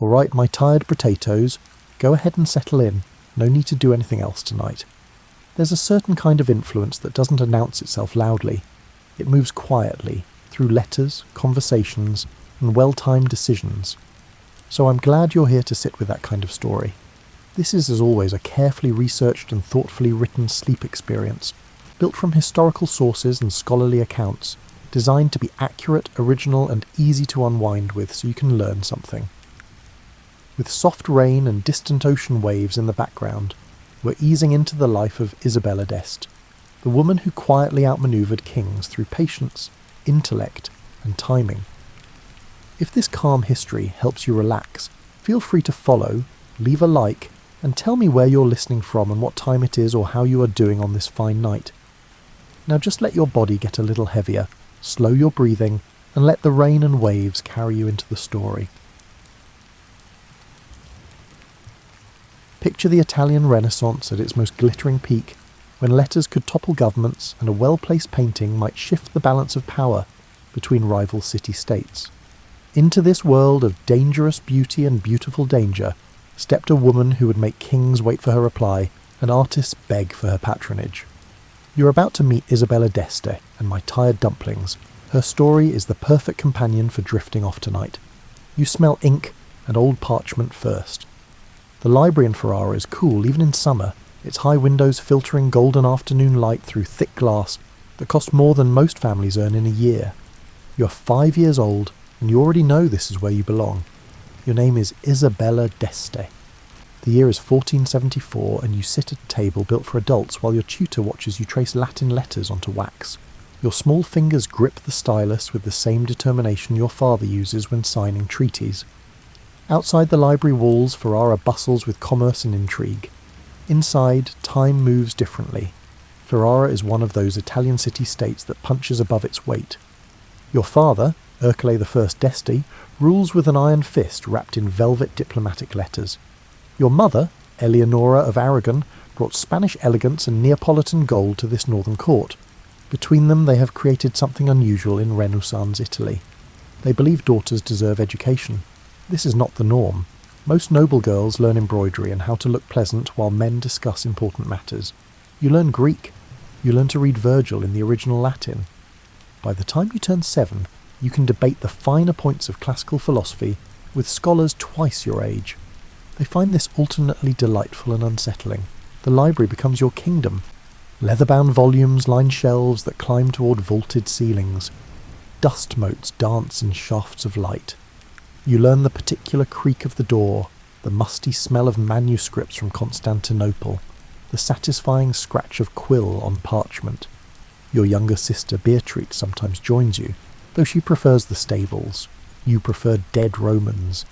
All right, my tired potatoes, go ahead and settle in. No need to do anything else tonight. There's a certain kind of influence that doesn't announce itself loudly. It moves quietly, through letters, conversations, and well-timed decisions. So I'm glad you're here to sit with that kind of story. This is, as always, a carefully researched and thoughtfully written sleep experience, built from historical sources and scholarly accounts, designed to be accurate, original, and easy to unwind with so you can learn something. With soft rain and distant ocean waves in the background, we're easing into the life of Isabella d'Este, the woman who quietly outmaneuvered kings through patience, intellect, and timing. If this calm history helps you relax, feel free to follow, leave a like, and tell me where you're listening from and what time it is or how you are doing on this fine night. Now just let your body get a little heavier, slow your breathing, and let the rain and waves carry you into the story. Picture the Italian Renaissance at its most glittering peak, when letters could topple governments and a well-placed painting might shift the balance of power between rival city-states. Into this world of dangerous beauty and beautiful danger stepped a woman who would make kings wait for her reply and artists beg for her patronage. You're about to meet Isabella d'Este and my tired dumplings. Her story is the perfect companion for drifting off tonight. You smell ink and old parchment first. The library in Ferrara is cool even in summer, its high windows filtering golden afternoon light through thick glass that cost more than most families earn in a year. You're 5 years old and you already know this is where you belong. Your name is Isabella d'Este. The year is 1474 and you sit at a table built for adults while your tutor watches you trace Latin letters onto wax. Your small fingers grip the stylus with the same determination your father uses when signing treaties. Outside the library walls, Ferrara bustles with commerce and intrigue. Inside, time moves differently. Ferrara is one of those Italian city-states that punches above its weight. Your father, Ercole I d'Este, rules with an iron fist wrapped in velvet diplomatic letters. Your mother, Eleonora of Aragon, brought Spanish elegance and Neapolitan gold to this northern court. Between them they have created something unusual in Renaissance Italy. They believe daughters deserve education. This is not the norm. Most noble girls learn embroidery and how to look pleasant while men discuss important matters. You learn Greek. You learn to read Virgil in the original Latin. By the time you turn 7, you can debate the finer points of classical philosophy with scholars twice your age. They find this alternately delightful and unsettling. The library becomes your kingdom. Leather-bound volumes line shelves that climb toward vaulted ceilings. Dust motes dance in shafts of light. You learn the particular creak of the door, the musty smell of manuscripts from Constantinople, the satisfying scratch of quill on parchment. Your younger sister Beatrice sometimes joins you, though she prefers the stables. You prefer dead Romans.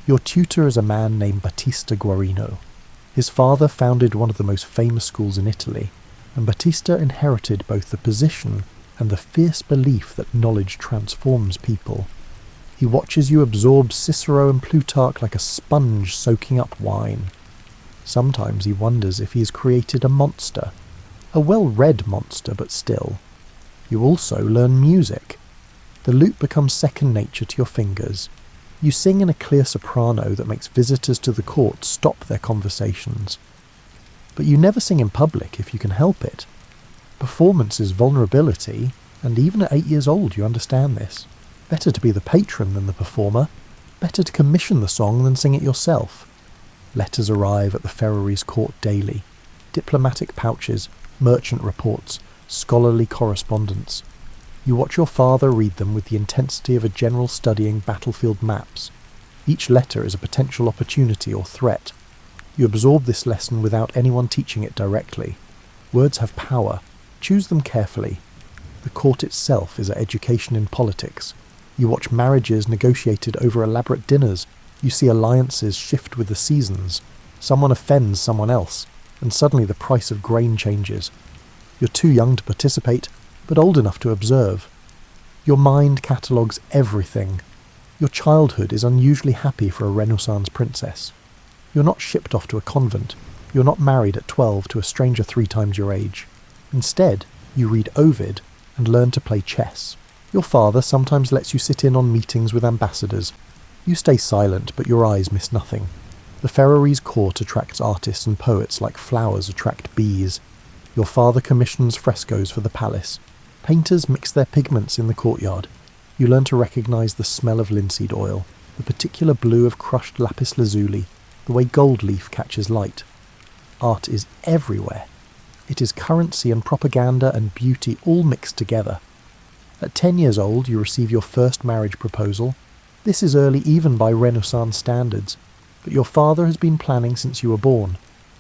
Your tutor is a man named Battista Guarino. His father founded one of the most famous schools in Italy, and Battista inherited both the position and the fierce belief that knowledge transforms people. He watches you absorb Cicero and Plutarch like a sponge soaking up wine. Sometimes he wonders if he has created a monster. A well-read monster, but still. You also learn music. The lute becomes second nature to your fingers. You sing in a clear soprano that makes visitors to the court stop their conversations. But you never sing in public if you can help it. Performance is vulnerability, and even at 8 years old you understand this. Better to be the patron than the performer. Better to commission the song than sing it yourself. Letters arrive at the Ferraris court daily. Diplomatic pouches, merchant reports, scholarly correspondence. You watch your father read them with the intensity of a general studying battlefield maps. Each letter is a potential opportunity or threat. You absorb this lesson without anyone teaching it directly. Words have power. Choose them carefully. The court itself is an education in politics. You watch marriages negotiated over elaborate dinners. You see alliances shift with the seasons. Someone offends someone else, and suddenly the price of grain changes. You're too young to participate, but old enough to observe. Your mind catalogues everything. Your childhood is unusually happy for a Renaissance princess. You're not shipped off to a convent. You're not married at 12 to a stranger 3 times your age. Instead, you read Ovid and learn to play chess. Your father sometimes lets you sit in on meetings with ambassadors. You stay silent, but your eyes miss nothing. The Ferraries court attracts artists and poets like flowers attract bees. Your father commissions frescoes for the palace. Painters mix their pigments in the courtyard. You learn to recognise the smell of linseed oil, the particular blue of crushed lapis lazuli, the way gold leaf catches light. Art is everywhere. It is currency and propaganda and beauty all mixed together. At 10 years old, you receive your first marriage proposal. This is early even by Renaissance standards, but your father has been planning since you were born.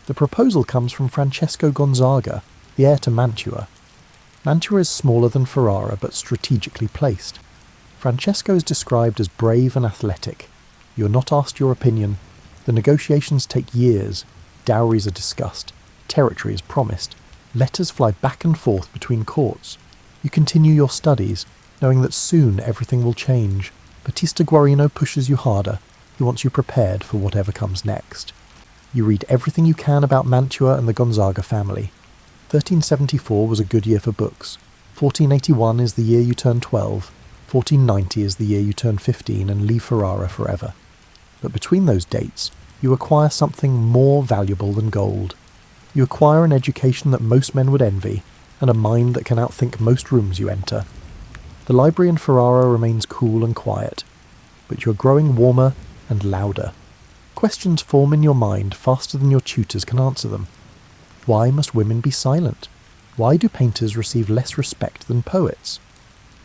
The proposal comes from Francesco Gonzaga, the heir to Mantua. Mantua is smaller than Ferrara, but strategically placed. Francesco is described as brave and athletic. You are not asked your opinion. The negotiations take years. Dowries are discussed. Territory is promised. Letters fly back and forth between courts. You continue your studies, knowing that soon everything will change. Battista Guarino pushes you harder. He wants you prepared for whatever comes next. You read everything you can about Mantua and the Gonzaga family. 1374 was a good year for books. 1481 is the year you turn 12. 1490 is the year you turn 15 and leave Ferrara forever. But between those dates, you acquire something more valuable than gold. You acquire an education that most men would envy, and a mind that can outthink most rooms you enter. The library in Ferrara remains cool and quiet, but you're growing warmer and louder. Questions form in your mind faster than your tutors can answer them. Why must women be silent? Why do painters receive less respect than poets?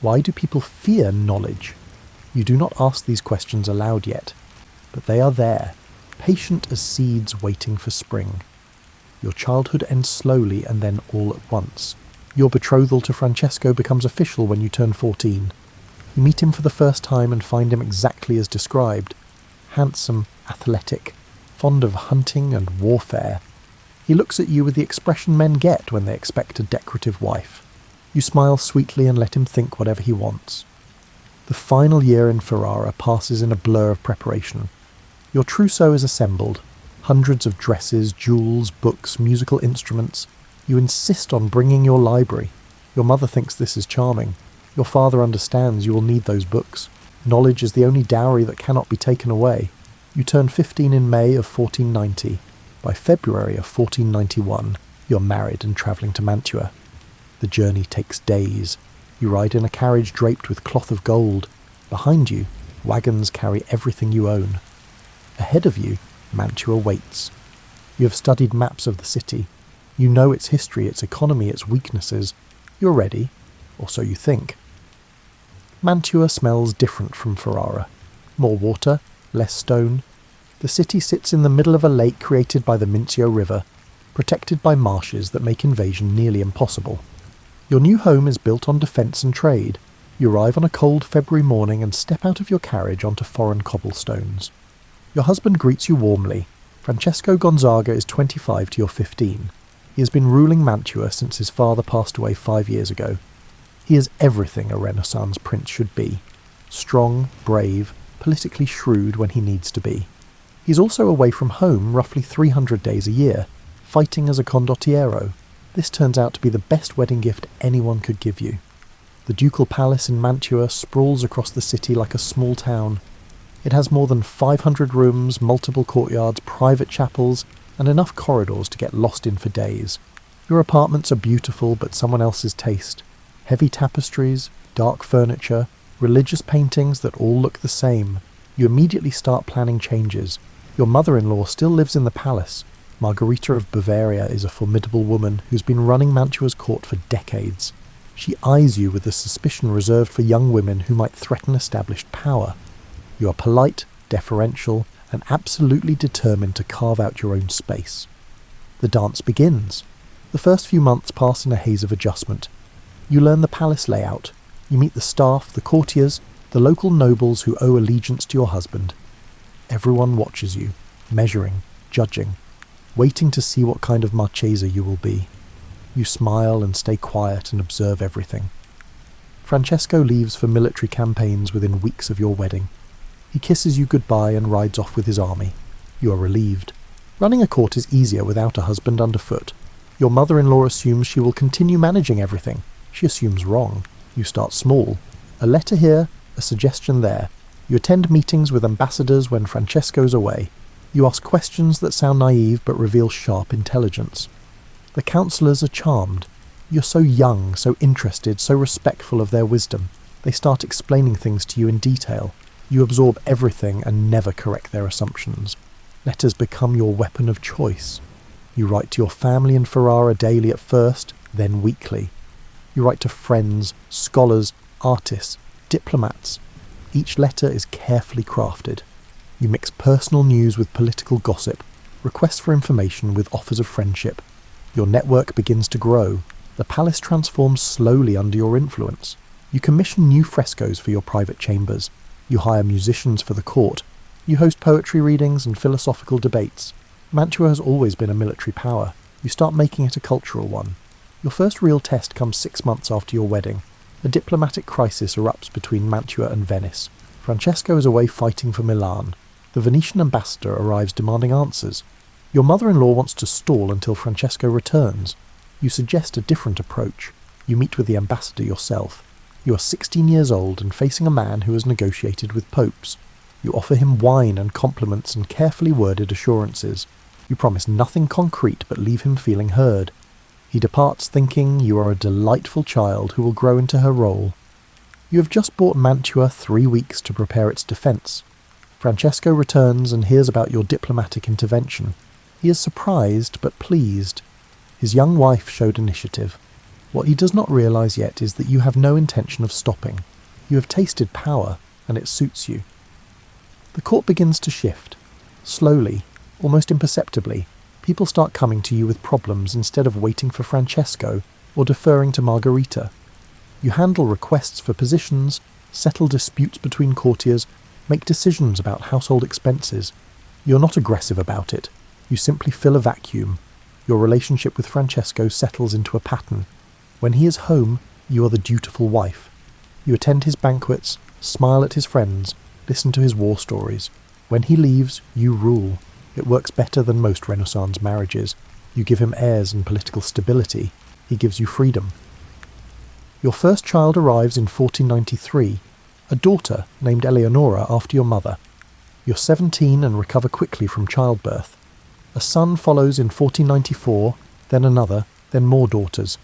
Why do people fear knowledge? You do not ask these questions aloud yet, but they are there, patient as seeds waiting for spring. Your childhood ends slowly and then all at once. Your betrothal to Francesco becomes official when you turn 14. You meet him for the first time and find him exactly as described. Handsome, athletic, fond of hunting and warfare. He looks at you with the expression men get when they expect a decorative wife. You smile sweetly and let him think whatever he wants. The final year in Ferrara passes in a blur of preparation. Your trousseau is assembled. Hundreds of dresses, jewels, books, musical instruments. You insist on bringing your library. Your mother thinks this is charming. Your father understands you will need those books. Knowledge is the only dowry that cannot be taken away. You turn 15 in May of 1490. By February of 1491, you're married and travelling to Mantua. The journey takes days. You ride in a carriage draped with cloth of gold. Behind you, wagons carry everything you own. Ahead of you, Mantua waits. You have studied maps of the city. You know its history, its economy, its weaknesses. You're ready, or so you think. Mantua smells different from Ferrara. More water, less stone. The city sits in the middle of a lake created by the Mincio River, protected by marshes that make invasion nearly impossible. Your new home is built on defence and trade. You arrive on a cold February morning and step out of your carriage onto foreign cobblestones. Your husband greets you warmly. Francesco Gonzaga is 25 to your 15. He has been ruling Mantua since his father passed away 5 years ago. He is everything a Renaissance prince should be. Strong, brave, politically shrewd when he needs to be. He's also away from home roughly 300 days a year, fighting as a condottiero. This turns out to be the best wedding gift anyone could give you. The ducal palace in Mantua sprawls across the city like a small town. It has more than 500 rooms, multiple courtyards, private chapels, and enough corridors to get lost in for days. Your apartments are beautiful, but someone else's taste. Heavy tapestries, dark furniture, religious paintings that all look the same. You immediately start planning changes. Your mother-in-law still lives in the palace. Margherita of Bavaria is a formidable woman who's been running Mantua's court for decades. She eyes you with a suspicion reserved for young women who might threaten established power. You are polite, deferential, and absolutely determined to carve out your own space. The dance begins. The first few months pass in a haze of adjustment. You learn the palace layout. You meet the staff, the courtiers, the local nobles who owe allegiance to your husband. Everyone watches you, measuring, judging, waiting to see what kind of marchesa you will be. You smile and stay quiet and observe everything. Francesco leaves for military campaigns within weeks of your wedding. He kisses you goodbye and rides off with his army. You are relieved. Running a court is easier without a husband underfoot. Your mother-in-law assumes she will continue managing everything. She assumes wrong. You start small. A letter here, a suggestion there. You attend meetings with ambassadors when Francesco's away. You ask questions that sound naive but reveal sharp intelligence. The counsellors are charmed. You're so young, so interested, so respectful of their wisdom. They start explaining things to you in detail. You absorb everything and never correct their assumptions. Letters become your weapon of choice. You write to your family in Ferrara daily at first, then weekly. You write to friends, scholars, artists, diplomats. Each letter is carefully crafted. You mix personal news with political gossip, requests for information with offers of friendship. Your network begins to grow. The palace transforms slowly under your influence. You commission new frescoes for your private chambers. You hire musicians for the court. You host poetry readings and philosophical debates. Mantua has always been a military power. You start making it a cultural one. Your first real test comes 6 months after your wedding. A diplomatic crisis erupts between Mantua and Venice. Francesco is away fighting for Milan. The Venetian ambassador arrives demanding answers. Your mother-in-law wants to stall until Francesco returns. You suggest a different approach. You meet with the ambassador yourself. You are 16 years old and facing a man who has negotiated with popes. You offer him wine and compliments and carefully worded assurances. You promise nothing concrete but leave him feeling heard. He departs thinking you are a delightful child who will grow into her role. You have just bought Mantua 3 weeks to prepare its defence. Francesco returns and hears about your diplomatic intervention. He is surprised but pleased. His young wife showed initiative. What he does not realise yet is that you have no intention of stopping. You have tasted power, and it suits you. The court begins to shift. Slowly, almost imperceptibly, people start coming to you with problems instead of waiting for Francesco or deferring to Margherita. You handle requests for positions, settle disputes between courtiers, make decisions about household expenses. You're not aggressive about it. You simply fill a vacuum. Your relationship with Francesco settles into a pattern. When he is home, you are the dutiful wife. You attend his banquets, smile at his friends, listen to his war stories. When he leaves, you rule. It works better than most Renaissance marriages. You give him heirs and political stability. He gives you freedom. Your first child arrives in 1493, a daughter named Eleonora after your mother. You're 17 and recover quickly from childbirth. A son follows in 1494, then another, then more daughters.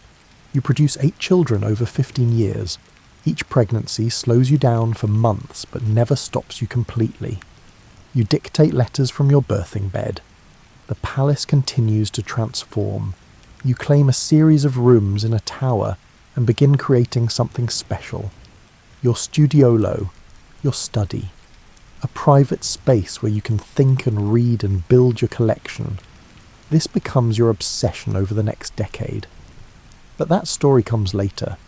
You produce 8 children over 15 years. Each pregnancy slows you down for months but never stops you completely. You dictate letters from your birthing bed. The palace continues to transform. You claim a series of rooms in a tower and begin creating something special. Your studiolo, your study. A private space where you can think and read and build your collection. This becomes your obsession over the next decade. But that story comes later.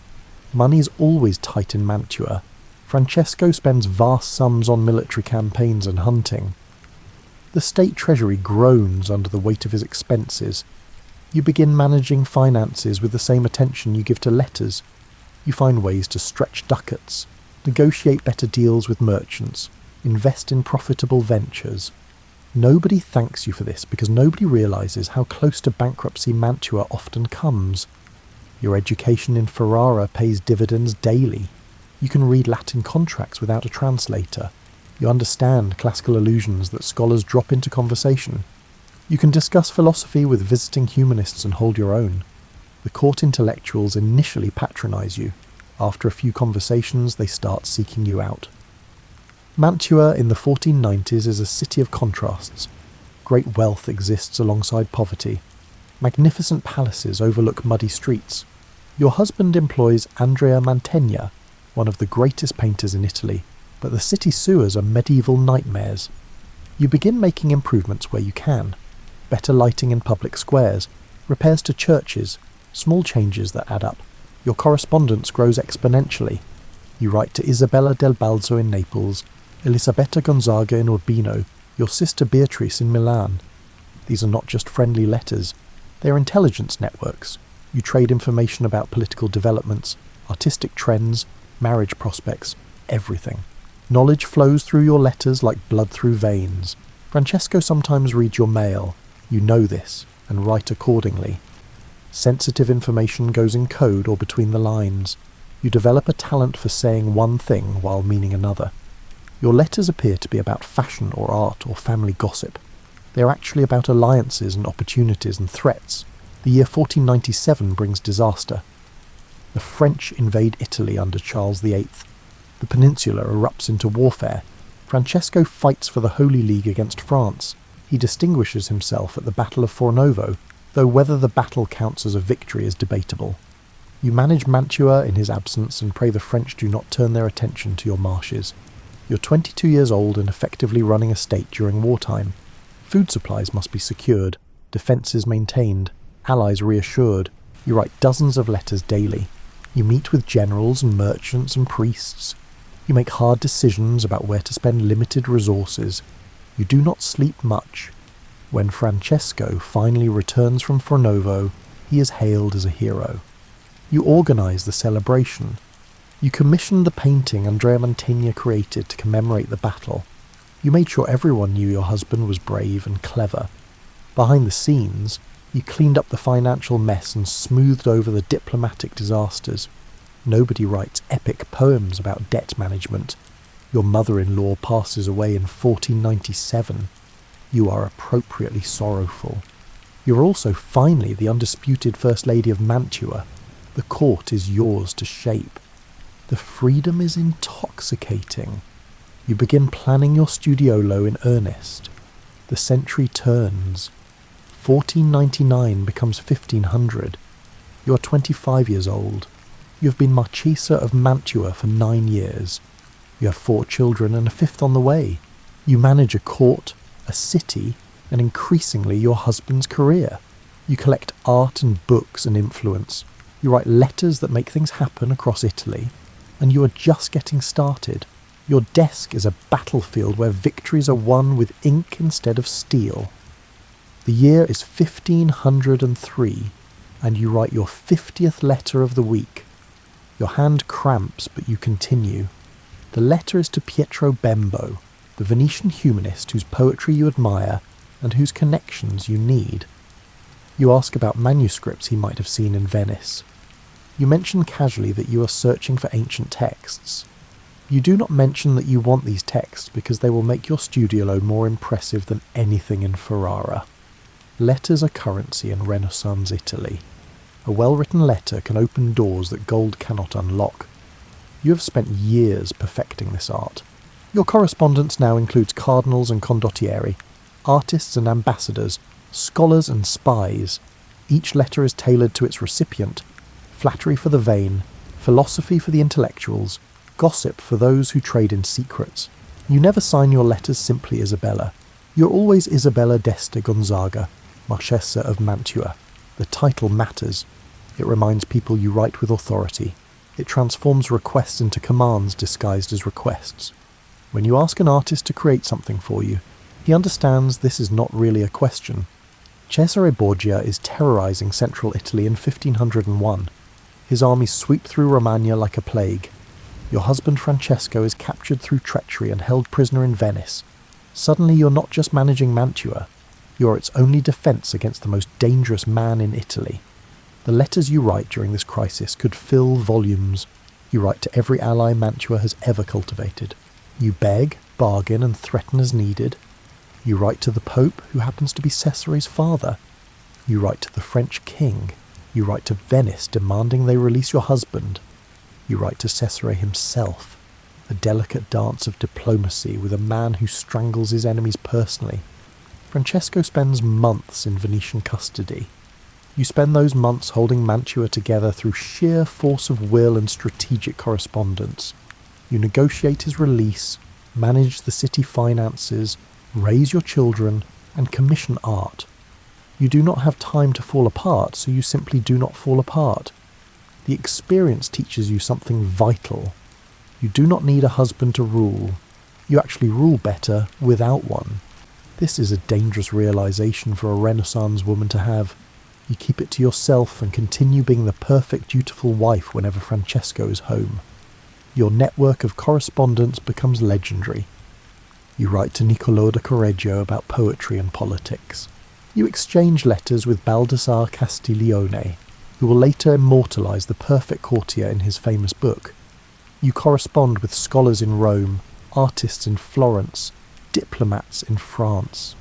Money is always tight in Mantua. Francesco spends vast sums on military campaigns and hunting. The state treasury groans under the weight of his expenses. You begin managing finances with the same attention you give to letters. You find ways to stretch ducats, negotiate better deals with merchants, invest in profitable ventures. Nobody thanks you for this because nobody realises how close to bankruptcy Mantua often comes. Your education in Ferrara pays dividends daily. You can read Latin contracts without a translator. You understand classical allusions that scholars drop into conversation. You can discuss philosophy with visiting humanists and hold your own. The court intellectuals initially patronise you. After a few conversations, they start seeking you out. Mantua in the 1490s is a city of contrasts. Great wealth exists alongside poverty. Magnificent palaces overlook muddy streets. Your husband employs Andrea Mantegna, one of the greatest painters in Italy, but the city sewers are medieval nightmares. You begin making improvements where you can. Better lighting in public squares, repairs to churches, small changes that add up. Your correspondence grows exponentially. You write to Isabella del Balzo in Naples, Elisabetta Gonzaga in Urbino, your sister Beatrice in Milan. These are not just friendly letters, they are intelligence networks. You trade information about political developments, artistic trends, marriage prospects, everything. Knowledge flows through your letters like blood through veins. Francesco sometimes reads your mail. You know this, and write accordingly. Sensitive information goes in code or between the lines. You develop a talent for saying one thing while meaning another. Your letters appear to be about fashion or art or family gossip. They are actually about alliances and opportunities and threats. The year 1497 brings disaster. The French invade Italy under Charles VIII. The peninsula erupts into warfare. Francesco fights for the Holy League against France. He distinguishes himself at the Battle of Fornovo, though whether the battle counts as a victory is debatable. You manage Mantua in his absence and pray the French do not turn their attention to your marshes. You're 22 years old and effectively running a state during wartime. Food supplies must be secured, defences maintained, allies reassured. You write dozens of letters daily. You meet with generals and merchants and priests. You make hard decisions about where to spend limited resources. You do not sleep much. When Francesco finally returns from Fornovo, he is hailed as a hero. You organise the celebration. You commissioned the painting Andrea Mantegna created to commemorate the battle. You made sure everyone knew your husband was brave and clever. Behind the scenes, you cleaned up the financial mess and smoothed over the diplomatic disasters. Nobody writes epic poems about debt management. Your mother-in-law passes away in 1497. You are appropriately sorrowful. You are also finally the undisputed First Lady of Mantua. The court is yours to shape. The freedom is intoxicating. You begin planning your studiolo in earnest. The century turns. 1499 becomes 1500. You are 25 years old. You have been Marchesa of Mantua for 9 years. You have 4 children and a 5th on the way. You manage a court, a city, and increasingly your husband's career. You collect art and books and influence. You write letters that make things happen across Italy. And you are just getting started. Your desk is a battlefield where victories are won with ink instead of steel. The year is 1503, and you write your 50th letter of the week. Your hand cramps, but you continue. The letter is to Pietro Bembo, the Venetian humanist whose poetry you admire and whose connections you need. You ask about manuscripts he might have seen in Venice. You mention casually that you are searching for ancient texts. You do not mention that you want these texts because they will make your studiolo more impressive than anything in Ferrara. Letters are currency in Renaissance Italy. A well-written letter can open doors that gold cannot unlock. You have spent years perfecting this art. Your correspondence now includes cardinals and condottieri, artists and ambassadors, scholars and spies. Each letter is tailored to its recipient. Flattery for the vain, philosophy for the intellectuals, gossip for those who trade in secrets. You never sign your letters simply Isabella. You're always Isabella d'Este Gonzaga, Marchesa of Mantua. The title matters. It reminds people you write with authority. It transforms requests into commands disguised as requests. When you ask an artist to create something for you, he understands this is not really a question. Cesare Borgia is terrorizing central Italy in 1501. His armies sweep through Romagna like a plague. Your husband Francesco is captured through treachery and held prisoner in Venice. Suddenly you're not just managing Mantua, you're its only defence against the most dangerous man in Italy. The letters you write during this crisis could fill volumes. You write to every ally Mantua has ever cultivated. You beg, bargain and threaten as needed. You write to the Pope, who happens to be Cesare's father. You write to the French king. You write to Venice demanding they release your husband. You write to Cesare himself, a delicate dance of diplomacy with a man who strangles his enemies personally. Francesco spends months in Venetian custody. You spend those months holding Mantua together through sheer force of will and strategic correspondence. You negotiate his release, manage the city finances, raise your children, and commission art. You do not have time to fall apart, so you simply do not fall apart. The experience teaches you something vital. You do not need a husband to rule. You actually rule better without one. This is a dangerous realization for a Renaissance woman to have. You keep it to yourself and continue being the perfect, dutiful wife whenever Francesco is home. Your network of correspondence becomes legendary. You write to Niccolò da Correggio about poetry and politics. You exchange letters with Baldassare Castiglione, who will later immortalize the perfect courtier in his famous book. You correspond with scholars in Rome, artists in Florence, diplomats in France.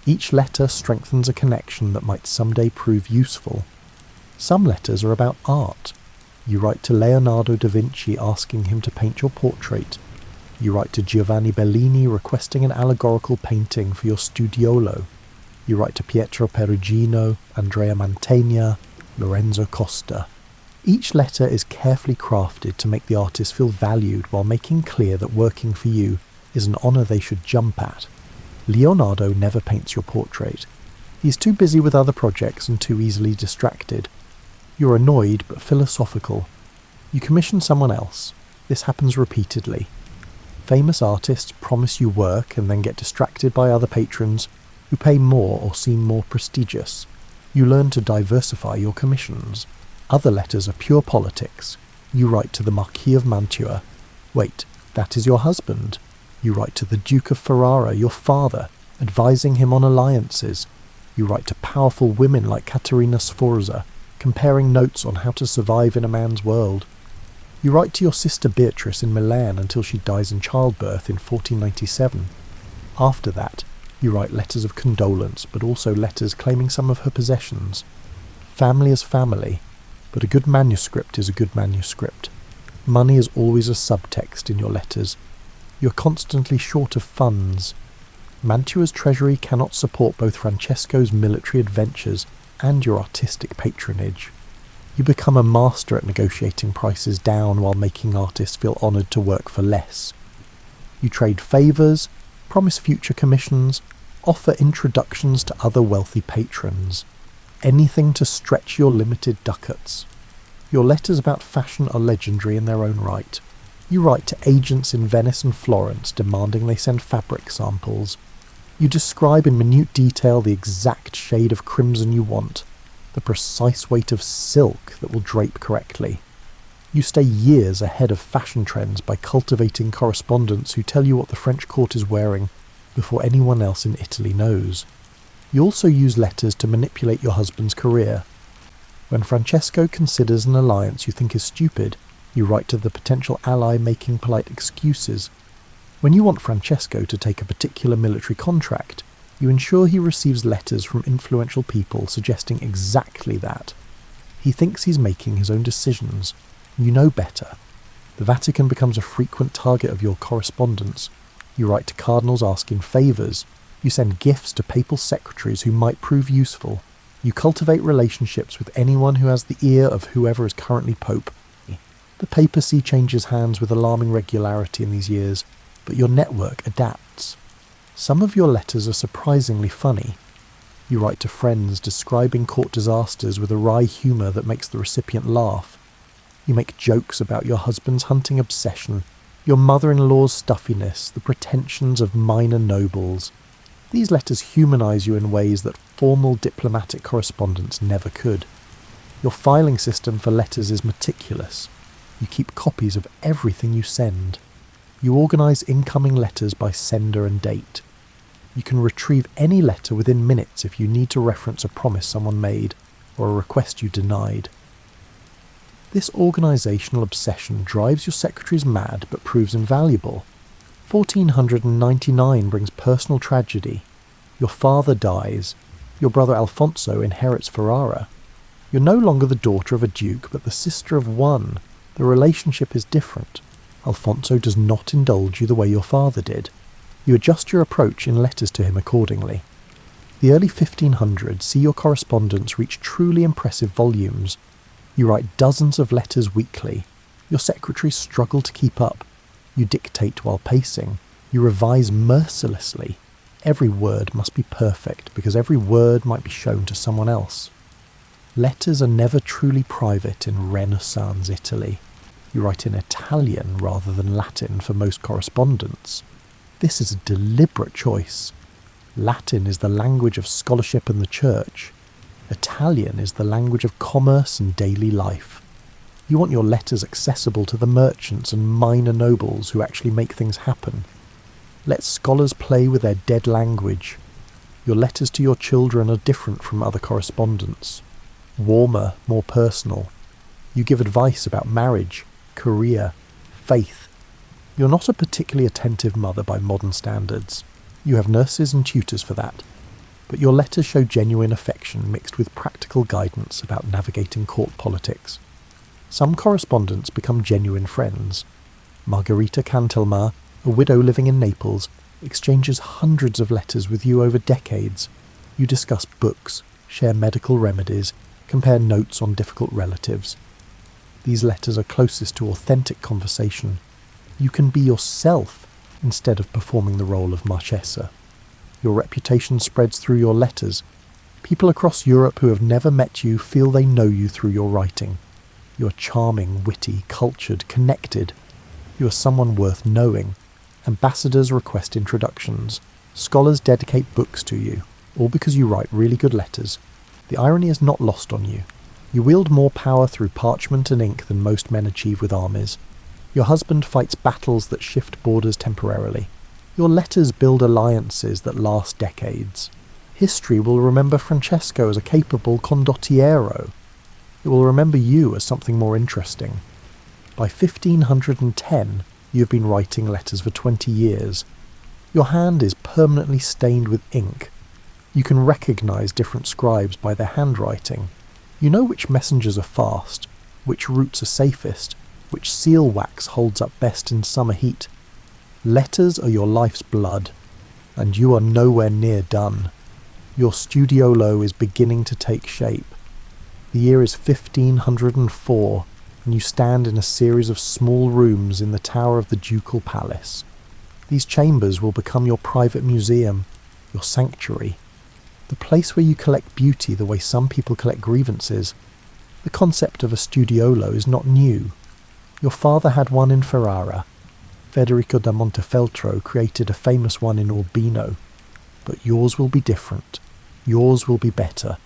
Each letter strengthens a connection that might someday prove useful. Some letters are about art. You write to Leonardo da Vinci asking him to paint your portrait. You write to Giovanni Bellini requesting an allegorical painting for your studiolo. You write to Pietro Perugino, Andrea Mantegna, Lorenzo Costa. Each letter is carefully crafted to make the artist feel valued while making clear that working for you is an honour they should jump at. Leonardo never paints your portrait. He's too busy with other projects and too easily distracted. You're annoyed but philosophical. You commission someone else. This happens repeatedly. Famous artists promise you work and then get distracted by other patrons who pay more or seem more prestigious. You learn to diversify your commissions. Other letters are pure politics. You write to the Marquis of Mantua. Wait, that is your husband. You write to the Duke of Ferrara, your father, advising him on alliances. You write to powerful women like Caterina Sforza, comparing notes on how to survive in a man's world. You write to your sister Beatrice in Milan until she dies in childbirth in 1497. After that, you write letters of condolence, but also letters claiming some of her possessions. Family is family, but a good manuscript is a good manuscript. Money is always a subtext in your letters. You're constantly short of funds. Mantua's treasury cannot support both Francesco's military adventures and your artistic patronage. You become a master at negotiating prices down while making artists feel honoured to work for less. You trade favours, promise future commissions, offer introductions to other wealthy patrons. Anything to stretch your limited ducats. Your letters about fashion are legendary in their own right. You write to agents in Venice and Florence demanding they send fabric samples. You describe in minute detail the exact shade of crimson you want, the precise weight of silk that will drape correctly. You stay years ahead of fashion trends by cultivating correspondents who tell you what the French court is wearing before anyone else in Italy knows. You also use letters to manipulate your husband's career. When Francesco considers an alliance you think is stupid, you write to the potential ally making polite excuses. When you want Francesco to take a particular military contract, you ensure he receives letters from influential people suggesting exactly that. He thinks he's making his own decisions. You know better. The Vatican becomes a frequent target of your correspondence. You write to cardinals asking favours. You send gifts to papal secretaries who might prove useful. You cultivate relationships with anyone who has the ear of whoever is currently pope. The papacy changes hands with alarming regularity in these years, but your network adapts. Some of your letters are surprisingly funny. You write to friends describing court disasters with a wry humour that makes the recipient laugh. You make jokes about your husband's hunting obsession, your mother-in-law's stuffiness, the pretensions of minor nobles. These letters humanise you in ways that formal diplomatic correspondence never could. Your filing system for letters is meticulous. You keep copies of everything you send. You organise incoming letters by sender and date. You can retrieve any letter within minutes if you need to reference a promise someone made or a request you denied. This organisational obsession drives your secretaries mad but proves invaluable. 1499 brings personal tragedy. Your father dies. Your brother Alfonso inherits Ferrara. You're no longer the daughter of a duke but the sister of one. The relationship is different. Alfonso does not indulge you the way your father did. You adjust your approach in letters to him accordingly. The early 1500s see your correspondence reach truly impressive volumes. You write dozens of letters weekly. Your secretaries struggle to keep up. You dictate while pacing. You revise mercilessly. Every word must be perfect because every word might be shown to someone else. Letters are never truly private in Renaissance Italy. You write in Italian rather than Latin for most correspondence. This is a deliberate choice. Latin is the language of scholarship and the church. Italian is the language of commerce and daily life. You want your letters accessible to the merchants and minor nobles who actually make things happen. Let scholars play with their dead language. Your letters to your children are different from other correspondence. Warmer, more personal. You give advice about marriage, career, faith. You're not a particularly attentive mother by modern standards. You have nurses and tutors for that. But your letters show genuine affection mixed with practical guidance about navigating court politics. Some correspondents become genuine friends. Margarita Cantelmar, a widow living in Naples, exchanges hundreds of letters with you over decades. You discuss books, share medical remedies, compare notes on difficult relatives. These letters are closest to authentic conversation. You can be yourself instead of performing the role of Marchesa. Your reputation spreads through your letters. People across Europe who have never met you feel they know you through your writing. You're charming, witty, cultured, connected. You are someone worth knowing. Ambassadors request introductions. Scholars dedicate books to you, all because you write really good letters. The irony is not lost on you. You wield more power through parchment and ink than most men achieve with armies. Your husband fights battles that shift borders temporarily. Your letters build alliances that last decades. History will remember Francesco as a capable condottiero. It will remember you as something more interesting. By 1510, you have been writing letters for 20 years. Your hand is permanently stained with ink. You can recognise different scribes by their handwriting. You know which messengers are fast, which routes are safest, which seal wax holds up best in summer heat. Letters are your life's blood, and you are nowhere near done. Your studiolo is beginning to take shape. The year is 1504, and you stand in a series of small rooms in the tower of the ducal palace. These chambers will become your private museum, your sanctuary, the place where you collect beauty the way some people collect grievances. The concept of a studiolo is not new. Your father had one in Ferrara. Federico da Montefeltro created a famous one in Urbino. But yours will be different. Yours will be better.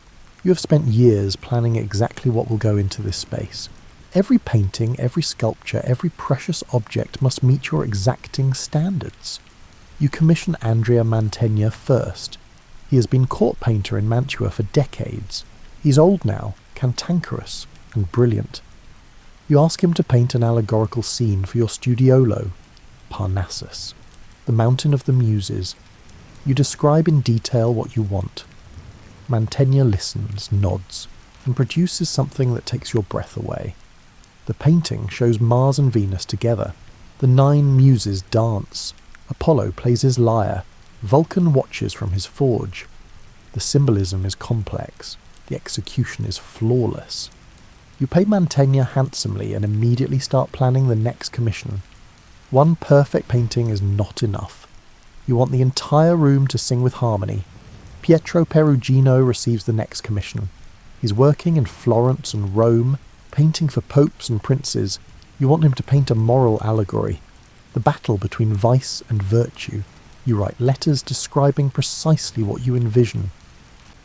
You have spent years planning exactly what will go into this space. Every painting, every sculpture, every precious object must meet your exacting standards. You commission Andrea Mantegna first. He has been court painter in Mantua for decades. He's old now, cantankerous, and brilliant. You ask him to paint an allegorical scene for your studiolo, Parnassus, the mountain of the muses. You describe in detail what you want. Mantegna listens, nods, and produces something that takes your breath away. The painting shows Mars and Venus together. The 9 muses dance. Apollo plays his lyre. Vulcan watches from his forge. The symbolism is complex. The execution is flawless. You pay Mantegna handsomely and immediately start planning the next commission. One perfect painting is not enough. You want the entire room to sing with harmony. Pietro Perugino receives the next commission. He's working in Florence and Rome, painting for popes and princes. You want him to paint a moral allegory, the battle between vice and virtue. You write letters describing precisely what you envision.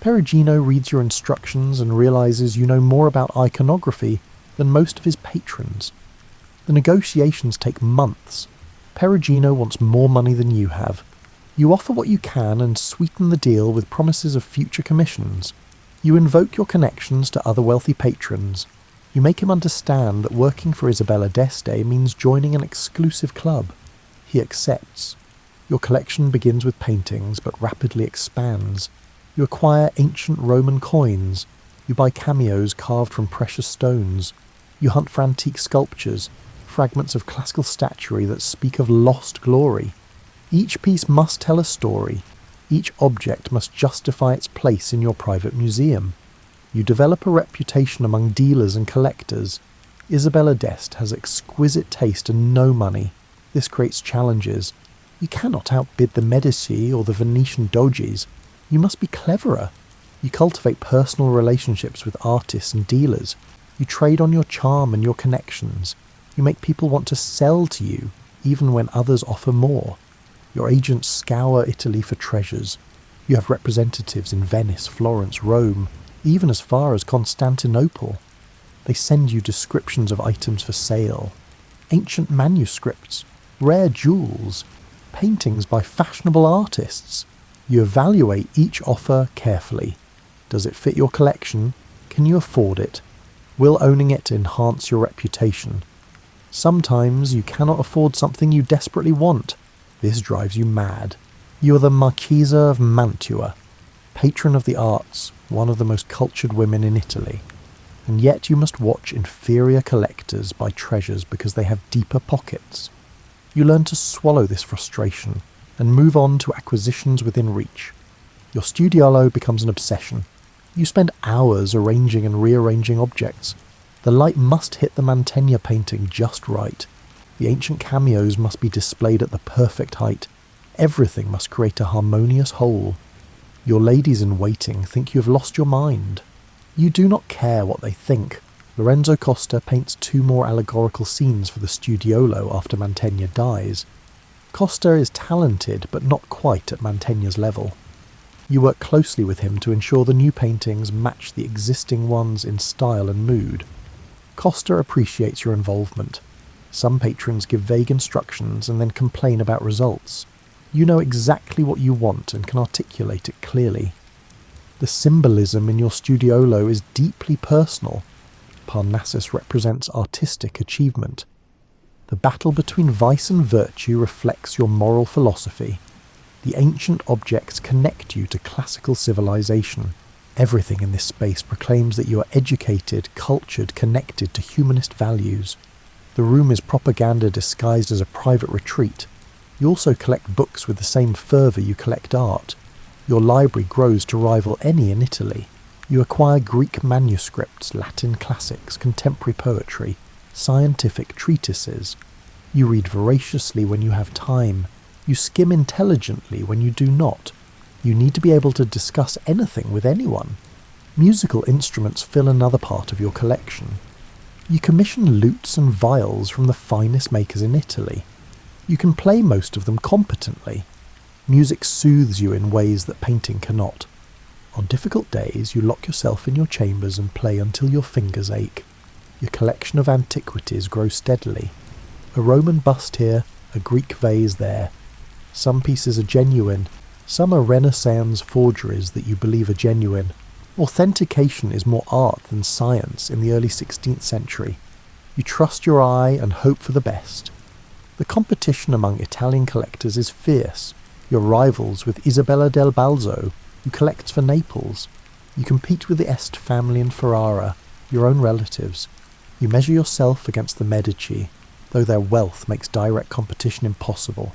Perugino reads your instructions and realizes you know more about iconography than most of his patrons. The negotiations take months. Perugino wants more money than you have. You offer what you can and sweeten the deal with promises of future commissions. You invoke your connections to other wealthy patrons. You make him understand that working for Isabella d'Este means joining an exclusive club. He accepts. Your collection begins with paintings, but rapidly expands. You acquire ancient Roman coins. You buy cameos carved from precious stones. You hunt for antique sculptures, fragments of classical statuary that speak of lost glory. Each piece must tell a story. Each object must justify its place in your private museum. You develop a reputation among dealers and collectors. Isabella d'Este has exquisite taste and no money. This creates challenges. You cannot outbid the Medici or the Venetian doges. You must be cleverer. You cultivate personal relationships with artists and dealers. You trade on your charm and your connections. You make people want to sell to you, even when others offer more. Your agents scour Italy for treasures. You have representatives in Venice, Florence, Rome, even as far as Constantinople. They send you descriptions of items for sale, ancient manuscripts, rare jewels, paintings by fashionable artists. You evaluate each offer carefully. Does it fit your collection? Can you afford it? Will owning it enhance your reputation? Sometimes you cannot afford something you desperately want. This drives you mad. You are the Marchesa of Mantua, patron of the arts, one of the most cultured women in Italy. And yet you must watch inferior collectors buy treasures because they have deeper pockets. You learn to swallow this frustration and move on to acquisitions within reach. Your studiolo becomes an obsession. You spend hours arranging and rearranging objects. The light must hit the Mantegna painting just right. The ancient cameos must be displayed at the perfect height. Everything must create a harmonious whole. Your ladies-in-waiting think you have lost your mind. You do not care what they think. Lorenzo Costa paints 2 more allegorical scenes for the studiolo after Mantegna dies. Costa is talented, but not quite at Mantegna's level. You work closely with him to ensure the new paintings match the existing ones in style and mood. Costa appreciates your involvement. Some patrons give vague instructions and then complain about results. You know exactly what you want and can articulate it clearly. The symbolism in your studiolo is deeply personal. Parnassus represents artistic achievement. The battle between vice and virtue reflects your moral philosophy. The ancient objects connect you to classical civilization. Everything in this space proclaims that you are educated, cultured, connected to humanist values. The room is propaganda disguised as a private retreat. You also collect books with the same fervour you collect art. Your library grows to rival any in Italy. You acquire Greek manuscripts, Latin classics, contemporary poetry, scientific treatises. You read voraciously when you have time. You skim intelligently when you do not. You need to be able to discuss anything with anyone. Musical instruments fill another part of your collection. You commission lutes and viols from the finest makers in Italy. You can play most of them competently. Music soothes you in ways that painting cannot. On difficult days, you lock yourself in your chambers and play until your fingers ache. Your collection of antiquities grows steadily. A Roman bust here, a Greek vase there. Some pieces are genuine, some are Renaissance forgeries that you believe are genuine. Authentication is more art than science in the early 16th century. You trust your eye and hope for the best. The competition among Italian collectors is fierce. You're rivals with Isabella del Balzo, who collects for Naples. You compete with the Este family in Ferrara, your own relatives. You measure yourself against the Medici, though their wealth makes direct competition impossible.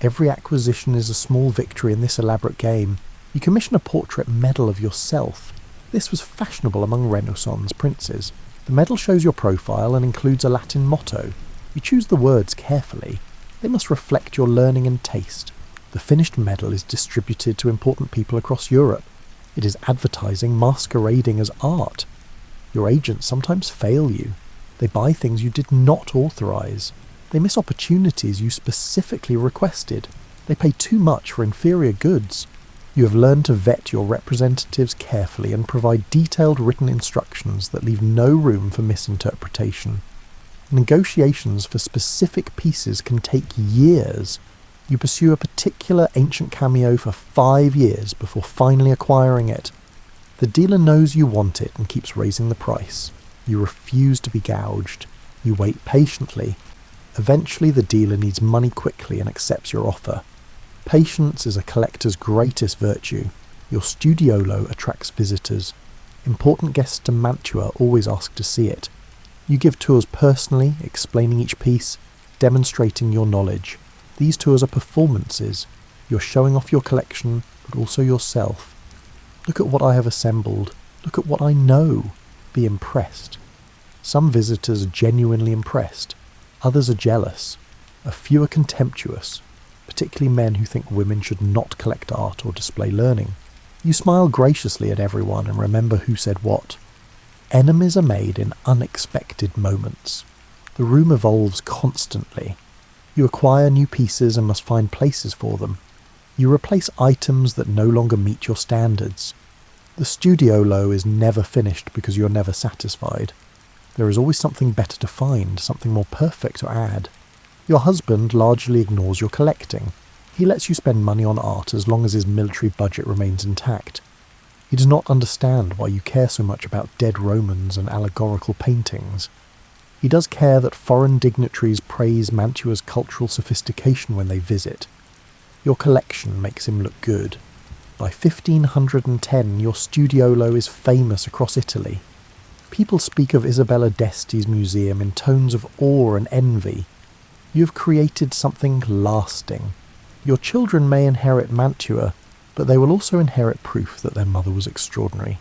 Every acquisition is a small victory in this elaborate game. You commission a portrait medal of yourself. This was fashionable among Renaissance princes. The medal shows your profile and includes a Latin motto. You choose the words carefully. They must reflect your learning and taste. The finished medal is distributed to important people across Europe. It is advertising masquerading as art. Your agents sometimes fail you. They buy things you did not authorize. They miss opportunities you specifically requested. They pay too much for inferior goods. You have learned to vet your representatives carefully and provide detailed written instructions that leave no room for misinterpretation. Negotiations for specific pieces can take years. You pursue a particular ancient cameo for 5 years before finally acquiring it. The dealer knows you want it and keeps raising the price. You refuse to be gouged. You wait patiently. Eventually the dealer needs money quickly and accepts your offer. Patience is a collector's greatest virtue. Your studiolo attracts visitors. Important guests to Mantua always ask to see it. You give tours personally, explaining each piece, demonstrating your knowledge. These tours are performances. You're showing off your collection, but also yourself. Look at what I have assembled. Look at what I know. Be impressed. Some visitors are genuinely impressed. Others are jealous. A few are contemptuous, particularly men who think women should not collect art or display learning. You smile graciously at everyone and remember who said what. Enemies are made in unexpected moments. The room evolves constantly. You acquire new pieces and must find places for them. You replace items that no longer meet your standards. The studiolo is never finished because you're never satisfied. There is always something better to find, something more perfect to add. Your husband largely ignores your collecting. He lets you spend money on art as long as his military budget remains intact. He does not understand why you care so much about dead Romans and allegorical paintings. He does care that foreign dignitaries praise Mantua's cultural sophistication when they visit. Your collection makes him look good. By 1510, your studiolo is famous across Italy. People speak of Isabella d'Este's museum in tones of awe and envy. You have created something lasting. Your children may inherit Mantua, but they will also inherit proof that their mother was extraordinary.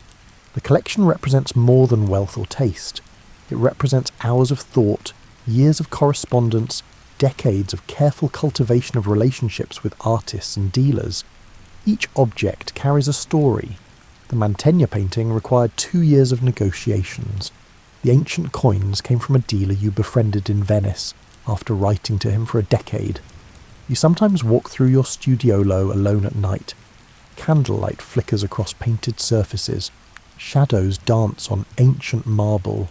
The collection represents more than wealth or taste. It represents hours of thought, years of correspondence, decades of careful cultivation of relationships with artists and dealers. Each object carries a story. The Mantegna painting required 2 years of negotiations. The ancient coins came from a dealer you befriended in Venice after writing to him for a decade. You sometimes walk through your studiolo alone at night. Candlelight flickers across painted surfaces. Shadows dance on ancient marble.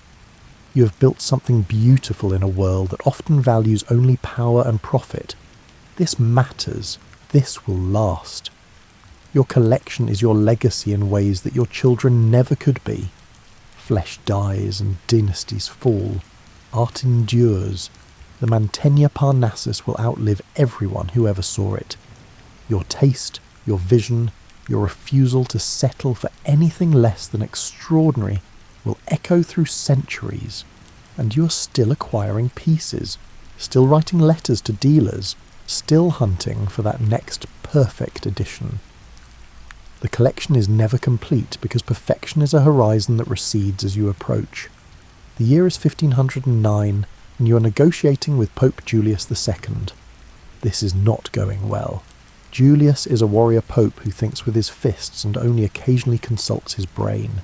You have built something beautiful in a world that often values only power and profit. This matters. This will last. Your collection is your legacy in ways that your children never could be. Flesh dies and dynasties fall. Art endures. The Mantegna Parnassus will outlive everyone who ever saw it. Your taste, your vision, your refusal to settle for anything less than extraordinary will echo through centuries, and you are still acquiring pieces, still writing letters to dealers, still hunting for that next perfect edition. The collection is never complete because perfection is a horizon that recedes as you approach. The year is 1509, and you are negotiating with Pope Julius II. This is not going well. Julius is a warrior pope who thinks with his fists and only occasionally consults his brain.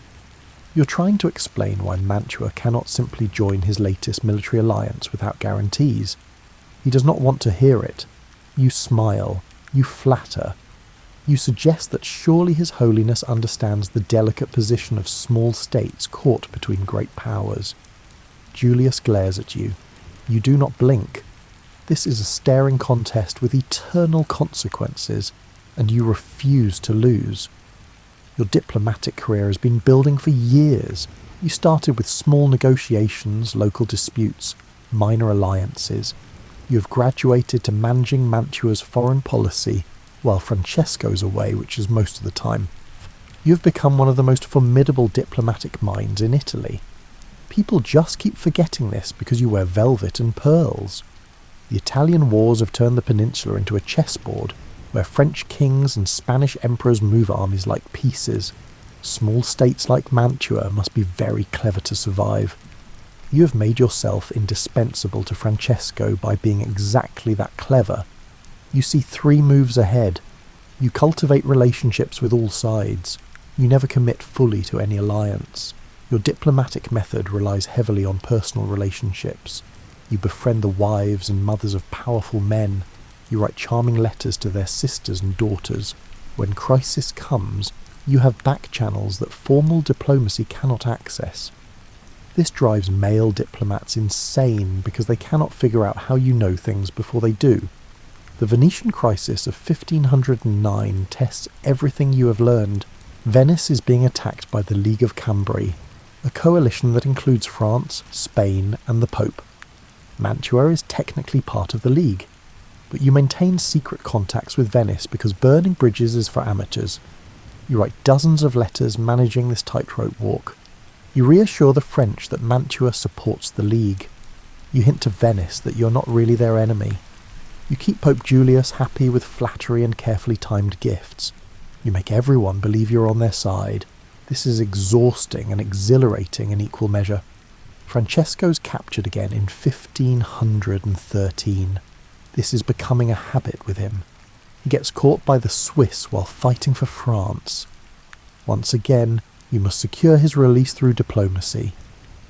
You're trying to explain why Mantua cannot simply join his latest military alliance without guarantees. He does not want to hear it. You smile. You flatter. You suggest that surely His Holiness understands the delicate position of small states caught between great powers. Julius glares at you. You do not blink. This is a staring contest with eternal consequences, and you refuse to lose. Your diplomatic career has been building for years. You started with small negotiations, local disputes, minor alliances. You have graduated to managing Mantua's foreign policy while Francesco's away, which is most of the time. You have become one of the most formidable diplomatic minds in Italy. People just keep forgetting this because you wear velvet and pearls. The Italian wars have turned the peninsula into a chessboard, where French kings and Spanish emperors move armies like pieces. Small states like Mantua must be very clever to survive. You have made yourself indispensable to Francesco by being exactly that clever. You see 3 moves ahead. You cultivate relationships with all sides. You never commit fully to any alliance. Your diplomatic method relies heavily on personal relationships. You befriend the wives and mothers of powerful men. You write charming letters to their sisters and daughters. When crisis comes, you have back channels that formal diplomacy cannot access. This drives male diplomats insane because they cannot figure out how you know things before they do. The Venetian crisis of 1509 tests everything you have learned. Venice is being attacked by the League of Cambrai, a coalition that includes France, Spain, and the Pope. Mantua is technically part of the League, but you maintain secret contacts with Venice because burning bridges is for amateurs. You write dozens of letters managing this tightrope walk. You reassure the French that Mantua supports the League. You hint to Venice that you're not really their enemy. You keep Pope Julius happy with flattery and carefully timed gifts. You make everyone believe you're on their side. This is exhausting and exhilarating in equal measure. Francesco's captured again in 1513. This is becoming a habit with him. He gets caught by the Swiss while fighting for France. Once again, you must secure his release through diplomacy.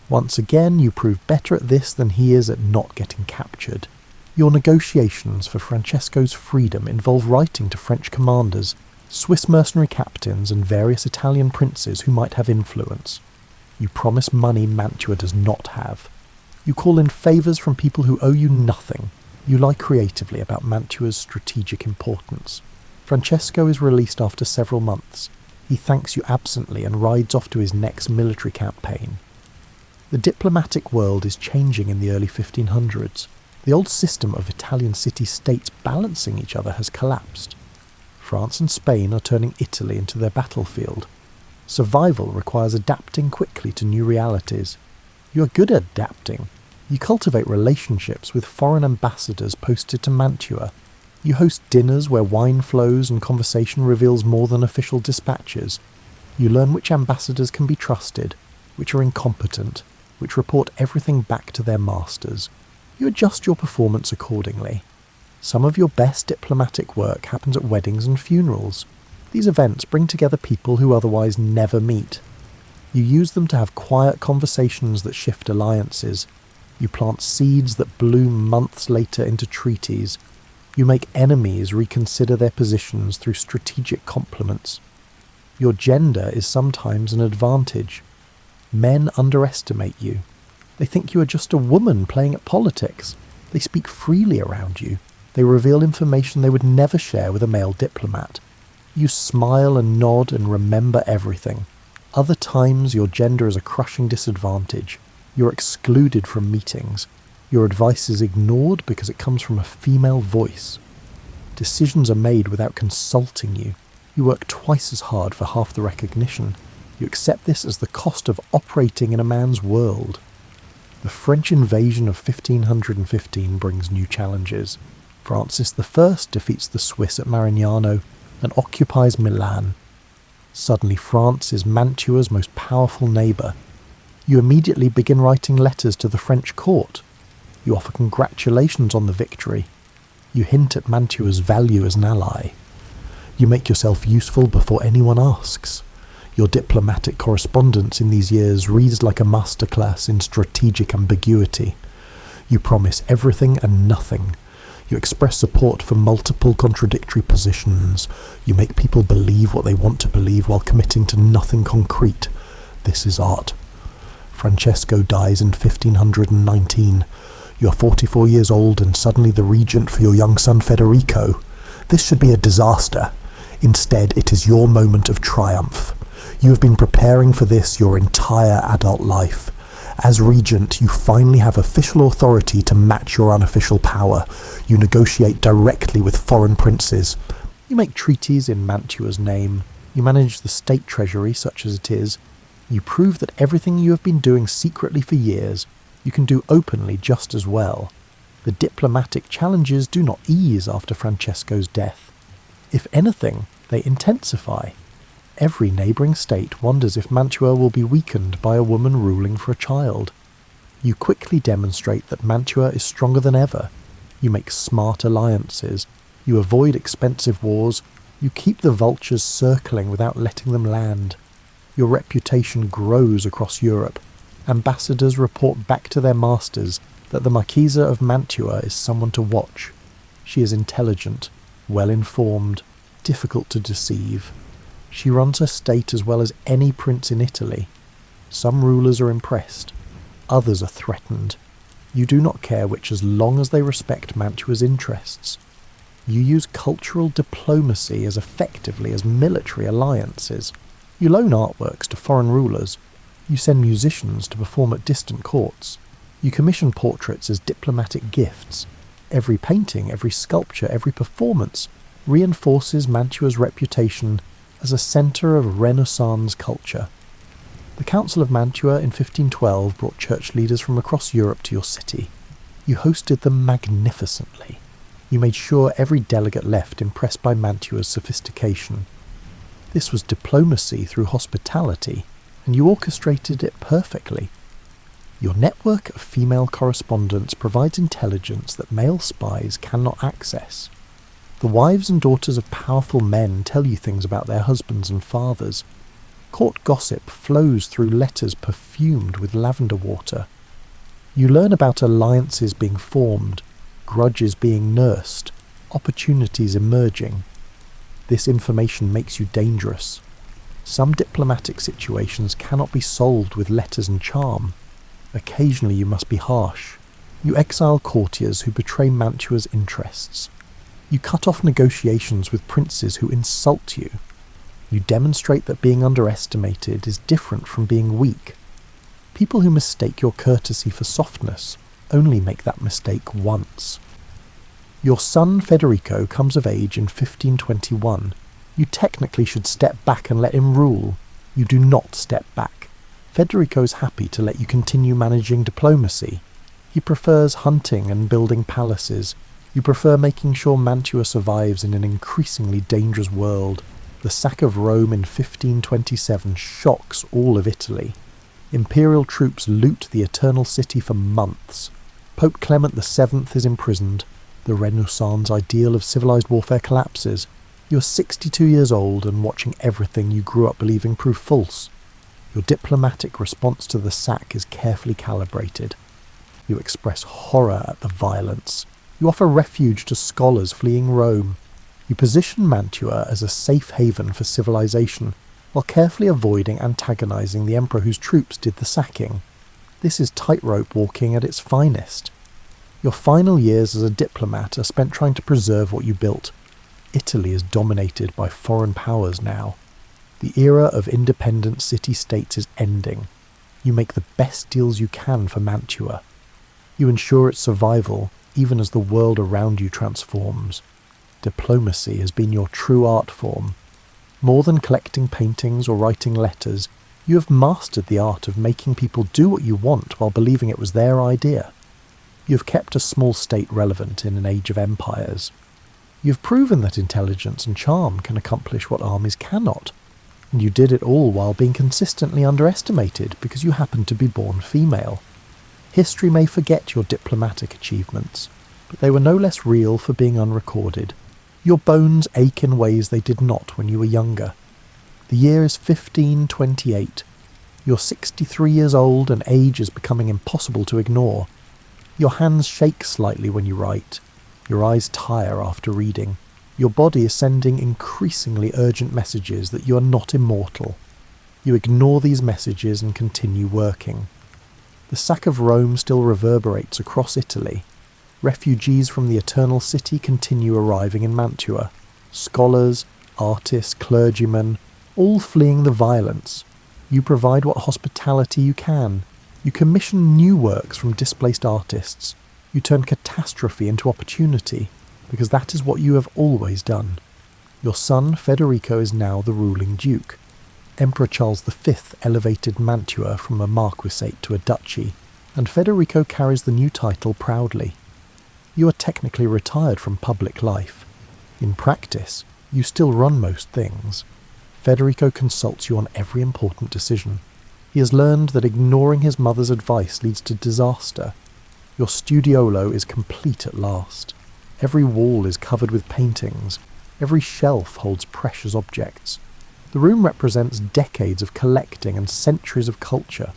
Once again, you prove better at this than he is at not getting captured. Your negotiations for Francesco's freedom involve writing to French commanders, Swiss mercenary captains, and various Italian princes who might have influence. You promise money Mantua does not have. You call in favours from people who owe you nothing. You lie creatively about Mantua's strategic importance. Francesco is released after several months. He thanks you absently and rides off to his next military campaign. The diplomatic world is changing in the early 1500s. The old system of Italian city-states balancing each other has collapsed. France and Spain are turning Italy into their battlefield. Survival requires adapting quickly to new realities. You are good at adapting. You cultivate relationships with foreign ambassadors posted to Mantua. You host dinners where wine flows and conversation reveals more than official dispatches. You learn which ambassadors can be trusted, which are incompetent, which report everything back to their masters. You adjust your performance accordingly. Some of your best diplomatic work happens at weddings and funerals. These events bring together people who otherwise never meet. You use them to have quiet conversations that shift alliances. You plant seeds that bloom months later into treaties. You make enemies reconsider their positions through strategic compliments. Your gender is sometimes an advantage. Men underestimate you. They think you are just a woman playing at politics. They speak freely around you. They reveal information they would never share with a male diplomat. You smile and nod and remember everything. Other times your gender is a crushing disadvantage. You're excluded from meetings. Your advice is ignored because it comes from a female voice. Decisions are made without consulting you. You work twice as hard for half the recognition. You accept this as the cost of operating in a man's world. The French invasion of 1515 brings new challenges. Francis I defeats the Swiss at Marignano and occupies Milan. Suddenly France is Mantua's most powerful neighbour. You immediately begin writing letters to the French court. You offer congratulations on the victory. You hint at Mantua's value as an ally. You make yourself useful before anyone asks. Your diplomatic correspondence in these years reads like a masterclass in strategic ambiguity. You promise everything and nothing. You express support for multiple contradictory positions. You make people believe what they want to believe while committing to nothing concrete. This is art. Francesco dies in 1519. You are 44 years old and suddenly the regent for your young son Federico. This should be a disaster. Instead, it is your moment of triumph. You have been preparing for this your entire adult life. As regent, you finally have official authority to match your unofficial power. You negotiate directly with foreign princes. You make treaties in Mantua's name. You manage the state treasury, such as it is. You prove that everything you have been doing secretly for years, you can do openly just as well. The diplomatic challenges do not ease after Francesco's death. If anything, they intensify. Every neighbouring state wonders if Mantua will be weakened by a woman ruling for a child. You quickly demonstrate that Mantua is stronger than ever. You make smart alliances. You avoid expensive wars. You keep the vultures circling without letting them land. Your reputation grows across Europe. Ambassadors report back to their masters that the Marquisa of Mantua is someone to watch. She is intelligent, well-informed, difficult to deceive. She runs her state as well as any prince in Italy. Some rulers are impressed. Others are threatened. You do not care which as long as they respect Mantua's interests. You use cultural diplomacy as effectively as military alliances. You loan artworks to foreign rulers. You send musicians to perform at distant courts. You commission portraits as diplomatic gifts. Every painting, every sculpture, every performance reinforces Mantua's reputation as a centre of Renaissance culture. The Council of Mantua in 1512 brought church leaders from across Europe to your city. You hosted them magnificently. You made sure every delegate left impressed by Mantua's sophistication. This was diplomacy through hospitality, and you orchestrated it perfectly. Your network of female correspondents provides intelligence that male spies cannot access. The wives and daughters of powerful men tell you things about their husbands and fathers. Court gossip flows through letters perfumed with lavender water. You learn about alliances being formed, grudges being nursed, opportunities emerging. This information makes you dangerous. Some diplomatic situations cannot be solved with letters and charm. Occasionally you must be harsh. You exile courtiers who betray Mantua's interests. You cut off negotiations with princes who insult you. You demonstrate that being underestimated is different from being weak. People who mistake your courtesy for softness only make that mistake once. Your son Federico comes of age in 1521. You technically should step back and let him rule. You do not step back. Federico is happy to let you continue managing diplomacy. He prefers hunting and building palaces. You prefer making sure Mantua survives in an increasingly dangerous world. The sack of Rome in 1527 shocks all of Italy. Imperial troops loot the Eternal City for months. Pope Clement VII is imprisoned. The Renaissance ideal of civilized warfare collapses. You're 62 years old and watching everything you grew up believing prove false. Your diplomatic response to the sack is carefully calibrated. You express horror at the violence. You offer refuge to scholars fleeing Rome. You position Mantua as a safe haven for civilization, while carefully avoiding antagonizing the emperor whose troops did the sacking. This is tightrope walking at its finest. Your final years as a diplomat are spent trying to preserve what you built. Italy is dominated by foreign powers now. The era of independent city-states is ending. You make the best deals you can for Mantua. You ensure its survival, even as the world around you transforms. Diplomacy has been your true art form. More than collecting paintings or writing letters, you have mastered the art of making people do what you want while believing it was their idea. You have kept a small state relevant in an age of empires. You have proven that intelligence and charm can accomplish what armies cannot, and you did it all while being consistently underestimated because you happened to be born female. History may forget your diplomatic achievements, but they were no less real for being unrecorded. Your bones ache in ways they did not when you were younger. The year is 1528. You're 63 years old and age is becoming impossible to ignore. Your hands shake slightly when you write. Your eyes tire after reading. Your body is sending increasingly urgent messages that you are not immortal. You ignore these messages and continue working. The sack of Rome still reverberates across Italy. Refugees from the Eternal City continue arriving in Mantua. Scholars, artists, clergymen, all fleeing the violence. You provide what hospitality you can. You commission new works from displaced artists. You turn catastrophe into opportunity, because that is what you have always done. Your son Federico is now the ruling duke. Emperor Charles V elevated Mantua from a marquisate to a duchy, and Federico carries the new title proudly. You are technically retired from public life. In practice, you still run most things. Federico consults you on every important decision. He has learned that ignoring his mother's advice leads to disaster. Your studiolo is complete at last. Every wall is covered with paintings. Every shelf holds precious objects. The room represents decades of collecting and centuries of culture.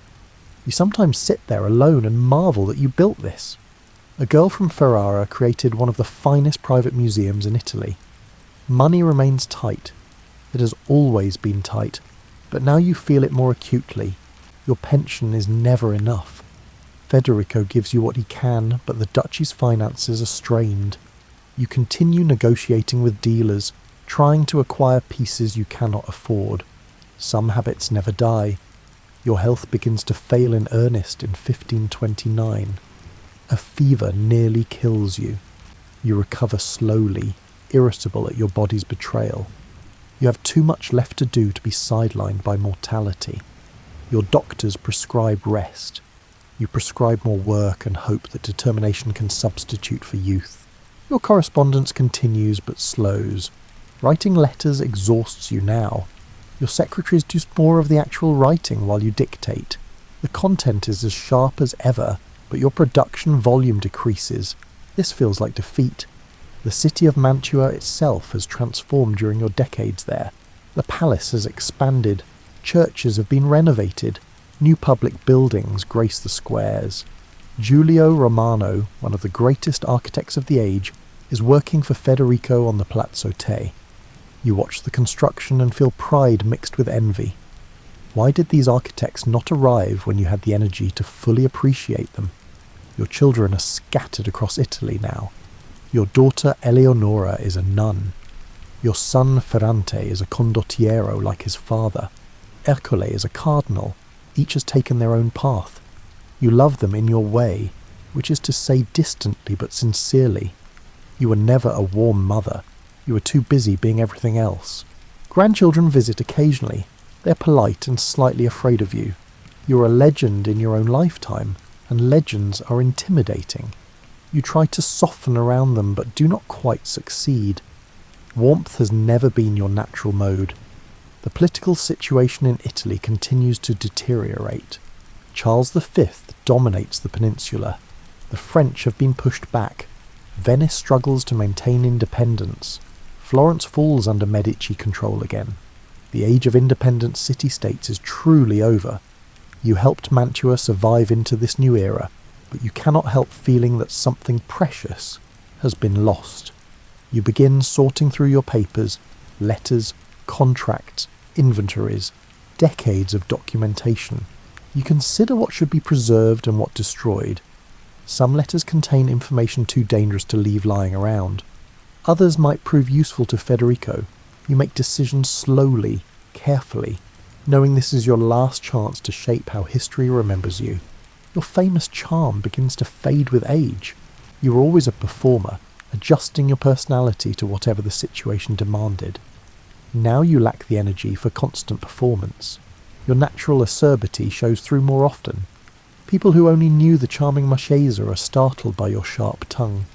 You sometimes sit there alone and marvel that you built this. A girl from Ferrara created one of the finest private museums in Italy. Money remains tight. It has always been tight, but now you feel it more acutely. Your pension is never enough. Federico gives you what he can, but the duchy's finances are strained. You continue negotiating with dealers, trying to acquire pieces you cannot afford. Some habits never die. Your health begins to fail in earnest in 1529. A fever nearly kills you. You recover slowly, irritable at your body's betrayal. You have too much left to do to be sidelined by mortality. Your doctors prescribe rest. You prescribe more work and hope that determination can substitute for youth. Your correspondence continues but slows. Writing letters exhausts you now. Your secretaries do more of the actual writing while you dictate. The content is as sharp as ever, but your production volume decreases. This feels like defeat. The city of Mantua itself has transformed during your decades there. The palace has expanded. Churches have been renovated. New public buildings grace the squares. Giulio Romano, one of the greatest architects of the age, is working for Federico on the Palazzo Te. You watch the construction and feel pride mixed with envy. Why did these architects not arrive when you had the energy to fully appreciate them? Your children are scattered across Italy now. Your daughter Eleonora is a nun. Your son Ferrante is a condottiero like his father. Ercole is a cardinal. Each has taken their own path. You love them in your way, which is to say distantly but sincerely. You were never a warm mother. You were too busy being everything else. Grandchildren visit occasionally. They're polite and slightly afraid of you. You're a legend in your own lifetime, and legends are intimidating. You try to soften around them but do not quite succeed. Warmth has never been your natural mode. The political situation in Italy continues to deteriorate. Charles V dominates the peninsula. The French have been pushed back. Venice struggles to maintain independence. Florence falls under Medici control again. The age of independent city-states is truly over. You helped Mantua survive into this new era, but you cannot help feeling that something precious has been lost. You begin sorting through your papers, letters, contracts, inventories, decades of documentation. You consider what should be preserved and what destroyed. Some letters contain information too dangerous to leave lying around. Others might prove useful to Federico. You make decisions slowly, carefully, knowing this is your last chance to shape how history remembers you. Your famous charm begins to fade with age. You were always a performer, adjusting your personality to whatever the situation demanded. Now you lack the energy for constant performance. Your natural acerbity shows through more often. People who only knew the charming Marchesa are startled by your sharp tongue.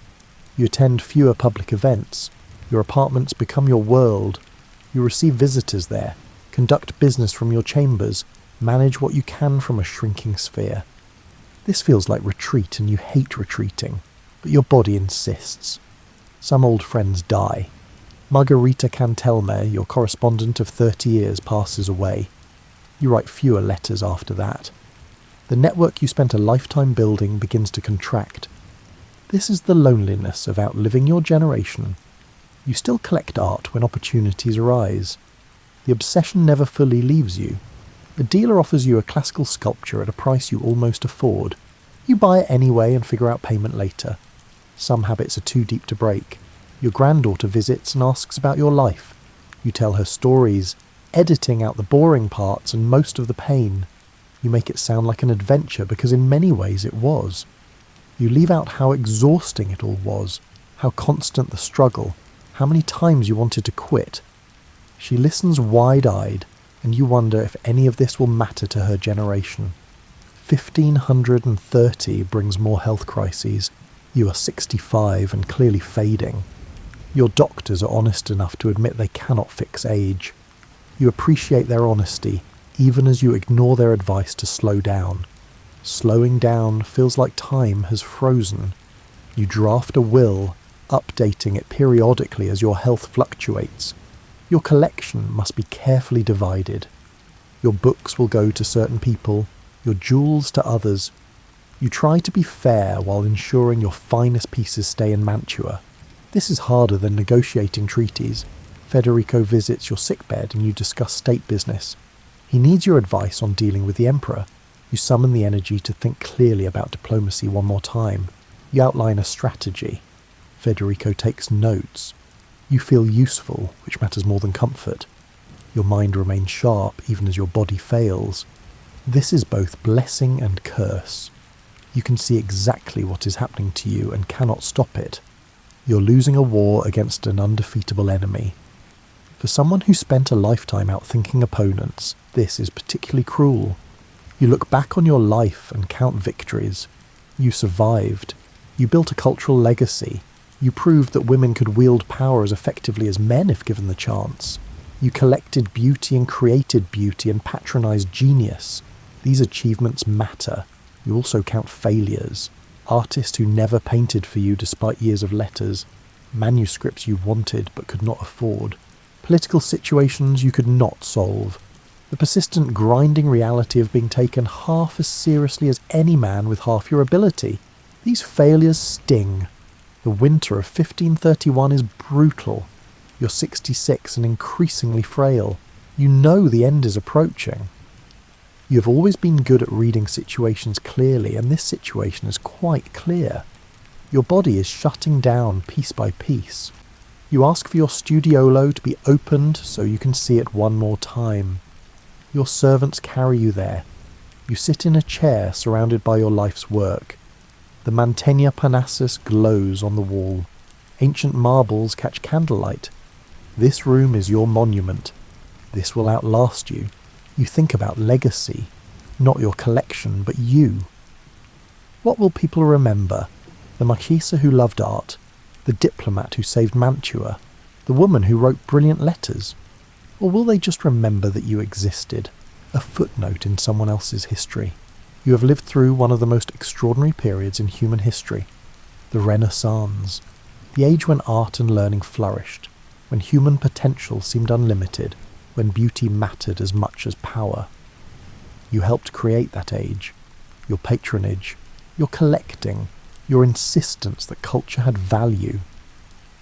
You attend fewer public events. Your apartments become your world. You receive visitors there, conduct business from your chambers, manage what you can from a shrinking sphere. This feels like retreat, and you hate retreating, but your body insists. Some old friends die. Margherita Cantelme, your correspondent of 30 years, passes away. You write fewer letters after that. The network you spent a lifetime building begins to contract. This is the loneliness of outliving your generation. You still collect art when opportunities arise. The obsession never fully leaves you. A dealer offers you a classical sculpture at a price you almost afford. You buy it anyway and figure out payment later. Some habits are too deep to break. Your granddaughter visits and asks about your life. You tell her stories, editing out the boring parts and most of the pain. You make it sound like an adventure because in many ways it was. You leave out how exhausting it all was, how constant the struggle, how many times you wanted to quit. She listens wide-eyed, and you wonder if any of this will matter to her generation. 1530 brings more health crises. You are 65 and clearly fading. Your doctors are honest enough to admit they cannot fix age. You appreciate their honesty, even as you ignore their advice to slow down. Slowing down feels like time has frozen. You draft a will, updating it periodically as your health fluctuates. Your collection must be carefully divided. Your books will go to certain people, your jewels to others. You try to be fair while ensuring your finest pieces stay in Mantua. This is harder than negotiating treaties. Federico visits your sickbed and you discuss state business. He needs your advice on dealing with the emperor. You summon the energy to think clearly about diplomacy one more time. You outline a strategy. Federico takes notes. You feel useful, which matters more than comfort. Your mind remains sharp even as your body fails. This is both blessing and curse. You can see exactly what is happening to you and cannot stop it. You're losing a war against an undefeatable enemy. For someone who spent a lifetime outthinking opponents, this is particularly cruel. You look back on your life and count victories. You survived. You built a cultural legacy. You proved that women could wield power as effectively as men if given the chance. You collected beauty and created beauty and patronized genius. These achievements matter. You also count failures. Artists who never painted for you despite years of letters. Manuscripts you wanted but could not afford. Political situations you could not solve. The persistent grinding reality of being taken half as seriously as any man with half your ability. These failures sting. The winter of 1531 is brutal. You're 66 and increasingly frail. You know the end is approaching. You have always been good at reading situations clearly, and this situation is quite clear. Your body is shutting down piece by piece. You ask for your studiolo to be opened so you can see it one more time. Your servants carry you there. You sit in a chair surrounded by your life's work. The Mantegna Parnassus glows on the wall. Ancient marbles catch candlelight. This room is your monument. This will outlast you. You think about legacy, not your collection, but you. What will people remember? The Marquesa who loved art, the diplomat who saved Mantua, the woman who wrote brilliant letters? Or will they just remember that you existed, a footnote in someone else's history? You have lived through one of the most extraordinary periods in human history, the Renaissance, the age when art and learning flourished, when human potential seemed unlimited, when beauty mattered as much as power. You helped create that age. Your patronage, your collecting, your insistence that culture had value.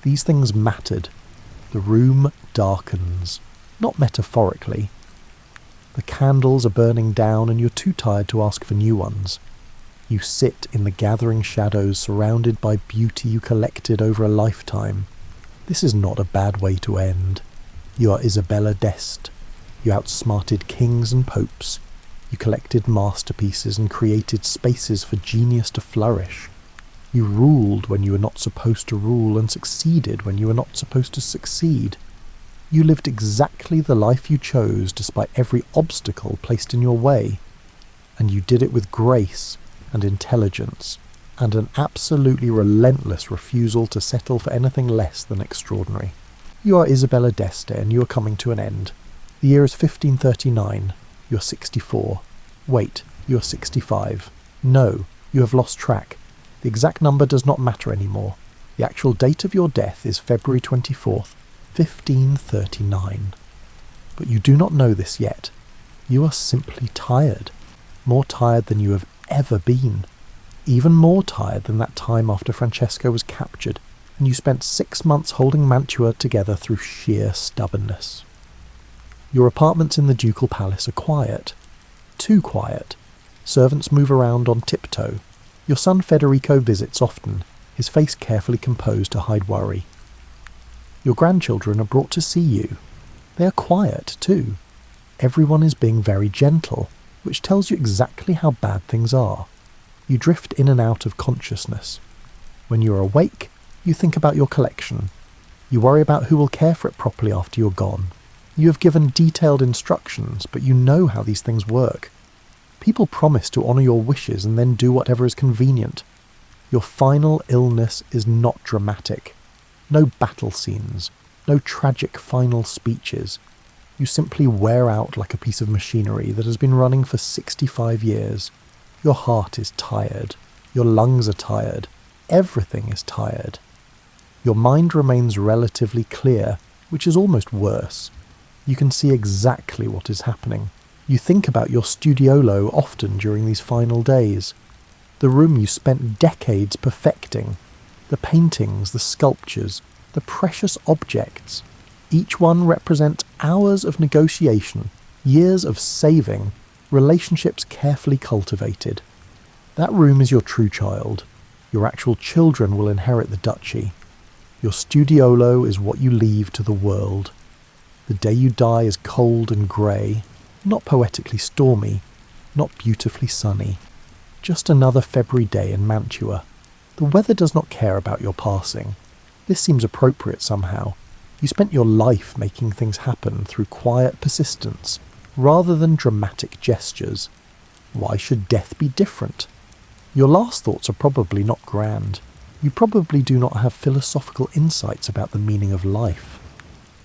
These things mattered. The room darkens, not metaphorically. The candles are burning down and you're too tired to ask for new ones. You sit in the gathering shadows surrounded by beauty you collected over a lifetime. This is not a bad way to end. You are Isabella d'Este. You outsmarted kings and popes. You collected masterpieces and created spaces for genius to flourish. You ruled when you were not supposed to rule and succeeded when you were not supposed to succeed. You lived exactly the life you chose despite every obstacle placed in your way. And you did it with grace and intelligence and an absolutely relentless refusal to settle for anything less than extraordinary. You are Isabella d'Este and you are coming to an end. The year is 1539. You're 64. Wait, you're 65. No, you have lost track. The exact number does not matter anymore. The actual date of your death is February 24th, 1539. But you do not know this yet. You are simply tired. More tired than you have ever been. Even more tired than that time after Francesco was captured, and you spent 6 months holding Mantua together through sheer stubbornness. Your apartments in the ducal palace are quiet. Too quiet. Servants move around on tiptoe. Your son Federico visits often, his face carefully composed to hide worry. Your grandchildren are brought to see you. They are quiet, too. Everyone is being very gentle, which tells you exactly how bad things are. You drift in and out of consciousness. When you are awake, you think about your collection. You worry about who will care for it properly after you're gone. You have given detailed instructions, but you know how these things work. People promise to honour your wishes and then do whatever is convenient. Your final illness is not dramatic. No battle scenes, no tragic final speeches. You simply wear out like a piece of machinery that has been running for 65 years. Your heart is tired. Your lungs are tired. Everything is tired. Your mind remains relatively clear, which is almost worse. You can see exactly what is happening. You think about your studiolo often during these final days. The room you spent decades perfecting. The paintings, the sculptures, the precious objects. Each one represents hours of negotiation, years of saving, relationships carefully cultivated. That room is your true child. Your actual children will inherit the duchy. Your studiolo is what you leave to the world. The day you die is cold and grey, not poetically stormy, not beautifully sunny. Just another February day in Mantua. The weather does not care about your passing. This seems appropriate somehow. You spent your life making things happen through quiet persistence, rather than dramatic gestures. Why should death be different? Your last thoughts are probably not grand. You probably do not have philosophical insights about the meaning of life.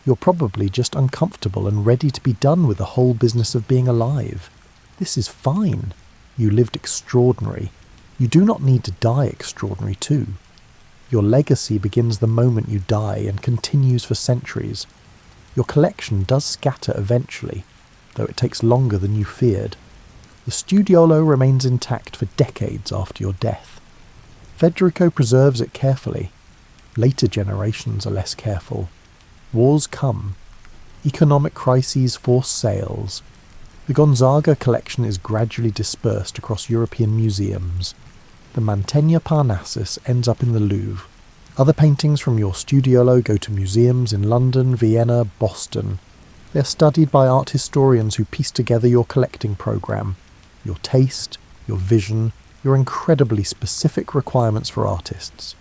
You're probably just uncomfortable and ready to be done with the whole business of being alive. This is fine. You lived extraordinary. You do not need to die extraordinary too. Your legacy begins the moment you die and continues for centuries. Your collection does scatter eventually, though it takes longer than you feared. The studiolo remains intact for decades after your death. Federico preserves it carefully. Later generations are less careful. Wars come. Economic crises force sales. The Gonzaga collection is gradually dispersed across European museums. The Mantegna Parnassus ends up in the Louvre. Other paintings from your studiolo go to museums in London, Vienna, Boston. They are studied by art historians who piece together your collecting programme. your taste, your vision, your incredibly specific requirements for artists.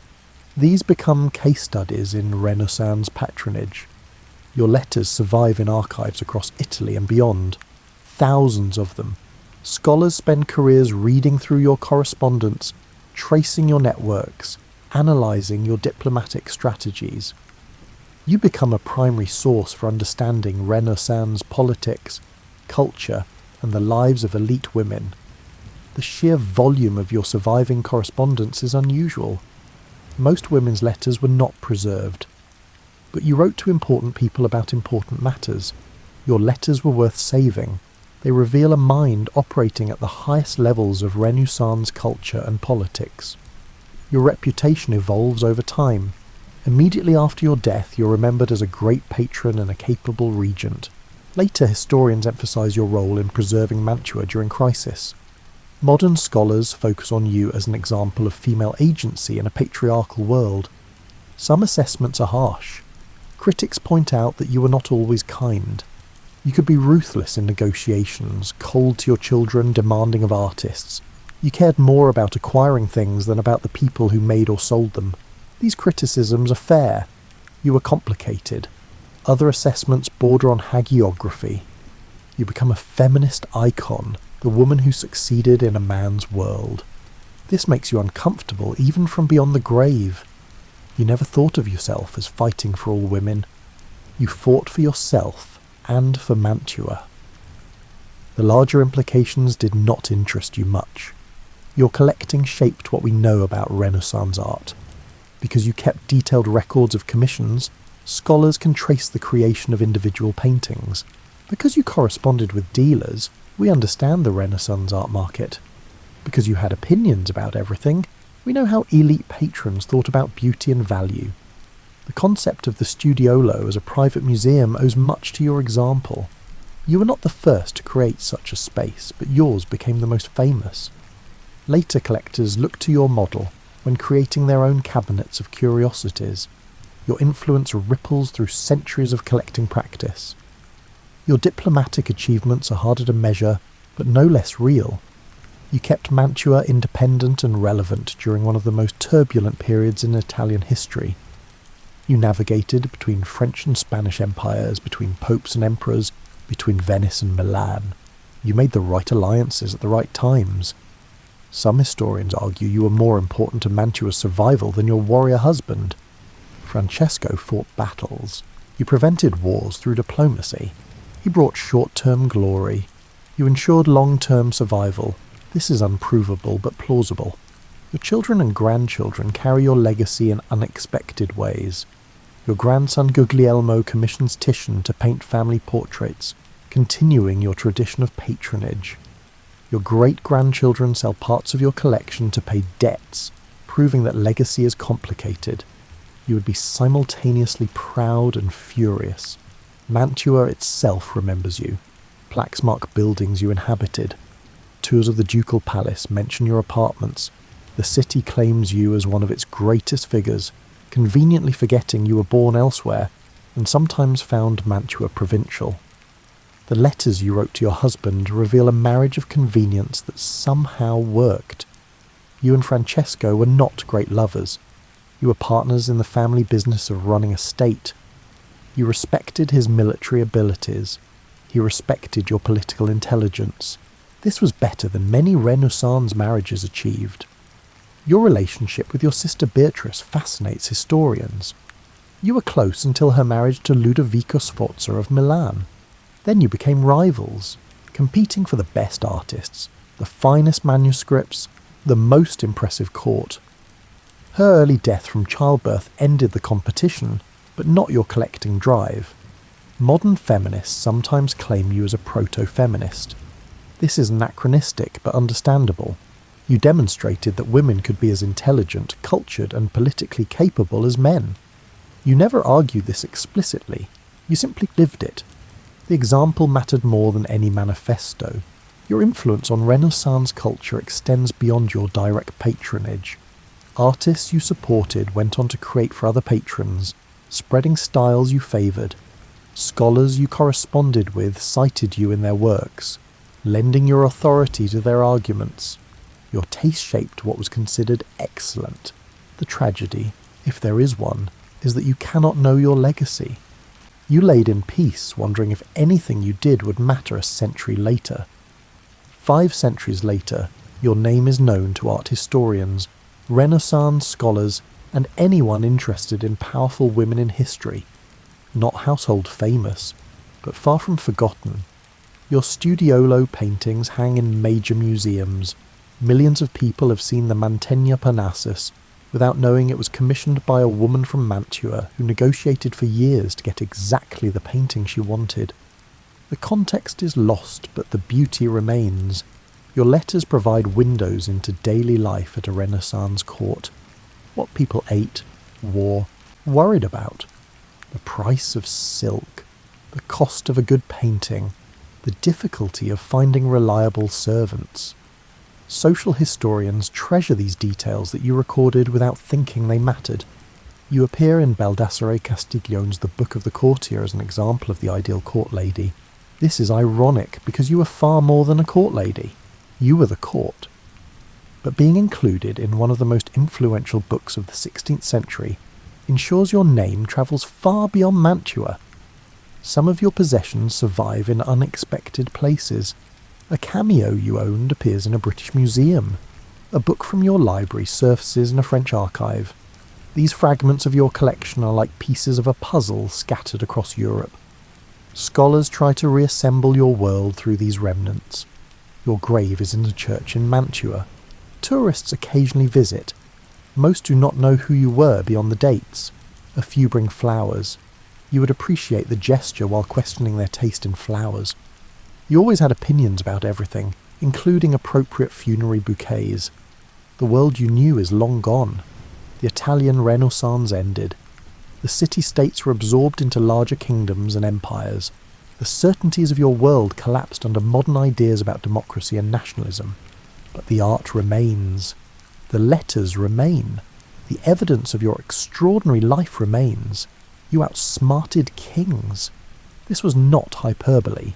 These become case studies in Renaissance patronage. Your letters survive in archives across Italy and beyond, thousands of them. Scholars spend careers reading through your correspondence, tracing your networks, analysing your diplomatic strategies. You become a primary source for understanding Renaissance politics, culture, and the lives of elite women. The sheer volume of your surviving correspondence is unusual. Most women's letters were not preserved. But you wrote to important people about important matters. Your letters were worth saving. They reveal a mind operating at the highest levels of Renaissance culture and politics. Your reputation evolves over time. Immediately after your death, you're remembered as a great patron and a capable regent. Later, historians emphasise your role in preserving Mantua during crisis. Modern scholars focus on you as an example of female agency in a patriarchal world. Some assessments are harsh. Critics point out that you were not always kind. You could be ruthless in negotiations, cold to your children, demanding of artists. You cared more about acquiring things than about the people who made or sold them. These criticisms are fair. You were complicated. Other assessments border on hagiography. You become a feminist icon, the woman who succeeded in a man's world. This makes you uncomfortable even from beyond the grave. You never thought of yourself as fighting for all women. You fought for yourself and for Mantua. The larger implications did not interest you much. Your collecting shaped what we know about Renaissance art. Because you kept detailed records of commissions, scholars can trace the creation of individual paintings. Because you corresponded with dealers, we understand the Renaissance art market. Because you had opinions about everything, we know how elite patrons thought about beauty and value. The concept of the studiolo as a private museum owes much to your example. You were not the first to create such a space, but yours became the most famous. Later collectors looked to your model when creating their own cabinets of curiosities. Your influence ripples through centuries of collecting practice. Your diplomatic achievements are harder to measure, but no less real. You kept Mantua independent and relevant during one of the most turbulent periods in Italian history. You navigated between French and Spanish empires, between popes and emperors, between Venice and Milan. You made the right alliances at the right times. Some historians argue you were more important to Mantua's survival than your warrior husband. Francesco fought battles. You prevented wars through diplomacy. He brought short-term glory. You ensured long-term survival. This is unprovable but plausible. Your children and grandchildren carry your legacy in unexpected ways. Your grandson Guglielmo commissions Titian to paint family portraits, continuing your tradition of patronage. Your great-grandchildren sell parts of your collection to pay debts, proving that legacy is complicated. You would be simultaneously proud and furious. Mantua itself remembers you. Plaques mark buildings you inhabited. Tours of the ducal palace mention your apartments. The city claims you as one of its greatest figures, conveniently forgetting you were born elsewhere, and sometimes found Mantua provincial. The letters you wrote to your husband reveal a marriage of convenience that somehow worked. You and Francesco were not great lovers. You were partners in the family business of running a state. You respected his military abilities. He respected your political intelligence. This was better than many Renaissance marriages achieved. Your relationship with your sister Beatrice fascinates historians. You were close until her marriage to Ludovico Sforza of Milan. Then you became rivals, competing for the best artists, the finest manuscripts, the most impressive court. Her early death from childbirth ended the competition, but not your collecting drive. Modern feminists sometimes claim you as a proto-feminist. This is anachronistic but understandable. You demonstrated that women could be as intelligent, cultured, and politically capable as men. You never argued this explicitly. You simply lived it. The example mattered more than any manifesto. Your influence on Renaissance culture extends beyond your direct patronage. Artists you supported went on to create for other patrons, spreading styles you favoured. Scholars you corresponded with cited you in their works. lending your authority to their arguments. Your taste shaped what was considered excellent. The tragedy, if there is one, is that you cannot know your legacy. You laid in peace, wondering if anything you did would matter a century later. 5 centuries later, your name is known to art historians, Renaissance scholars, and anyone interested in powerful women in history. Not household famous, but far from forgotten. Your studiolo paintings hang in major museums. Millions of people have seen the Mantegna Parnassus without knowing it was commissioned by a woman from Mantua who negotiated for years to get exactly the painting she wanted. The context is lost, but the beauty remains. Your letters provide windows into daily life at a Renaissance court. What people ate, wore, worried about. The price of silk, the cost of a good painting, the difficulty of finding reliable servants. Social historians treasure these details that you recorded without thinking they mattered. You appear in Baldassare Castiglione's The Book of the Courtier as an example of the ideal court lady. This is ironic because you were far more than a court lady. You were the court. But being included in one of the most influential books of the 16th century ensures your name travels far beyond Mantua. Some of your possessions survive in unexpected places. A cameo you owned appears in a British museum. A book from your library surfaces in a French archive. These fragments of your collection are like pieces of a puzzle scattered across Europe. Scholars try to reassemble your world through these remnants. Your grave is in a church in Mantua. Tourists occasionally visit. Most do not know who you were beyond the dates. A few bring flowers. You would appreciate the gesture while questioning their taste in flowers. You always had opinions about everything, including appropriate funerary bouquets. The world you knew is long gone. The Italian Renaissance ended. The city-states were absorbed into larger kingdoms and empires. The certainties of your world collapsed under modern ideas about democracy and nationalism. But the art remains. The letters remain. The evidence of your extraordinary life remains. You outsmarted kings. This was not hyperbole.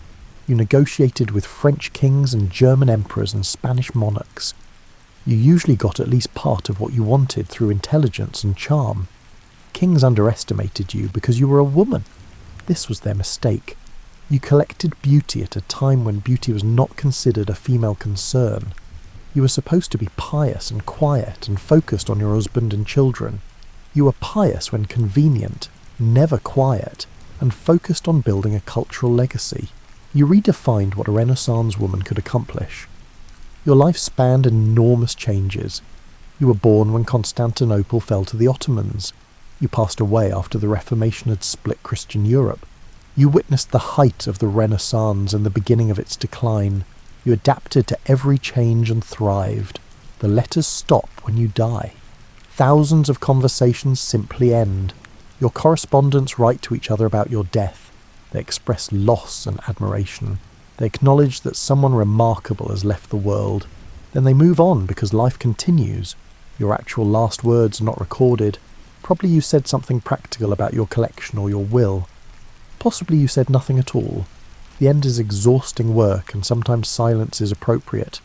You negotiated with French kings and German emperors and Spanish monarchs. You usually got at least part of what you wanted through intelligence and charm. Kings underestimated you because you were a woman. This was their mistake. You collected beauty at a time when beauty was not considered a female concern. You were supposed to be pious and quiet and focused on your husband and children. You were pious when convenient, never quiet, and focused on building a cultural legacy. You redefined what a Renaissance woman could accomplish. Your life spanned enormous changes. You were born when Constantinople fell to the Ottomans. You passed away after the Reformation had split Christian Europe. You witnessed the height of the Renaissance and the beginning of its decline. You adapted to every change and thrived. The letters stop when you die. Thousands of conversations simply end. Your correspondents write to each other about your death. They express loss and admiration. They acknowledge that someone remarkable has left the world. Then they move on because life continues. Your actual last words are not recorded. Probably you said something practical about your collection or your will. Possibly you said nothing at all. The end is exhausting work and sometimes silence is appropriate.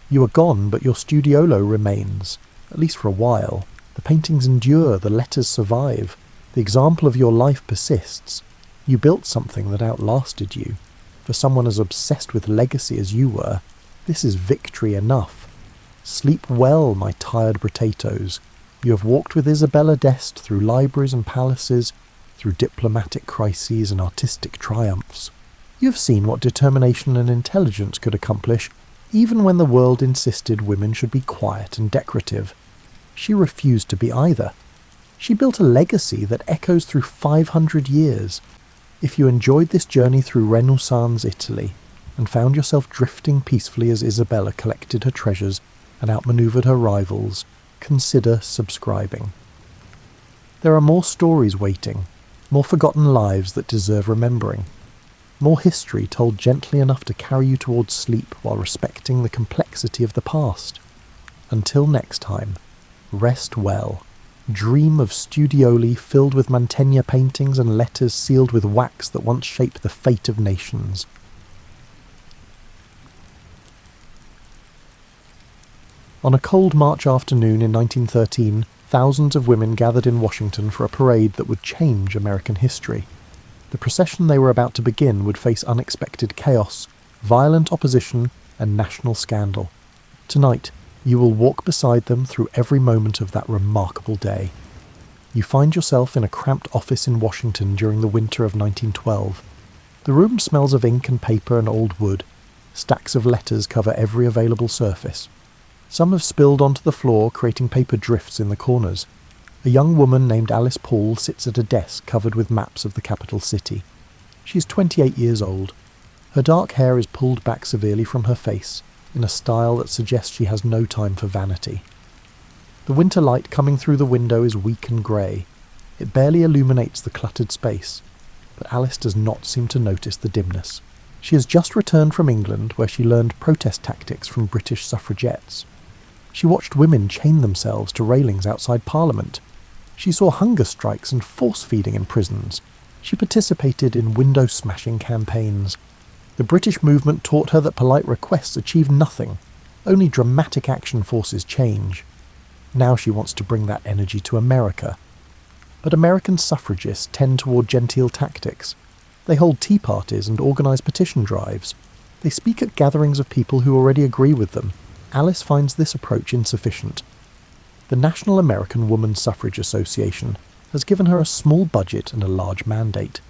You are gone, but your studiolo remains, at least for a while. The paintings endure, the letters survive. The example of your life persists. You built something that outlasted you. For someone as obsessed with legacy as you were, this is victory enough. Sleep well, my tired potatoes. You have walked with Isabella d'Este through libraries and palaces, through diplomatic crises and artistic triumphs. You have seen what determination and intelligence could accomplish, even when the world insisted women should be quiet and decorative. She refused to be either. She built a legacy that echoes through 500 years. If you enjoyed this journey through Renaissance Italy, and found yourself drifting peacefully as Isabella collected her treasures and outmaneuvered her rivals, consider subscribing. There are more stories waiting, more forgotten lives that deserve remembering, more history told gently enough to carry you towards sleep while respecting the complexity of the past. Until next time, rest well. Dream of studioli filled with Mantegna paintings and letters sealed with wax that once shaped the fate of nations. On a cold March afternoon in 1913, thousands of women gathered in Washington for a parade that would change American history. The procession they were about to begin would face unexpected chaos, violent opposition, and national scandal. Tonight, you will walk beside them through every moment of that remarkable day. You find yourself in a cramped office in Washington during the winter of 1912. The room smells of ink and paper and old wood. Stacks of letters cover every available surface. Some have spilled onto the floor, creating paper drifts in the corners. A young woman named Alice Paul sits at a desk covered with maps of the capital city. She is 28 years old. Her dark hair is pulled back severely from her face, in a style that suggests she has no time for vanity. The winter light coming through the window is weak and grey. It barely illuminates the cluttered space, but Alice does not seem to notice the dimness. She has just returned from England, where she learned protest tactics from British suffragettes. She watched women chain themselves to railings outside Parliament. She saw hunger strikes and force-feeding in prisons. She participated in window-smashing campaigns. The British movement taught her that polite requests achieve nothing. Only dramatic action forces change. Now she wants to bring that energy to America. But American suffragists tend toward genteel tactics. They hold tea parties and organise petition drives. They speak at gatherings of people who already agree with them. Alice finds this approach insufficient. The National American Woman Suffrage Association has given her a small budget and a large mandate.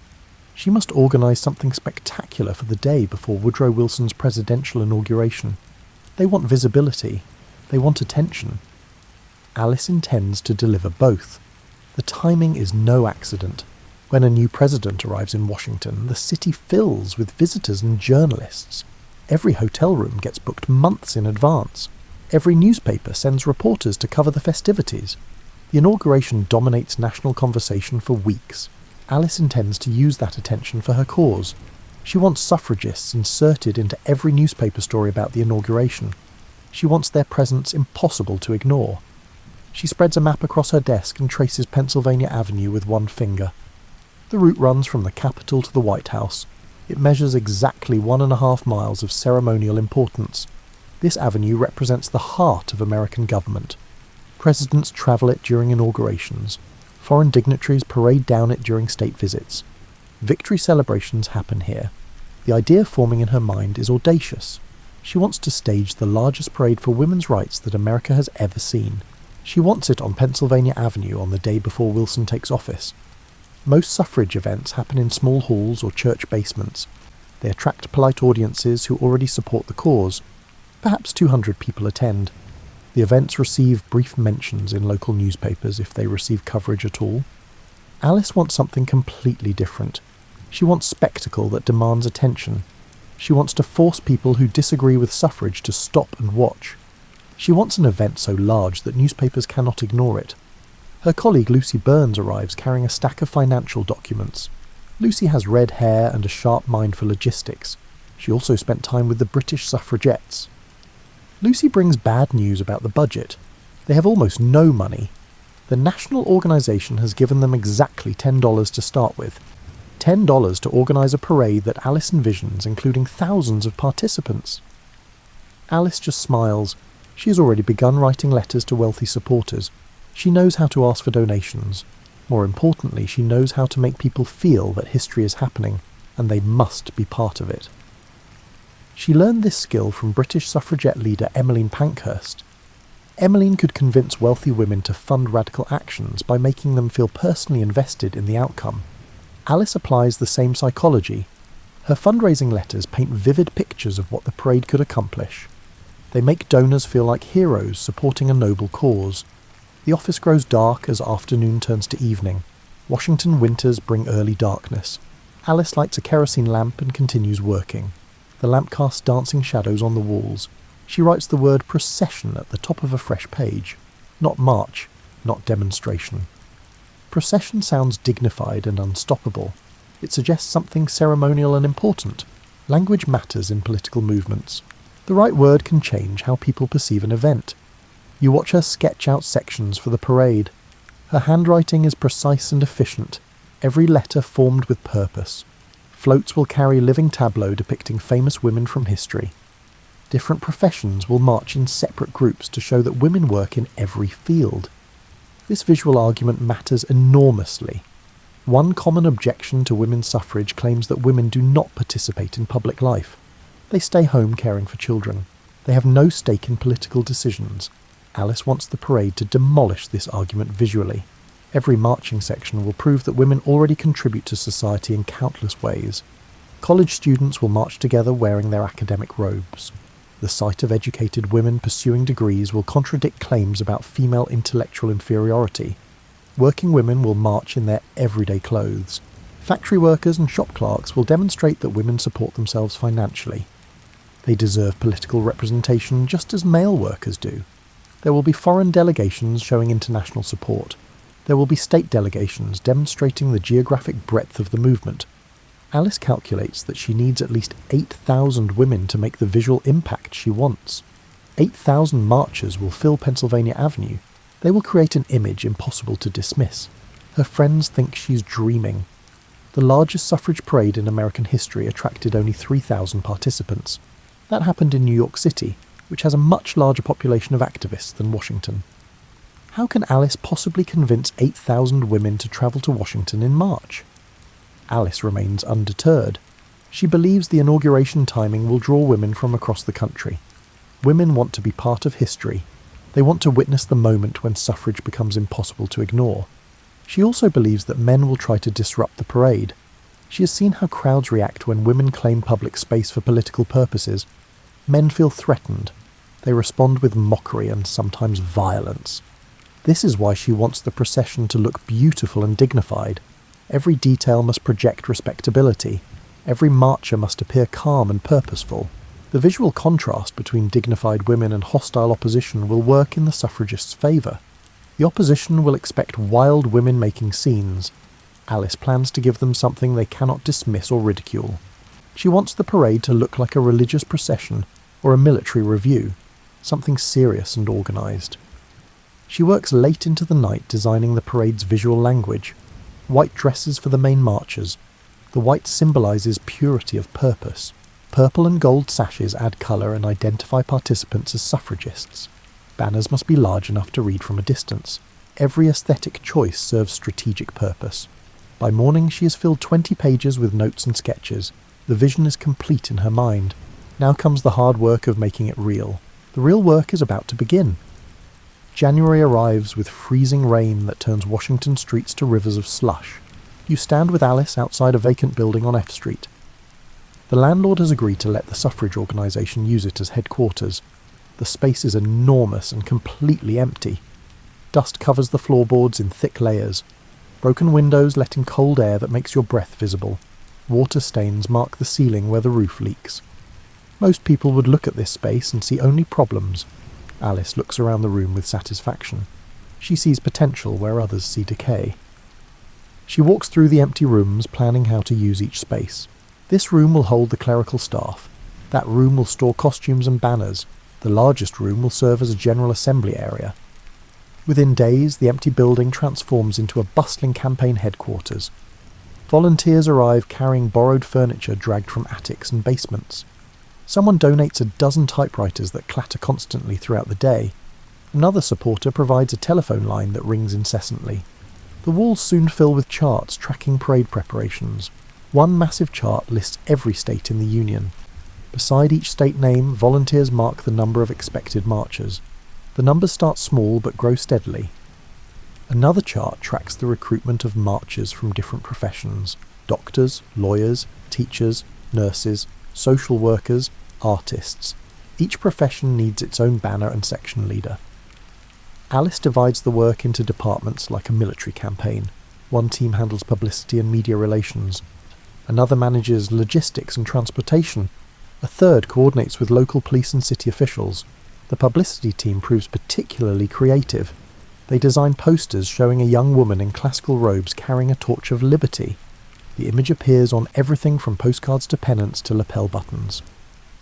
She must organise something spectacular for the day before Woodrow Wilson's presidential inauguration. They want visibility. They want attention. Alice intends to deliver both. The timing is no accident. When a new president arrives in Washington, the city fills with visitors and journalists. Every hotel room gets booked months in advance. Every newspaper sends reporters to cover the festivities. The inauguration dominates national conversation for weeks. Alice intends to use that attention for her cause. She wants suffragists inserted into every newspaper story about the inauguration. She wants their presence impossible to ignore. She spreads a map across her desk and traces Pennsylvania Avenue with one finger. The route runs from the Capitol to the White House. It measures exactly 1.5 miles of ceremonial importance. This avenue represents the heart of American government. Presidents travel it during inaugurations. Foreign dignitaries parade down it during state visits. Victory celebrations happen here. The idea forming in her mind is audacious. She wants to stage the largest parade for women's rights that America has ever seen. She wants it on Pennsylvania Avenue on the day before Wilson takes office. Most suffrage events happen in small halls or church basements. They attract polite audiences who already support the cause. Perhaps 200 people attend. The events receive brief mentions in local newspapers if they receive coverage at all. Alice wants something completely different. She wants spectacle that demands attention. She wants to force people who disagree with suffrage to stop and watch. She wants an event so large that newspapers cannot ignore it. Her colleague Lucy Burns arrives carrying a stack of financial documents. Lucy has red hair and a sharp mind for logistics. She also spent time with the British suffragettes. Lucy brings bad news about the budget. They have almost no money. The national organisation has given them exactly $10 to start with. $10 to organise a parade that Alice envisions, including thousands of participants. Alice just smiles. She has already begun writing letters to wealthy supporters. She knows how to ask for donations. More importantly, she knows how to make people feel that history is happening, and they must be part of it. She learned this skill from British suffragette leader Emmeline Pankhurst. Emmeline could convince wealthy women to fund radical actions by making them feel personally invested in the outcome. Alice applies the same psychology. Her fundraising letters paint vivid pictures of what the parade could accomplish. They make donors feel like heroes supporting a noble cause. The office grows dark as afternoon turns to evening. Washington winters bring early darkness. Alice lights a kerosene lamp and continues working. The lamp casts dancing shadows on the walls. She writes the word procession at the top of a fresh page. Not march, not demonstration. Procession sounds dignified and unstoppable. It suggests something ceremonial and important. Language matters in political movements. The right word can change how people perceive an event. You watch her sketch out sections for the parade. Her handwriting is precise and efficient, every letter formed with purpose. Floats will carry living tableau depicting famous women from history. Different professions will march in separate groups to show that women work in every field. This visual argument matters enormously. One common objection to women's suffrage claims that women do not participate in public life. They stay home caring for children. They have no stake in political decisions. Alice wants the parade to demolish this argument visually. Every marching section will prove that women already contribute to society in countless ways. College students will march together wearing their academic robes. The sight of educated women pursuing degrees will contradict claims about female intellectual inferiority. Working women will march in their everyday clothes. Factory workers and shop clerks will demonstrate that women support themselves financially. They deserve political representation just as male workers do. There will be foreign delegations showing international support. There will be state delegations demonstrating the geographic breadth of the movement. Alice calculates that she needs at least 8,000 women to make the visual impact she wants. 8,000 marchers will fill Pennsylvania Avenue. They will create an image impossible to dismiss. Her friends think she's dreaming. The largest suffrage parade in American history attracted only 3,000 participants. That happened in New York City, which has a much larger population of activists than Washington. How can Alice possibly convince 8,000 women to travel to Washington in March? Alice remains undeterred. She believes the inauguration timing will draw women from across the country. Women want to be part of history. They want to witness the moment when suffrage becomes impossible to ignore. She also believes that men will try to disrupt the parade. She has seen how crowds react when women claim public space for political purposes. Men feel threatened. They respond with mockery and sometimes violence. This is why she wants the procession to look beautiful and dignified. Every detail must project respectability. Every marcher must appear calm and purposeful. The visual contrast between dignified women and hostile opposition will work in the suffragists' favour. The opposition will expect wild women making scenes. Alice plans to give them something they cannot dismiss or ridicule. She wants the parade to look like a religious procession or a military review, something serious and organised. She works late into the night designing the parade's visual language. White dresses for the main marchers. The white symbolises purity of purpose. Purple and gold sashes add colour and identify participants as suffragists. Banners must be large enough to read from a distance. Every aesthetic choice serves strategic purpose. By morning she has filled 20 pages with notes and sketches. The vision is complete in her mind. Now comes the hard work of making it real. The real work is about to begin. January arrives with freezing rain that turns Washington streets to rivers of slush. You stand with Alice outside a vacant building on F Street. The landlord has agreed to let the suffrage organisation use it as headquarters. The space is enormous and completely empty. Dust covers the floorboards in thick layers. Broken windows let in cold air that makes your breath visible. Water stains mark the ceiling where the roof leaks. Most people would look at this space and see only problems. Alice looks around the room with satisfaction. She sees potential where others see decay. She walks through the empty rooms, planning how to use each space. This room will hold the clerical staff. That room will store costumes and banners. The largest room will serve as a general assembly area. Within days, the empty building transforms into a bustling campaign headquarters. Volunteers arrive carrying borrowed furniture dragged from attics and basements. Someone donates a dozen typewriters that clatter constantly throughout the day. Another supporter provides a telephone line that rings incessantly. The walls soon fill with charts tracking parade preparations. One massive chart lists every state in the Union. Beside each state name, volunteers mark the number of expected marchers. The numbers start small but grow steadily. Another chart tracks the recruitment of marchers from different professions: doctors, lawyers, teachers, nurses, social workers, artists. Each profession needs its own banner and section leader. Alice divides the work into departments like a military campaign. One team handles publicity and media relations. Another manages logistics and transportation. A third coordinates with local police and city officials. The publicity team proves particularly creative. They design posters showing a young woman in classical robes carrying a torch of liberty. The image appears on everything from postcards to pennants to lapel buttons.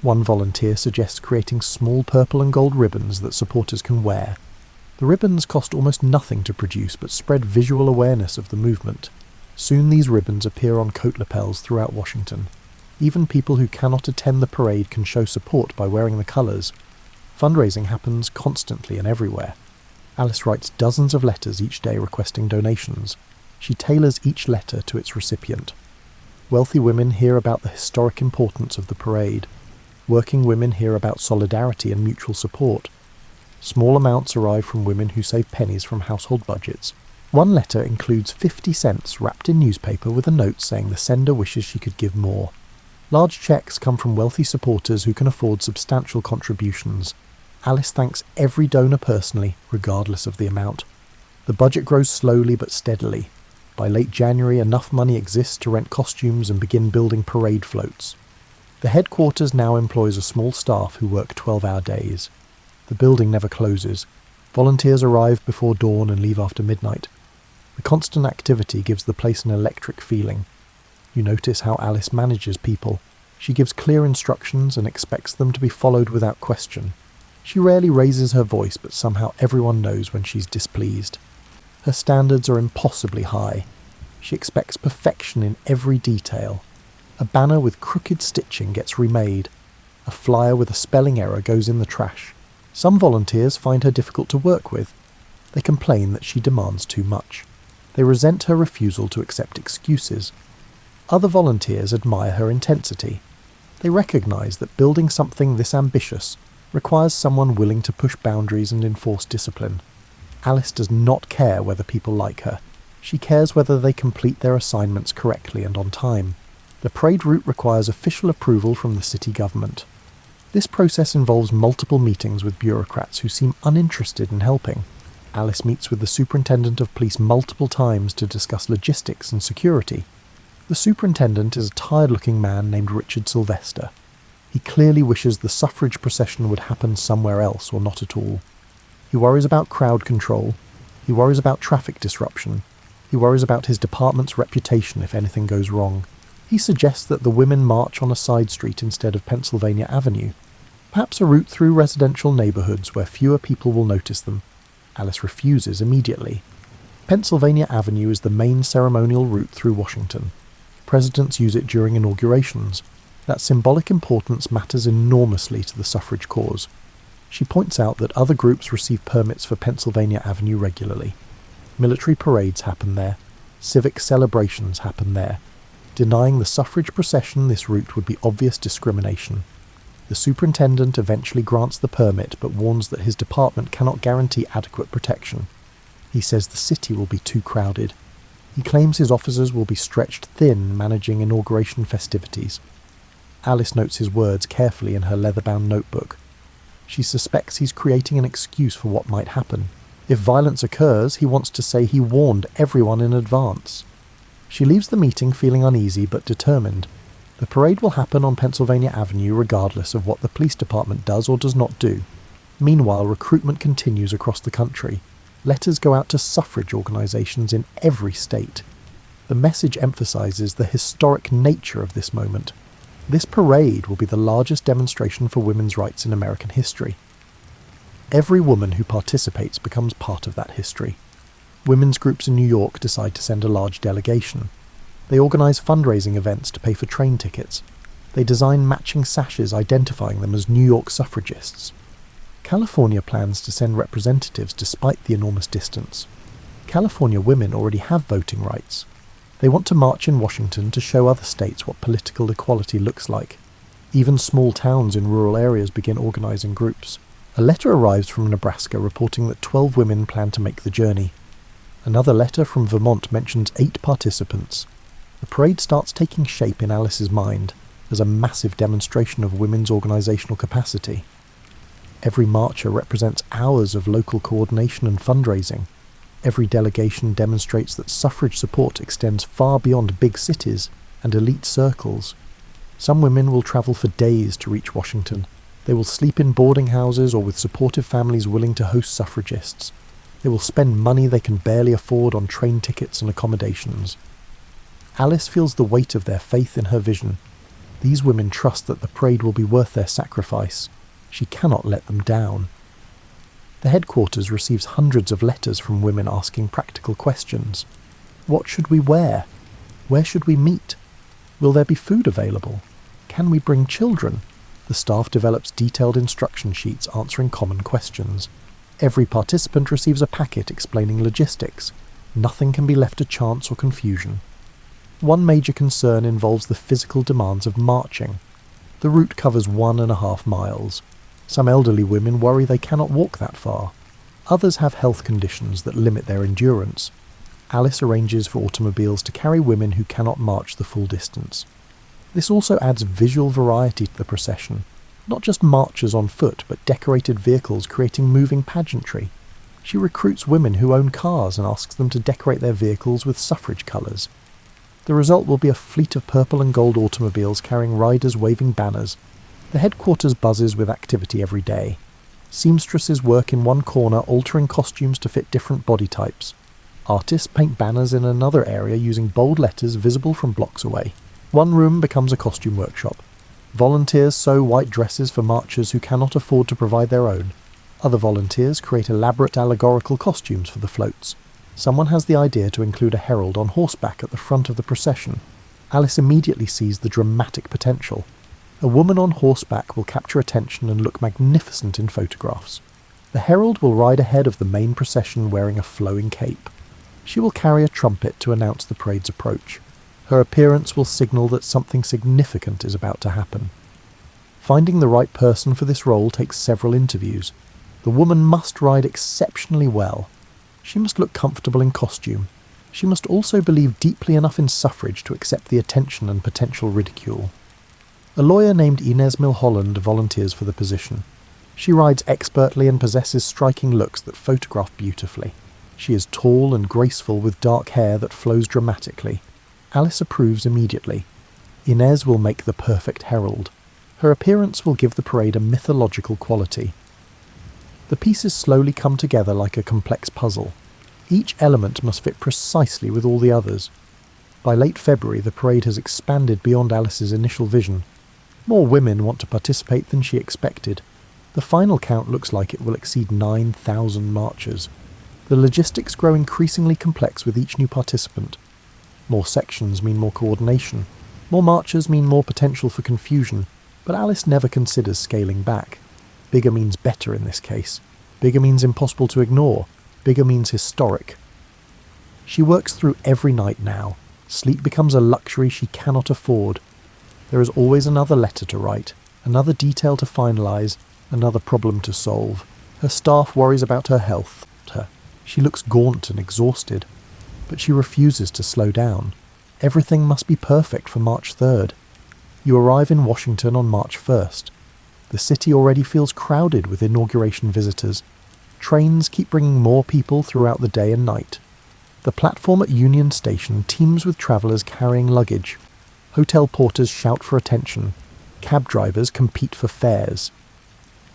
One volunteer suggests creating small purple and gold ribbons that supporters can wear. The ribbons cost almost nothing to produce but spread visual awareness of the movement. Soon these ribbons appear on coat lapels throughout Washington. Even people who cannot attend the parade can show support by wearing the colours. Fundraising happens constantly and everywhere. Alice writes dozens of letters each day requesting donations. She tailors each letter to its recipient. Wealthy women hear about the historic importance of the parade. Working women hear about solidarity and mutual support. Small amounts arrive from women who save pennies from household budgets. One letter includes 50 cents wrapped in newspaper with a note saying the sender wishes she could give more. Large cheques come from wealthy supporters who can afford substantial contributions. Alice thanks every donor personally, regardless of the amount. The budget grows slowly but steadily. By late January, enough money exists to rent costumes and begin building parade floats. The headquarters now employs a small staff who work 12-hour days. The building never closes. Volunteers arrive before dawn and leave after midnight. The constant activity gives the place an electric feeling. You notice how Alice manages people. She gives clear instructions and expects them to be followed without question. She rarely raises her voice, but somehow everyone knows when she's displeased. Her standards are impossibly high. She expects perfection in every detail. A banner with crooked stitching gets remade. A flyer with a spelling error goes in the trash. Some volunteers find her difficult to work with. They complain that she demands too much. They resent her refusal to accept excuses. Other volunteers admire her intensity. They recognise that building something this ambitious requires someone willing to push boundaries and enforce discipline. Alice does not care whether people like her. She cares whether they complete their assignments correctly and on time. The parade route requires official approval from the city government. This process involves multiple meetings with bureaucrats who seem uninterested in helping. Alice meets with the superintendent of police multiple times to discuss logistics and security. The superintendent is a tired-looking man named Richard Sylvester. He clearly wishes the suffrage procession would happen somewhere else or not at all. He worries about crowd control. He worries about traffic disruption. He worries about his department's reputation if anything goes wrong. He suggests that the women march on a side street instead of Pennsylvania Avenue. Perhaps a route through residential neighbourhoods where fewer people will notice them. Alice refuses immediately. Pennsylvania Avenue is the main ceremonial route through Washington. Presidents use it during inaugurations. That symbolic importance matters enormously to the suffrage cause. She points out that other groups receive permits for Pennsylvania Avenue regularly. Military parades happen there. Civic celebrations happen there. Denying the suffrage procession this route would be obvious discrimination. The superintendent eventually grants the permit but warns that his department cannot guarantee adequate protection. He says the city will be too crowded. He claims his officers will be stretched thin managing inauguration festivities. Alice notes his words carefully in her leather-bound notebook. She suspects he's creating an excuse for what might happen. If violence occurs, he wants to say he warned everyone in advance. She leaves the meeting feeling uneasy but determined. The parade will happen on Pennsylvania Avenue regardless of what the police department does or does not do. Meanwhile, recruitment continues across the country. Letters go out to suffrage organisations in every state. The message emphasises the historic nature of this moment. This parade will be the largest demonstration for women's rights in American history. Every woman who participates becomes part of that history. Women's groups in New York decide to send a large delegation. They organise fundraising events to pay for train tickets. They design matching sashes identifying them as New York suffragists. California plans to send representatives despite the enormous distance. California women already have voting rights. They want to march in Washington to show other states what political equality looks like. Even small towns in rural areas begin organising groups. A letter arrives from Nebraska reporting that 12 women plan to make the journey. Another letter from Vermont mentions 8 participants. The parade starts taking shape in Alice's mind as a massive demonstration of women's organisational capacity. Every marcher represents hours of local coordination and fundraising. Every delegation demonstrates that suffrage support extends far beyond big cities and elite circles. Some women will travel for days to reach Washington. They will sleep in boarding houses or with supportive families willing to host suffragists. They will spend money they can barely afford on train tickets and accommodations. Alice feels the weight of their faith in her vision. These women trust that the parade will be worth their sacrifice. She cannot let them down. The headquarters receives hundreds of letters from women asking practical questions. What should we wear? Where should we meet? Will there be food available? Can we bring children? The staff develops detailed instruction sheets answering common questions. Every participant receives a packet explaining logistics. Nothing can be left to chance or confusion. One major concern involves the physical demands of marching. The route covers 1.5 miles. Some elderly women worry they cannot walk that far. Others have health conditions that limit their endurance. Alice arranges for automobiles to carry women who cannot march the full distance. This also adds visual variety to the procession. Not just marchers on foot, but decorated vehicles creating moving pageantry. She recruits women who own cars and asks them to decorate their vehicles with suffrage colours. The result will be a fleet of purple and gold automobiles carrying riders waving banners. The headquarters buzzes with activity every day. Seamstresses work in one corner altering costumes to fit different body types. Artists paint banners in another area using bold letters visible from blocks away. One room becomes a costume workshop. Volunteers sew white dresses for marchers who cannot afford to provide their own. Other volunteers create elaborate allegorical costumes for the floats. Someone has the idea to include a herald on horseback at the front of the procession. Alice immediately sees the dramatic potential. A woman on horseback will capture attention and look magnificent in photographs. The herald will ride ahead of the main procession wearing a flowing cape. She will carry a trumpet to announce the parade's approach. Her appearance will signal that something significant is about to happen. Finding the right person for this role takes several interviews. The woman must ride exceptionally well. She must look comfortable in costume. She must also believe deeply enough in suffrage to accept the attention and potential ridicule. A lawyer named Inez Milholland volunteers for the position. She rides expertly and possesses striking looks that photograph beautifully. She is tall and graceful with dark hair that flows dramatically. Alice approves immediately. Inez will make the perfect herald. Her appearance will give the parade a mythological quality. The pieces slowly come together like a complex puzzle. Each element must fit precisely with all the others. By late February, the parade has expanded beyond Alice's initial vision. More women want to participate than she expected. The final count looks like it will exceed 9,000 marchers. The logistics grow increasingly complex with each new participant. More sections mean more coordination. More marchers mean more potential for confusion, but Alice never considers scaling back. Bigger means better in this case. Bigger means impossible to ignore. Bigger means historic. She works through every night now. Sleep becomes a luxury she cannot afford. There is always another letter to write, another detail to finalise, another problem to solve. Her staff worries about her health. She looks gaunt and exhausted, but she refuses to slow down. Everything must be perfect for March 3rd. You arrive in Washington on March 1st. The city already feels crowded with inauguration visitors. Trains keep bringing more people throughout the day and night. The platform at Union Station teems with travellers carrying luggage. Hotel porters shout for attention. Cab drivers compete for fares.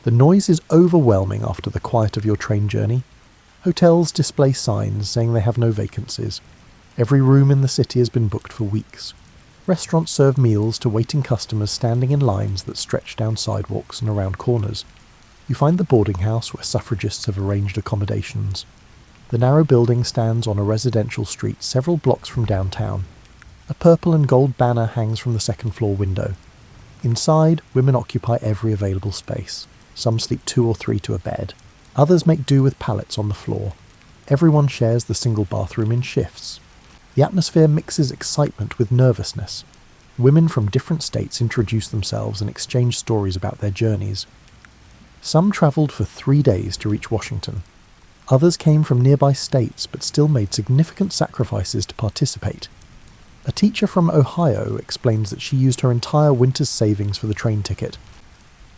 The noise is overwhelming after the quiet of your train journey. Hotels display signs saying they have no vacancies. Every room in the city has been booked for weeks. Restaurants serve meals to waiting customers standing in lines that stretch down sidewalks and around corners. You find the boarding house where suffragists have arranged accommodations. The narrow building stands on a residential street several blocks from downtown. A purple and gold banner hangs from the second-floor window. Inside, women occupy every available space. Some sleep 2 or 3 to a bed. Others make do with pallets on the floor. Everyone shares the single bathroom in shifts. The atmosphere mixes excitement with nervousness. Women from different states introduce themselves and exchange stories about their journeys. Some travelled for 3 days to reach Washington. Others came from nearby states but still made significant sacrifices to participate. A teacher from Ohio explains that she used her entire winter's savings for the train ticket.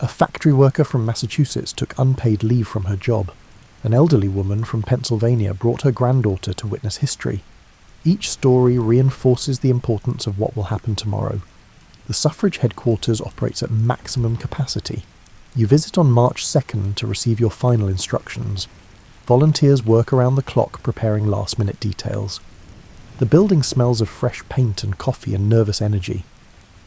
A factory worker from Massachusetts took unpaid leave from her job. An elderly woman from Pennsylvania brought her granddaughter to witness history. Each story reinforces the importance of what will happen tomorrow. The suffrage headquarters operates at maximum capacity. You visit on March 2nd to receive your final instructions. Volunteers work around the clock preparing last-minute details. The building smells of fresh paint and coffee and nervous energy.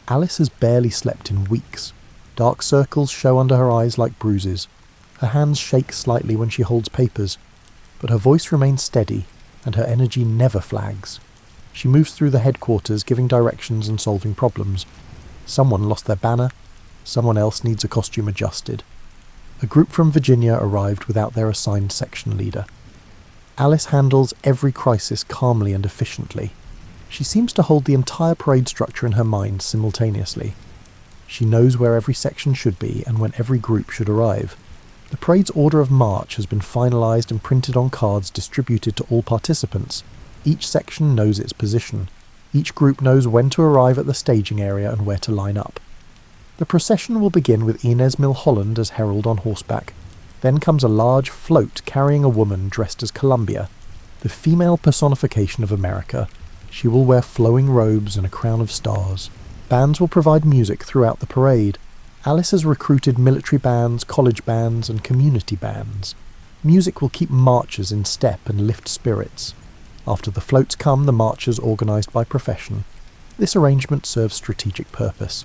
Alice has barely slept in weeks. Dark circles show under her eyes like bruises. Her hands shake slightly when she holds papers, but her voice remains steady, and her energy never flags. She moves through the headquarters, giving directions and solving problems. Someone lost their banner, someone else needs a costume adjusted. A group from Virginia arrived without their assigned section leader. Alice handles every crisis calmly and efficiently. She seems to hold the entire parade structure in her mind simultaneously. She knows where every section should be and when every group should arrive. The parade's order of march has been finalised and printed on cards distributed to all participants. Each section knows its position. Each group knows when to arrive at the staging area and where to line up. The procession will begin with Inez Milholland as herald on horseback. Then comes a large float carrying a woman dressed as Columbia, the female personification of America. She will wear flowing robes and a crown of stars. Bands will provide music throughout the parade. Alice has recruited military bands, college bands, and community bands. Music will keep marchers in step and lift spirits. After the floats come the marches organised by Procession. This arrangement serves strategic purpose.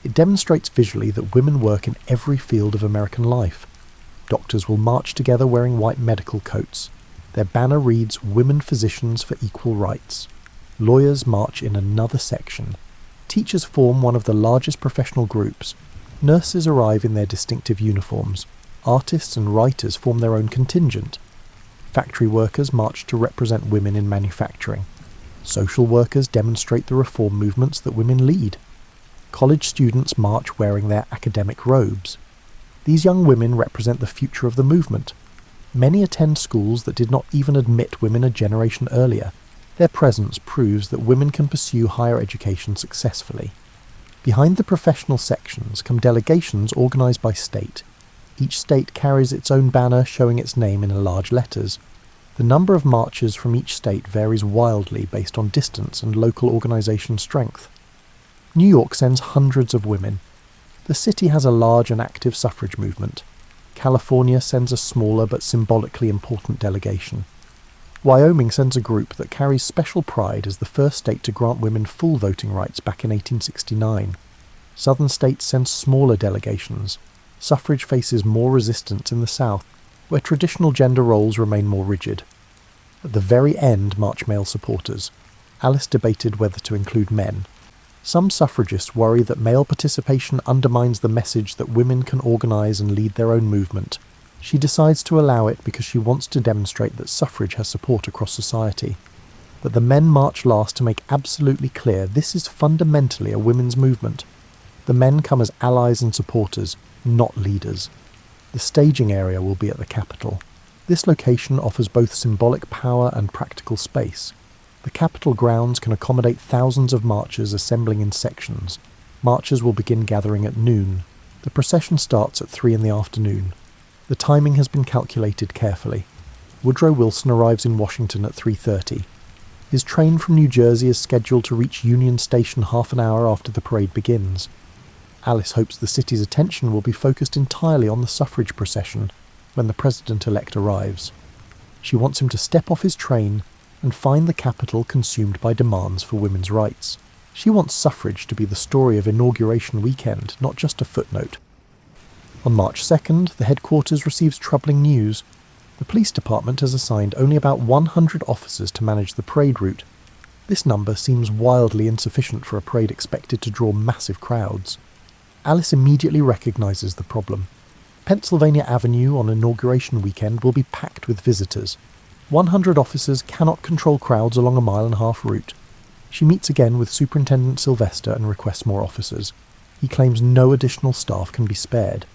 It demonstrates visually that women work in every field of American life. Doctors will march together wearing white medical coats. Their banner reads, "Women Physicians for Equal Rights." Lawyers march in another section. Teachers form one of the largest professional groups. Nurses arrive in their distinctive uniforms. Artists and writers form their own contingent. Factory workers march to represent women in manufacturing. Social workers demonstrate the reform movements that women lead. College students march wearing their academic robes. These young women represent the future of the movement. Many attend schools that did not even admit women a generation earlier. Their presence proves that women can pursue higher education successfully. Behind the professional sections come delegations organised by state. Each state carries its own banner showing its name in large letters. The number of marchers from each state varies wildly based on distance and local organisation strength. New York sends hundreds of women. The city has a large and active suffrage movement. California sends a smaller but symbolically important delegation. Wyoming sends a group that carries special pride as the first state to grant women full voting rights back in 1869. Southern states send smaller delegations. Suffrage faces more resistance in the South, where traditional gender roles remain more rigid. At the very end march male supporters. Alice debated whether to include men. Some suffragists worry that male participation undermines the message that women can organise and lead their own movement. She decides to allow it because she wants to demonstrate that suffrage has support across society. But the men march last to make absolutely clear this is fundamentally a women's movement. The men come as allies and supporters, not leaders. The staging area will be at the Capitol. This location offers both symbolic power and practical space. The Capitol grounds can accommodate thousands of marchers assembling in sections. Marchers will begin gathering at noon. The procession starts at 3 in the afternoon. The timing has been calculated carefully. Woodrow Wilson arrives in Washington at 3:30. His train from New Jersey is scheduled to reach Union Station half an hour after the parade begins. Alice hopes the city's attention will be focused entirely on the suffrage procession when the president-elect arrives. She wants him to step off his train and find the Capitol consumed by demands for women's rights. She wants suffrage to be the story of Inauguration Weekend, not just a footnote. On March 2nd, the headquarters receives troubling news. The police department has assigned only about 100 officers to manage the parade route. This number seems wildly insufficient for a parade expected to draw massive crowds. Alice immediately recognises the problem. Pennsylvania Avenue on Inauguration Weekend will be packed with visitors. 100 officers cannot control crowds along a mile-and-a-half route. She meets again with Superintendent Sylvester and requests more officers. He claims no additional staff can be spared.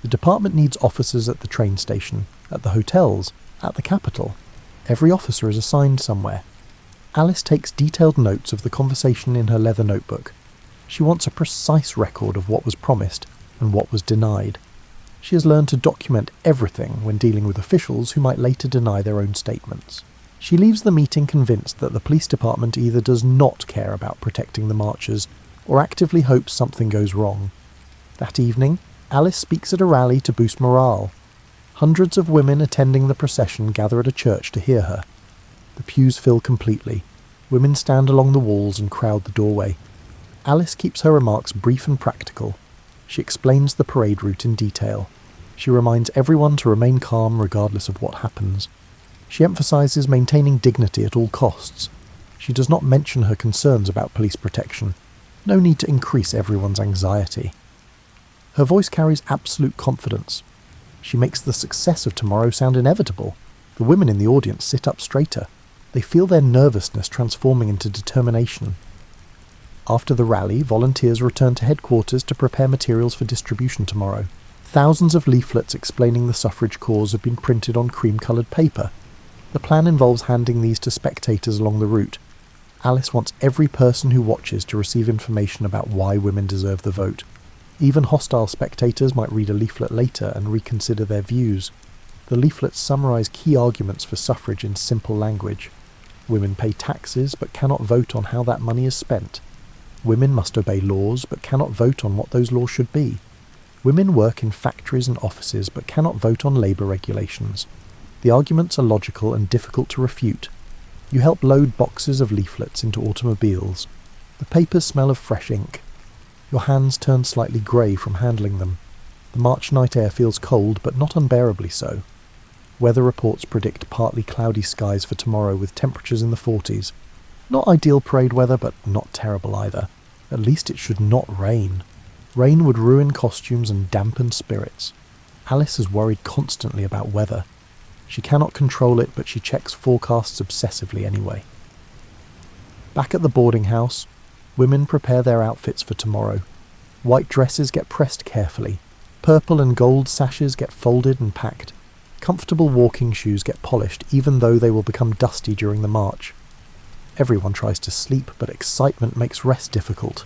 The department needs officers at the train station, at the hotels, at the Capitol. Every officer is assigned somewhere. Alice takes detailed notes of the conversation in her leather notebook. She wants a precise record of what was promised and what was denied. She has learned to document everything when dealing with officials who might later deny their own statements. She leaves the meeting convinced that the police department either does not care about protecting the marchers or actively hopes something goes wrong. That evening, Alice speaks at a rally to boost morale. Hundreds of women attending the procession gather at a church to hear her. The pews fill completely. Women stand along the walls and crowd the doorway. Alice keeps her remarks brief and practical. She explains the parade route in detail. She reminds everyone to remain calm regardless of what happens. She emphasises maintaining dignity at all costs. She does not mention her concerns about police protection. No need to increase everyone's anxiety. Her voice carries absolute confidence. She makes the success of tomorrow sound inevitable. The women in the audience sit up straighter. They feel their nervousness transforming into determination. After the rally, volunteers return to headquarters to prepare materials for distribution tomorrow. Thousands of leaflets explaining the suffrage cause have been printed on cream-coloured paper. The plan involves handing these to spectators along the route. Alice wants every person who watches to receive information about why women deserve the vote. Even hostile spectators might read a leaflet later and reconsider their views. The leaflets summarise key arguments for suffrage in simple language. Women pay taxes but cannot vote on how that money is spent. Women must obey laws but cannot vote on what those laws should be. Women work in factories and offices but cannot vote on labour regulations. The arguments are logical and difficult to refute. You help load boxes of leaflets into automobiles. The papers smell of fresh ink. Your hands turn slightly grey from handling them. The March night air feels cold but not unbearably so. Weather reports predict partly cloudy skies for tomorrow with temperatures in the 40s. Not ideal parade weather, but not terrible either. At least it should not rain. Rain would ruin costumes and dampen spirits. Alice is worried constantly about weather. She cannot control it, but she checks forecasts obsessively anyway. Back at the boarding house, women prepare their outfits for tomorrow. White dresses get pressed carefully. Purple and gold sashes get folded and packed. Comfortable walking shoes get polished, even though they will become dusty during the march. Everyone tries to sleep, but excitement makes rest difficult.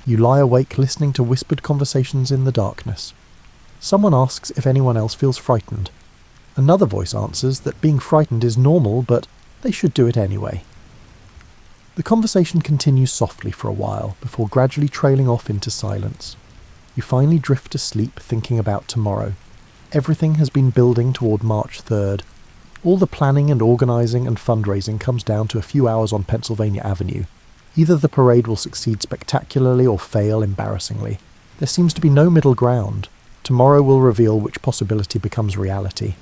You lie awake listening to whispered conversations in the darkness. Someone asks if anyone else feels frightened. Another voice answers that being frightened is normal, but they should do it anyway. The conversation continues softly for a while, before gradually trailing off into silence. You finally drift to sleep thinking about tomorrow. Everything has been building toward March 3rd. All the planning and organising and fundraising comes down to a few hours on Pennsylvania Avenue. Either the parade will succeed spectacularly or fail embarrassingly. There seems to be no middle ground. Tomorrow will reveal which possibility becomes reality.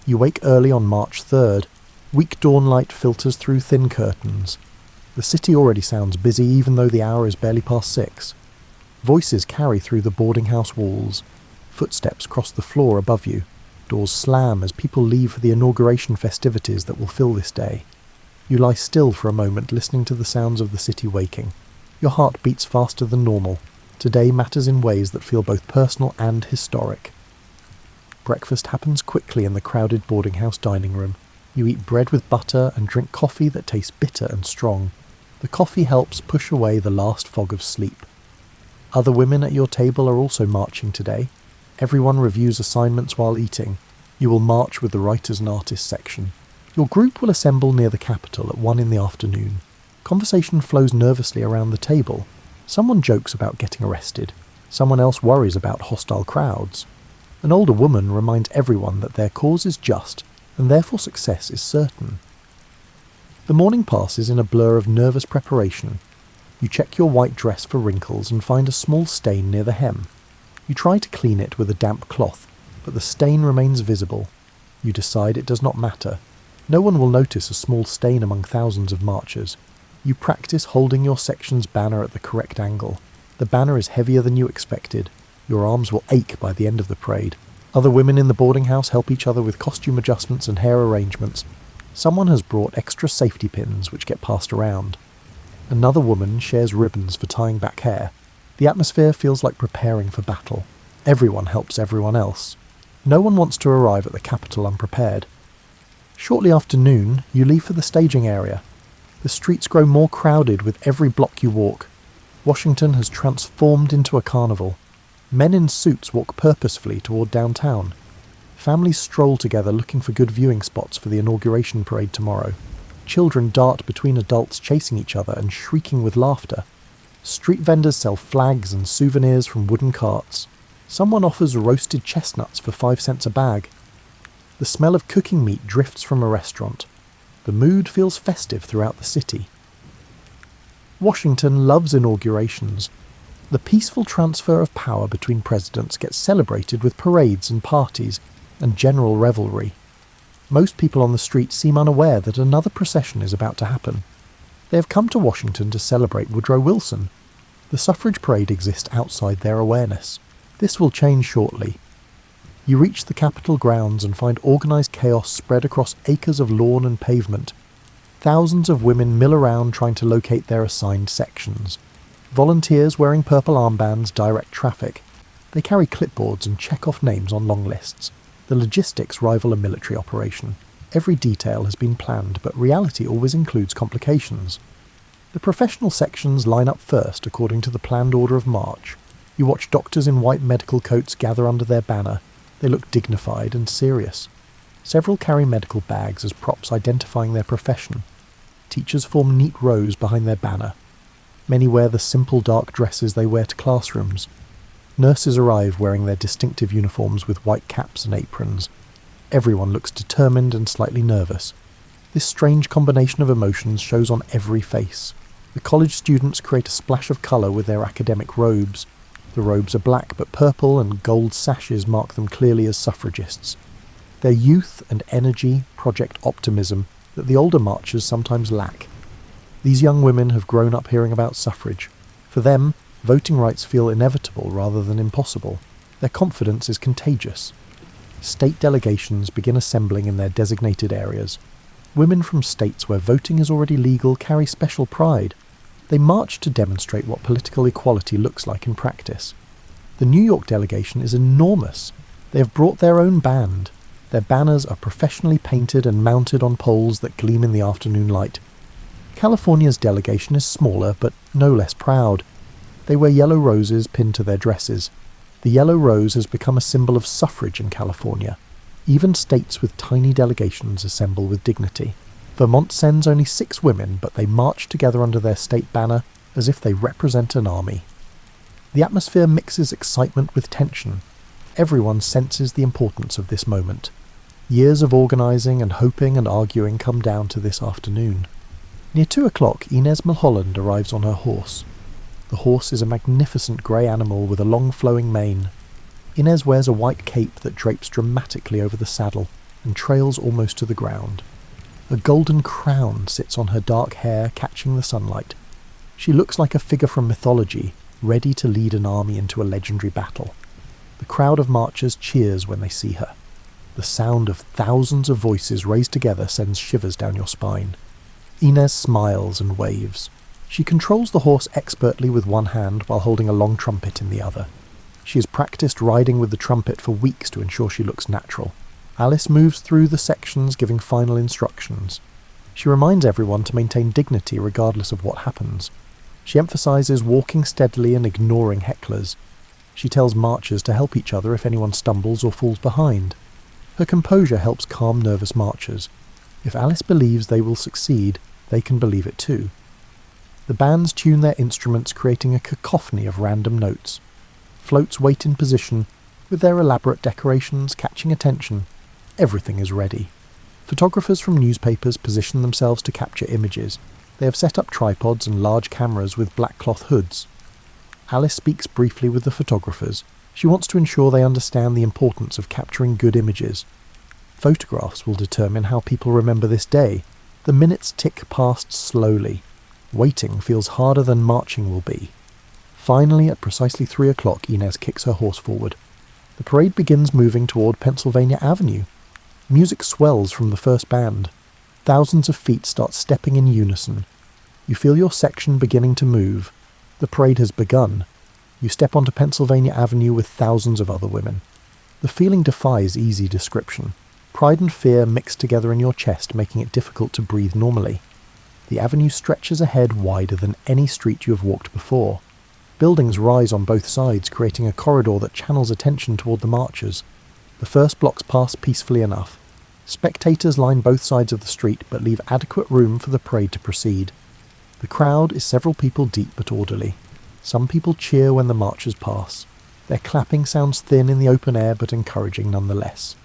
You wake early on March 3rd. Weak dawnlight filters through thin curtains. The city already sounds busy even though the hour is barely past 6. Voices carry through the boarding house walls. Footsteps cross the floor above you. Doors slam as people leave for the inauguration festivities that will fill this day. You lie still for a moment listening to the sounds of the city waking. Your heart beats faster than normal. Today matters in ways that feel both personal and historic. Breakfast happens quickly in the crowded boarding house dining room. You eat bread with butter and drink coffee that tastes bitter and strong. The coffee helps push away the last fog of sleep. Other women at your table are also marching today. Everyone reviews assignments while eating. You will march with the writers and artists section. Your group will assemble near the Capitol at 1 in the afternoon. Conversation flows nervously around the table. Someone jokes about getting arrested. Someone else worries about hostile crowds. An older woman reminds everyone that their cause is just, and therefore success is certain. The morning passes in a blur of nervous preparation. You check your white dress for wrinkles and find a small stain near the hem. You try to clean it with a damp cloth, but the stain remains visible. You decide it does not matter. No one will notice a small stain among thousands of marchers. You practice holding your section's banner at the correct angle. The banner is heavier than you expected. Your arms will ache by the end of the parade. Other women in the boarding house help each other with costume adjustments and hair arrangements. Someone has brought extra safety pins which get passed around. Another woman shares ribbons for tying back hair. The atmosphere feels like preparing for battle. Everyone helps everyone else. No one wants to arrive at the Capitol unprepared. Shortly after noon, you leave for the staging area. The streets grow more crowded with every block you walk. Washington has transformed into a carnival. Men in suits walk purposefully toward downtown. Families stroll together looking for good viewing spots for the inauguration parade tomorrow. Children dart between adults chasing each other and shrieking with laughter. Street vendors sell flags and souvenirs from wooden carts. Someone offers roasted chestnuts for 5 cents a bag. The smell of cooking meat drifts from a restaurant. The mood feels festive throughout the city. Washington loves inaugurations. The peaceful transfer of power between presidents gets celebrated with parades and parties and general revelry. Most people on the street seem unaware that another procession is about to happen. They have come to Washington to celebrate Woodrow Wilson. The suffrage parade exists outside their awareness. This will change shortly. You reach the Capitol grounds and find organised chaos spread across acres of lawn and pavement. Thousands of women mill around trying to locate their assigned sections. Volunteers wearing purple armbands direct traffic. They carry clipboards and check off names on long lists. The logistics rival a military operation. Every detail has been planned, but reality always includes complications. The professional sections line up first according to the planned order of march. You watch doctors in white medical coats gather under their banner. They look dignified and serious. Several carry medical bags as props identifying their profession. Teachers form neat rows behind their banner. Many wear the simple dark dresses they wear to classrooms. Nurses arrive wearing their distinctive uniforms with white caps and aprons. Everyone looks determined and slightly nervous. This strange combination of emotions shows on every face. The college students create a splash of colour with their academic robes. The robes are black, but purple and gold sashes mark them clearly as suffragists. Their youth and energy project optimism that the older marchers sometimes lack. These young women have grown up hearing about suffrage. For them, voting rights feel inevitable rather than impossible. Their confidence is contagious. State delegations begin assembling in their designated areas. Women from states where voting is already legal carry special pride. They march to demonstrate what political equality looks like in practice. The New York delegation is enormous. They have brought their own band. Their banners are professionally painted and mounted on poles that gleam in the afternoon light. California's delegation is smaller, but no less proud. They wear yellow roses pinned to their dresses. The yellow rose has become a symbol of suffrage in California. Even states with tiny delegations assemble with dignity. Vermont sends only 6 women, but they march together under their state banner as if they represent an army. The atmosphere mixes excitement with tension. Everyone senses the importance of this moment. Years of organising and hoping and arguing come down to this afternoon. Near 2 o'clock, Inez Mulholland arrives on her horse. The horse is a magnificent grey animal with a long flowing mane. Inez wears a white cape that drapes dramatically over the saddle and trails almost to the ground. A golden crown sits on her dark hair, catching the sunlight. She looks like a figure from mythology, ready to lead an army into a legendary battle. The crowd of marchers cheers when they see her. The sound of thousands of voices raised together sends shivers down your spine. Inez smiles and waves. She controls the horse expertly with one hand while holding a long trumpet in the other. She has practiced riding with the trumpet for weeks to ensure she looks natural. Alice moves through the sections giving final instructions. She reminds everyone to maintain dignity regardless of what happens. She emphasises walking steadily and ignoring hecklers. She tells marchers to help each other if anyone stumbles or falls behind. Her composure helps calm nervous marchers. If Alice believes they will succeed, they can believe it too. The bands tune their instruments, creating a cacophony of random notes. Floats wait in position, with their elaborate decorations catching attention. Everything is ready. Photographers from newspapers position themselves to capture images. They have set up tripods and large cameras with black cloth hoods. Alice speaks briefly with the photographers. She wants to ensure they understand the importance of capturing good images. Photographs will determine how people remember this day. The minutes tick past slowly. Waiting feels harder than marching will be. Finally, at precisely 3 o'clock, Inez kicks her horse forward. The parade begins moving toward Pennsylvania Avenue. Music swells from the first band. Thousands of feet start stepping in unison. You feel your section beginning to move. The parade has begun. You step onto Pennsylvania Avenue with thousands of other women. The feeling defies easy description. Pride and fear mix together in your chest, making it difficult to breathe normally. The avenue stretches ahead wider than any street you have walked before. Buildings rise on both sides, creating a corridor that channels attention toward the marchers. The first blocks pass peacefully enough. Spectators line both sides of the street, but leave adequate room for the parade to proceed. The crowd is several people deep but orderly. Some people cheer when the marchers pass. Their clapping sounds thin in the open air, but encouraging nonetheless.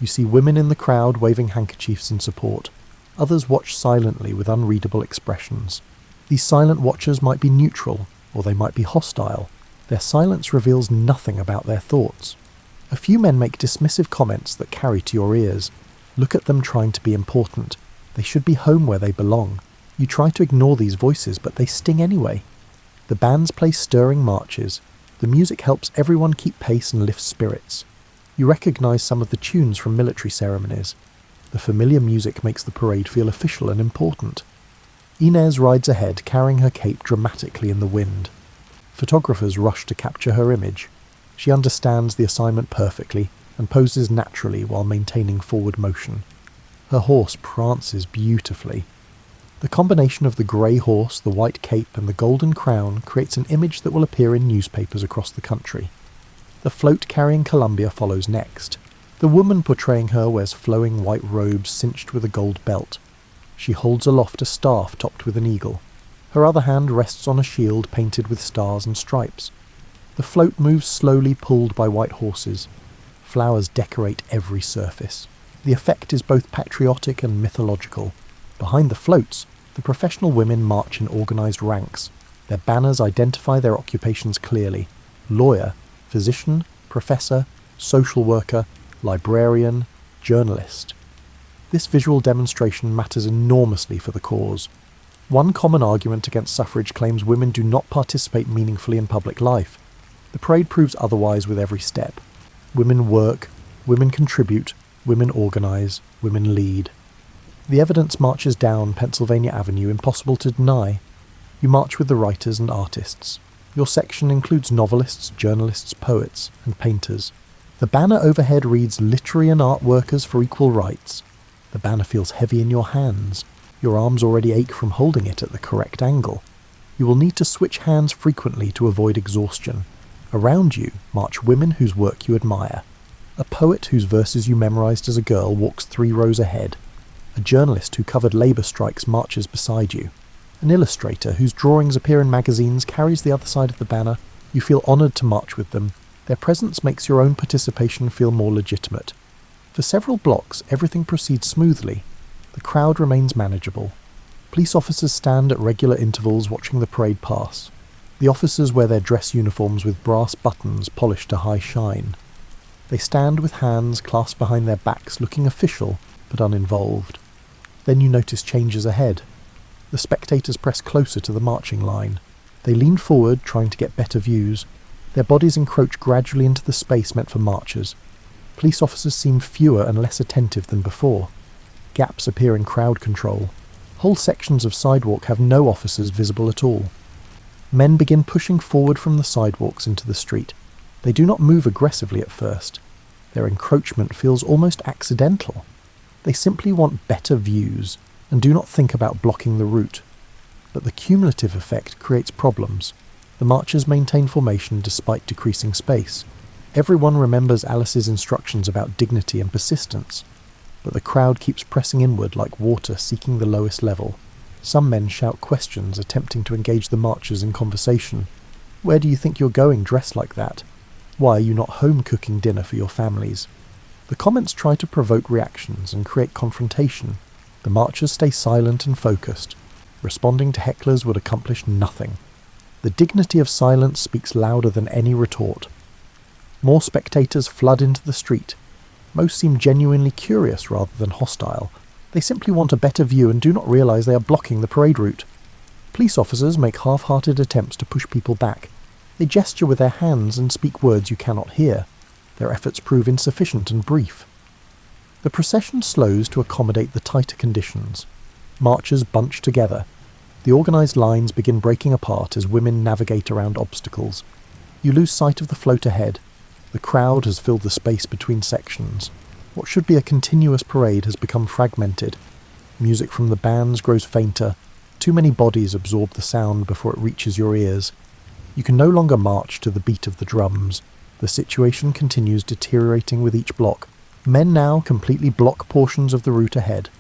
You see women in the crowd waving handkerchiefs in support. Others watch silently with unreadable expressions. These silent watchers might be neutral, or they might be hostile. Their silence reveals nothing about their thoughts. A few men make dismissive comments that carry to your ears. Look at them trying to be important. They should be home where they belong. You try to ignore these voices, but they sting anyway. The bands play stirring marches. The music helps everyone keep pace and lift spirits. You recognise some of the tunes from military ceremonies. The familiar music makes the parade feel official and important. Inez rides ahead, carrying her cape dramatically in the wind. Photographers rush to capture her image. She understands the assignment perfectly and poses naturally while maintaining forward motion. Her horse prances beautifully. The combination of the grey horse, the white cape and the golden crown creates an image that will appear in newspapers across the country. The float carrying Columbia follows next. The woman portraying her wears flowing white robes cinched with a gold belt. She holds aloft a staff topped with an eagle. Her other hand rests on a shield painted with stars and stripes. The float moves slowly, pulled by white horses. Flowers decorate every surface. The effect is both patriotic and mythological. Behind the floats, the professional women march in organised ranks. Their banners identify their occupations clearly: lawyer, physician, professor, social worker, librarian, journalist. This visual demonstration matters enormously for the cause. One common argument against suffrage claims women do not participate meaningfully in public life. The parade proves otherwise with every step. Women work, women contribute, women organise, women lead. The evidence marches down Pennsylvania Avenue, impossible to deny. You march with the writers and artists. Your section includes novelists, journalists, poets, and painters. The banner overhead reads "Literary and Art Workers for Equal Rights." The banner feels heavy in your hands. Your arms already ache from holding it at the correct angle. You will need to switch hands frequently to avoid exhaustion. Around you march women whose work you admire. A poet whose verses you memorised as a girl walks 3 rows ahead. A journalist who covered labour strikes marches beside you. An illustrator whose drawings appear in magazines carries the other side of the banner. You feel honoured to march with them. Their presence makes your own participation feel more legitimate. For several blocks, everything proceeds smoothly. The crowd remains manageable. Police officers stand at regular intervals watching the parade pass. The officers wear their dress uniforms with brass buttons polished to high shine. They stand with hands clasped behind their backs, looking official but uninvolved. Then you notice changes ahead. The spectators press closer to the marching line. They lean forward, trying to get better views. Their bodies encroach gradually into the space meant for marchers. Police officers seem fewer and less attentive than before. Gaps appear in crowd control. Whole sections of sidewalk have no officers visible at all. Men begin pushing forward from the sidewalks into the street. They do not move aggressively at first. Their encroachment feels almost accidental. They simply want better views and do not think about blocking the route. But the cumulative effect creates problems. The marchers maintain formation despite decreasing space. Everyone remembers Alice's instructions about dignity and persistence. But the crowd keeps pressing inward like water seeking the lowest level. Some men shout questions, attempting to engage the marchers in conversation. Where do you think you're going dressed like that? Why are you not home cooking dinner for your families? The comments try to provoke reactions and create confrontation. The marchers stay silent and focused. Responding to hecklers would accomplish nothing. The dignity of silence speaks louder than any retort. More spectators flood into the street. Most seem genuinely curious rather than hostile. They simply want a better view and do not realise they are blocking the parade route. Police officers make half-hearted attempts to push people back. They gesture with their hands and speak words you cannot hear. Their efforts prove insufficient and brief. The procession slows to accommodate the tighter conditions. Marchers bunch together. The organised lines begin breaking apart as women navigate around obstacles. You lose sight of the float ahead. The crowd has filled the space between sections. What should be a continuous parade has become fragmented. Music from the bands grows fainter. Too many bodies absorb the sound before it reaches your ears. You can no longer march to the beat of the drums. The situation continues deteriorating with each block. Men now completely block portions of the route ahead.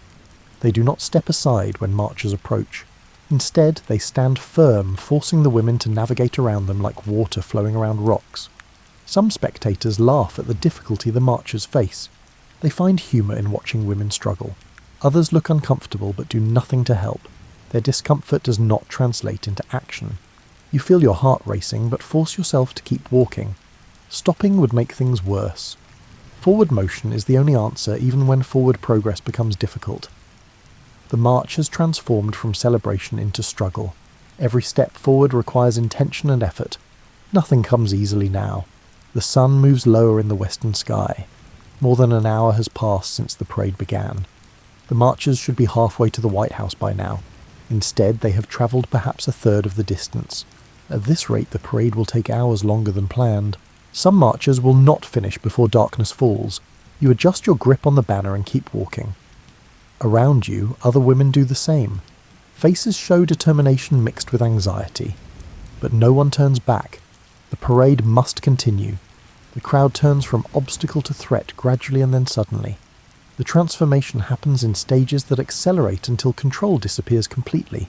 They do not step aside when marchers approach. Instead, they stand firm, forcing the women to navigate around them like water flowing around rocks. Some spectators laugh at the difficulty the marchers face. They find humour in watching women struggle. Others look uncomfortable but do nothing to help. Their discomfort does not translate into action. You feel your heart racing but force yourself to keep walking. Stopping would make things worse. Forward motion is the only answer even when forward progress becomes difficult. The march has transformed from celebration into struggle. Every step forward requires intention and effort. Nothing comes easily now. The sun moves lower in the western sky. More than an hour has passed since the parade began. The marchers should be halfway to the White House by now. Instead, they have travelled perhaps a third of the distance. At this rate, the parade will take hours longer than planned. Some marchers will not finish before darkness falls. You adjust your grip on the banner and keep walking. Around you, other women do the same. Faces show determination mixed with anxiety. But no one turns back. The parade must continue. The crowd turns from obstacle to threat gradually and then suddenly. The transformation happens in stages that accelerate until control disappears completely.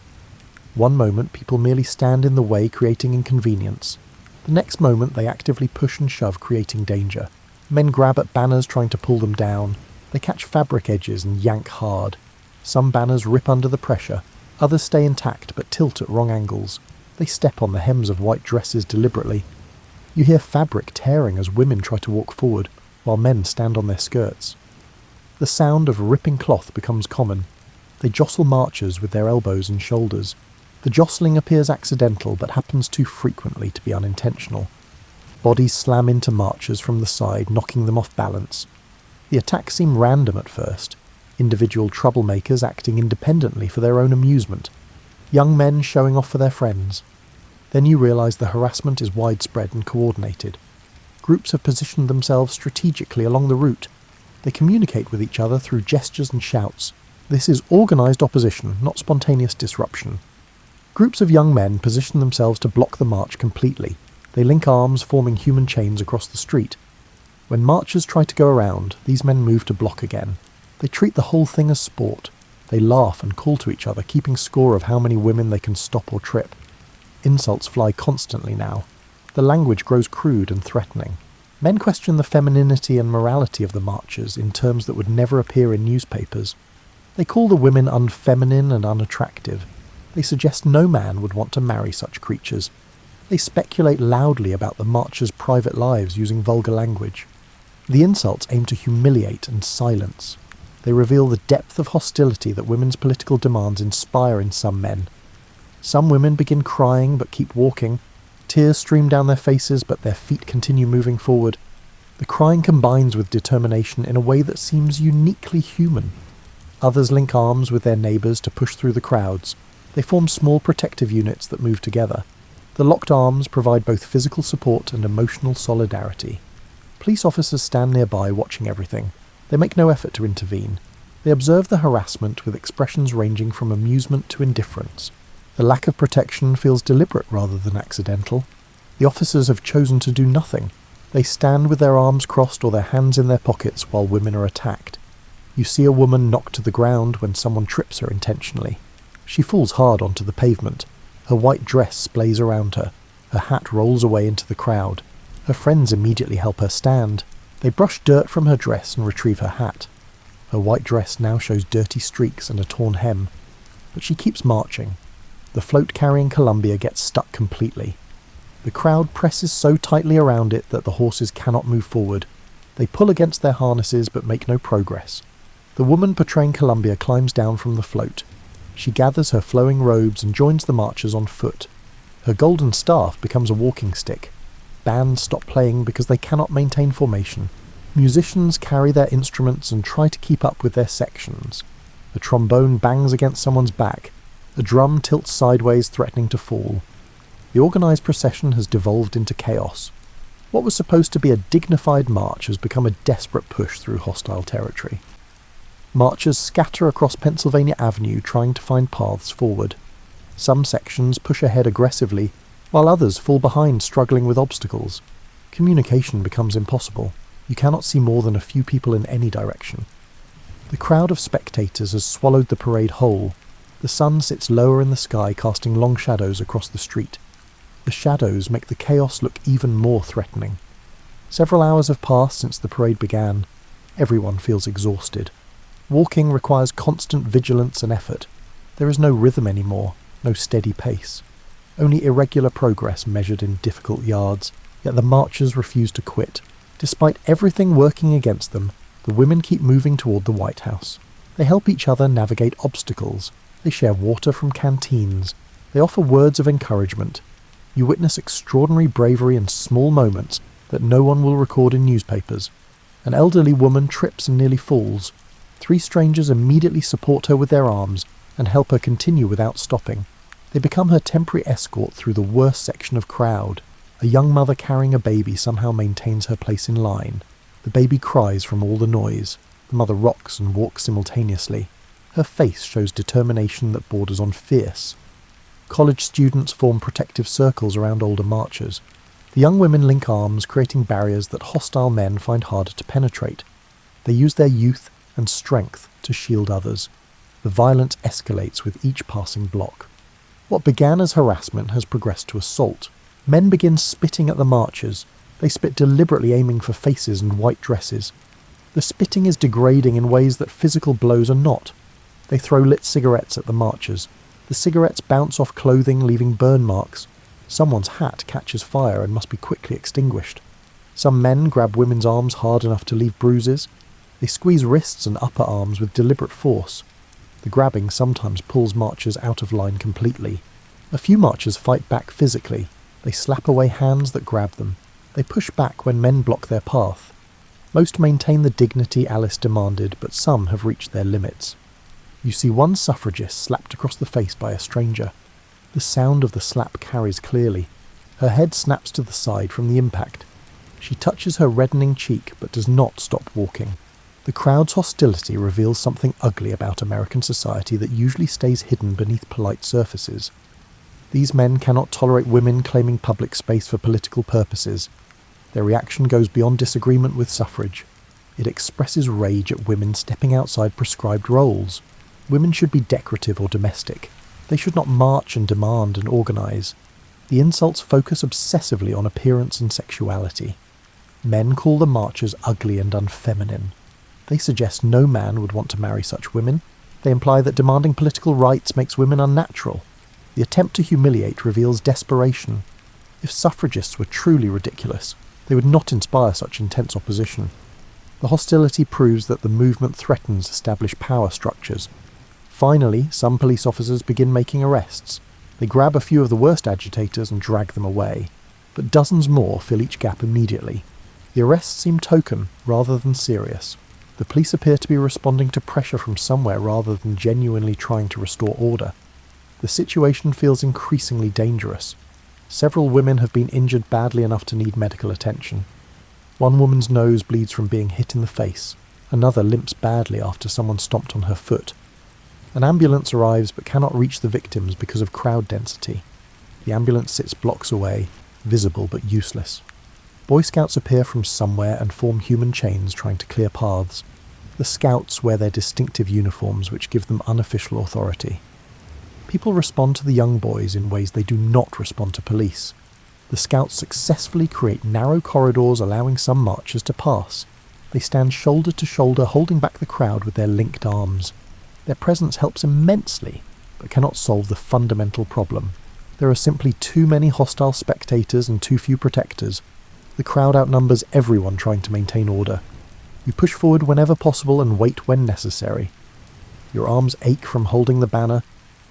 One moment people merely stand in the way, creating inconvenience. The next moment they actively push and shove, creating danger. Men grab at banners trying to pull them down. They catch fabric edges and yank hard. Some banners rip under the pressure. Others stay intact but tilt at wrong angles. They step on the hems of white dresses deliberately. You hear fabric tearing as women try to walk forward, while men stand on their skirts. The sound of ripping cloth becomes common. They jostle marchers with their elbows and shoulders. The jostling appears accidental but happens too frequently to be unintentional. Bodies slam into marchers from the side, knocking them off balance. The attacks seem random at first, individual troublemakers acting independently for their own amusement, young men showing off for their friends. Then you realise the harassment is widespread and coordinated. Groups have positioned themselves strategically along the route. They communicate with each other through gestures and shouts. This is organised opposition, not spontaneous disruption. Groups of young men position themselves to block the march completely. They link arms, forming human chains across the street. When marchers try to go around, these men move to block again. They treat the whole thing as sport. They laugh and call to each other, keeping score of how many women they can stop or trip. Insults fly constantly now. The language grows crude and threatening. Men question the femininity and morality of the marchers in terms that would never appear in newspapers. They call the women unfeminine and unattractive. They suggest no man would want to marry such creatures. They speculate loudly about the marchers' private lives using vulgar language. The insults aim to humiliate and silence. They reveal the depth of hostility that women's political demands inspire in some men. Some women begin crying but keep walking. Tears stream down their faces but their feet continue moving forward. The crying combines with determination in a way that seems uniquely human. Others link arms with their neighbours to push through the crowds. They form small protective units that move together. The locked arms provide both physical support and emotional solidarity. Police officers stand nearby watching everything. They make no effort to intervene. They observe the harassment with expressions ranging from amusement to indifference. The lack of protection feels deliberate rather than accidental. The officers have chosen to do nothing. They stand with their arms crossed or their hands in their pockets while women are attacked. You see a woman knocked to the ground when someone trips her intentionally. She falls hard onto the pavement. Her white dress splays around her. Her hat rolls away into the crowd. Her friends immediately help her stand. They brush dirt from her dress and retrieve her hat. Her white dress now shows dirty streaks and a torn hem. But she keeps marching. The float carrying Columbia gets stuck completely. The crowd presses so tightly around it that the horses cannot move forward. They pull against their harnesses but make no progress. The woman portraying Columbia climbs down from the float. She gathers her flowing robes and joins the marchers on foot. Her golden staff becomes a walking stick. Bands stop playing because they cannot maintain formation. Musicians carry their instruments and try to keep up with their sections. A trombone bangs against someone's back. A drum tilts sideways, threatening to fall. The organised procession has devolved into chaos. What was supposed to be a dignified march has become a desperate push through hostile territory. Marchers scatter across Pennsylvania Avenue trying to find paths forward. Some sections push ahead aggressively, while others fall behind struggling with obstacles. Communication becomes impossible. You cannot see more than a few people in any direction. The crowd of spectators has swallowed the parade whole. The sun sits lower in the sky, casting long shadows across the street. The shadows make the chaos look even more threatening. Several hours have passed since the parade began. Everyone feels exhausted. Walking requires constant vigilance and effort. There is no rhythm anymore, no steady pace. Only irregular progress measured in difficult yards, yet the marchers refuse to quit. Despite everything working against them, the women keep moving toward the White House. They help each other navigate obstacles. They share water from canteens. They offer words of encouragement. You witness extraordinary bravery in small moments that no one will record in newspapers. An elderly woman trips and nearly falls. 3 strangers immediately support her with their arms and help her continue without stopping. They become her temporary escort through the worst section of crowd. A young mother carrying a baby somehow maintains her place in line. The baby cries from all the noise. The mother rocks and walks simultaneously. Her face shows determination that borders on fierce. College students form protective circles around older marchers. The young women link arms, creating barriers that hostile men find harder to penetrate. They use their youth and strength to shield others. The violence escalates with each passing block. What began as harassment has progressed to assault. Men begin spitting at the marchers. They spit deliberately, aiming for faces and white dresses. The spitting is degrading in ways that physical blows are not. They throw lit cigarettes at the marchers. The cigarettes bounce off clothing, leaving burn marks. Someone's hat catches fire and must be quickly extinguished. Some men grab women's arms hard enough to leave bruises. They squeeze wrists and upper arms with deliberate force. The grabbing sometimes pulls marchers out of line completely. A few marchers fight back physically. They slap away hands that grab them. They push back when men block their path. Most maintain the dignity Alice demanded, but some have reached their limits. You see one suffragist slapped across the face by a stranger. The sound of the slap carries clearly. Her head snaps to the side from the impact. She touches her reddening cheek, but does not stop walking. The crowd's hostility reveals something ugly about American society that usually stays hidden beneath polite surfaces. These men cannot tolerate women claiming public space for political purposes. Their reaction goes beyond disagreement with suffrage. It expresses rage at women stepping outside prescribed roles. Women should be decorative or domestic. They should not march and demand and organise. The insults focus obsessively on appearance and sexuality. Men call the marchers ugly and unfeminine. They suggest no man would want to marry such women. They imply that demanding political rights makes women unnatural. The attempt to humiliate reveals desperation. If suffragists were truly ridiculous, they would not inspire such intense opposition. The hostility proves that the movement threatens established power structures. Finally, some police officers begin making arrests. They grab a few of the worst agitators and drag them away, but dozens more fill each gap immediately. The arrests seem token rather than serious. The police appear to be responding to pressure from somewhere rather than genuinely trying to restore order. The situation feels increasingly dangerous. Several women have been injured badly enough to need medical attention. One woman's nose bleeds from being hit in the face. Another limps badly after someone stomped on her foot. An ambulance arrives but cannot reach the victims because of crowd density. The ambulance sits blocks away, visible but useless. Boy Scouts appear from somewhere and form human chains trying to clear paths. The Scouts wear their distinctive uniforms which give them unofficial authority. People respond to the young boys in ways they do not respond to police. The Scouts successfully create narrow corridors allowing some marchers to pass. They stand shoulder to shoulder holding back the crowd with their linked arms. Their presence helps immensely, but cannot solve the fundamental problem. There are simply too many hostile spectators and too few protectors. The crowd outnumbers everyone trying to maintain order. You push forward whenever possible and wait when necessary. Your arms ache from holding the banner.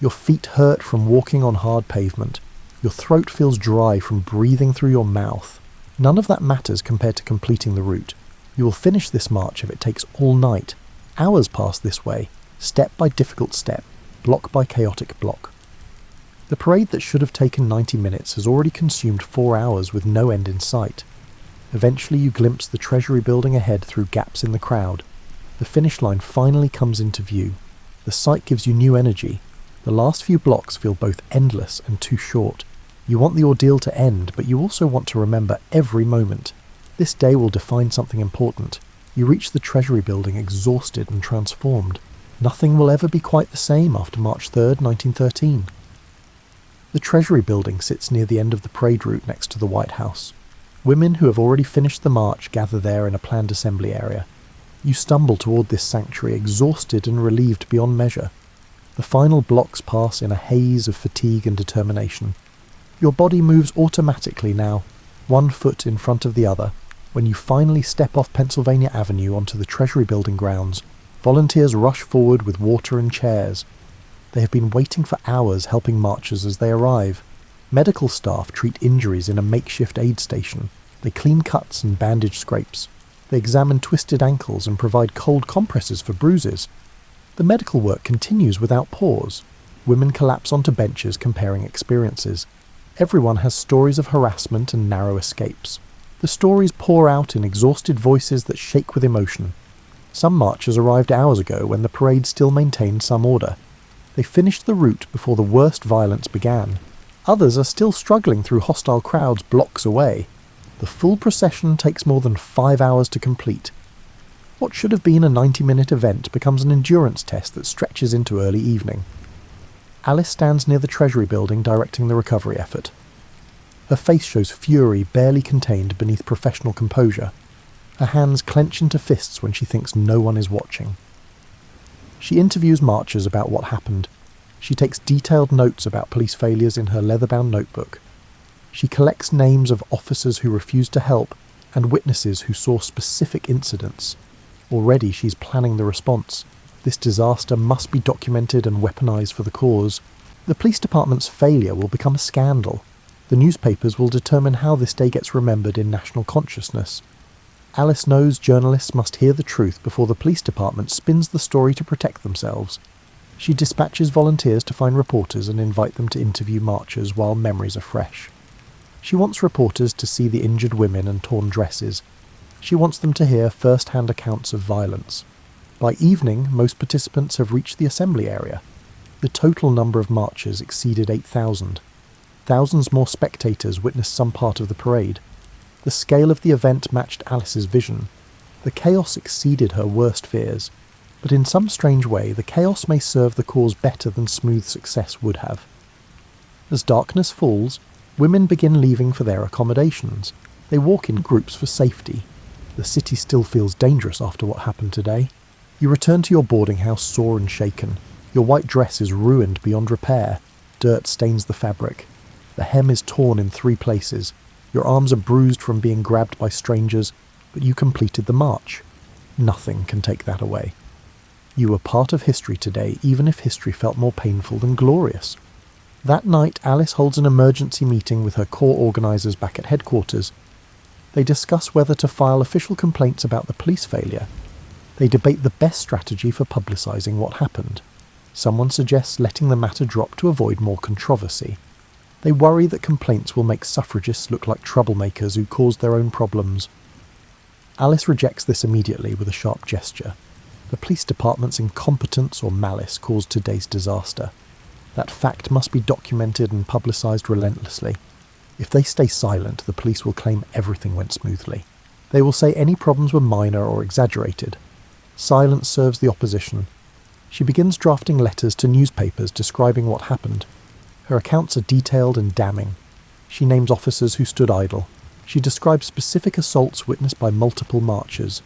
Your feet hurt from walking on hard pavement. Your throat feels dry from breathing through your mouth. None of that matters compared to completing the route. You will finish this march if it takes all night. Hours pass this way, step by difficult step, block by chaotic block. The parade that should have taken 90 minutes has already consumed 4 hours with no end in sight. Eventually you glimpse the Treasury building ahead through gaps in the crowd. The finish line finally comes into view. The sight gives you new energy. The last few blocks feel both endless and too short. You want the ordeal to end, but you also want to remember every moment. This day will define something important. You reach the Treasury building exhausted and transformed. Nothing will ever be quite the same after March 3rd, 1913. The Treasury building sits near the end of the parade route next to the White House. Women who have already finished the march gather there in a planned assembly area. You stumble toward this sanctuary, exhausted and relieved beyond measure. The final blocks pass in a haze of fatigue and determination. Your body moves automatically now, one foot in front of the other. When you finally step off Pennsylvania Avenue onto the Treasury building grounds, volunteers rush forward with water and chairs. They have been waiting for hours helping marchers as they arrive. Medical staff treat injuries in a makeshift aid station. They clean cuts and bandage scrapes. They examine twisted ankles and provide cold compresses for bruises. The medical work continues without pause. Women collapse onto benches comparing experiences. Everyone has stories of harassment and narrow escapes. The stories pour out in exhausted voices that shake with emotion. Some marchers arrived hours ago when the parade still maintained some order. They finished the route before the worst violence began. Others are still struggling through hostile crowds blocks away. The full procession takes more than 5 hours to complete. What should have been a 90-minute event becomes an endurance test that stretches into early evening. Alice stands near the Treasury building directing the recovery effort. Her face shows fury barely contained beneath professional composure. Her hands clench into fists when she thinks no one is watching. She interviews marchers about what happened. She takes detailed notes about police failures in her leather-bound notebook. She collects names of officers who refused to help and witnesses who saw specific incidents. Already she's planning the response. This disaster must be documented and weaponized for the cause. The police department's failure will become a scandal. The newspapers will determine how this day gets remembered in national consciousness. Alice knows journalists must hear the truth before the police department spins the story to protect themselves. She dispatches volunteers to find reporters and invite them to interview marchers while memories are fresh. She wants reporters to see the injured women and torn dresses. She wants them to hear first-hand accounts of violence. By evening, most participants have reached the assembly area. The total number of marchers exceeded 8,000. Thousands more spectators witnessed some part of the parade. The scale of the event matched Alice's vision. The chaos exceeded her worst fears. But in some strange way, the chaos may serve the cause better than smooth success would have. As darkness falls, women begin leaving for their accommodations. They walk in groups for safety. The city still feels dangerous after what happened today. You return to your boarding house sore and shaken. Your white dress is ruined beyond repair. Dirt stains the fabric. The hem is torn in 3 places. Your arms are bruised from being grabbed by strangers, but you completed the march. Nothing can take that away. You were part of history today, even if history felt more painful than glorious. That night, Alice holds an emergency meeting with her corps organisers back at headquarters. They discuss whether to file official complaints about the police failure. They debate the best strategy for publicising what happened. Someone suggests letting the matter drop to avoid more controversy. They worry that complaints will make suffragists look like troublemakers who caused their own problems. Alice rejects this immediately with a sharp gesture. The police department's incompetence or malice caused today's disaster. That fact must be documented and publicised relentlessly. If they stay silent, the police will claim everything went smoothly. They will say any problems were minor or exaggerated. Silence serves the opposition. She begins drafting letters to newspapers describing what happened. Her accounts are detailed and damning. She names officers who stood idle. She describes specific assaults witnessed by multiple marchers.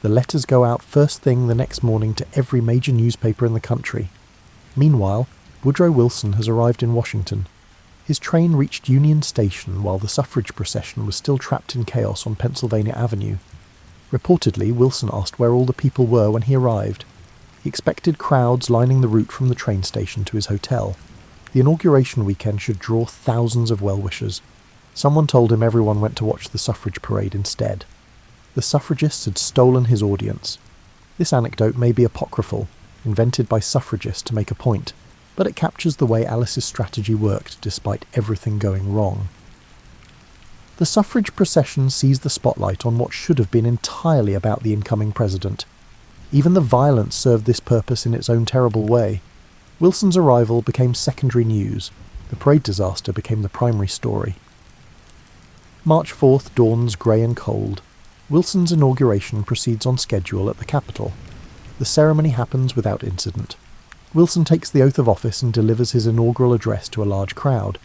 The letters go out first thing the next morning to every major newspaper in the country. Meanwhile, Woodrow Wilson has arrived in Washington. His train reached Union Station while the suffrage procession was still trapped in chaos on Pennsylvania Avenue. Reportedly, Wilson asked where all the people were when he arrived. He expected crowds lining the route from the train station to his hotel. The inauguration weekend should draw thousands of well-wishers. Someone told him everyone went to watch the suffrage parade instead. The suffragists had stolen his audience. This anecdote may be apocryphal, invented by suffragists to make a point, but it captures the way Alice's strategy worked despite everything going wrong. The suffrage procession sees the spotlight on what should have been entirely about the incoming president. Even the violence served this purpose in its own terrible way. Wilson's arrival became secondary news. The parade disaster became the primary story. March 4th dawns grey and cold. Wilson's inauguration proceeds on schedule at the Capitol. The ceremony happens without incident. Wilson takes the oath of office and delivers his inaugural address to a large crowd.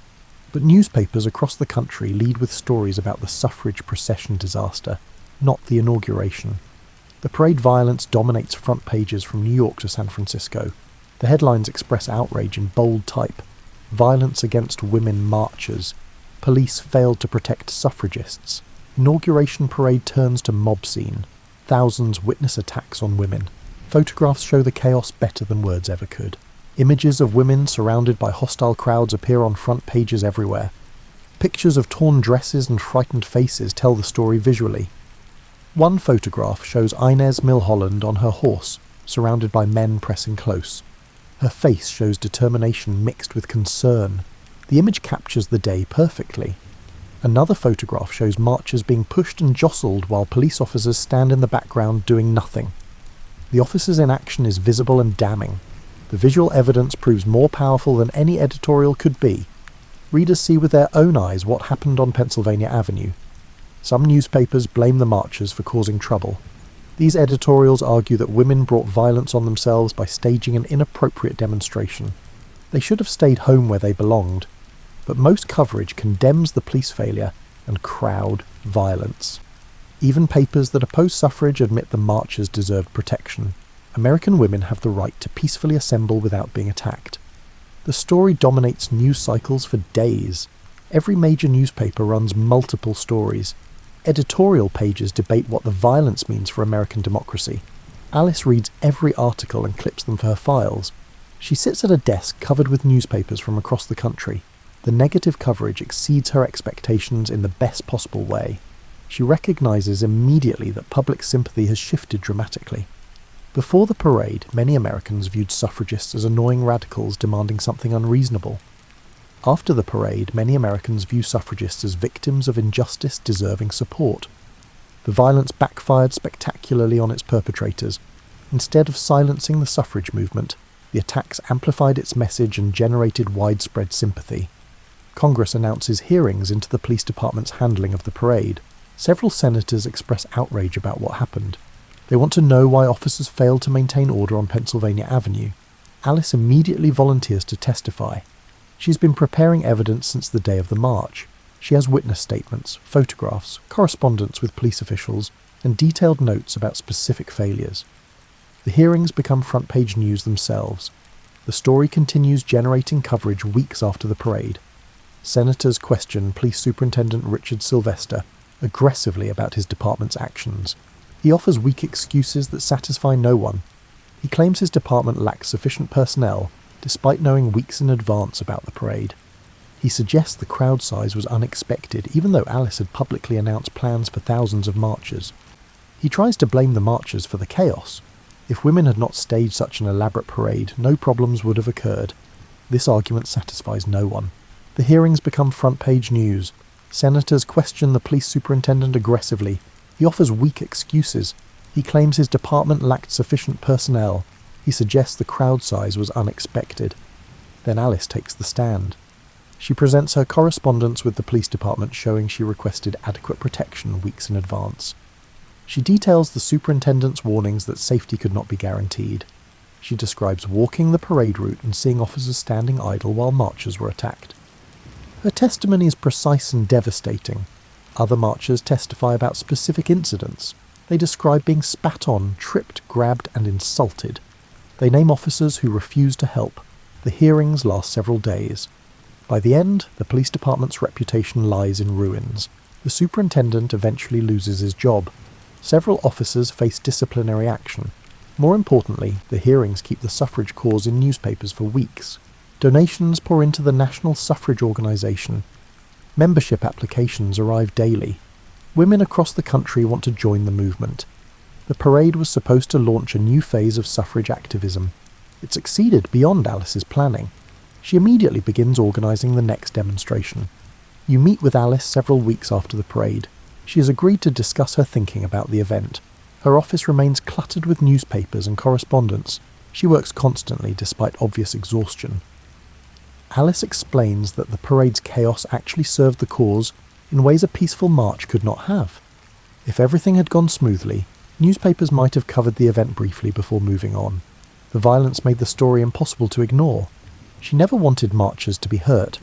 But newspapers across the country lead with stories about the suffrage procession disaster, not the inauguration. The parade violence dominates front pages from New York to San Francisco. The headlines express outrage in bold type. Violence against women marchers. Police failed to protect suffragists. Inauguration parade turns to mob scene. Thousands witness attacks on women. Photographs show the chaos better than words ever could. Images of women surrounded by hostile crowds appear on front pages everywhere. Pictures of torn dresses and frightened faces tell the story visually. One photograph shows Inez Milholland on her horse, surrounded by men pressing close. Her face shows determination mixed with concern. The image captures the day perfectly. Another photograph shows marchers being pushed and jostled while police officers stand in the background doing nothing. The officers in action is visible and damning. The visual evidence proves more powerful than any editorial could be. Readers see with their own eyes what happened on Pennsylvania Avenue. Some newspapers blame the marchers for causing trouble. These editorials argue that women brought violence on themselves by staging an inappropriate demonstration. They should have stayed home where they belonged. But most coverage condemns the police failure and crowd violence. Even papers that oppose suffrage admit the marchers deserved protection. American women have the right to peacefully assemble without being attacked. The story dominates news cycles for days. Every major newspaper runs multiple stories. Editorial pages debate what the violence means for American democracy. Alice reads every article and clips them for her files. She sits at a desk covered with newspapers from across the country. The negative coverage exceeds her expectations in the best possible way. She recognizes immediately that public sympathy has shifted dramatically. Before the parade, many Americans viewed suffragists as annoying radicals demanding something unreasonable. After the parade, many Americans view suffragists as victims of injustice deserving support. The violence backfired spectacularly on its perpetrators. Instead of silencing the suffrage movement, the attacks amplified its message and generated widespread sympathy. Congress announces hearings into the police department's handling of the parade. Several senators express outrage about what happened. They want to know why officers failed to maintain order on Pennsylvania Avenue. Alice immediately volunteers to testify. She's been preparing evidence since the day of the march. She has witness statements, photographs, correspondence with police officials, and detailed notes about specific failures. The hearings become front-page news themselves. The story continues generating coverage weeks after the parade. Senators question Police Superintendent Richard Sylvester aggressively about his department's actions. He offers weak excuses that satisfy no one. He claims his department lacks sufficient personnel, despite knowing weeks in advance about the parade. He suggests the crowd size was unexpected, even though Alice had publicly announced plans for thousands of marchers. He tries to blame the marchers for the chaos. If women had not staged such an elaborate parade, no problems would have occurred. This argument satisfies no one. The hearings become front-page news. Senators question the police superintendent aggressively. He offers weak excuses. He claims his department lacked sufficient personnel. He suggests the crowd size was unexpected. Then Alice takes the stand. She presents her correspondence with the police department showing she requested adequate protection weeks in advance. She details the superintendent's warnings that safety could not be guaranteed. She describes walking the parade route and seeing officers standing idle while marchers were attacked. Her testimony is precise and devastating. Other marchers testify about specific incidents. They describe being spat on, tripped, grabbed, and insulted. They name officers who refuse to help. The hearings last several days. By the end, the police department's reputation lies in ruins. The superintendent eventually loses his job. Several officers face disciplinary action. More importantly, the hearings keep the suffrage cause in newspapers for weeks. Donations pour into the National Suffrage Organization. Membership applications arrive daily. Women across the country want to join the movement. The parade was supposed to launch a new phase of suffrage activism. It succeeded beyond Alice's planning. She immediately begins organising the next demonstration. You meet with Alice several weeks after the parade. She has agreed to discuss her thinking about the event. Her office remains cluttered with newspapers and correspondence. She works constantly despite obvious exhaustion. Alice explains that the parade's chaos actually served the cause in ways a peaceful march could not have. If everything had gone smoothly, newspapers might have covered the event briefly before moving on. The violence made the story impossible to ignore. She never wanted marchers to be hurt,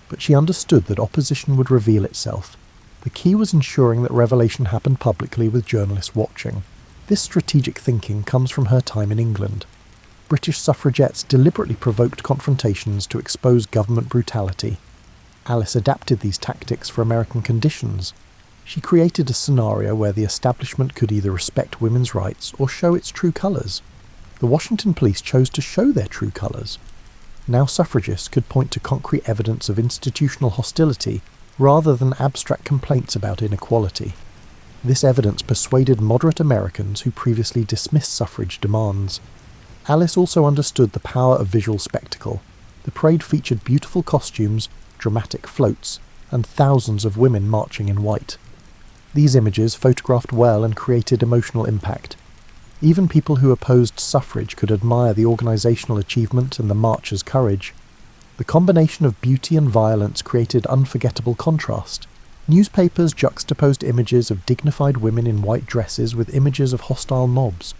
but she understood that opposition would reveal itself. The key was ensuring that revelation happened publicly with journalists watching. This strategic thinking comes from her time in England. British suffragettes deliberately provoked confrontations to expose government brutality. Alice adapted these tactics for American conditions. She created a scenario where the establishment could either respect women's rights or show its true colours. The Washington police chose to show their true colours. Now suffragists could point to concrete evidence of institutional hostility rather than abstract complaints about inequality. This evidence persuaded moderate Americans who previously dismissed suffrage demands. Alice also understood the power of visual spectacle. The parade featured beautiful costumes, dramatic floats, and thousands of women marching in white. These images photographed well and created emotional impact. Even people who opposed suffrage could admire the organisational achievement and the marchers' courage. The combination of beauty and violence created unforgettable contrast. Newspapers juxtaposed images of dignified women in white dresses with images of hostile mobs.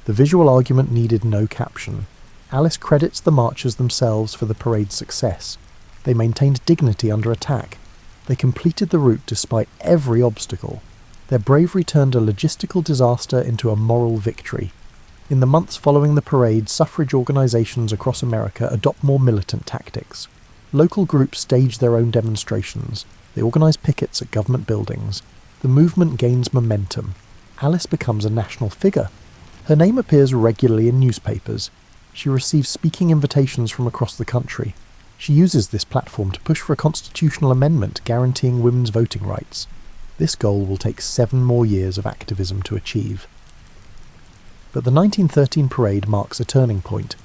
The visual argument needed no caption. Alice credits the marchers themselves for the parade's success. They maintained dignity under attack. They completed the route despite every obstacle. Their bravery turned a logistical disaster into a moral victory. In the months following the parade, suffrage organisations across America adopt more militant tactics. Local groups stage their own demonstrations. They organise pickets at government buildings. The movement gains momentum. Alice becomes a national figure. Her name appears regularly in newspapers. She receives speaking invitations from across the country. She uses this platform to push for a constitutional amendment guaranteeing women's voting rights. This goal will take 7 more years of activism to achieve. But the 1913 parade marks a turning point.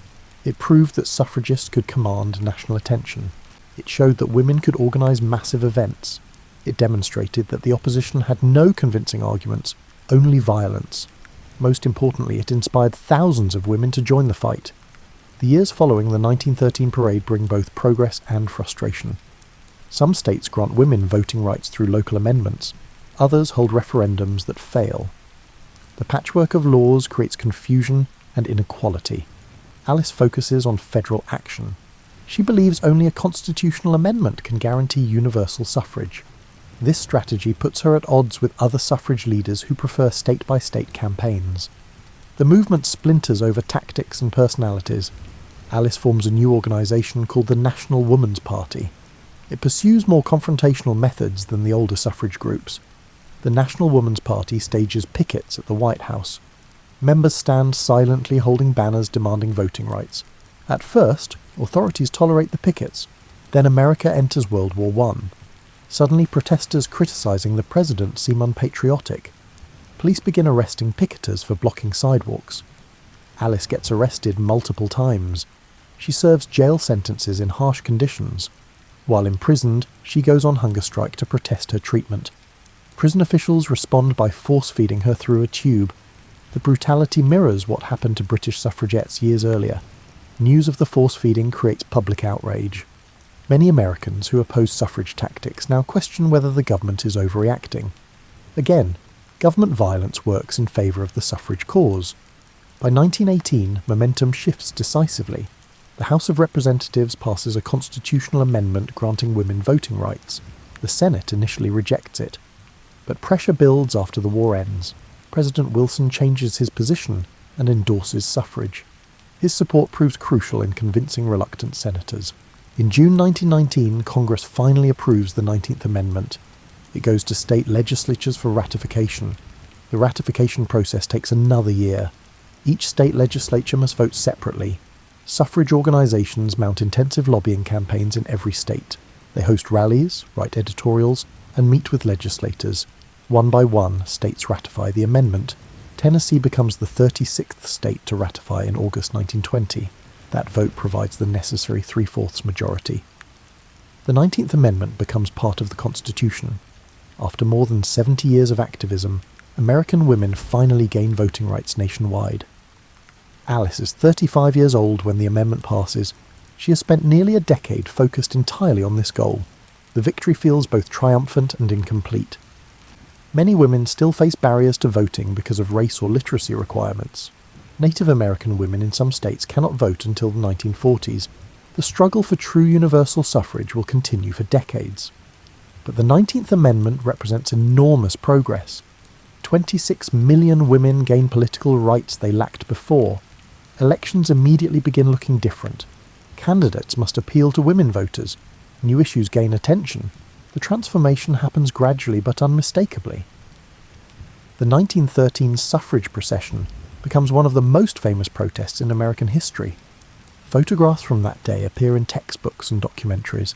It proved that suffragists could command national attention. It showed that women could organise massive events. It demonstrated that the opposition had no convincing arguments, only violence. Most importantly, it inspired thousands of women to join the fight. The years following the 1913 parade bring both progress and frustration. Some states grant women voting rights through local amendments. Others hold referendums that fail. The patchwork of laws creates confusion and inequality. Alice focuses on federal action. She believes only a constitutional amendment can guarantee universal suffrage. This strategy puts her at odds with other suffrage leaders who prefer state-by-state campaigns. The movement splinters over tactics and personalities. Alice forms a new organisation called the National Woman's Party. It pursues more confrontational methods than the older suffrage groups. The National Woman's Party stages pickets at the White House. Members stand silently holding banners demanding voting rights. At first, authorities tolerate the pickets. Then America enters World War I. Suddenly, protesters criticising the president seem unpatriotic. Police begin arresting picketers for blocking sidewalks. Alice gets arrested multiple times. She serves jail sentences in harsh conditions. While imprisoned, she goes on hunger strike to protest her treatment. Prison officials respond by force-feeding her through a tube. The brutality mirrors what happened to British suffragettes years earlier. News of the force-feeding creates public outrage. Many Americans who oppose suffrage tactics now question whether the government is overreacting. Again, government violence works in favour of the suffrage cause. By 1918, momentum shifts decisively. The House of Representatives passes a constitutional amendment granting women voting rights. The Senate initially rejects it. But pressure builds after the war ends. President Wilson changes his position and endorses suffrage. His support proves crucial in convincing reluctant senators. In June 1919, Congress finally approves the 19th Amendment. It goes to state legislatures for ratification. The ratification process takes another year. Each state legislature must vote separately. Suffrage organisations mount intensive lobbying campaigns in every state. They host rallies, write editorials, and meet with legislators. One by one, states ratify the amendment. Tennessee becomes the 36th state to ratify in August 1920. That vote provides the necessary 3/4 majority. The 19th Amendment becomes part of the Constitution. After more than 70 years of activism, American women finally gain voting rights nationwide. Alice is 35 years old when the amendment passes. She has spent nearly a decade focused entirely on this goal. The victory feels both triumphant and incomplete. Many women still face barriers to voting because of race or literacy requirements. Native American women in some states cannot vote until the 1940s. The struggle for true universal suffrage will continue for decades. But the 19th Amendment represents enormous progress. 26 million women gain political rights they lacked before. Elections immediately begin looking different. Candidates must appeal to women voters. New issues gain attention. The transformation happens gradually but unmistakably. The 1913 Suffrage Procession, becomes one of the most famous protests in American history. Photographs from that day appear in textbooks and documentaries.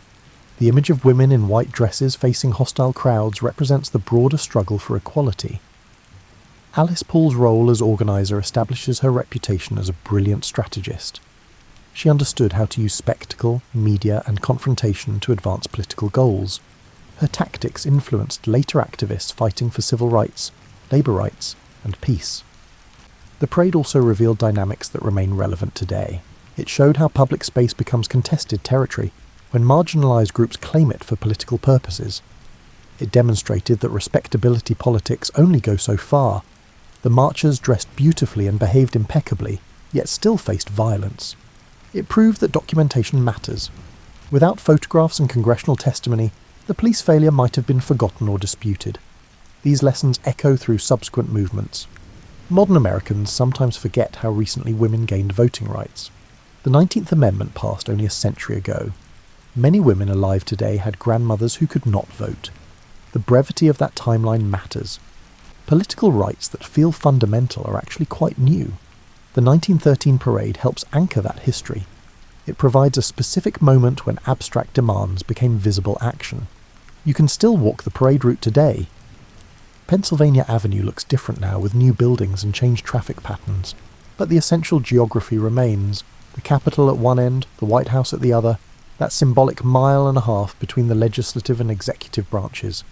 The image of women in white dresses facing hostile crowds represents the broader struggle for equality. Alice Paul's role as organiser establishes her reputation as a brilliant strategist. She understood how to use spectacle, media and confrontation to advance political goals. Her tactics influenced later activists fighting for civil rights, labour rights and peace. The parade also revealed dynamics that remain relevant today. It showed how public space becomes contested territory when marginalised groups claim it for political purposes. It demonstrated that respectability politics only go so far. The marchers dressed beautifully and behaved impeccably, yet still faced violence. It proved that documentation matters. Without photographs and congressional testimony, the police failure might have been forgotten or disputed. These lessons echo through subsequent movements. Modern Americans sometimes forget how recently women gained voting rights. The 19th Amendment passed only a century ago. Many women alive today had grandmothers who could not vote. The brevity of that timeline matters. Political rights that feel fundamental are actually quite new. The 1913 parade helps anchor that history. It provides a specific moment when abstract demands became visible action. You can still walk the parade route today. Pennsylvania Avenue looks different now with new buildings and changed traffic patterns, but the essential geography remains. The Capitol at one end, the White House at the other, that symbolic mile and a half between the legislative and executive branches.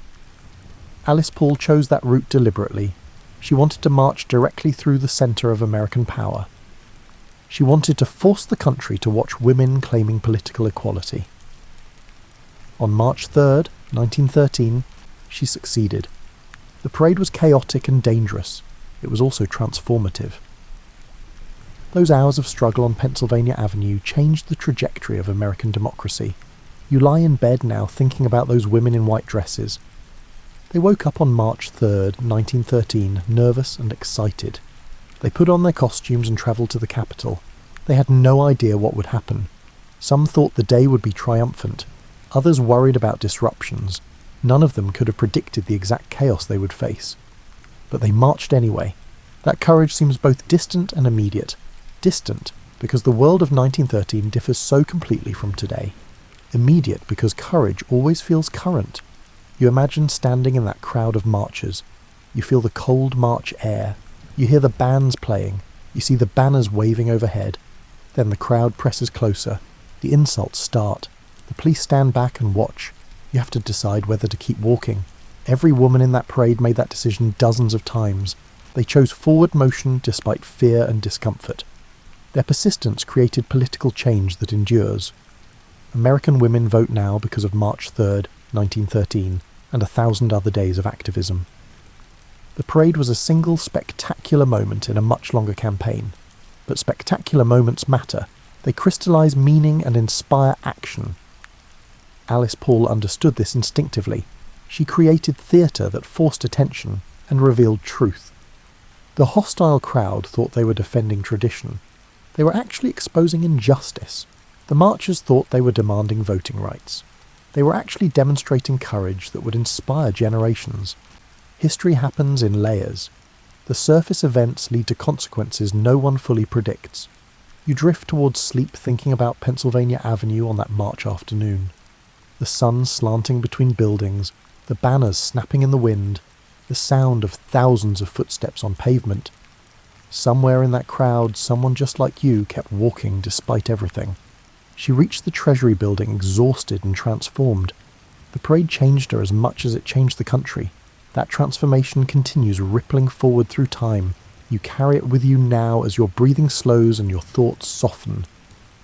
Alice Paul chose that route deliberately. She wanted to march directly through the centre of American power. She wanted to force the country to watch women claiming political equality. On March 3rd, 1913, she succeeded. The parade was chaotic and dangerous. It was also transformative. Those hours of struggle on Pennsylvania Avenue changed the trajectory of American democracy. You lie in bed now thinking about those women in white dresses. They woke up on March 3rd, 1913, nervous and excited. They put on their costumes and travelled to the Capitol. They had no idea what would happen. Some thought the day would be triumphant. Others worried about disruptions. None of them could have predicted the exact chaos they would face. But they marched anyway. That courage seems both distant and immediate. Distant, because the world of 1913 differs so completely from today. Immediate, because courage always feels current. You imagine standing in that crowd of marchers. You feel the cold March air. You hear the bands playing. You see the banners waving overhead. Then the crowd presses closer. The insults start. The police stand back and watch. You have to decide whether to keep walking. Every woman in that parade made that decision dozens of times. They chose forward motion despite fear and discomfort. Their persistence created political change that endures. American women vote now because of March 3rd, 1913, and 1,000 other days of activism. The parade was a single spectacular moment in a much longer campaign. But spectacular moments matter. They crystallise meaning and inspire action. Alice Paul understood this instinctively. She created theatre that forced attention and revealed truth. The hostile crowd thought they were defending tradition. They were actually exposing injustice. The marchers thought they were demanding voting rights. They were actually demonstrating courage that would inspire generations. History happens in layers. The surface events lead to consequences no one fully predicts. You drift towards sleep thinking about Pennsylvania Avenue on that March afternoon. The sun slanting between buildings, the banners snapping in the wind, the sound of thousands of footsteps on pavement. Somewhere in that crowd, someone just like you kept walking despite everything. She reached the Treasury building exhausted and transformed. The parade changed her as much as it changed the country. That transformation continues rippling forward through time. You carry it with you now as your breathing slows and your thoughts soften.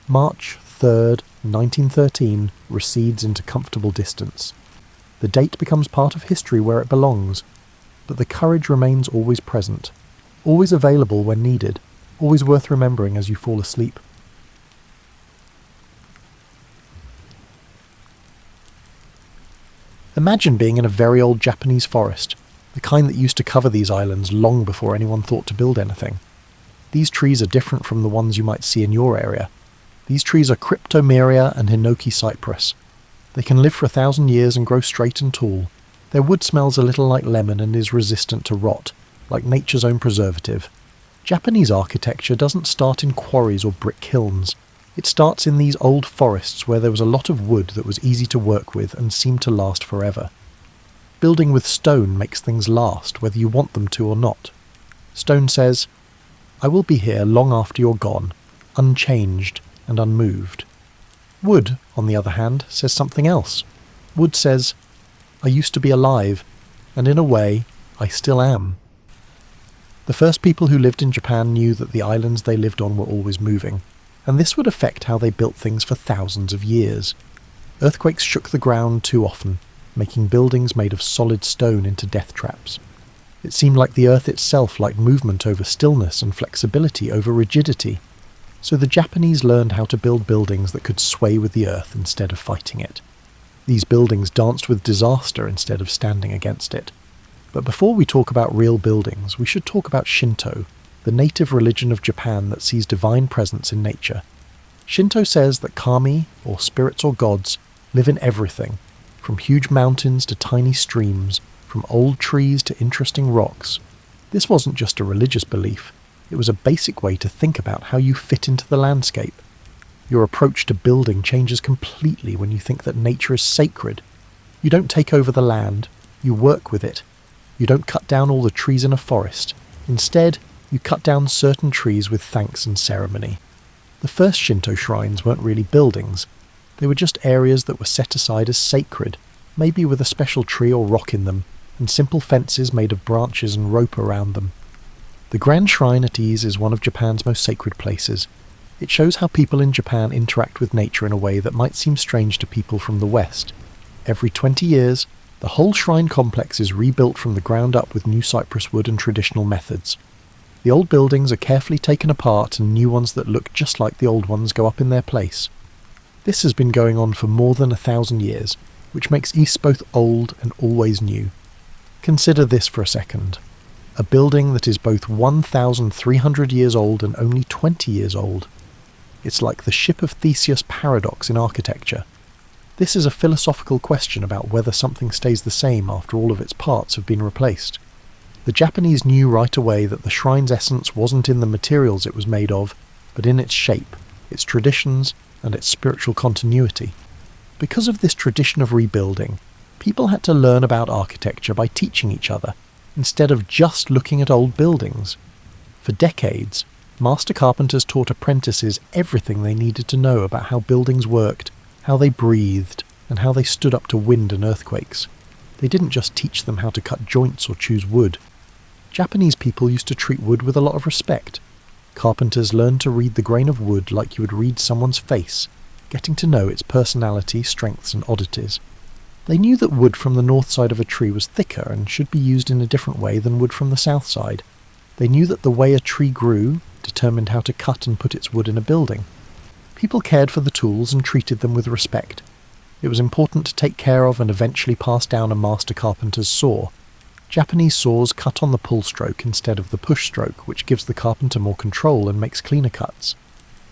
March 3rd, 1913 recedes into comfortable distance. The date becomes part of history where it belongs, but the courage remains always present, always available when needed, always worth remembering as you fall asleep. Imagine being in a very old Japanese forest, the kind that used to cover these islands long before anyone thought to build anything. These trees are different from the ones you might see in your area. These trees are Cryptomeria and Hinoki cypress. They can live for 1,000 years and grow straight and tall. Their wood smells a little like lemon and is resistant to rot, like nature's own preservative. Japanese architecture doesn't start in quarries or brick kilns. It starts in these old forests where there was a lot of wood that was easy to work with and seemed to last forever. Building with stone makes things last, whether you want them to or not. Stone says, "I will be here long after you're gone, unchanged and unmoved." Wood, on the other hand, says something else. Wood says, "I used to be alive, and in a way, I still am." The first people who lived in Japan knew that the islands they lived on were always moving, and this would affect how they built things for thousands of years. Earthquakes shook the ground too often, making buildings made of solid stone into death traps. It seemed like the earth itself liked movement over stillness and flexibility over rigidity. So the Japanese learned how to build buildings that could sway with the earth instead of fighting it. These buildings danced with disaster instead of standing against it. But before we talk about real buildings, we should talk about Shinto, the native religion of Japan that sees divine presence in nature. Shinto says that kami, or spirits or gods, live in everything, from huge mountains to tiny streams, from old trees to interesting rocks. This wasn't just a religious belief, it was a basic way to think about how you fit into the landscape. Your approach to building changes completely when you think that nature is sacred. You don't take over the land, you work with it. You don't cut down all the trees in a forest. Instead, you cut down certain trees with thanks and ceremony. The first Shinto shrines weren't really buildings. They were just areas that were set aside as sacred, maybe with a special tree or rock in them, and simple fences made of branches and rope around them. The Grand Shrine at Ise is one of Japan's most sacred places. It shows how people in Japan interact with nature in a way that might seem strange to people from the West. Every 20 years, the whole shrine complex is rebuilt from the ground up with new cypress wood and traditional methods. The old buildings are carefully taken apart and new ones that look just like the old ones go up in their place. This has been going on for more than 1,000 years, which makes Ise both old and always new. Consider this for a second. A building that is both 1,300 years old and only 20 years old. It's like the ship of Theseus paradox in architecture. This is a philosophical question about whether something stays the same after all of its parts have been replaced. The Japanese knew right away that the shrine's essence wasn't in the materials it was made of, but in its shape, its traditions, and its spiritual continuity. Because of this tradition of rebuilding, people had to learn about architecture by teaching each other, instead of just looking at old buildings. For decades, master carpenters taught apprentices everything they needed to know about how buildings worked, how they breathed, and how they stood up to wind and earthquakes. They didn't just teach them how to cut joints or choose wood. Japanese people used to treat wood with a lot of respect. Carpenters learned to read the grain of wood like you would read someone's face, getting to know its personality, strengths, and oddities. They knew that wood from the north side of a tree was thicker and should be used in a different way than wood from the south side. They knew that the way a tree grew determined how to cut and put its wood in a building. People cared for the tools and treated them with respect. It was important to take care of and eventually pass down a master carpenter's saw. Japanese saws cut on the pull stroke instead of the push stroke, which gives the carpenter more control and makes cleaner cuts.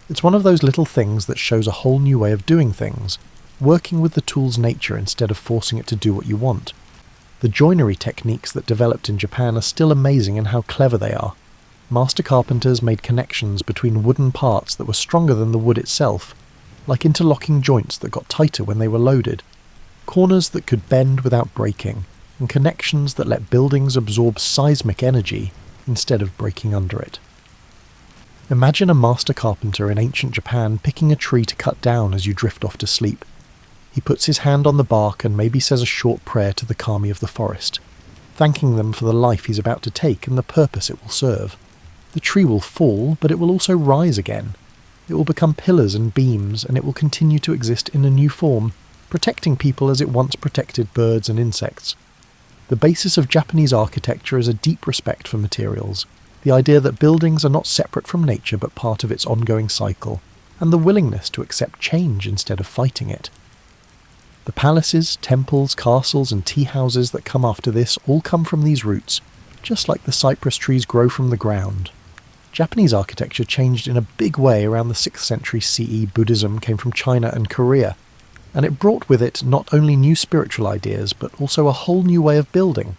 It's one of those little things that shows a whole new way of doing things, working with the tool's nature instead of forcing it to do what you want. The joinery techniques that developed in Japan are still amazing in how clever they are. Master carpenters made connections between wooden parts that were stronger than the wood itself, like interlocking joints that got tighter when they were loaded, corners that could bend without breaking, and connections that let buildings absorb seismic energy instead of breaking under it. Imagine a master carpenter in ancient Japan picking a tree to cut down as you drift off to sleep. He puts his hand on the bark and maybe says a short prayer to the kami of the forest, thanking them for the life he's about to take and the purpose it will serve. The tree will fall, but it will also rise again. It will become pillars and beams, and it will continue to exist in a new form, protecting people as it once protected birds and insects. The basis of Japanese architecture is a deep respect for materials, the idea that buildings are not separate from nature but part of its ongoing cycle, and the willingness to accept change instead of fighting it. The palaces, temples, castles, and tea houses that come after this all come from these roots, just like the cypress trees grow from the ground. Japanese architecture changed in a big way around the 6th century CE. Buddhism came from China and Korea, and it brought with it not only new spiritual ideas, but also a whole new way of building.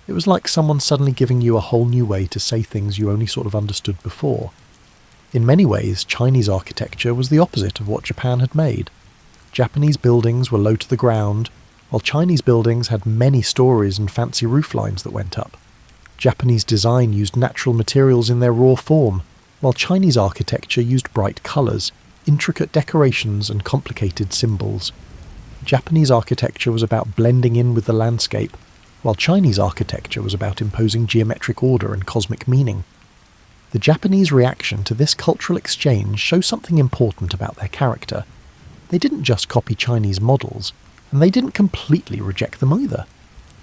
It was like someone suddenly giving you a whole new way to say things you only sort of understood before. In many ways, Chinese architecture was the opposite of what Japan had made. Japanese buildings were low to the ground, while Chinese buildings had many stories and fancy rooflines that went up. Japanese design used natural materials in their raw form, while Chinese architecture used bright colours, intricate decorations and complicated symbols. Japanese architecture was about blending in with the landscape, while Chinese architecture was about imposing geometric order and cosmic meaning. The Japanese reaction to this cultural exchange shows something important about their character. They didn't just copy Chinese models, and they didn't completely reject them either.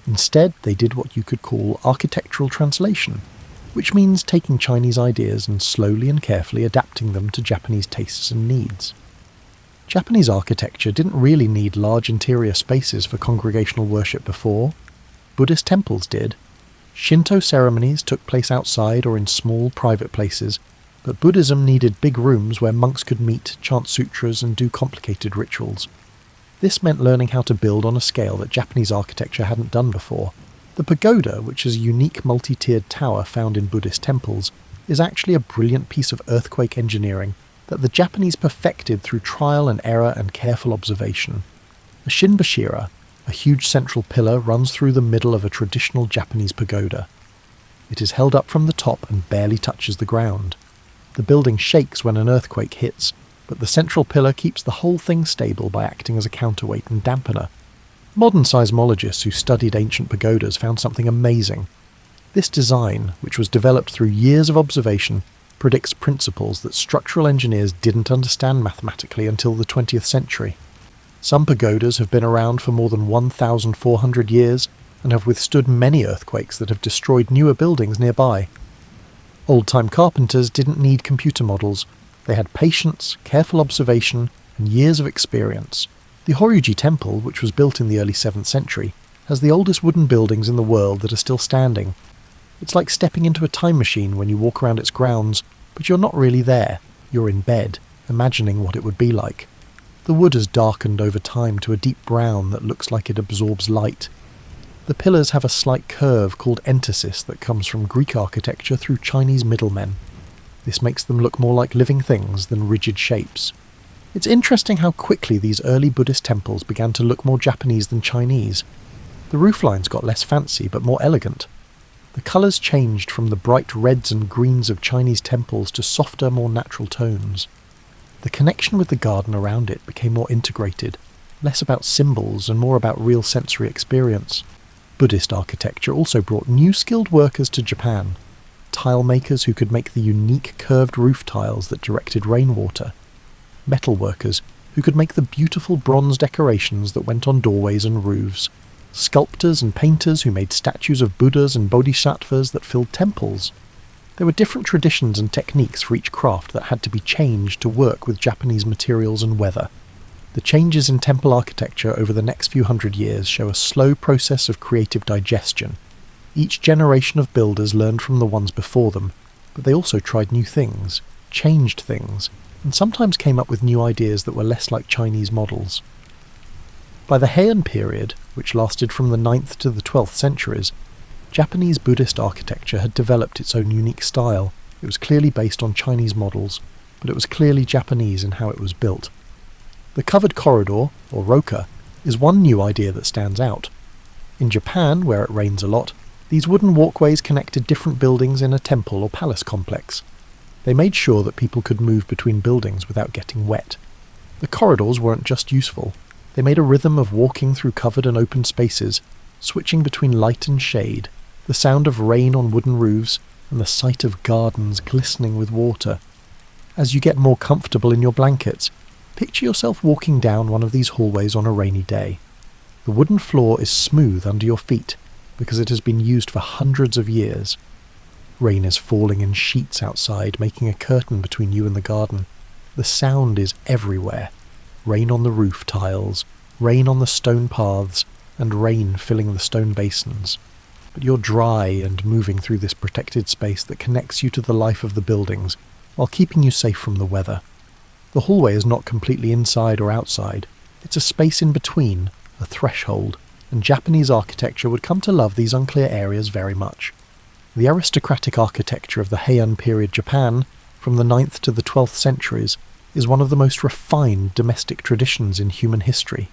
Instead, they did what you could call architectural translation, which means taking Chinese ideas and slowly and carefully adapting them to Japanese tastes and needs. Japanese architecture didn't really need large interior spaces for congregational worship before. Buddhist temples did. Shinto ceremonies took place outside or in small private places, but Buddhism needed big rooms where monks could meet, chant sutras and do complicated rituals. This meant learning how to build on a scale that Japanese architecture hadn't done before. The pagoda, which is a unique multi-tiered tower found in Buddhist temples, is actually a brilliant piece of earthquake engineering that the Japanese perfected through trial and error and careful observation. The Shinbashira, a huge central pillar, runs through the middle of a traditional Japanese pagoda. It is held up from the top and barely touches the ground. The building shakes when an earthquake hits, but the central pillar keeps the whole thing stable by acting as a counterweight and dampener. Modern seismologists who studied ancient pagodas found something amazing. This design, which was developed through years of observation, predicts principles that structural engineers didn't understand mathematically until the 20th century. Some pagodas have been around for more than 1,400 years and have withstood many earthquakes that have destroyed newer buildings nearby. Old-time carpenters didn't need computer models. They had patience, careful observation, and years of experience. The Horyuji Temple, which was built in the early 7th century, has the oldest wooden buildings in the world that are still standing. It's like stepping into a time machine when you walk around its grounds, but you're not really there. You're in bed, imagining what it would be like. The wood has darkened over time to a deep brown that looks like it absorbs light. The pillars have a slight curve called entasis that comes from Greek architecture through Chinese middlemen. This makes them look more like living things than rigid shapes. It's interesting how quickly these early Buddhist temples began to look more Japanese than Chinese. The rooflines got less fancy but more elegant. The colours changed from the bright reds and greens of Chinese temples to softer, more natural tones. The connection with the garden around it became more integrated, less about symbols and more about real sensory experience. Buddhist architecture also brought new skilled workers to Japan. Tile makers who could make the unique curved roof tiles that directed rainwater. Metal workers who could make the beautiful bronze decorations that went on doorways and roofs. Sculptors and painters who made statues of Buddhas and Bodhisattvas that filled temples. There were different traditions and techniques for each craft that had to be changed to work with Japanese materials and weather. The changes in temple architecture over the next few hundred years show a slow process of creative digestion. Each generation of builders learned from the ones before them, but they also tried new things, changed things, and sometimes came up with new ideas that were less like Chinese models. By the Heian period, which lasted from the 9th to the 12th centuries, Japanese Buddhist architecture had developed its own unique style. It was clearly based on Chinese models, but it was clearly Japanese in how it was built. The covered corridor, or roka, is one new idea that stands out. In Japan, where it rains a lot, these wooden walkways connected different buildings in a temple or palace complex. They made sure that people could move between buildings without getting wet. The corridors weren't just useful. They made a rhythm of walking through covered and open spaces, switching between light and shade, the sound of rain on wooden roofs, and the sight of gardens glistening with water. As you get more comfortable in your blankets, picture yourself walking down one of these hallways on a rainy day. The wooden floor is smooth under your feet because it has been used for hundreds of years. Rain is falling in sheets outside, making a curtain between you and the garden. The sound is everywhere. Rain on the roof tiles, rain on the stone paths, and rain filling the stone basins. But you're dry and moving through this protected space that connects you to the life of the buildings, while keeping you safe from the weather. The hallway is not completely inside or outside. It's a space in between, a threshold. and Japanese architecture would come to love these unclear areas very much. The aristocratic architecture of the Heian period Japan, from the 9th to the 12th centuries, is one of the most refined domestic traditions in human history.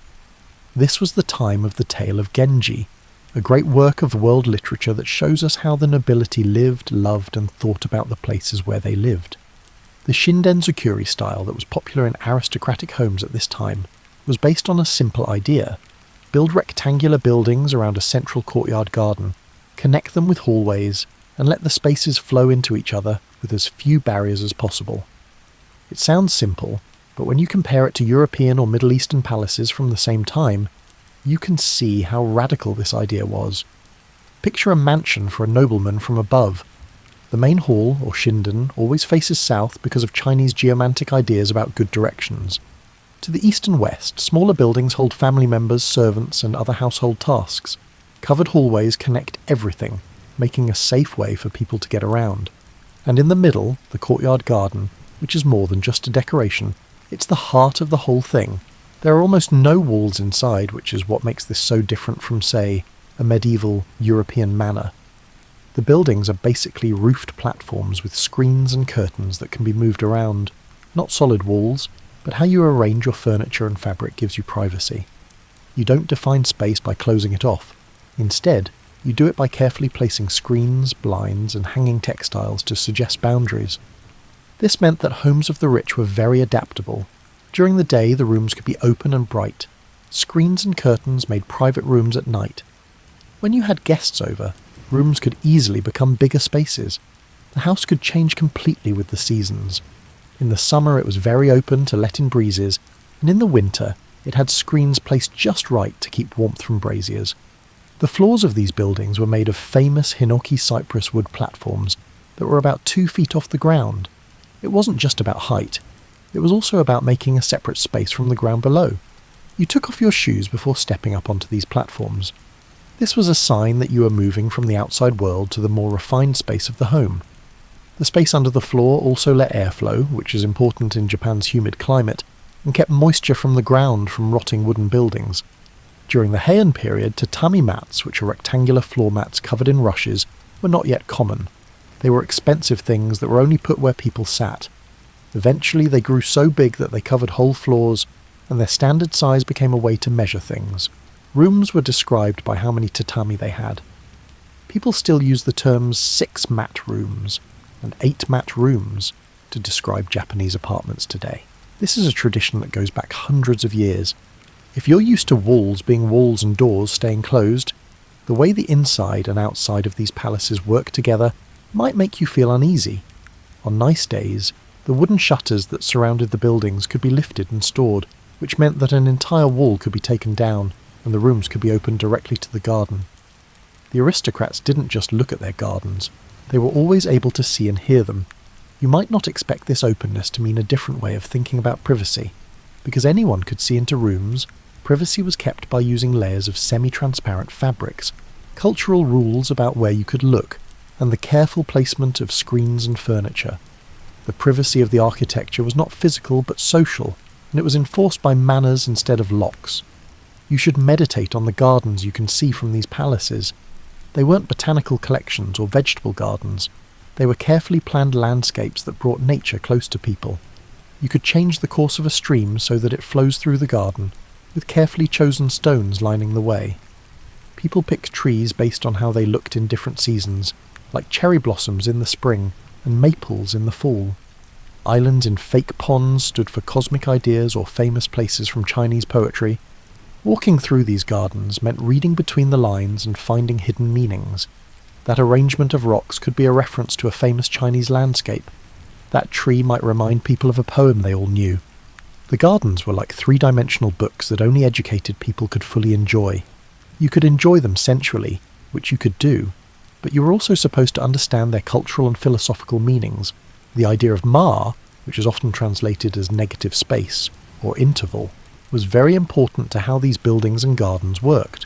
This was the time of the tale of Genji, a great work of world literature that shows us how the nobility lived, loved, and thought about the places where they lived. The Shinden-zukuri style that was popular in aristocratic homes at this time was based on a simple idea: build rectangular buildings around a central courtyard garden, connect them with hallways, and let the spaces flow into each other with as few barriers as possible. It sounds simple, but when you compare it to European or Middle Eastern palaces from the same time, you can see how radical this idea was. Picture a mansion for a nobleman from above. The main hall, or shinden, always faces south because of Chinese geomantic ideas about good directions. To the east and west, smaller buildings hold family members, servants, and other household tasks. Covered hallways connect everything, making a safe way for people to get around. And in the middle, the courtyard garden, which is more than just a decoration, it's the heart of the whole thing. There are almost no walls inside, which is what makes this so different from, say, a medieval European manor. The buildings are basically roofed platforms with screens and curtains that can be moved around. Not solid walls, but how you arrange your furniture and fabric gives you privacy. You don't define space by closing it off. Instead, you do it by carefully placing screens, blinds, and hanging textiles to suggest boundaries. This meant that homes of the rich were very adaptable. During the day, the rooms could be open and bright. Screens and curtains made private rooms at night. When you had guests over, rooms could easily become bigger spaces. The house could change completely with the seasons. In the summer, it was very open to let in breezes, and in the winter, it had screens placed just right to keep warmth from braziers. The floors of these buildings were made of famous hinoki cypress wood platforms that were about 2 feet off the ground. It wasn't just about height. It was also about making a separate space from the ground below. You took off your shoes before stepping up onto these platforms. This was a sign that you were moving from the outside world to the more refined space of the home. The space under the floor also let airflow, which is important in Japan's humid climate, and kept moisture from the ground from rotting wooden buildings. During the Heian period, tatami mats, which are rectangular floor mats covered in rushes, were not yet common. They were expensive things that were only put where people sat. Eventually they grew so big that they covered whole floors, and their standard size became a way to measure things. Rooms were described by how many tatami they had. People still use the terms 6-mat rooms and 8-mat rooms to describe Japanese apartments today. This is a tradition that goes back hundreds of years. If you're used to walls being walls and doors staying closed, the way the inside and outside of these palaces work together might make you feel uneasy. On nice days, the wooden shutters that surrounded the buildings could be lifted and stored, which meant that an entire wall could be taken down and the rooms could be opened directly to the garden. The aristocrats didn't just look at their gardens, they were always able to see and hear them. You might not expect this openness to mean a different way of thinking about privacy. Because anyone could see into rooms, privacy was kept by using layers of semi-transparent fabrics, cultural rules about where you could look, and the careful placement of screens and furniture. The privacy of the architecture was not physical but social, and it was enforced by manners instead of locks. You should meditate on the gardens you can see from these palaces. They weren't botanical collections or vegetable gardens. They were carefully planned landscapes that brought nature close to people. You could change the course of a stream so that it flows through the garden, with carefully chosen stones lining the way. People picked trees based on how they looked in different seasons, like cherry blossoms in the spring and maples in the fall. Islands in fake ponds stood for cosmic ideas or famous places from Chinese poetry. Walking through these gardens meant reading between the lines and finding hidden meanings. That arrangement of rocks could be a reference to a famous Chinese landscape. That tree might remind people of a poem they all knew. The gardens were like 3-dimensional books that only educated people could fully enjoy. You could enjoy them sensually, which you could do, but you were also supposed to understand their cultural and philosophical meanings. The idea of ma, which is often translated as negative space, or interval, was very important to how these buildings and gardens worked.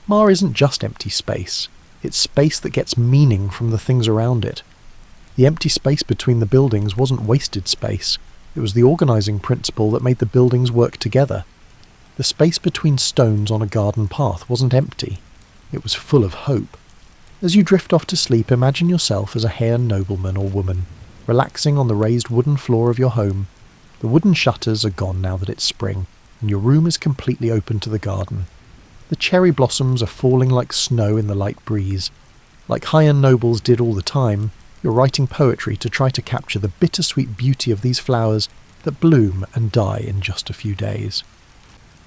Ma isn't just empty space, it's space that gets meaning from the things around it. The empty space between the buildings wasn't wasted space, it was the organising principle that made the buildings work together. The space between stones on a garden path wasn't empty. It was full of hope. As you drift off to sleep, imagine yourself as a Heian nobleman or woman, relaxing on the raised wooden floor of your home. The wooden shutters are gone now that it's spring, and your room is completely open to the garden. The cherry blossoms are falling like snow in the light breeze. Like Heian nobles did all the time, you're writing poetry to try to capture the bittersweet beauty of these flowers that bloom and die in just a few days.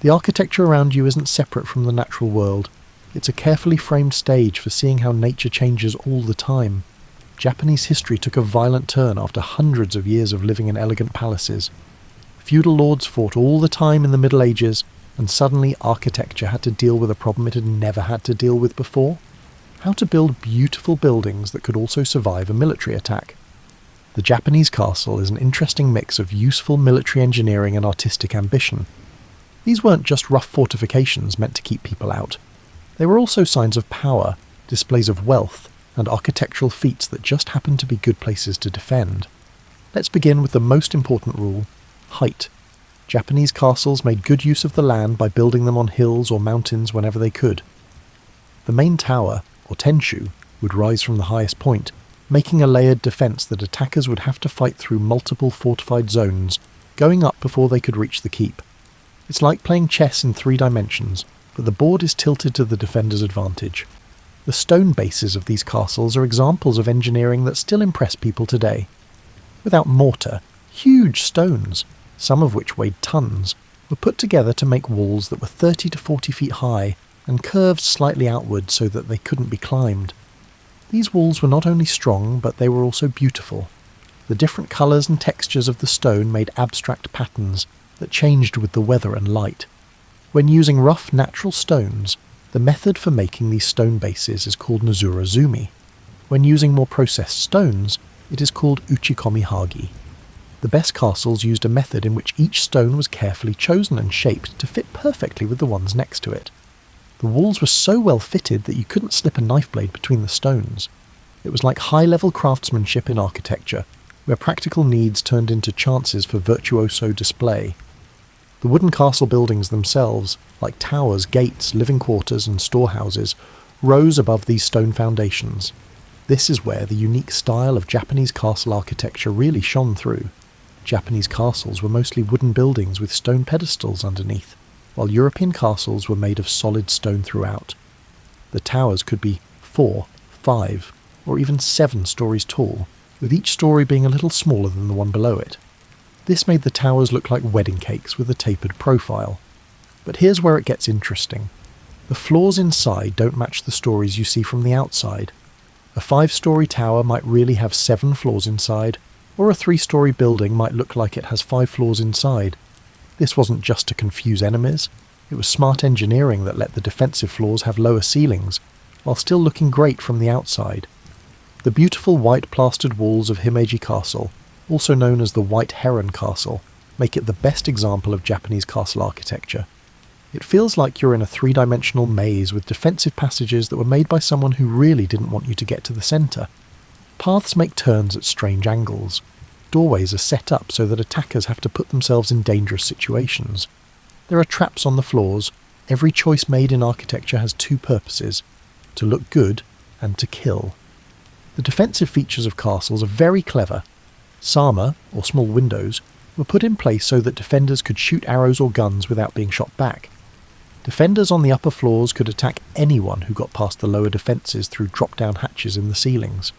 The architecture around you isn't separate from the natural world. It's a carefully framed stage for seeing how nature changes all the time. Japanese history took a violent turn after hundreds of years of living in elegant palaces. Feudal lords fought all the time in the Middle Ages, and suddenly architecture had to deal with a problem it had never had to deal with before: how to build beautiful buildings that could also survive a military attack. The Japanese castle is an interesting mix of useful military engineering and artistic ambition. These weren't just rough fortifications meant to keep people out. They were also signs of power, displays of wealth, and architectural feats that just happened to be good places to defend. Let's begin with the most important rule: height. Japanese castles made good use of the land by building them on hills or mountains whenever they could. The main tower, or tenshu, would rise from the highest point, making a layered defence that attackers would have to fight through multiple fortified zones, going up before they could reach the keep. It's like playing chess in 3 dimensions, but the board is tilted to the defender's advantage. The stone bases of these castles are examples of engineering that still impress people today. Without mortar, huge stones, some of which weighed tons, were put together to make walls that were 30 to 40 feet high and curved slightly outward so that they couldn't be climbed. These walls were not only strong, but they were also beautiful. The different colours and textures of the stone made abstract patterns that changed with the weather and light. When using rough natural stones, the method for making these stone bases is called Nozurazumi. When using more processed stones, it is called Uchikomi Hagi. The best castles used a method in which each stone was carefully chosen and shaped to fit perfectly with the ones next to it. The walls were so well fitted that you couldn't slip a knife blade between the stones. It was like high-level craftsmanship in architecture, where practical needs turned into chances for virtuoso display. The wooden castle buildings themselves, like towers, gates, living quarters and storehouses, rose above these stone foundations. This is where the unique style of Japanese castle architecture really shone through. Japanese castles were mostly wooden buildings with stone pedestals underneath, while European castles were made of solid stone throughout. The towers could be 4, 5, or even 7 stories tall, with each story being a little smaller than the one below it. This made the towers look like wedding cakes with a tapered profile. But here's where it gets interesting. The floors inside don't match the stories you see from the outside. A 5-story tower might really have 7 floors inside, or a 3-story building might look like it has 5 floors inside. This wasn't just to confuse enemies, it was smart engineering that let the defensive floors have lower ceilings, while still looking great from the outside. The beautiful white plastered walls of Himeji Castle, also known as the White Heron Castle, make it the best example of Japanese castle architecture. It feels like you're in a 3-dimensional maze with defensive passages that were made by someone who really didn't want you to get to the centre. Paths make turns at strange angles. Doorways are set up so that attackers have to put themselves in dangerous situations. There are traps on the floors. Every choice made in architecture has 2 purposes: to look good and to kill. The defensive features of castles are very clever. Sama, or small windows, were put in place so that defenders could shoot arrows or guns without being shot back. Defenders on the upper floors could attack anyone who got past the lower defences through drop-down hatches in the ceilings.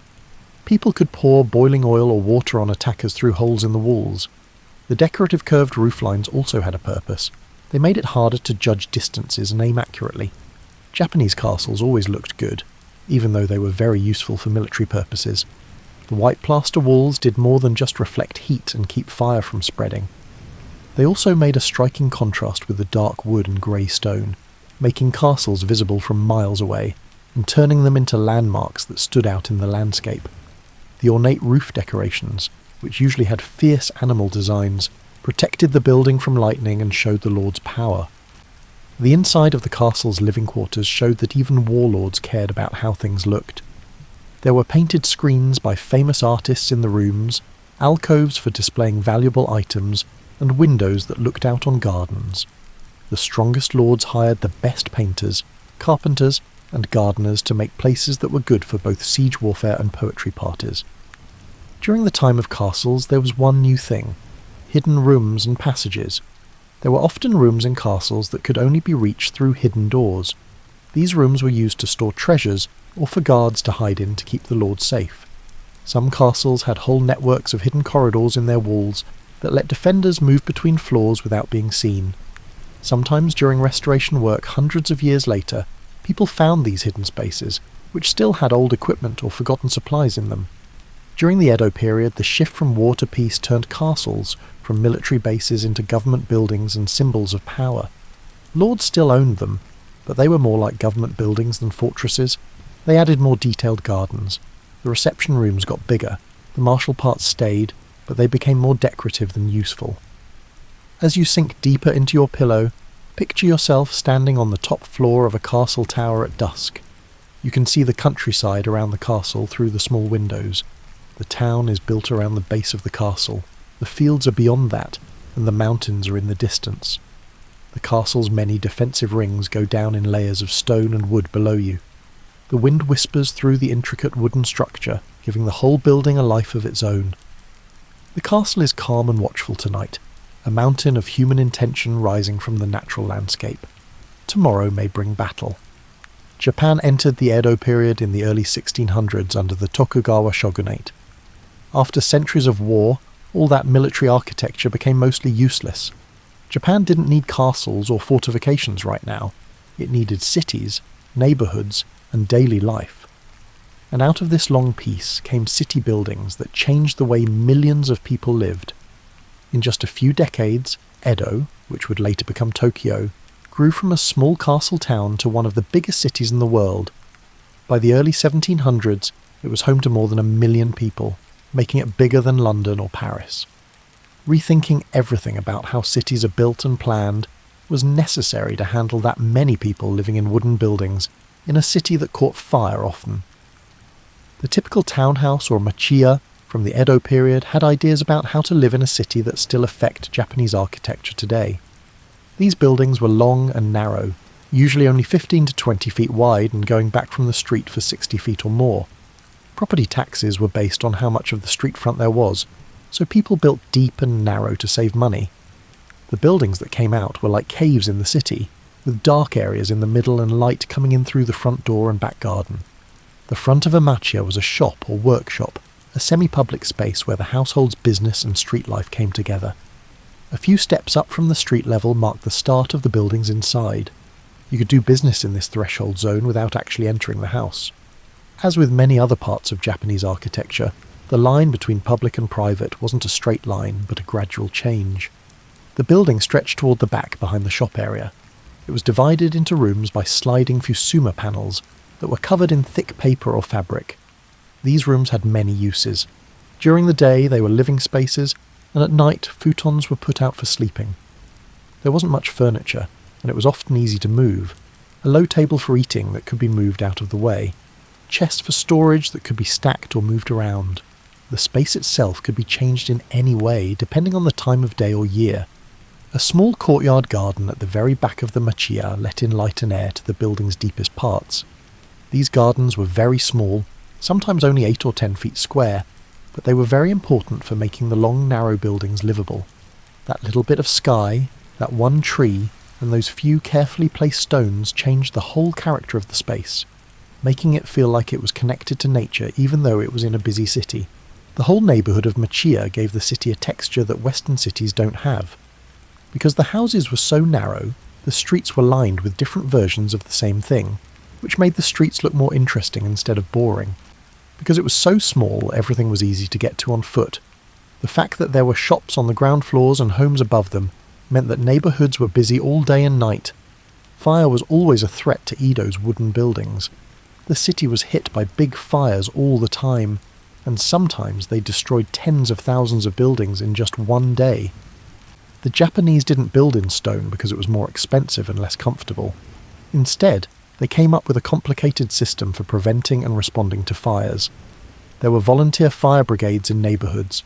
People could pour boiling oil or water on attackers through holes in the walls. The decorative curved rooflines also had a purpose. They made it harder to judge distances and aim accurately. Japanese castles always looked good, even though they were very useful for military purposes. The white plaster walls did more than just reflect heat and keep fire from spreading. They also made a striking contrast with the dark wood and grey stone, making castles visible from miles away, and turning them into landmarks that stood out in the landscape. The ornate roof decorations, which usually had fierce animal designs, protected the building from lightning and showed the lord's power. The inside of the castle's living quarters showed that even warlords cared about how things looked. There were painted screens by famous artists in the rooms, alcoves for displaying valuable items, and windows that looked out on gardens. the strongest lords hired the best painters, carpenters, and gardeners to make places that were good for both siege warfare and poetry parties. During the time of castles, there was one new thing: hidden rooms and passages. There were often rooms in castles that could only be reached through hidden doors. These rooms were used to store treasures or for guards to hide in to keep the lord safe. Some castles had whole networks of hidden corridors in their walls that let defenders move between floors without being seen. Sometimes during restoration work hundreds of years later, people found these hidden spaces, which still had old equipment or forgotten supplies in them. During the Edo period, the shift from war to peace turned castles from military bases into government buildings and symbols of power. Lords still owned them, but they were more like government buildings than fortresses. They added more detailed gardens. The reception rooms got bigger. The martial parts stayed, but they became more decorative than useful. As you sink deeper into your pillow, picture yourself standing on the top floor of a castle tower at dusk. You can see the countryside around the castle through the small windows. The town is built around the base of the castle. The fields are beyond that, and the mountains are in the distance. The castle's many defensive rings go down in layers of stone and wood below you. The wind whispers through the intricate wooden structure, giving the whole building a life of its own. The castle is calm and watchful tonight, a mountain of human intention rising from the natural landscape. Tomorrow may bring battle. Japan entered the Edo period in the early 1600s under the Tokugawa shogunate. After centuries of war, all that military architecture became mostly useless. Japan didn't need castles or fortifications right now. It needed cities, neighbourhoods, and daily life. And out of this long peace came city buildings that changed the way millions of people lived. In just a few decades, Edo, which would later become Tokyo, grew from a small castle town to one of the biggest cities in the world. By the early 1700s, it was home to more than 1 million people, making it bigger than London or Paris. Rethinking everything about how cities are built and planned was necessary to handle that many people living in wooden buildings in a city that caught fire often. The typical townhouse or machiya from the Edo period had ideas about how to live in a city that still affect Japanese architecture today. These buildings were long and narrow, usually only 15 to 20 feet wide and going back from the street for 60 feet or more. Property taxes were based on how much of the street front there was, so people built deep and narrow to save money. The buildings that came out were like caves in the city, with dark areas in the middle and light coming in through the front door and back garden. The front of a machiya was a shop or workshop, a semi-public space where the household's business and street life came together. A few steps up from the street level marked the start of the buildings inside. You could do business in this threshold zone without actually entering the house. As with many other parts of Japanese architecture, the line between public and private wasn't a straight line, but a gradual change. The building stretched toward the back behind the shop area. It was divided into rooms by sliding fusuma panels that were covered in thick paper or fabric. These rooms had many uses. During the day they were living spaces, and at night futons were put out for sleeping. There wasn't much furniture, and it was often easy to move. A low table for eating that could be moved out of the way. Chests for storage that could be stacked or moved around. The space itself could be changed in any way, depending on the time of day or year. A small courtyard garden at the very back of the machiya let in light and air to the building's deepest parts. These gardens were very small, sometimes only 8 or 10 feet square, but they were very important for making the long, narrow buildings livable. That little bit of sky, that one tree, and those few carefully placed stones changed the whole character of the space, making it feel like it was connected to nature even though it was in a busy city. The whole neighbourhood of machiya gave the city a texture that Western cities don't have. Because the houses were so narrow, the streets were lined with different versions of the same thing, which made the streets look more interesting instead of boring. Because it was so small, everything was easy to get to on foot. The fact that there were shops on the ground floors and homes above them meant that neighbourhoods were busy all day and night. Fire was always a threat to Edo's wooden buildings. The city was hit by big fires all the time, and sometimes they destroyed tens of thousands of buildings in just one day. The Japanese didn't build in stone because it was more expensive and less comfortable. Instead, they came up with a complicated system for preventing and responding to fires. There were volunteer fire brigades in neighbourhoods.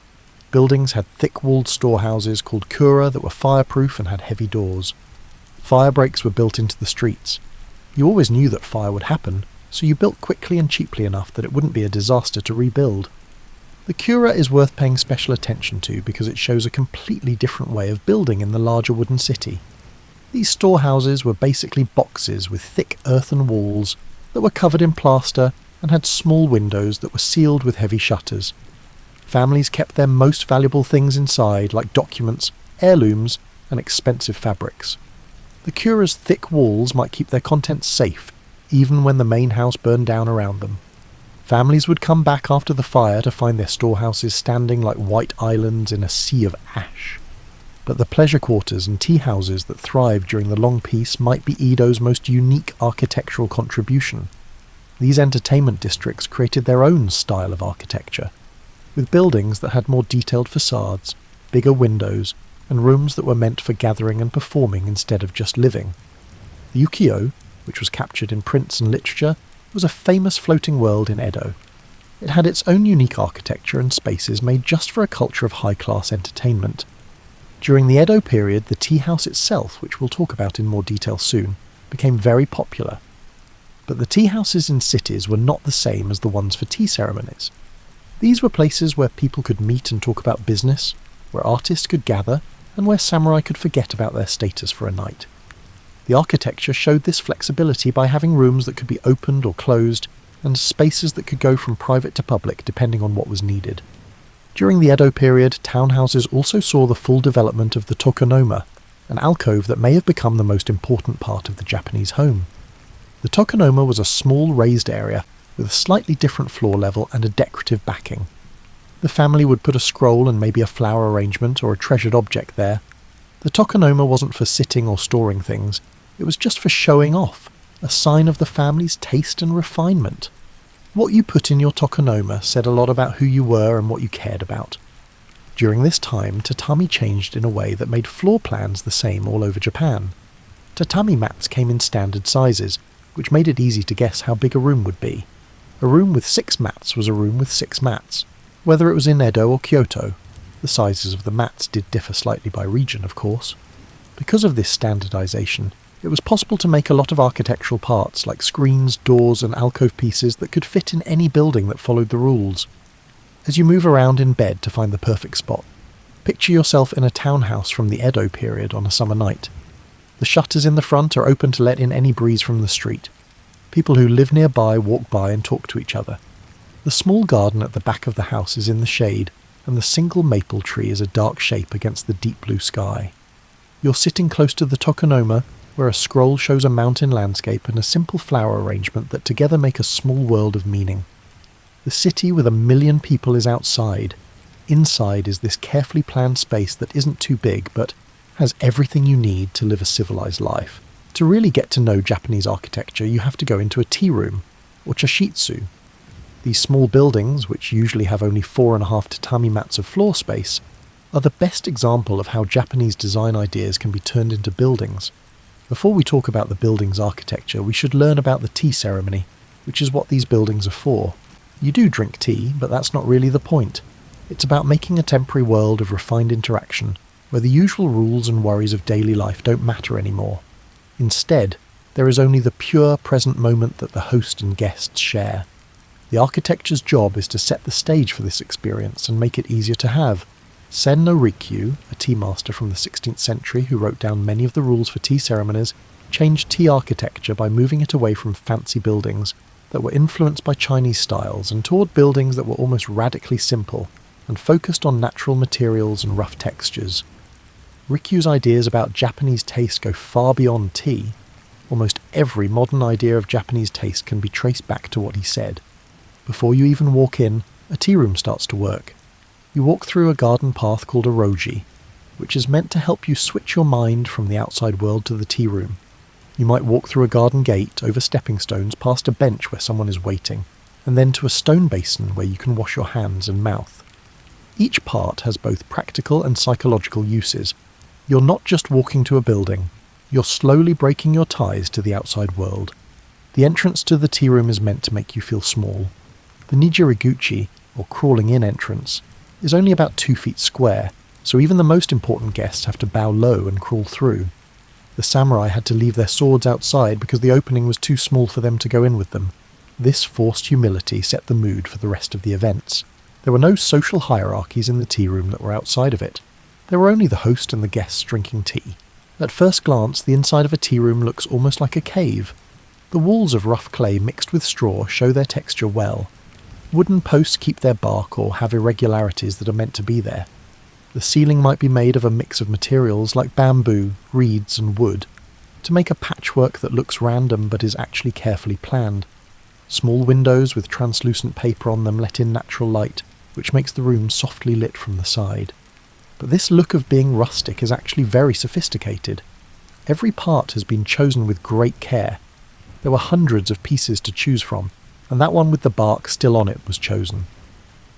Buildings had thick-walled storehouses called kura that were fireproof and had heavy doors. Fire breaks were built into the streets. You always knew that fire would happen, so you built quickly and cheaply enough that it wouldn't be a disaster to rebuild. The Cura is worth paying special attention to because it shows a completely different way of building in the larger wooden city. These storehouses were basically boxes with thick earthen walls that were covered in plaster and had small windows that were sealed with heavy shutters. Families kept their most valuable things inside, like documents, heirlooms, and expensive fabrics. The Cura's thick walls might keep their contents safe, even when the main house burned down around them. Families would come back after the fire to find their storehouses standing like white islands in a sea of ash. But the pleasure quarters and tea houses that thrived during the long peace might be Edo's most unique architectural contribution. These entertainment districts created their own style of architecture, with buildings that had more detailed facades, bigger windows, and rooms that were meant for gathering and performing instead of just living. The ukiyo, which was captured in prints and literature, was a famous floating world in Edo. It had its own unique architecture and spaces made just for a culture of high-class entertainment. During the Edo period, the tea house itself, which we'll talk about in more detail soon, became very popular. But the tea houses in cities were not the same as the ones for tea ceremonies. These were places where people could meet and talk about business, where artists could gather, and where samurai could forget about their status for a night. The architecture showed this flexibility by having rooms that could be opened or closed, and spaces that could go from private to public depending on what was needed. During the Edo period, townhouses also saw the full development of the tokonoma, an alcove that may have become the most important part of the Japanese home. The tokonoma was a small raised area with a slightly different floor level and a decorative backing. The family would put a scroll and maybe a flower arrangement or a treasured object there. The tokonoma wasn't for sitting or storing things. It was just for showing off, a sign of the family's taste and refinement. What you put in your tokonoma said a lot about who you were and what you cared about. During this time, tatami changed in a way that made floor plans the same all over Japan. Tatami mats came in standard sizes, which made it easy to guess how big a room would be. A room with 6 mats was a room with 6 mats, whether it was in Edo or Kyoto. The sizes of the mats did differ slightly by region, of course. Because of this standardization, it was possible to make a lot of architectural parts like screens, doors and alcove pieces that could fit in any building that followed the rules. As you move around in bed to find the perfect spot, picture yourself in a townhouse from the Edo period on a summer night. The shutters in the front are open to let in any breeze from the street. People who live nearby walk by and talk to each other. The small garden at the back of the house is in the shade, and the single maple tree is a dark shape against the deep blue sky. You're sitting close to the tokonoma, where a scroll shows a mountain landscape and a simple flower arrangement that together make a small world of meaning. The city with 1 million people is outside. Inside is this carefully planned space that isn't too big, but has everything you need to live a civilized life. To really get to know Japanese architecture, you have to go into a tea room, or chashitsu. These small buildings, which usually have only 4.5 tatami mats of floor space, are the best example of how Japanese design ideas can be turned into buildings. Before we talk about the building's architecture, we should learn about the tea ceremony, which is what these buildings are for. You do drink tea, but that's not really the point. It's about making a temporary world of refined interaction, where the usual rules and worries of daily life don't matter anymore. Instead, there is only the pure present moment that the host and guests share. The architecture's job is to set the stage for this experience and make it easier to have. Sen no Rikyu, a tea master from the 16th century who wrote down many of the rules for tea ceremonies, changed tea architecture by moving it away from fancy buildings that were influenced by Chinese styles and toward buildings that were almost radically simple and focused on natural materials and rough textures. Rikyu's ideas about Japanese taste go far beyond tea. Almost every modern idea of Japanese taste can be traced back to what he said. Before you even walk in, a tea room starts to work. You walk through a garden path called a roji, which is meant to help you switch your mind from the outside world to the tea room. You might walk through a garden gate, over stepping stones, past a bench where someone is waiting, and then to a stone basin where you can wash your hands and mouth. Each part has both practical and psychological uses. You're not just walking to a building, you're slowly breaking your ties to the outside world. The entrance to the tea room is meant to make you feel small. The Nijiriguchi, or crawling in entrance, is only about 2 feet square, so even the most important guests have to bow low and crawl through. The samurai had to leave their swords outside because the opening was too small for them to go in with them. This forced humility set the mood for the rest of the events. There were no social hierarchies in the tea room that were outside of it. There were only the host and the guests drinking tea. At first glance, the inside of a tea room looks almost like a cave. The walls of rough clay mixed with straw show their texture well. Wooden posts keep their bark or have irregularities that are meant to be there. The ceiling might be made of a mix of materials like bamboo, reeds and wood, to make a patchwork that looks random but is actually carefully planned. Small windows with translucent paper on them let in natural light, which makes the room softly lit from the side. But this look of being rustic is actually very sophisticated. Every part has been chosen with great care. There were hundreds of pieces to choose from, and that one with the bark still on it was chosen.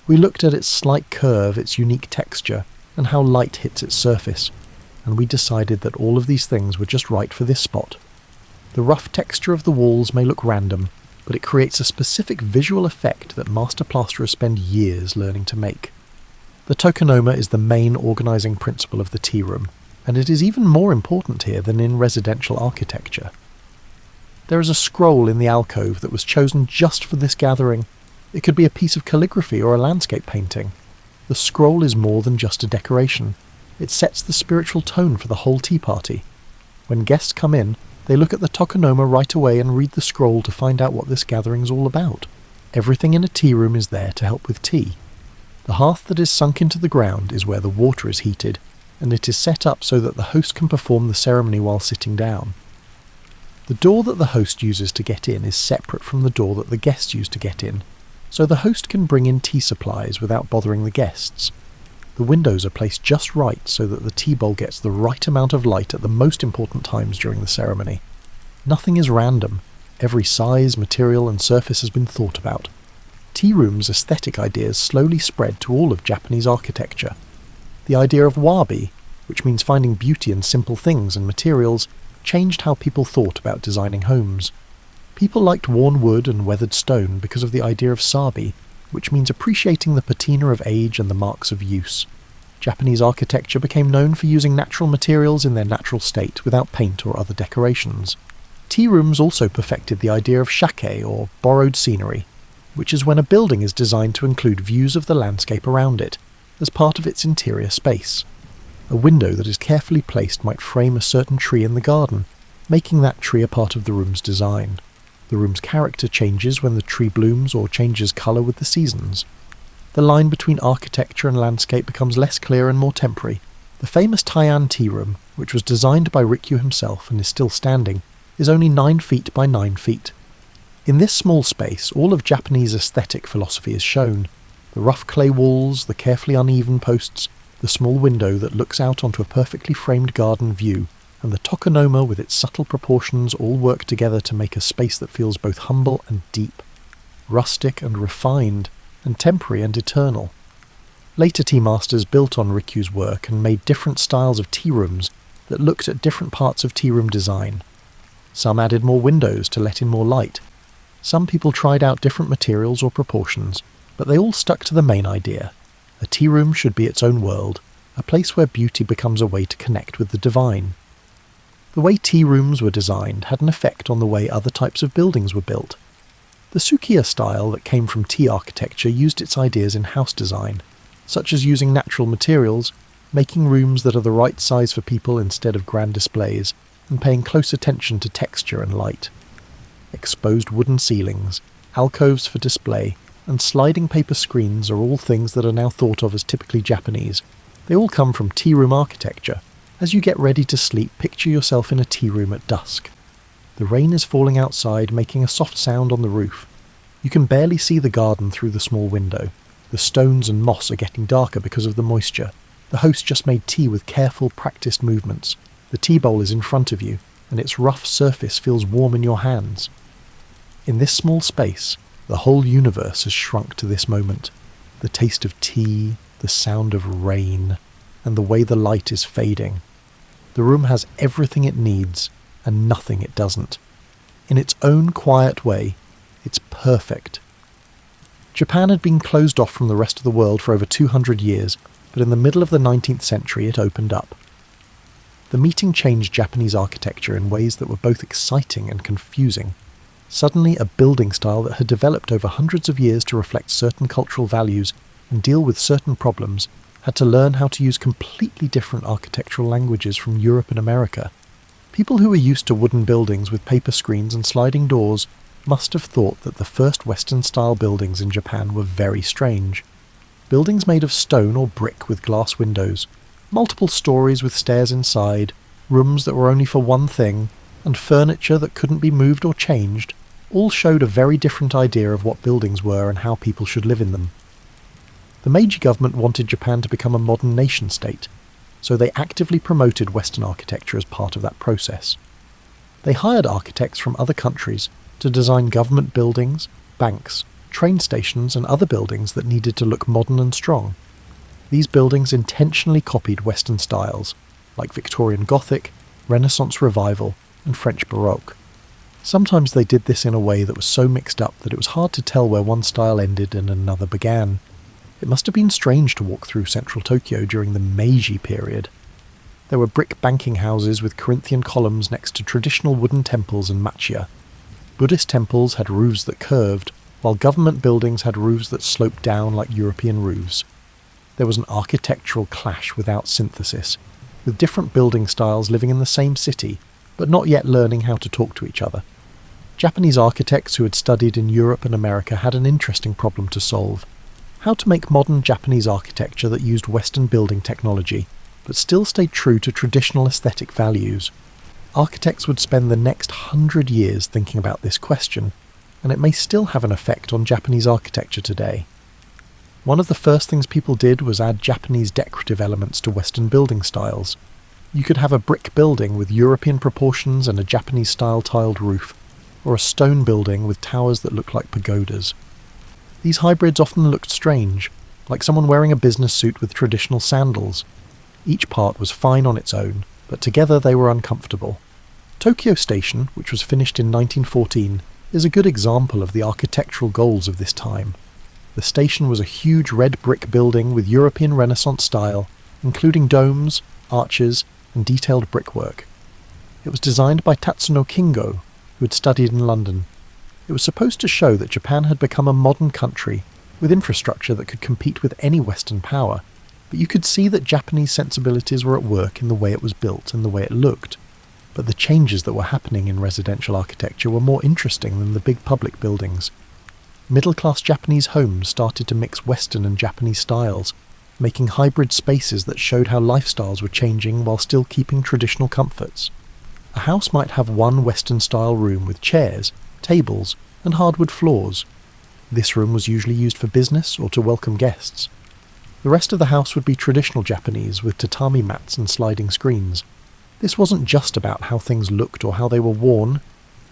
We looked at its slight curve, its unique texture, and how light hits its surface, and we decided that all of these things were just right for this spot. The rough texture of the walls may look random, but it creates a specific visual effect that master plasterers spend years learning to make. The tokonoma is the main organising principle of the tea room, and it is even more important here than in residential architecture. There is a scroll in the alcove that was chosen just for this gathering. It could be a piece of calligraphy or a landscape painting. The scroll is more than just a decoration. It sets the spiritual tone for the whole tea party. When guests come in, they look at the tokonoma right away and read the scroll to find out what this gathering's all about. Everything in a tea room is there to help with tea. The hearth that is sunk into the ground is where the water is heated, and it is set up so that the host can perform the ceremony while sitting down. The door that the host uses to get in is separate from the door that the guests use to get in, so the host can bring in tea supplies without bothering the guests. The windows are placed just right so that the tea bowl gets the right amount of light at the most important times during the ceremony. Nothing is random. Every size, material and surface has been thought about. Tea rooms' aesthetic ideas slowly spread to all of Japanese architecture. The idea of wabi, which means finding beauty in simple things and materials, changed how people thought about designing homes. People liked worn wood and weathered stone because of the idea of sabi, which means appreciating the patina of age and the marks of use. Japanese architecture became known for using natural materials in their natural state without paint or other decorations. Tea rooms also perfected the idea of shake, or borrowed scenery, which is when a building is designed to include views of the landscape around it, as part of its interior space. A window that is carefully placed might frame a certain tree in the garden, making that tree a part of the room's design. The room's character changes when the tree blooms or changes colour with the seasons. The line between architecture and landscape becomes less clear and more temporary. The famous Taian tea room, which was designed by Rikyu himself and is still standing, is only 9 feet by 9 feet. In this small space, all of Japanese aesthetic philosophy is shown. The rough clay walls, the carefully uneven posts, the small window that looks out onto a perfectly framed garden view, and the tokonoma with its subtle proportions all work together to make a space that feels both humble and deep, rustic and refined, and temporary and eternal. Later tea masters built on Rikyu's work and made different styles of tea rooms that looked at different parts of tea room design. Some added more windows to let in more light. Some people tried out different materials or proportions, but they all stuck to the main idea. A tea room should be its own world, a place where beauty becomes a way to connect with the divine. The way tea rooms were designed had an effect on the way other types of buildings were built. The Sukiya style that came from tea architecture used its ideas in house design, such as using natural materials, making rooms that are the right size for people instead of grand displays, and paying close attention to texture and light. Exposed wooden ceilings, alcoves for display, and sliding paper screens are all things that are now thought of as typically Japanese. They all come from tea room architecture. As you get ready to sleep, picture yourself in a tea room at dusk. The rain is falling outside, making a soft sound on the roof. You can barely see the garden through the small window. The stones and moss are getting darker because of the moisture. The host just made tea with careful, practiced movements. The tea bowl is in front of you, and its rough surface feels warm in your hands. In this small space, the whole universe has shrunk to this moment. The taste of tea, the sound of rain, and the way the light is fading. The room has everything it needs, and nothing it doesn't. In its own quiet way, it's perfect. Japan had been closed off from the rest of the world for over 200 years, but in the middle of the 19th century it opened up. The meeting changed Japanese architecture in ways that were both exciting and confusing. Suddenly, a building style that had developed over hundreds of years to reflect certain cultural values and deal with certain problems had to learn how to use completely different architectural languages from Europe and America. People who were used to wooden buildings with paper screens and sliding doors must have thought that the first Western-style buildings in Japan were very strange. Buildings made of stone or brick with glass windows, multiple stories with stairs inside, rooms that were only for one thing, and furniture that couldn't be moved or changed, all showed a very different idea of what buildings were and how people should live in them. The Meiji government wanted Japan to become a modern nation-state, so they actively promoted Western architecture as part of that process. They hired architects from other countries to design government buildings, banks, train stations and other buildings that needed to look modern and strong. These buildings intentionally copied Western styles, like Victorian Gothic, Renaissance Revival, and French Baroque. Sometimes they did this in a way that was so mixed up that it was hard to tell where one style ended and another began. It must have been strange to walk through central Tokyo during the Meiji period. There were brick banking houses with Corinthian columns next to traditional wooden temples and machiya. Buddhist temples had roofs that curved, while government buildings had roofs that sloped down like European roofs. There was an architectural clash without synthesis, with different building styles living in the same city, but not yet learning how to talk to each other. Japanese architects who had studied in Europe and America had an interesting problem to solve: how to make modern Japanese architecture that used Western building technology, but still stayed true to traditional aesthetic values. Architects would spend the next 100 years thinking about this question, and it may still have an effect on Japanese architecture today. One of the first things people did was add Japanese decorative elements to Western building styles. You could have a brick building with European proportions and a Japanese-style tiled roof, or a stone building with towers that looked like pagodas. These hybrids often looked strange, like someone wearing a business suit with traditional sandals. Each part was fine on its own, but together they were uncomfortable. Tokyo Station, which was finished in 1914, is a good example of the architectural goals of this time. The station was a huge red brick building with European Renaissance style, including domes, arches, and detailed brickwork. It was designed by Tatsuno Kingo, who had studied in London. It was supposed to show that Japan had become a modern country with infrastructure that could compete with any Western power, but you could see that Japanese sensibilities were at work in the way it was built and the way it looked. But the changes that were happening in residential architecture were more interesting than the big public buildings. Middle-class Japanese homes started to mix Western and Japanese styles, making hybrid spaces that showed how lifestyles were changing while still keeping traditional comforts. A house might have one Western-style room with chairs, tables, and hardwood floors. This room was usually used for business or to welcome guests. The rest of the house would be traditional Japanese with tatami mats and sliding screens. This wasn't just about how things looked or how they were worn.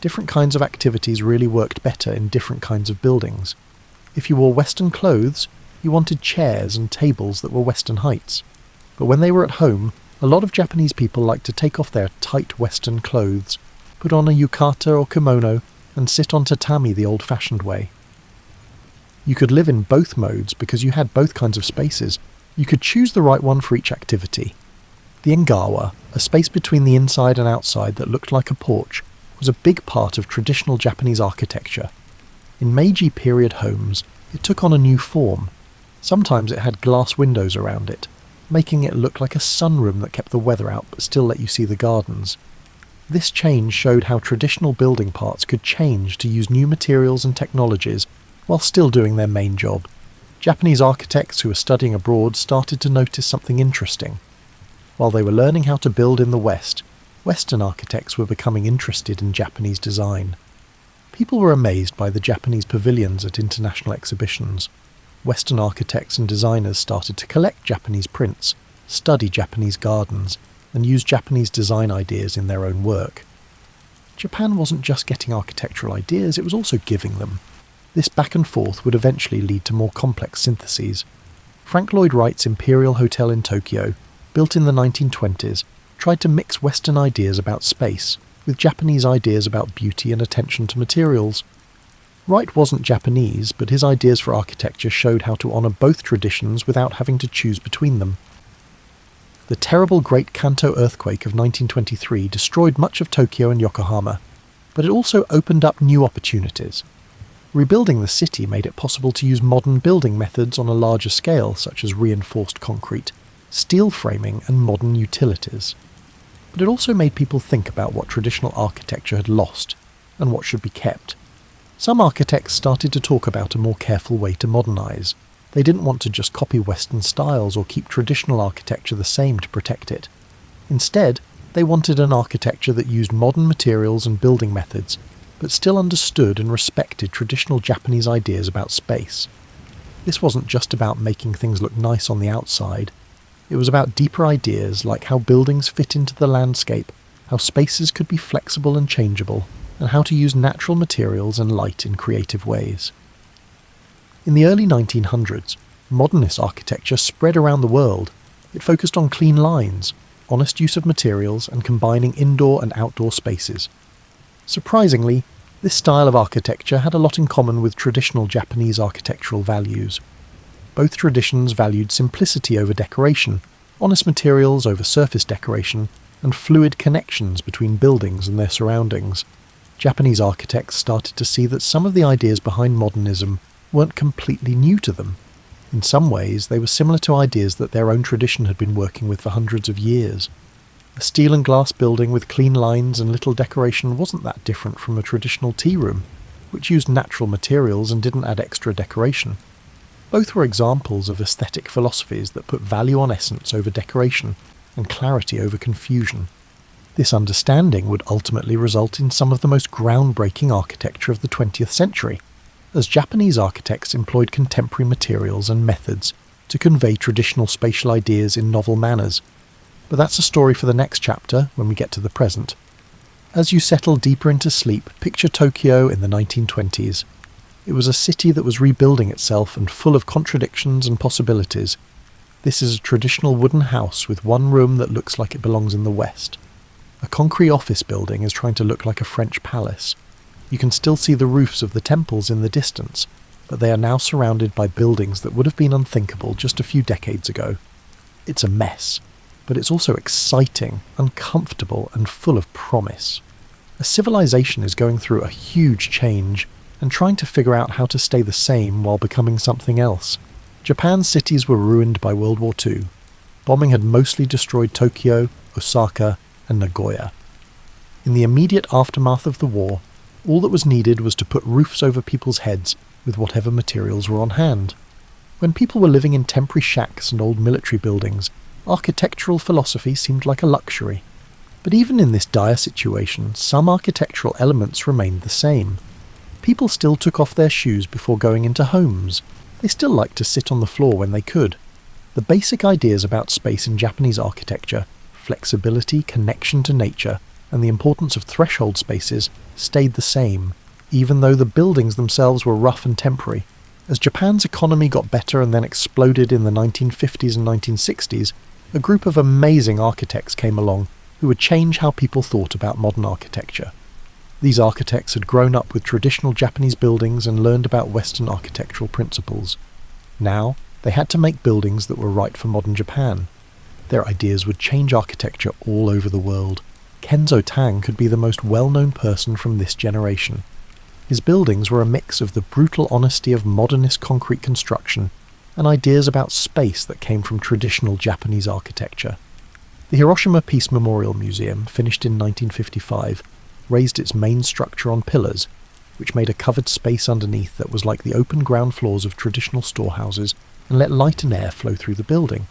Different kinds of activities really worked better in different kinds of buildings. If you wore Western clothes, you wanted chairs and tables that were Western heights. But when they were at home, a lot of Japanese people liked to take off their tight Western clothes, put on a yukata or kimono, and sit on tatami the old-fashioned way. You could live in both modes because you had both kinds of spaces. You could choose the right one for each activity. The engawa, a space between the inside and outside that looked like a porch, was a big part of traditional Japanese architecture. In Meiji period homes, it took on a new form. Sometimes it had glass windows around it, making it look like a sunroom that kept the weather out but still let you see the gardens. This change showed how traditional building parts could change to use new materials and technologies while still doing their main job. Japanese architects who were studying abroad started to notice something interesting. While they were learning how to build in the West, Western architects were becoming interested in Japanese design. People were amazed by the Japanese pavilions at international exhibitions. Western architects and designers started to collect Japanese prints, study Japanese gardens, and use Japanese design ideas in their own work. Japan wasn't just getting architectural ideas, it was also giving them. This back and forth would eventually lead to more complex syntheses. Frank Lloyd Wright's Imperial Hotel in Tokyo, built in the 1920s, tried to mix Western ideas about space with Japanese ideas about beauty and attention to materials. Wright wasn't Japanese, but his ideas for architecture showed how to honour both traditions without having to choose between them. The terrible Great Kanto earthquake of 1923 destroyed much of Tokyo and Yokohama, but it also opened up new opportunities. Rebuilding the city made it possible to use modern building methods on a larger scale, such as reinforced concrete, steel framing and modern utilities. But it also made people think about what traditional architecture had lost, and what should be kept. Some architects started to talk about a more careful way to modernise. They didn't want to just copy Western styles or keep traditional architecture the same to protect it. Instead, they wanted an architecture that used modern materials and building methods, but still understood and respected traditional Japanese ideas about space. This wasn't just about making things look nice on the outside. It was about deeper ideas like how buildings fit into the landscape, how spaces could be flexible and changeable, and how to use natural materials and light in creative ways. In the early 1900s, modernist architecture spread around the world. It focused on clean lines, honest use of materials, and combining indoor and outdoor spaces. Surprisingly, this style of architecture had a lot in common with traditional Japanese architectural values. Both traditions valued simplicity over decoration, honest materials over surface decoration, and fluid connections between buildings and their surroundings. Japanese architects started to see that some of the ideas behind modernism weren't completely new to them. In some ways, they were similar to ideas that their own tradition had been working with for hundreds of years. A steel and glass building with clean lines and little decoration wasn't that different from a traditional tea room, which used natural materials and didn't add extra decoration. Both were examples of aesthetic philosophies that put value on essence over decoration and clarity over confusion. This understanding would ultimately result in some of the most groundbreaking architecture of the 20th century, as Japanese architects employed contemporary materials and methods to convey traditional spatial ideas in novel manners. But that's a story for the next chapter, when we get to the present. As you settle deeper into sleep, picture Tokyo in the 1920s. It was a city that was rebuilding itself and full of contradictions and possibilities. This is a traditional wooden house with one room that looks like it belongs in the West. A concrete office building is trying to look like a French palace. You can still see the roofs of the temples in the distance, but they are now surrounded by buildings that would have been unthinkable just a few decades ago. It's a mess, but it's also exciting, uncomfortable, and full of promise. A civilization is going through a huge change and trying to figure out how to stay the same while becoming something else. Japan's cities were ruined by World War II. Bombing had mostly destroyed Tokyo, Osaka, and Nagoya. In the immediate aftermath of the war, all that was needed was to put roofs over people's heads with whatever materials were on hand. When people were living in temporary shacks and old military buildings, architectural philosophy seemed like a luxury. But even in this dire situation, some architectural elements remained the same. People still took off their shoes before going into homes. They still liked to sit on the floor when they could. The basic ideas about space in Japanese architecture, flexibility, connection to nature, and the importance of threshold spaces stayed the same, even though the buildings themselves were rough and temporary. As Japan's economy got better and then exploded in the 1950s and 1960s, a group of amazing architects came along who would change how people thought about modern architecture. These architects had grown up with traditional Japanese buildings and learned about Western architectural principles. Now, they had to make buildings that were right for modern Japan. Their ideas would change architecture all over the world. Kenzo Tang could be the most well-known person from this generation. His buildings were a mix of the brutal honesty of modernist concrete construction and ideas about space that came from traditional Japanese architecture. The Hiroshima Peace Memorial Museum, finished in 1955, raised its main structure on pillars, which made a covered space underneath that was like the open ground floors of traditional storehouses and let light and air flow through the building.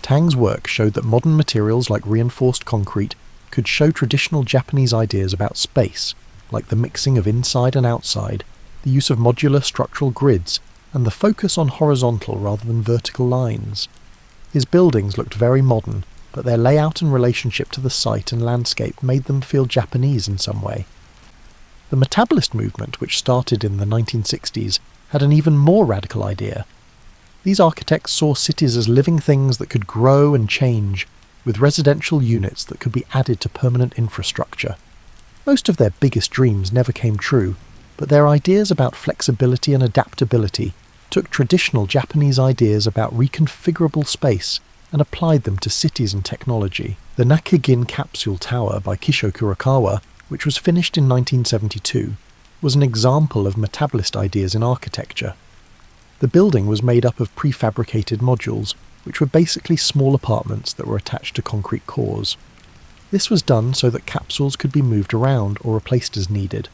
Tang's work showed that modern materials like reinforced concrete could show traditional Japanese ideas about space, like the mixing of inside and outside, the use of modular structural grids, and the focus on horizontal rather than vertical lines. His buildings looked very modern, but their layout and relationship to the site and landscape made them feel Japanese in some way. The metabolist movement, which started in the 1960s, had an even more radical idea. These architects saw cities as living things that could grow and change, with residential units that could be added to permanent infrastructure. Most of their biggest dreams never came true, but their ideas about flexibility and adaptability took traditional Japanese ideas about reconfigurable space and applied them to cities and technology. The Nakagin Capsule Tower by Kisho Kurokawa, which was finished in 1972, was an example of metabolist ideas in architecture. The building was made up of prefabricated modules, which were basically small apartments that were attached to concrete cores. This was done so that capsules could be moved around or replaced as needed.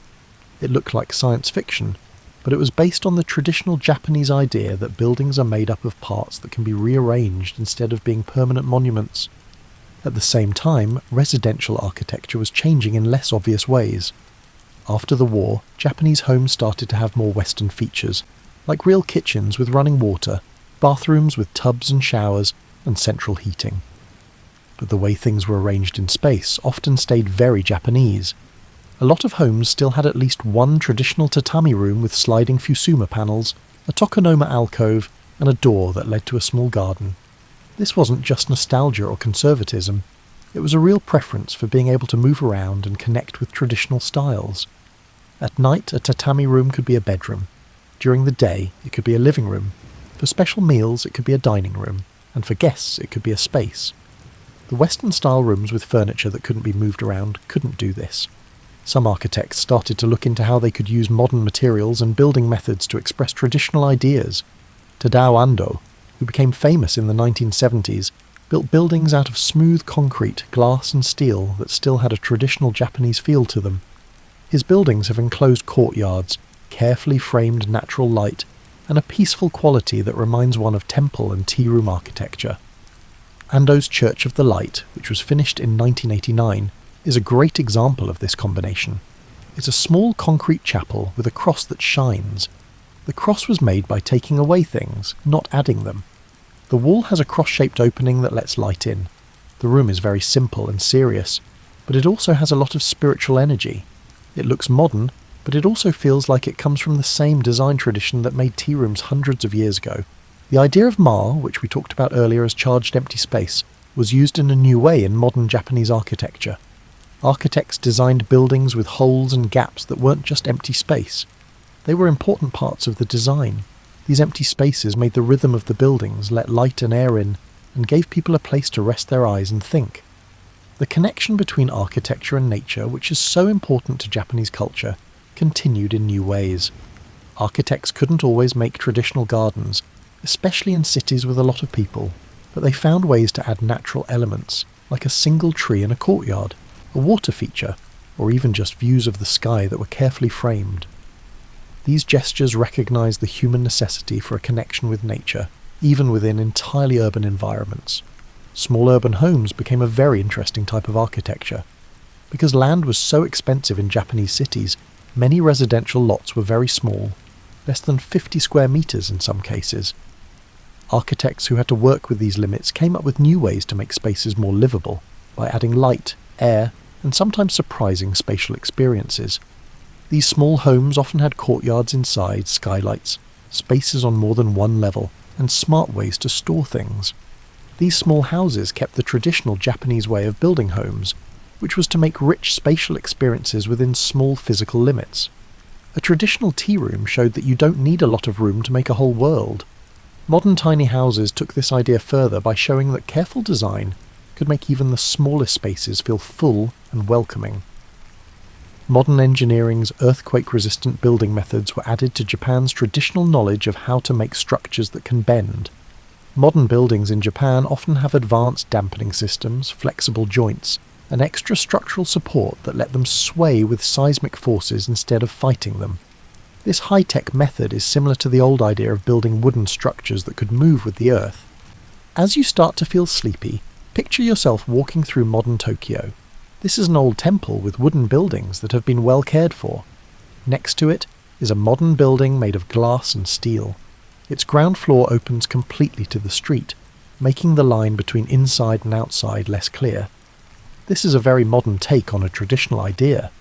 It looked like science fiction, but it was based on the traditional Japanese idea that buildings are made up of parts that can be rearranged instead of being permanent monuments. At the same time, residential architecture was changing in less obvious ways. After the war, Japanese homes started to have more Western features, like real kitchens with running water, bathrooms with tubs and showers, and central heating. But the way things were arranged in space often stayed very Japanese. A lot of homes still had at least one traditional tatami room with sliding fusuma panels, a tokonoma alcove, and a door that led to a small garden. This wasn't just nostalgia or conservatism, it was a real preference for being able to move around and connect with traditional styles. At night, a tatami room could be a bedroom. During the day, it could be a living room. For special meals, it could be a dining room, and for guests, it could be a space. The Western-style rooms with furniture that couldn't be moved around couldn't do this. Some architects started to look into how they could use modern materials and building methods to express traditional ideas. Tadao Ando, who became famous in the 1970s, built buildings out of smooth concrete, glass and steel that still had a traditional Japanese feel to them. His buildings have enclosed courtyards, carefully framed natural light, and a peaceful quality that reminds one of temple and tea-room architecture. Ando's Church of the Light, which was finished in 1989, is a great example of this combination. It's a small concrete chapel with a cross that shines. The cross was made by taking away things, not adding them. The wall has a cross-shaped opening that lets light in. The room is very simple and serious, but it also has a lot of spiritual energy. It looks modern, but it also feels like it comes from the same design tradition that made tea rooms hundreds of years ago. The idea of Ma, which we talked about earlier as charged empty space, was used in a new way in modern Japanese architecture. Architects designed buildings with holes and gaps that weren't just empty space. They were important parts of the design. These empty spaces made the rhythm of the buildings, let light and air in, and gave people a place to rest their eyes and think. The connection between architecture and nature, which is so important to Japanese culture, continued in new ways. Architects couldn't always make traditional gardens, especially in cities with a lot of people, but they found ways to add natural elements, like a single tree in a courtyard, a water feature, or even just views of the sky that were carefully framed. These gestures recognized the human necessity for a connection with nature, even within entirely urban environments. Small urban homes became a very interesting type of architecture. Because land was so expensive in Japanese cities, many residential lots were very small, less than 50 square meters in some cases. Architects who had to work with these limits came up with new ways to make spaces more livable, by adding light, air, and sometimes surprising spatial experiences. These small homes often had courtyards inside, skylights, spaces on more than one level, and smart ways to store things. These small houses kept the traditional Japanese way of building homes, which was to make rich spatial experiences within small physical limits. A traditional tea room showed that you don't need a lot of room to make a whole world. Modern tiny houses took this idea further by showing that careful design could make even the smallest spaces feel full and welcoming. Modern engineering's earthquake-resistant building methods were added to Japan's traditional knowledge of how to make structures that can bend. Modern buildings in Japan often have advanced dampening systems, flexible joints, and extra structural support that let them sway with seismic forces instead of fighting them. This high-tech method is similar to the old idea of building wooden structures that could move with the earth. As you start to feel sleepy, picture yourself walking through modern Tokyo. This is an old temple with wooden buildings that have been well cared for. Next to it is a modern building made of glass and steel. Its ground floor opens completely to the street, making the line between inside and outside less clear. This is a very modern take on a traditional idea.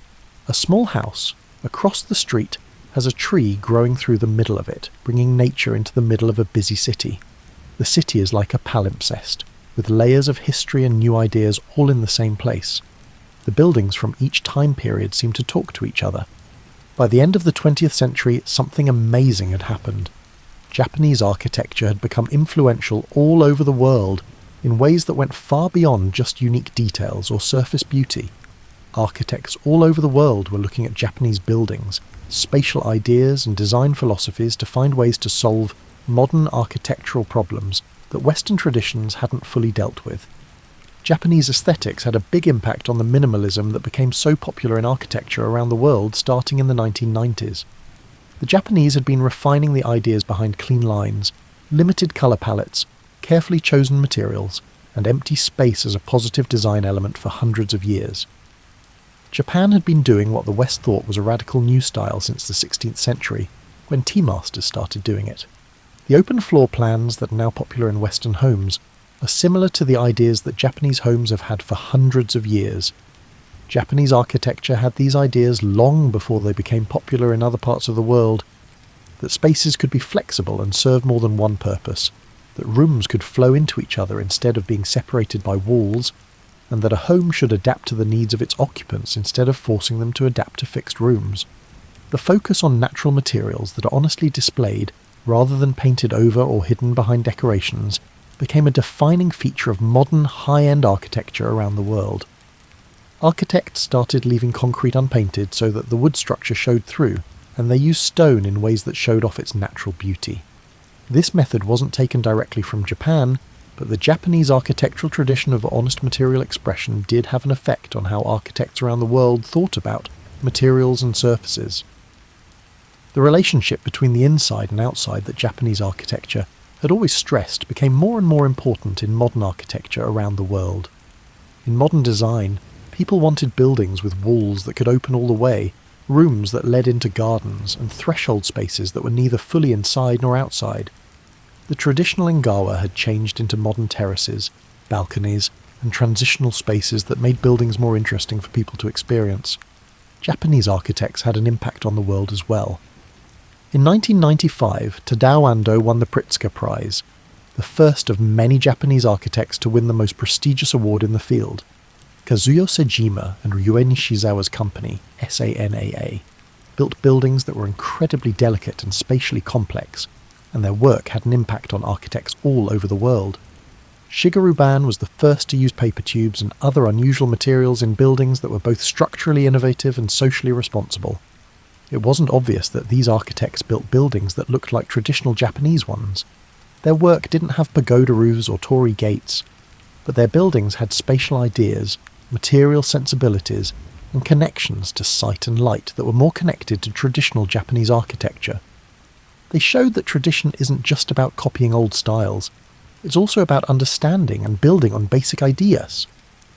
A small house, across the street, has a tree growing through the middle of it, bringing nature into the middle of a busy city. The city is like a palimpsest, with layers of history and new ideas all in the same place. The buildings from each time period seem to talk to each other. By the end of the 20th century, something amazing had happened. Japanese architecture had become influential all over the world, in ways that went far beyond just unique details or surface beauty. Architects all over the world were looking at Japanese buildings, spatial ideas and design philosophies to find ways to solve modern architectural problems that Western traditions hadn't fully dealt with. Japanese aesthetics had a big impact on the minimalism that became so popular in architecture around the world starting in the 1990s. The Japanese had been refining the ideas behind clean lines, limited colour palettes, carefully chosen materials, and empty space as a positive design element for hundreds of years. Japan had been doing what the West thought was a radical new style since the 16th century, when tea masters started doing it. The open floor plans that are now popular in Western homes are similar to the ideas that Japanese homes have had for hundreds of years. Japanese architecture had these ideas long before they became popular in other parts of the world, that spaces could be flexible and serve more than one purpose, that rooms could flow into each other instead of being separated by walls, and that a home should adapt to the needs of its occupants instead of forcing them to adapt to fixed rooms. The focus on natural materials that are honestly displayed, rather than painted over or hidden behind decorations, became a defining feature of modern high-end architecture around the world. Architects started leaving concrete unpainted so that the wood structure showed through, and they used stone in ways that showed off its natural beauty. This method wasn't taken directly from Japan, but the Japanese architectural tradition of honest material expression did have an effect on how architects around the world thought about materials and surfaces. The relationship between the inside and outside that Japanese architecture had always stressed became more and more important in modern architecture around the world. In modern design, people wanted buildings with walls that could open all the way, rooms that led into gardens, and threshold spaces that were neither fully inside nor outside. The traditional Ingawa had changed into modern terraces, balconies, and transitional spaces that made buildings more interesting for people to experience. Japanese architects had an impact on the world as well. In 1995, Tadao Ando won the Pritzker Prize, the first of many Japanese architects to win the most prestigious award in the field. Kazuyo Sejima and Ryue Nishizawa's company, SANAA, built buildings that were incredibly delicate and spatially complex, and their work had an impact on architects all over the world. Shigeru Ban was the first to use paper tubes and other unusual materials in buildings that were both structurally innovative and socially responsible. It wasn't obvious that these architects built buildings that looked like traditional Japanese ones. Their work didn't have pagoda roofs or torii gates, but their buildings had spatial ideas, material sensibilities, and connections to sight and light that were more connected to traditional Japanese architecture. They showed that tradition isn't just about copying old styles, it's also about understanding and building on basic ideas.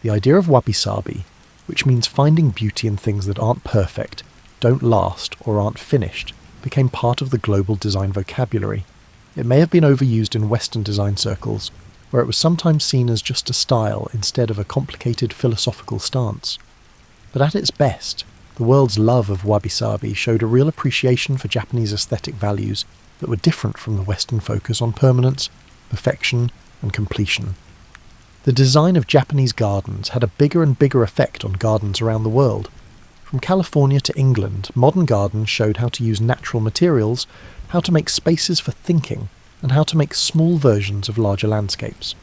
The idea of wabi-sabi, which means finding beauty in things that aren't perfect, don't last, or aren't finished, became part of the global design vocabulary. It may have been overused in Western design circles, where it was sometimes seen as just a style instead of a complicated philosophical stance. But at its best, the world's love of wabi-sabi showed a real appreciation for Japanese aesthetic values that were different from the Western focus on permanence, perfection, and completion. The design of Japanese gardens had a bigger and bigger effect on gardens around the world. From California to England, modern gardens showed how to use natural materials, how to make spaces for thinking, and how to make small versions of larger landscapes.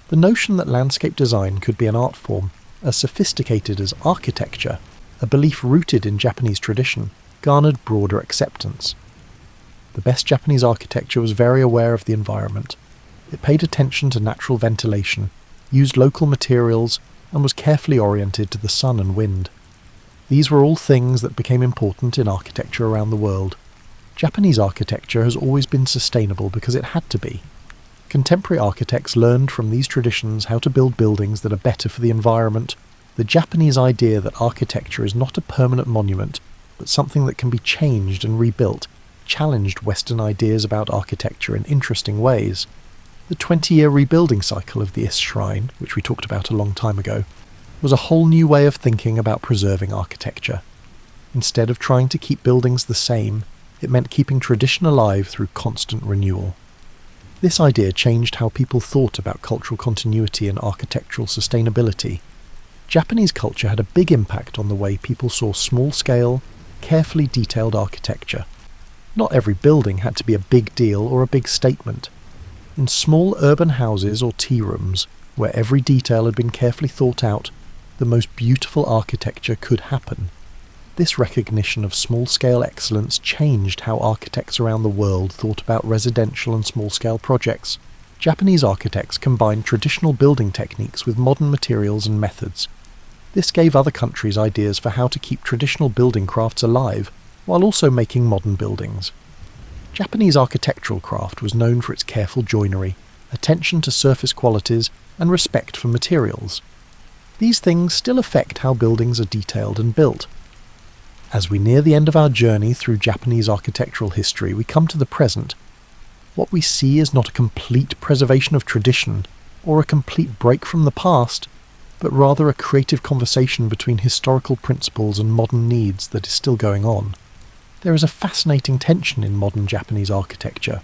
The notion that landscape design could be an art form as sophisticated as architecture, a belief rooted in Japanese tradition, garnered broader acceptance. The best Japanese architecture was very aware of the environment. It paid attention to natural ventilation, used local materials, and was carefully oriented to the sun and wind. These were all things that became important in architecture around the world. Japanese architecture has always been sustainable because it had to be. Contemporary architects learned from these traditions how to build buildings that are better for the environment. The Japanese idea that architecture is not a permanent monument, but something that can be changed and rebuilt, challenged Western ideas about architecture in interesting ways. The 20-year rebuilding cycle of the Is Shrine, which we talked about a long time ago, was a whole new way of thinking about preserving architecture. Instead of trying to keep buildings the same, it meant keeping tradition alive through constant renewal. This idea changed how people thought about cultural continuity and architectural sustainability. Japanese culture had a big impact on the way people saw small-scale, carefully detailed architecture. Not every building had to be a big deal or a big statement. In small urban houses or tea rooms, where every detail had been carefully thought out, the most beautiful architecture could happen. This recognition of small-scale excellence changed how architects around the world thought about residential and small-scale projects. Japanese architects combined traditional building techniques with modern materials and methods. This gave other countries ideas for how to keep traditional building crafts alive, while also making modern buildings. Japanese architectural craft was known for its careful joinery, attention to surface qualities, and respect for materials. These things still affect how buildings are detailed and built. As we near the end of our journey through Japanese architectural history, we come to the present. What we see is not a complete preservation of tradition, or a complete break from the past, but rather a creative conversation between historical principles and modern needs that is still going on. There is a fascinating tension in modern Japanese architecture.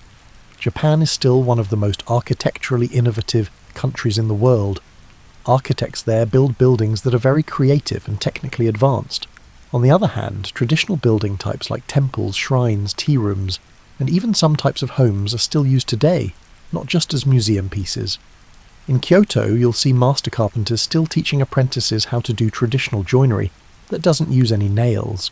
Japan is still one of the most architecturally innovative countries in the world. Architects there build buildings that are very creative and technically advanced. On the other hand, traditional building types like temples, shrines, tea rooms, and even some types of homes are still used today, not just as museum pieces. In Kyoto, you'll see master carpenters still teaching apprentices how to do traditional joinery that doesn't use any nails.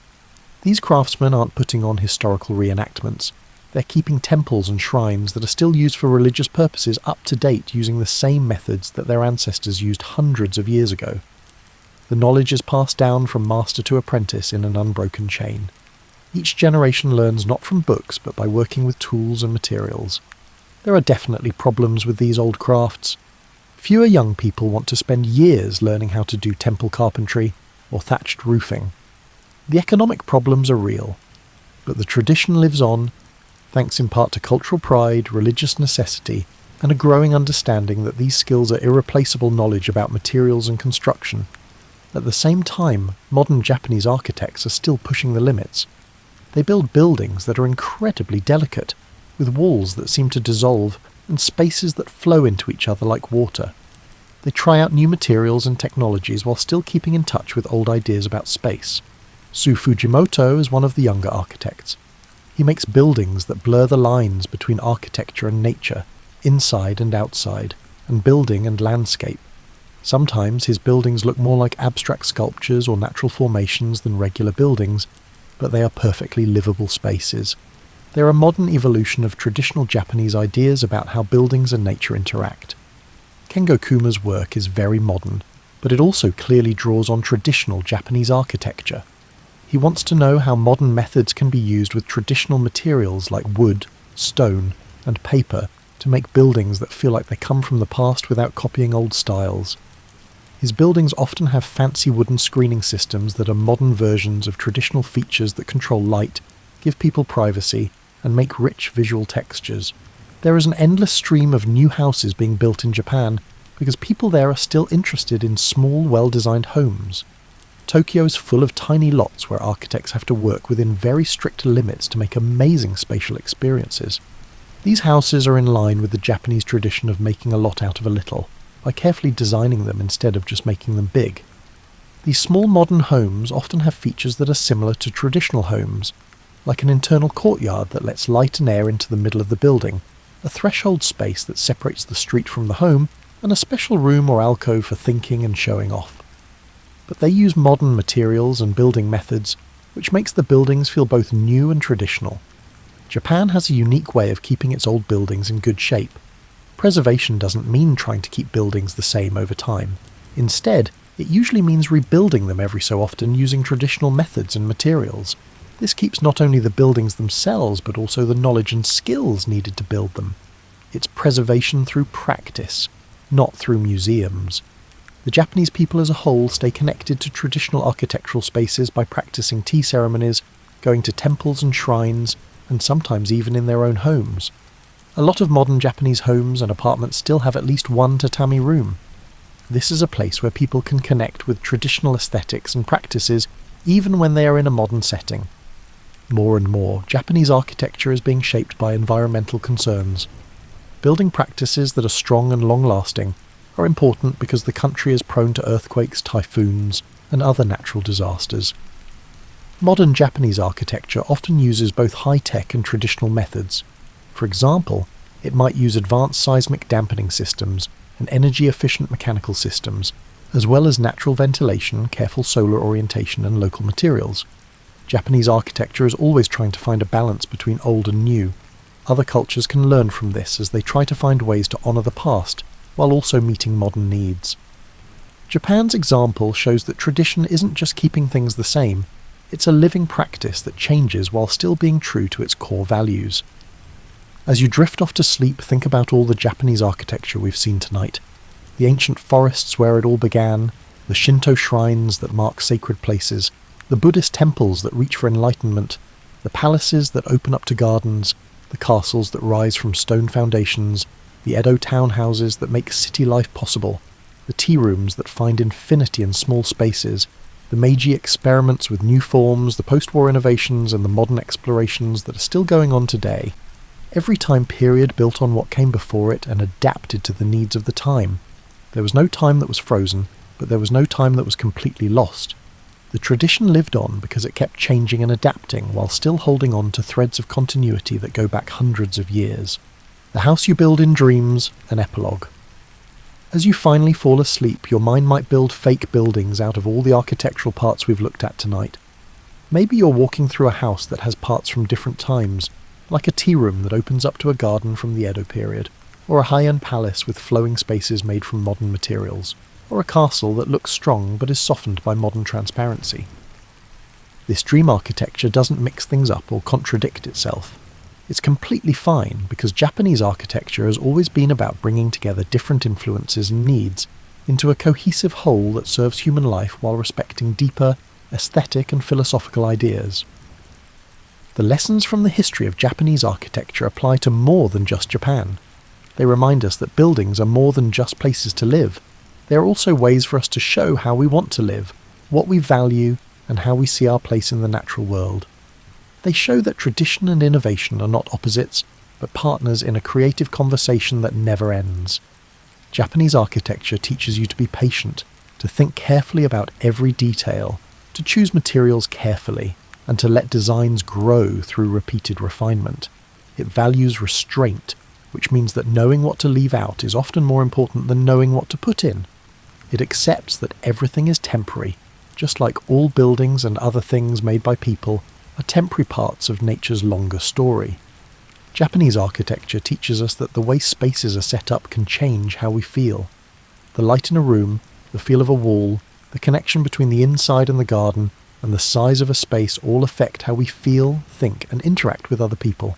These craftsmen aren't putting on historical reenactments. They're keeping temples and shrines that are still used for religious purposes up to date using the same methods that their ancestors used hundreds of years ago. The knowledge is passed down from master to apprentice in an unbroken chain. Each generation learns not from books but by working with tools and materials. There are definitely problems with these old crafts. Fewer young people want to spend years learning how to do temple carpentry or thatched roofing. The economic problems are real, but the tradition lives on, thanks in part to cultural pride, religious necessity, and a growing understanding that these skills are irreplaceable knowledge about materials and construction. At the same time, modern Japanese architects are still pushing the limits. They build buildings that are incredibly delicate, with walls that seem to dissolve and spaces that flow into each other like water. They try out new materials and technologies while still keeping in touch with old ideas about space. Su Fujimoto is one of the younger architects. He makes buildings that blur the lines between architecture and nature, inside and outside, and building and landscape. Sometimes his buildings look more like abstract sculptures or natural formations than regular buildings, but they are perfectly livable spaces. They're a modern evolution of traditional Japanese ideas about how buildings and nature interact. Kengo Kuma's work is very modern, but it also clearly draws on traditional Japanese architecture. He wants to know how modern methods can be used with traditional materials like wood, stone, and paper to make buildings that feel like they come from the past without copying old styles. His buildings often have fancy wooden screening systems that are modern versions of traditional features that control light, give people privacy, and make rich visual textures. There is an endless stream of new houses being built in Japan because people there are still interested in small, well-designed homes. Tokyo is full of tiny lots where architects have to work within very strict limits to make amazing spatial experiences. These houses are in line with the Japanese tradition of making a lot out of a little, by carefully designing them instead of just making them big. These small modern homes often have features that are similar to traditional homes, like an internal courtyard that lets light and air into the middle of the building, a threshold space that separates the street from the home, and a special room or alcove for thinking and showing off. But they use modern materials and building methods, which makes the buildings feel both new and traditional. Japan has a unique way of keeping its old buildings in good shape. Preservation doesn't mean trying to keep buildings the same over time. Instead, it usually means rebuilding them every so often using traditional methods and materials. This keeps not only the buildings themselves, but also the knowledge and skills needed to build them. It's preservation through practice, not through museums. The Japanese people as a whole stay connected to traditional architectural spaces by practicing tea ceremonies, going to temples and shrines, and sometimes even in their own homes. A lot of modern Japanese homes and apartments still have at least one tatami room. This is a place where people can connect with traditional aesthetics and practices even when they are in a modern setting. More and more, Japanese architecture is being shaped by environmental concerns. Building practices that are strong and long-lasting are important because the country is prone to earthquakes, typhoons, and other natural disasters. Modern Japanese architecture often uses both high-tech and traditional methods. For example, it might use advanced seismic dampening systems, and energy-efficient mechanical systems, as well as natural ventilation, careful solar orientation, and local materials. Japanese architecture is always trying to find a balance between old and new. Other cultures can learn from this as they try to find ways to honour the past, while also meeting modern needs. Japan's example shows that tradition isn't just keeping things the same, it's a living practice that changes while still being true to its core values. As you drift off to sleep, think about all the Japanese architecture we've seen tonight. The ancient forests where it all began, the Shinto shrines that mark sacred places, the Buddhist temples that reach for enlightenment, the palaces that open up to gardens, the castles that rise from stone foundations, the Edo townhouses that make city life possible, the tea rooms that find infinity in small spaces, the Meiji experiments with new forms, the post-war innovations, and the modern explorations that are still going on today. Every time period built on what came before it and adapted to the needs of the time. There was no time that was frozen, but there was no time that was completely lost. The tradition lived on because it kept changing and adapting while still holding on to threads of continuity that go back hundreds of years. The house you build in dreams, an epilogue. As you finally fall asleep, your mind might build fake buildings out of all the architectural parts we've looked at tonight. Maybe you're walking through a house that has parts from different times, like a tea room that opens up to a garden from the Edo period, or a high-end palace with flowing spaces made from modern materials, or a castle that looks strong but is softened by modern transparency. This dream architecture doesn't mix things up or contradict itself. It's completely fine because Japanese architecture has always been about bringing together different influences and needs into a cohesive whole that serves human life while respecting deeper, aesthetic and philosophical ideas. The lessons from the history of Japanese architecture apply to more than just Japan. They remind us that buildings are more than just places to live. They are also ways for us to show how we want to live, what we value, and how we see our place in the natural world. They show that tradition and innovation are not opposites, but partners in a creative conversation that never ends. Japanese architecture teaches you to be patient, to think carefully about every detail, to choose materials carefully, and to let designs grow through repeated refinement. It values restraint, which means that knowing what to leave out is often more important than knowing what to put in. It accepts that everything is temporary, just like all buildings and other things made by people are temporary parts of nature's longer story. Japanese architecture teaches us that the way spaces are set up can change how we feel. The light in a room, the feel of a wall, the connection between the inside and the garden, and the size of a space all affect how we feel, think, and interact with other people.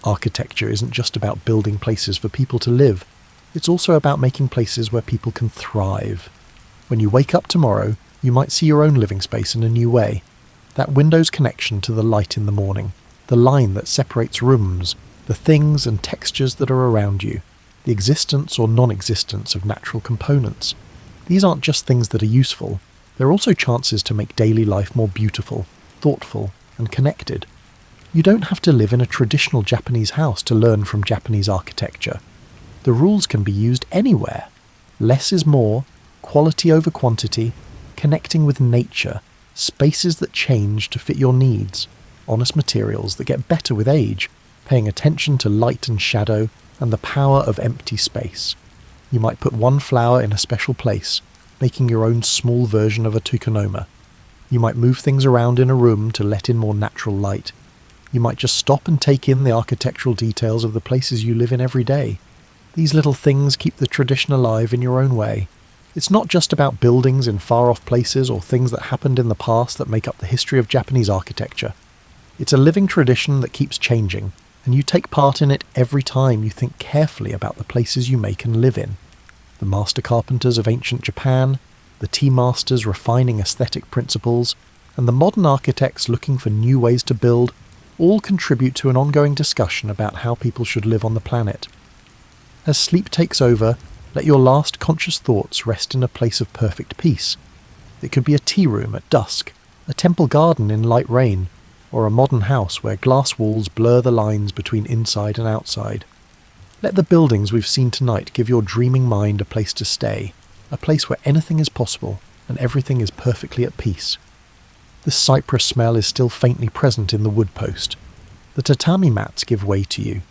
Architecture isn't just about building places for people to live, it's also about making places where people can thrive. When you wake up tomorrow, you might see your own living space in a new way. That window's connection to the light in the morning, the line that separates rooms, the things and textures that are around you, the existence or non-existence of natural components. These aren't just things that are useful, they're also chances to make daily life more beautiful, thoughtful, and connected. You don't have to live in a traditional Japanese house to learn from Japanese architecture. The rules can be used anywhere. Less is more, quality over quantity, connecting with nature, spaces that change to fit your needs, honest materials that get better with age, paying attention to light and shadow, and the power of empty space. You might put one flower in a special place, making your own small version of a tokonoma. You might move things around in a room to let in more natural light. You might just stop and take in the architectural details of the places you live in every day. These little things keep the tradition alive in your own way. It's not just about buildings in far-off places or things that happened in the past that make up the history of Japanese architecture. It's a living tradition that keeps changing, and you take part in it every time you think carefully about the places you make and live in. The master carpenters of ancient Japan, the tea masters refining aesthetic principles, and the modern architects looking for new ways to build all contribute to an ongoing discussion about how people should live on the planet. As sleep takes over, let your last conscious thoughts rest in a place of perfect peace. It could be a tea room at dusk, a temple garden in light rain, or a modern house where glass walls blur the lines between inside and outside. Let the buildings we've seen tonight give your dreaming mind a place to stay, a place where anything is possible and everything is perfectly at peace. The cypress smell is still faintly present in the wood post. The tatami mats give way to you.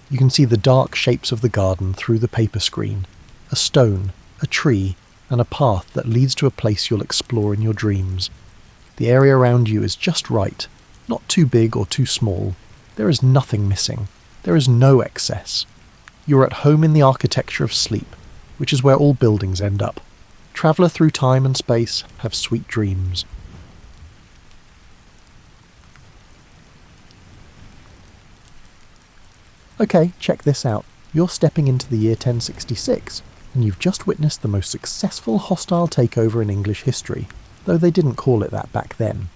You can see the dark shapes of the garden through the paper screen. a stone, a tree, and a path that leads to a place you'll explore in your dreams. The area around you is just right, not too big or too small. There is nothing missing. There is no excess. You're at home in the architecture of sleep, which is where all buildings end up. Traveller through time and space, have sweet dreams. Okay, check this out. You're stepping into the year 1066, and you've just witnessed the most successful hostile takeover in English history, though they didn't call it that back then.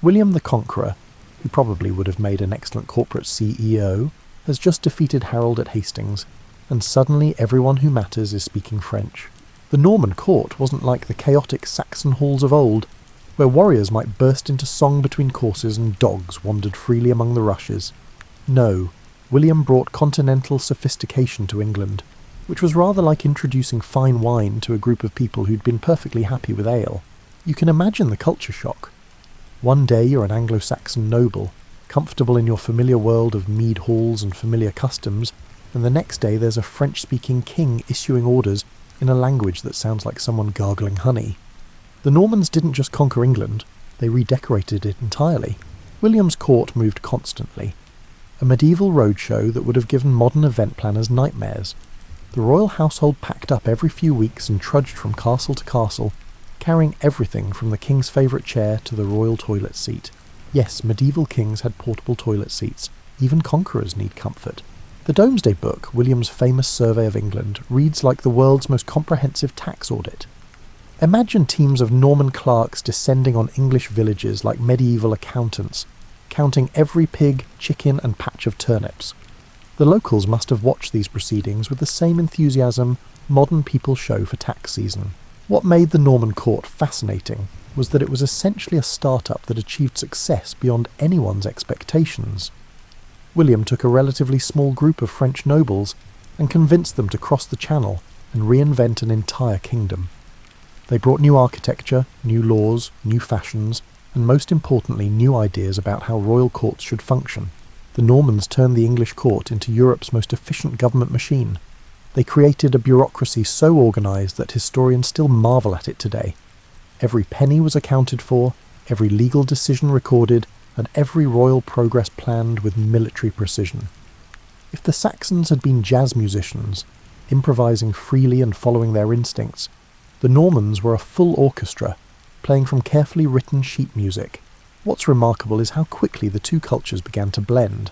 William the Conqueror, who probably would have made an excellent corporate CEO, has just defeated Harold at Hastings, and suddenly everyone who matters is speaking French. The Norman court wasn't like the chaotic Saxon halls of old, where warriors might burst into song between courses and dogs wandered freely among the rushes. No, William brought continental sophistication to England, which was rather like introducing fine wine to a group of people who'd been perfectly happy with ale. You can imagine the culture shock. One day you're an Anglo-Saxon noble, comfortable in your familiar world of mead halls and familiar customs, and the next day there's a French-speaking king issuing orders in a language that sounds like someone gargling honey. The Normans didn't just conquer England, they redecorated it entirely. William's court moved constantly. A medieval roadshow that would have given modern event planners nightmares. The royal household packed up every few weeks and trudged from castle to castle, carrying everything from the king's favourite chair to the royal toilet seat. Yes, medieval kings had portable toilet seats. Even conquerors need comfort. The Domesday Book, William's famous survey of England, reads like the world's most comprehensive tax audit. Imagine teams of Norman clerks descending on English villages like medieval accountants, counting every pig, chicken and patch of turnips. The locals must have watched these proceedings with the same enthusiasm modern people show for tax season. What made the Norman court fascinating was that it was essentially a start-up that achieved success beyond anyone's expectations. William took a relatively small group of French nobles and convinced them to cross the Channel and reinvent an entire kingdom. They brought new architecture, new laws, new fashions, and most importantly new ideas about how royal courts should function. The Normans turned the English court into Europe's most efficient government machine. They created a bureaucracy so organised that historians still marvel at it today. Every penny was accounted for, every legal decision recorded, and every royal progress planned with military precision. If the Saxons had been jazz musicians, improvising freely and following their instincts, the Normans were a full orchestra, playing from carefully written sheet music. What's remarkable is how quickly the two cultures began to blend.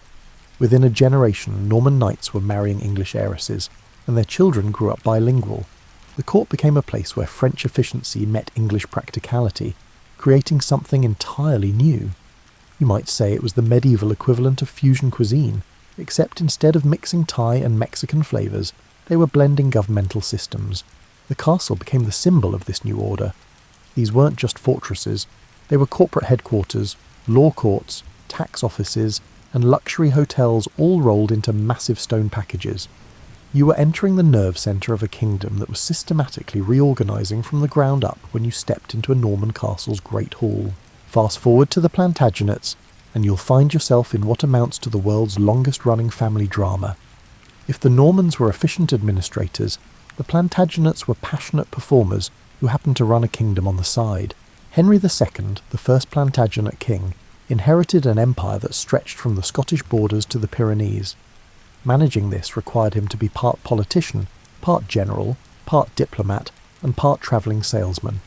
Within a generation, Norman knights were marrying English heiresses, and their children grew up bilingual. The court became a place where French efficiency met English practicality, creating something entirely new. You might say it was the medieval equivalent of fusion cuisine, except instead of mixing Thai and Mexican flavours, they were blending governmental systems. The castle became the symbol of this new order. These weren't just fortresses, they were corporate headquarters, law courts, tax offices, and luxury hotels all rolled into massive stone packages. You were entering the nerve centre of a kingdom that was systematically reorganising from the ground up when you stepped into a Norman castle's great hall. Fast forward to the Plantagenets, and you'll find yourself in what amounts to the world's longest-running family drama. If the Normans were efficient administrators, the Plantagenets were passionate performers who happened to run a kingdom on the side. Henry II, the first Plantagenet king, inherited an empire that stretched from the Scottish borders to the Pyrenees. Managing this required him to be part politician, part general, part diplomat, and part travelling salesman.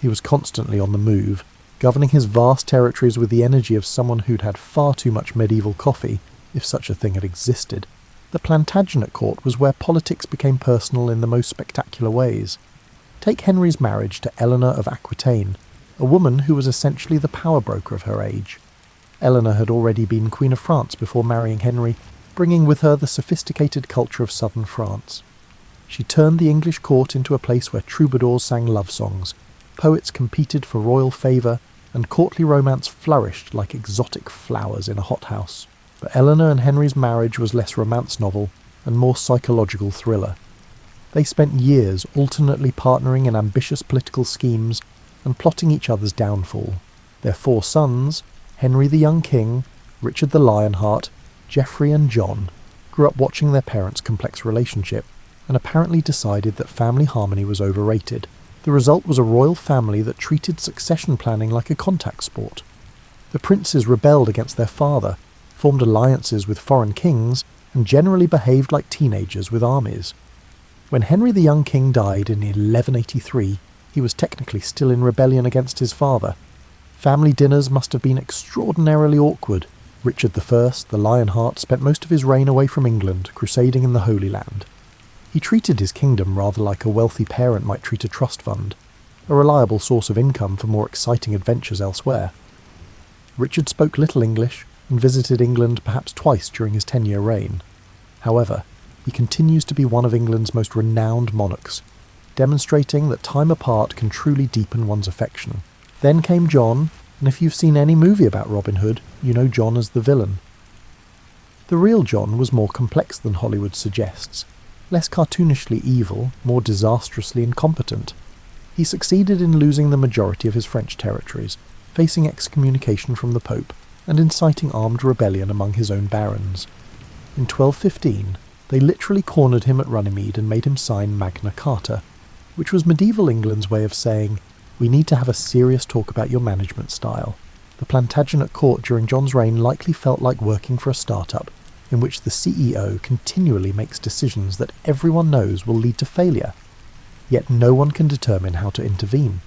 He was constantly on the move, governing his vast territories with the energy of someone who'd had far too much medieval coffee, if such a thing had existed. The Plantagenet court was where politics became personal in the most spectacular ways. Take Henry's marriage to Eleanor of Aquitaine, a woman who was essentially the power broker of her age. Eleanor had already been Queen of France before marrying Henry, bringing with her the sophisticated culture of southern France. She turned the English court into a place where troubadours sang love songs, poets competed for royal favour, and courtly romance flourished like exotic flowers in a hothouse. But Eleanor and Henry's marriage was less romance novel and more psychological thriller. They spent years alternately partnering in ambitious political schemes and plotting each other's downfall. Their 4 sons, Henry the young king, Richard the Lionheart, Geoffrey and John, grew up watching their parents' complex relationship, and apparently decided that family harmony was overrated. The result was a royal family that treated succession planning like a contact sport. The princes rebelled against their father, formed alliances with foreign kings, and generally behaved like teenagers with armies. When Henry the young king died in 1183, he was technically still in rebellion against his father. Family dinners must have been extraordinarily awkward. Richard I, the Lionheart, spent most of his reign away from England, crusading in the Holy Land. He treated his kingdom rather like a wealthy parent might treat a trust fund, a reliable source of income for more exciting adventures elsewhere. Richard spoke little English and visited England perhaps twice during his 10-year reign. However, he continues to be one of England's most renowned monarchs, demonstrating that time apart can truly deepen one's affection. Then came John, and if you've seen any movie about Robin Hood, you know John as the villain. The real John was more complex than Hollywood suggests, less cartoonishly evil, more disastrously incompetent. He succeeded in losing the majority of his French territories, facing excommunication from the Pope, and inciting armed rebellion among his own barons. In 1215, they literally cornered him at Runnymede and made him sign Magna Carta, which was medieval England's way of saying, "We need to have a serious talk about your management style." The Plantagenet court during John's reign likely felt like working for a startup, in which the CEO continually makes decisions that everyone knows will lead to failure. Yet no one can determine how to intervene.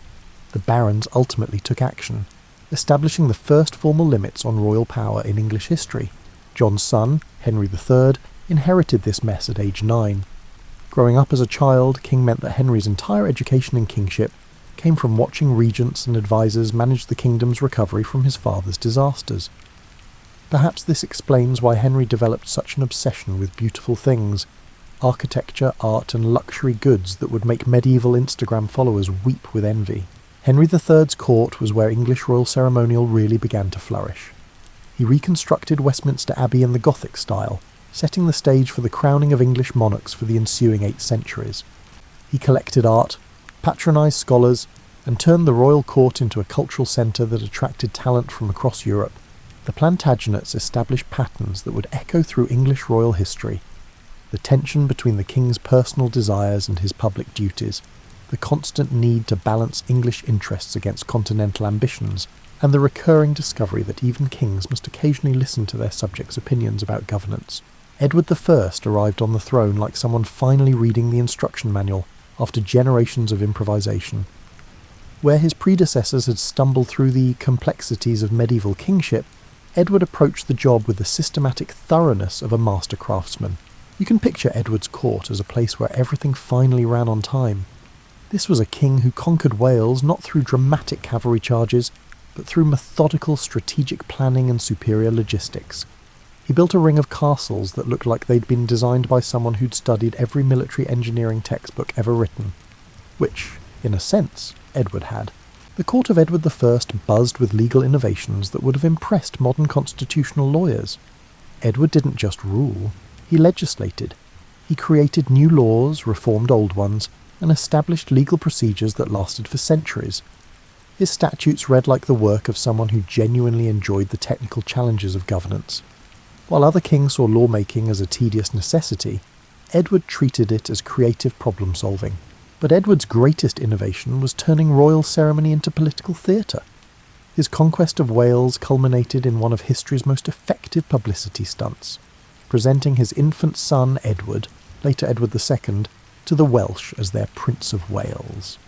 The barons ultimately took action, establishing the first formal limits on royal power in English history. John's son, Henry III, inherited this mess at age 9. Growing up as a child, king meant that Henry's entire education in kingship came from watching regents and advisors manage the kingdom's recovery from his father's disasters. Perhaps this explains why Henry developed such an obsession with beautiful things, architecture, art and luxury goods that would make medieval Instagram followers weep with envy. Henry III's court was where English royal ceremonial really began to flourish. He reconstructed Westminster Abbey in the Gothic style, setting the stage for the crowning of English monarchs for the ensuing 8 centuries. He collected art, patronised scholars, and turned the royal court into a cultural centre that attracted talent from across Europe. The Plantagenets established patterns that would echo through English royal history: the tension between the king's personal desires and his public duties, the constant need to balance English interests against continental ambitions, and the recurring discovery that even kings must occasionally listen to their subjects' opinions about governance. Edward I arrived on the throne like someone finally reading the instruction manual after generations of improvisation. Where his predecessors had stumbled through the complexities of medieval kingship, Edward approached the job with the systematic thoroughness of a master craftsman. You can picture Edward's court as a place where everything finally ran on time. This was a king who conquered Wales not through dramatic cavalry charges, but through methodical strategic planning and superior logistics. He built a ring of castles that looked like they'd been designed by someone who'd studied every military engineering textbook ever written, which, in a sense, Edward had. The court of Edward I buzzed with legal innovations that would have impressed modern constitutional lawyers. Edward didn't just rule, he legislated. He created new laws, reformed old ones, and established legal procedures that lasted for centuries. His statutes read like the work of someone who genuinely enjoyed the technical challenges of governance. While other kings saw lawmaking as a tedious necessity, Edward treated it as creative problem-solving. But Edward's greatest innovation was turning royal ceremony into political theatre. His conquest of Wales culminated in one of history's most effective publicity stunts, presenting his infant son Edward, later Edward II, to the Welsh as their Prince of Wales.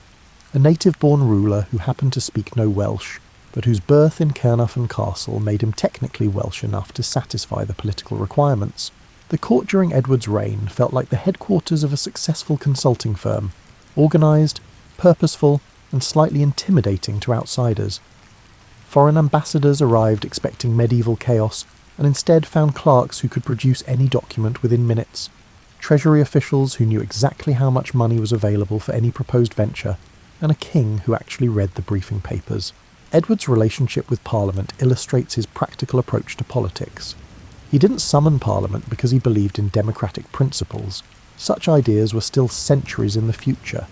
A native-born ruler who happened to speak no Welsh, but whose birth in Caernarfon Castle made him technically Welsh enough to satisfy the political requirements. The court during Edward's reign felt like the headquarters of a successful consulting firm, organised, purposeful, and slightly intimidating to outsiders. Foreign ambassadors arrived expecting medieval chaos, and instead found clerks who could produce any document within minutes, treasury officials who knew exactly how much money was available for any proposed venture, and a king who actually read the briefing papers. Edward's relationship with Parliament illustrates his practical approach to politics. He didn't summon Parliament because he believed in democratic principles. Such ideas were still centuries in the future.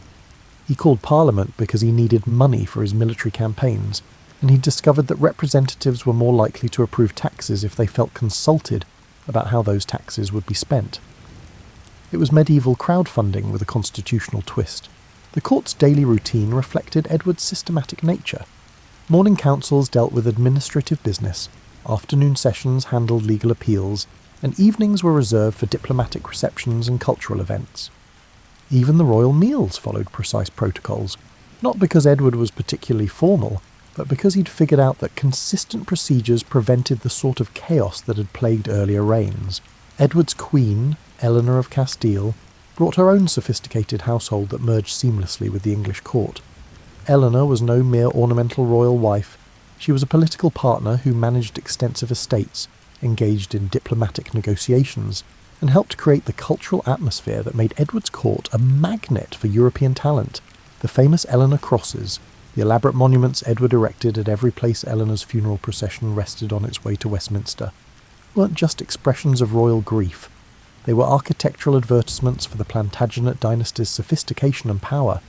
He called Parliament because he needed money for his military campaigns, and he discovered that representatives were more likely to approve taxes if they felt consulted about how those taxes would be spent. It was medieval crowdfunding with a constitutional twist. The court's daily routine reflected Edward's systematic nature. Morning councils dealt with administrative business, afternoon sessions handled legal appeals, and evenings were reserved for diplomatic receptions and cultural events. Even the royal meals followed precise protocols, not because Edward was particularly formal, but because he'd figured out that consistent procedures prevented the sort of chaos that had plagued earlier reigns. Edward's queen, Eleanor of Castile, brought her own sophisticated household that merged seamlessly with the English court. Eleanor was no mere ornamental royal wife. She was a political partner who managed extensive estates, engaged in diplomatic negotiations, and helped create the cultural atmosphere that made Edward's court a magnet for European talent. The famous Eleanor crosses, the elaborate monuments Edward erected at every place Eleanor's funeral procession rested on its way to Westminster, weren't just expressions of royal grief. They were architectural advertisements for the Plantagenet dynasty's sophistication and power.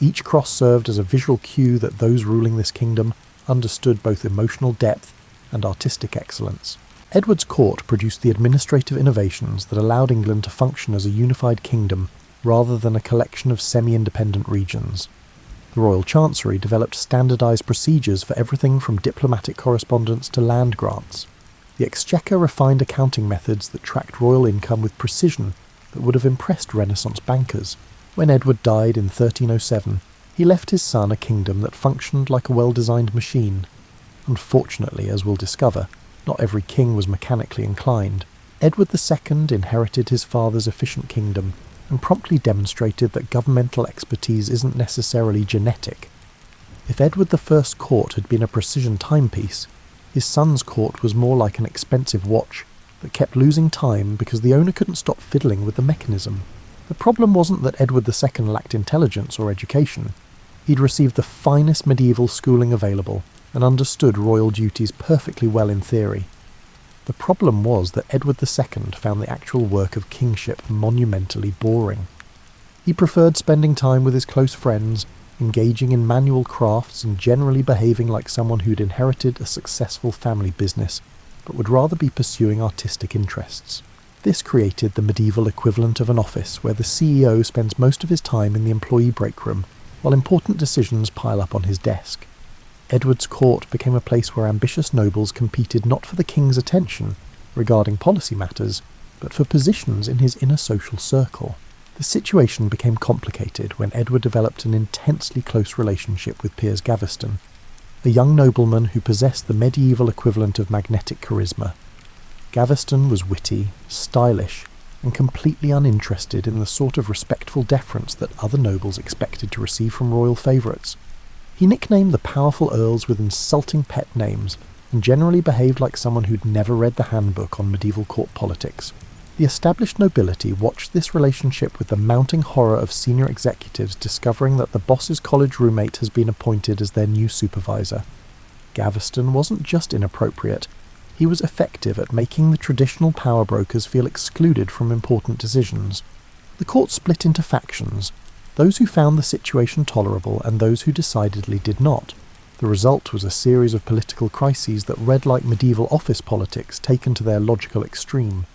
Each cross served as a visual cue that those ruling this kingdom understood both emotional depth and artistic excellence. Edward's court produced the administrative innovations that allowed England to function as a unified kingdom rather than a collection of semi-independent regions. The Royal Chancery developed standardised procedures for everything from diplomatic correspondence to land grants. The Exchequer refined accounting methods that tracked royal income with precision that would have impressed Renaissance bankers. When Edward died in 1307, he left his son a kingdom that functioned like a well-designed machine. Unfortunately, as we'll discover, not every king was mechanically inclined. Edward II inherited his father's efficient kingdom and promptly demonstrated that governmental expertise isn't necessarily genetic. If Edward I's court had been a precision timepiece, his son's court was more like an expensive watch that kept losing time because the owner couldn't stop fiddling with the mechanism. The problem wasn't that Edward II lacked intelligence or education. He'd received the finest medieval schooling available and understood royal duties perfectly well in theory. The problem was that Edward II found the actual work of kingship monumentally boring. He preferred spending time with his close friends, engaging in manual crafts and generally behaving like someone who'd inherited a successful family business, but would rather be pursuing artistic interests. This created the medieval equivalent of an office where the CEO spends most of his time in the employee break room, while important decisions pile up on his desk. Edward's court became a place where ambitious nobles competed not for the king's attention regarding policy matters, but for positions in his inner social circle. The situation became complicated when Edward developed an intensely close relationship with Piers Gaveston, a young nobleman who possessed the medieval equivalent of magnetic charisma. Gaveston was witty, stylish, and completely uninterested in the sort of respectful deference that other nobles expected to receive from royal favourites. He nicknamed the powerful earls with insulting pet names, and generally behaved like someone who'd never read the handbook on medieval court politics. The established nobility watched this relationship with the mounting horror of senior executives discovering that the boss's college roommate has been appointed as their new supervisor. Gaveston wasn't just inappropriate, he was effective at making the traditional power brokers feel excluded from important decisions. The court split into factions, those who found the situation tolerable and those who decidedly did not. The result was a series of political crises that read like medieval office politics taken to their logical extreme.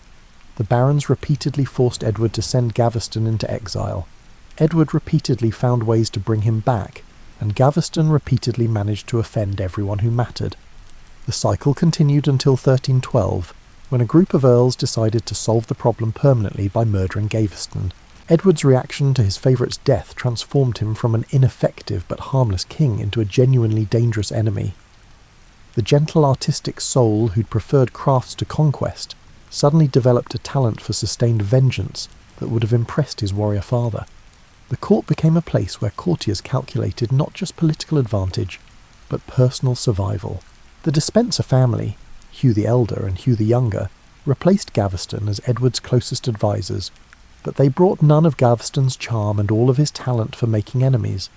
The barons repeatedly forced Edward to send Gaveston into exile. Edward repeatedly found ways to bring him back, and Gaveston repeatedly managed to offend everyone who mattered. The cycle continued until 1312, when a group of earls decided to solve the problem permanently by murdering Gaveston. Edward's reaction to his favourite's death transformed him from an ineffective but harmless king into a genuinely dangerous enemy. The gentle artistic soul who'd preferred crafts to conquest suddenly developed a talent for sustained vengeance that would have impressed his warrior father. The court became a place where courtiers calculated not just political advantage, but personal survival. The Despencer family, Hugh the Elder and Hugh the Younger, replaced Gaveston as Edward's closest advisors, but they brought none of Gaveston's charm and all of his talent for making enemies.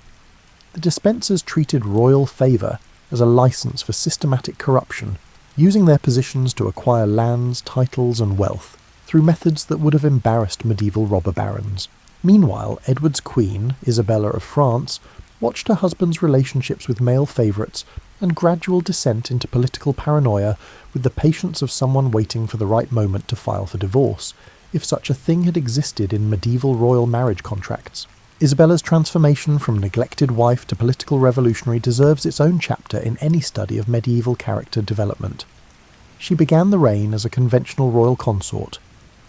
The Despensers treated royal favour as a licence for systematic corruption, using their positions to acquire lands, titles and wealth through methods that would have embarrassed medieval robber barons. Meanwhile, Edward's queen, Isabella of France, watched her husband's relationships with male favourites and gradual descent into political paranoia with the patience of someone waiting for the right moment to file for divorce, if such a thing had existed in medieval royal marriage contracts. Isabella's transformation from neglected wife to political revolutionary deserves its own chapter in any study of medieval character development. She began the reign as a conventional royal consort,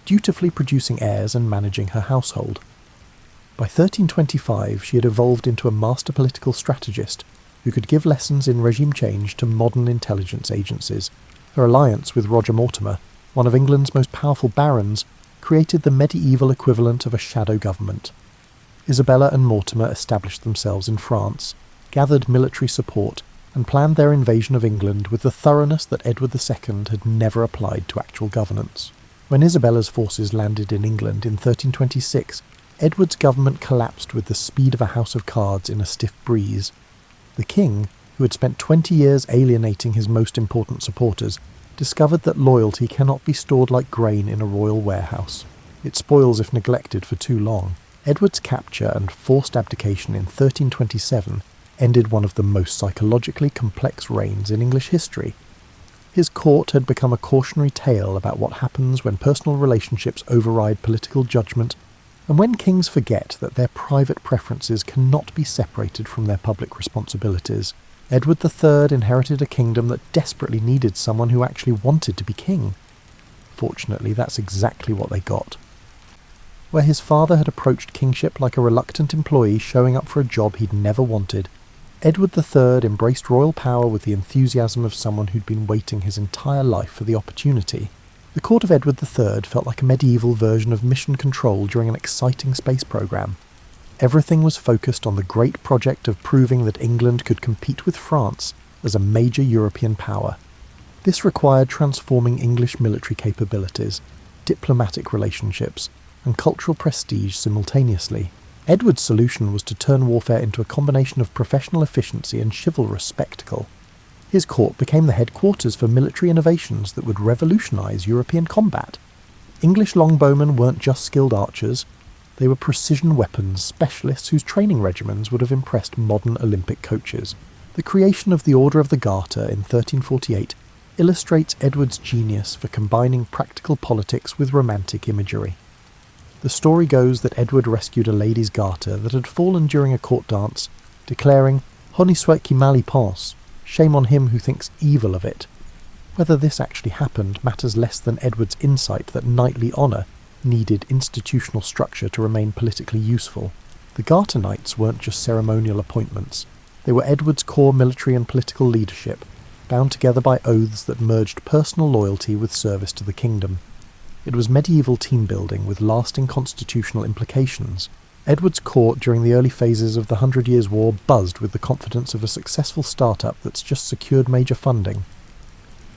dutifully producing heirs and managing her household. By 1325 she had evolved into a master political strategist who could give lessons in regime change to modern intelligence agencies. Her alliance with Roger Mortimer, one of England's most powerful barons, created the medieval equivalent of a shadow government. Isabella and Mortimer established themselves in France, gathered military support, and planned their invasion of England with the thoroughness that Edward II had never applied to actual governance. When Isabella's forces landed in England in 1326, Edward's government collapsed with the speed of a house of cards in a stiff breeze. The king, who had spent 20 years alienating his most important supporters, discovered that loyalty cannot be stored like grain in a royal warehouse. It spoils if neglected for too long. Edward's capture and forced abdication in 1327 ended one of the most psychologically complex reigns in English history. His court had become a cautionary tale about what happens when personal relationships override political judgment, and when kings forget that their private preferences cannot be separated from their public responsibilities. Edward III inherited a kingdom that desperately needed someone who actually wanted to be king. Fortunately, that's exactly what they got. Where his father had approached kingship like a reluctant employee showing up for a job he'd never wanted, Edward III embraced royal power with the enthusiasm of someone who'd been waiting his entire life for the opportunity. The court of Edward III felt like a medieval version of mission control during an exciting space program. Everything was focused on the great project of proving that England could compete with France as a major European power. This required transforming English military capabilities, diplomatic relationships, and cultural prestige simultaneously. Edward's solution was to turn warfare into a combination of professional efficiency and chivalrous spectacle. His court became the headquarters for military innovations that would revolutionise European combat. English longbowmen weren't just skilled archers, they were precision weapons specialists whose training regimens would have impressed modern Olympic coaches. The creation of the Order of the Garter in 1348 illustrates Edward's genius for combining practical politics with romantic imagery. The story goes that Edward rescued a lady's garter that had fallen during a court dance, declaring, "Honi soit qui mal y pense," shame on him who thinks evil of it. Whether this actually happened matters less than Edward's insight that knightly honour needed institutional structure to remain politically useful. The Garter Knights weren't just ceremonial appointments. They were Edward's core military and political leadership, bound together by oaths that merged personal loyalty with service to the kingdom. It was medieval team-building with lasting constitutional implications. Edward's court during the early phases of the 100 Years' War buzzed with the confidence of a successful startup that's just secured major funding.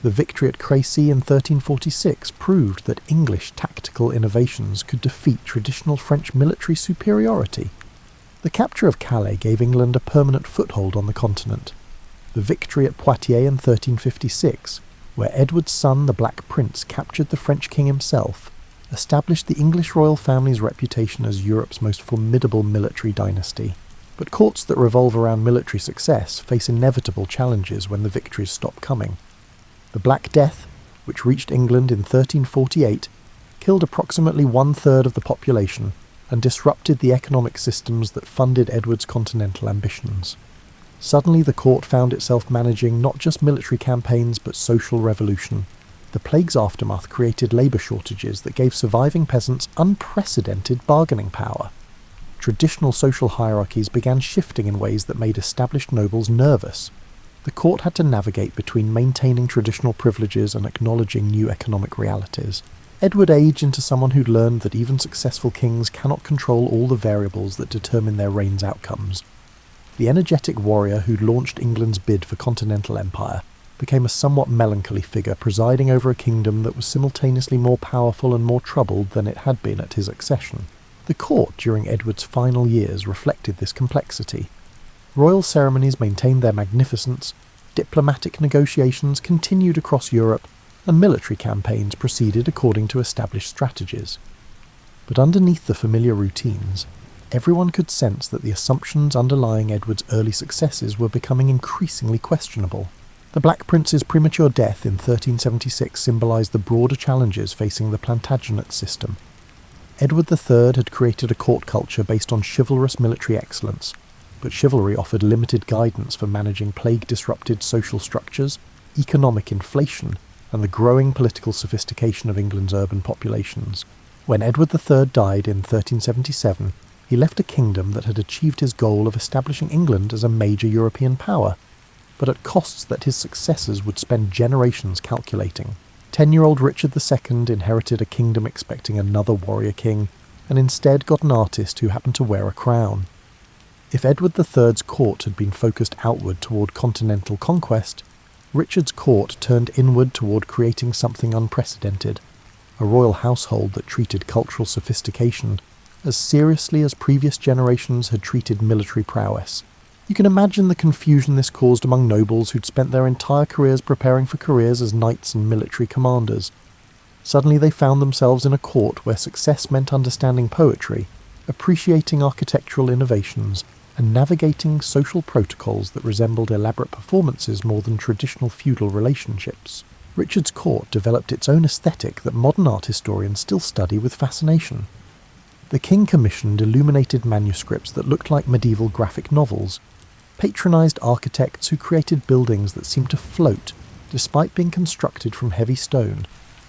The victory at Crécy in 1346 proved that English tactical innovations could defeat traditional French military superiority. The capture of Calais gave England a permanent foothold on the continent. The victory at Poitiers in 1356, where Edward's son, the Black Prince, captured the French king himself, established the English royal family's reputation as Europe's most formidable military dynasty. But courts that revolve around military success face inevitable challenges when the victories stop coming. The Black Death, which reached England in 1348, killed approximately 1/3 of the population and disrupted the economic systems that funded Edward's continental ambitions. Suddenly the court found itself managing not just military campaigns but social revolution. The plague's aftermath created labour shortages that gave surviving peasants unprecedented bargaining power. Traditional social hierarchies began shifting in ways that made established nobles nervous. The court had to navigate between maintaining traditional privileges and acknowledging new economic realities. Edward aged into someone who'd learned that even successful kings cannot control all the variables that determine their reign's outcomes. The energetic warrior who'd launched England's bid for continental empire became a somewhat melancholy figure presiding over a kingdom that was simultaneously more powerful and more troubled than it had been at his accession. The court during Edward's final years reflected this complexity. Royal ceremonies maintained their magnificence, diplomatic negotiations continued across Europe, and military campaigns proceeded according to established strategies. But underneath the familiar routines, everyone could sense that the assumptions underlying Edward's early successes were becoming increasingly questionable. The Black Prince's premature death in 1376 symbolised the broader challenges facing the Plantagenet system. Edward III had created a court culture based on chivalrous military excellence, but chivalry offered limited guidance for managing plague-disrupted social structures, economic inflation, and the growing political sophistication of England's urban populations. When Edward III died in 1377, he left a kingdom that had achieved his goal of establishing England as a major European power, but at costs that his successors would spend generations calculating. 10-year-old Richard II inherited a kingdom expecting another warrior king, and instead got an artist who happened to wear a crown. If Edward III's court had been focused outward toward continental conquest, Richard's court turned inward toward creating something unprecedented, a royal household that treated cultural sophistication as seriously as previous generations had treated military prowess. You can imagine the confusion this caused among nobles who'd spent their entire careers preparing for careers as knights and military commanders. Suddenly they found themselves in a court where success meant understanding poetry, appreciating architectural innovations, and navigating social protocols that resembled elaborate performances more than traditional feudal relationships. Richard's court developed its own aesthetic that modern art historians still study with fascination. The king commissioned illuminated manuscripts that looked like medieval graphic novels, patronised architects who created buildings that seemed to float despite being constructed from heavy stone,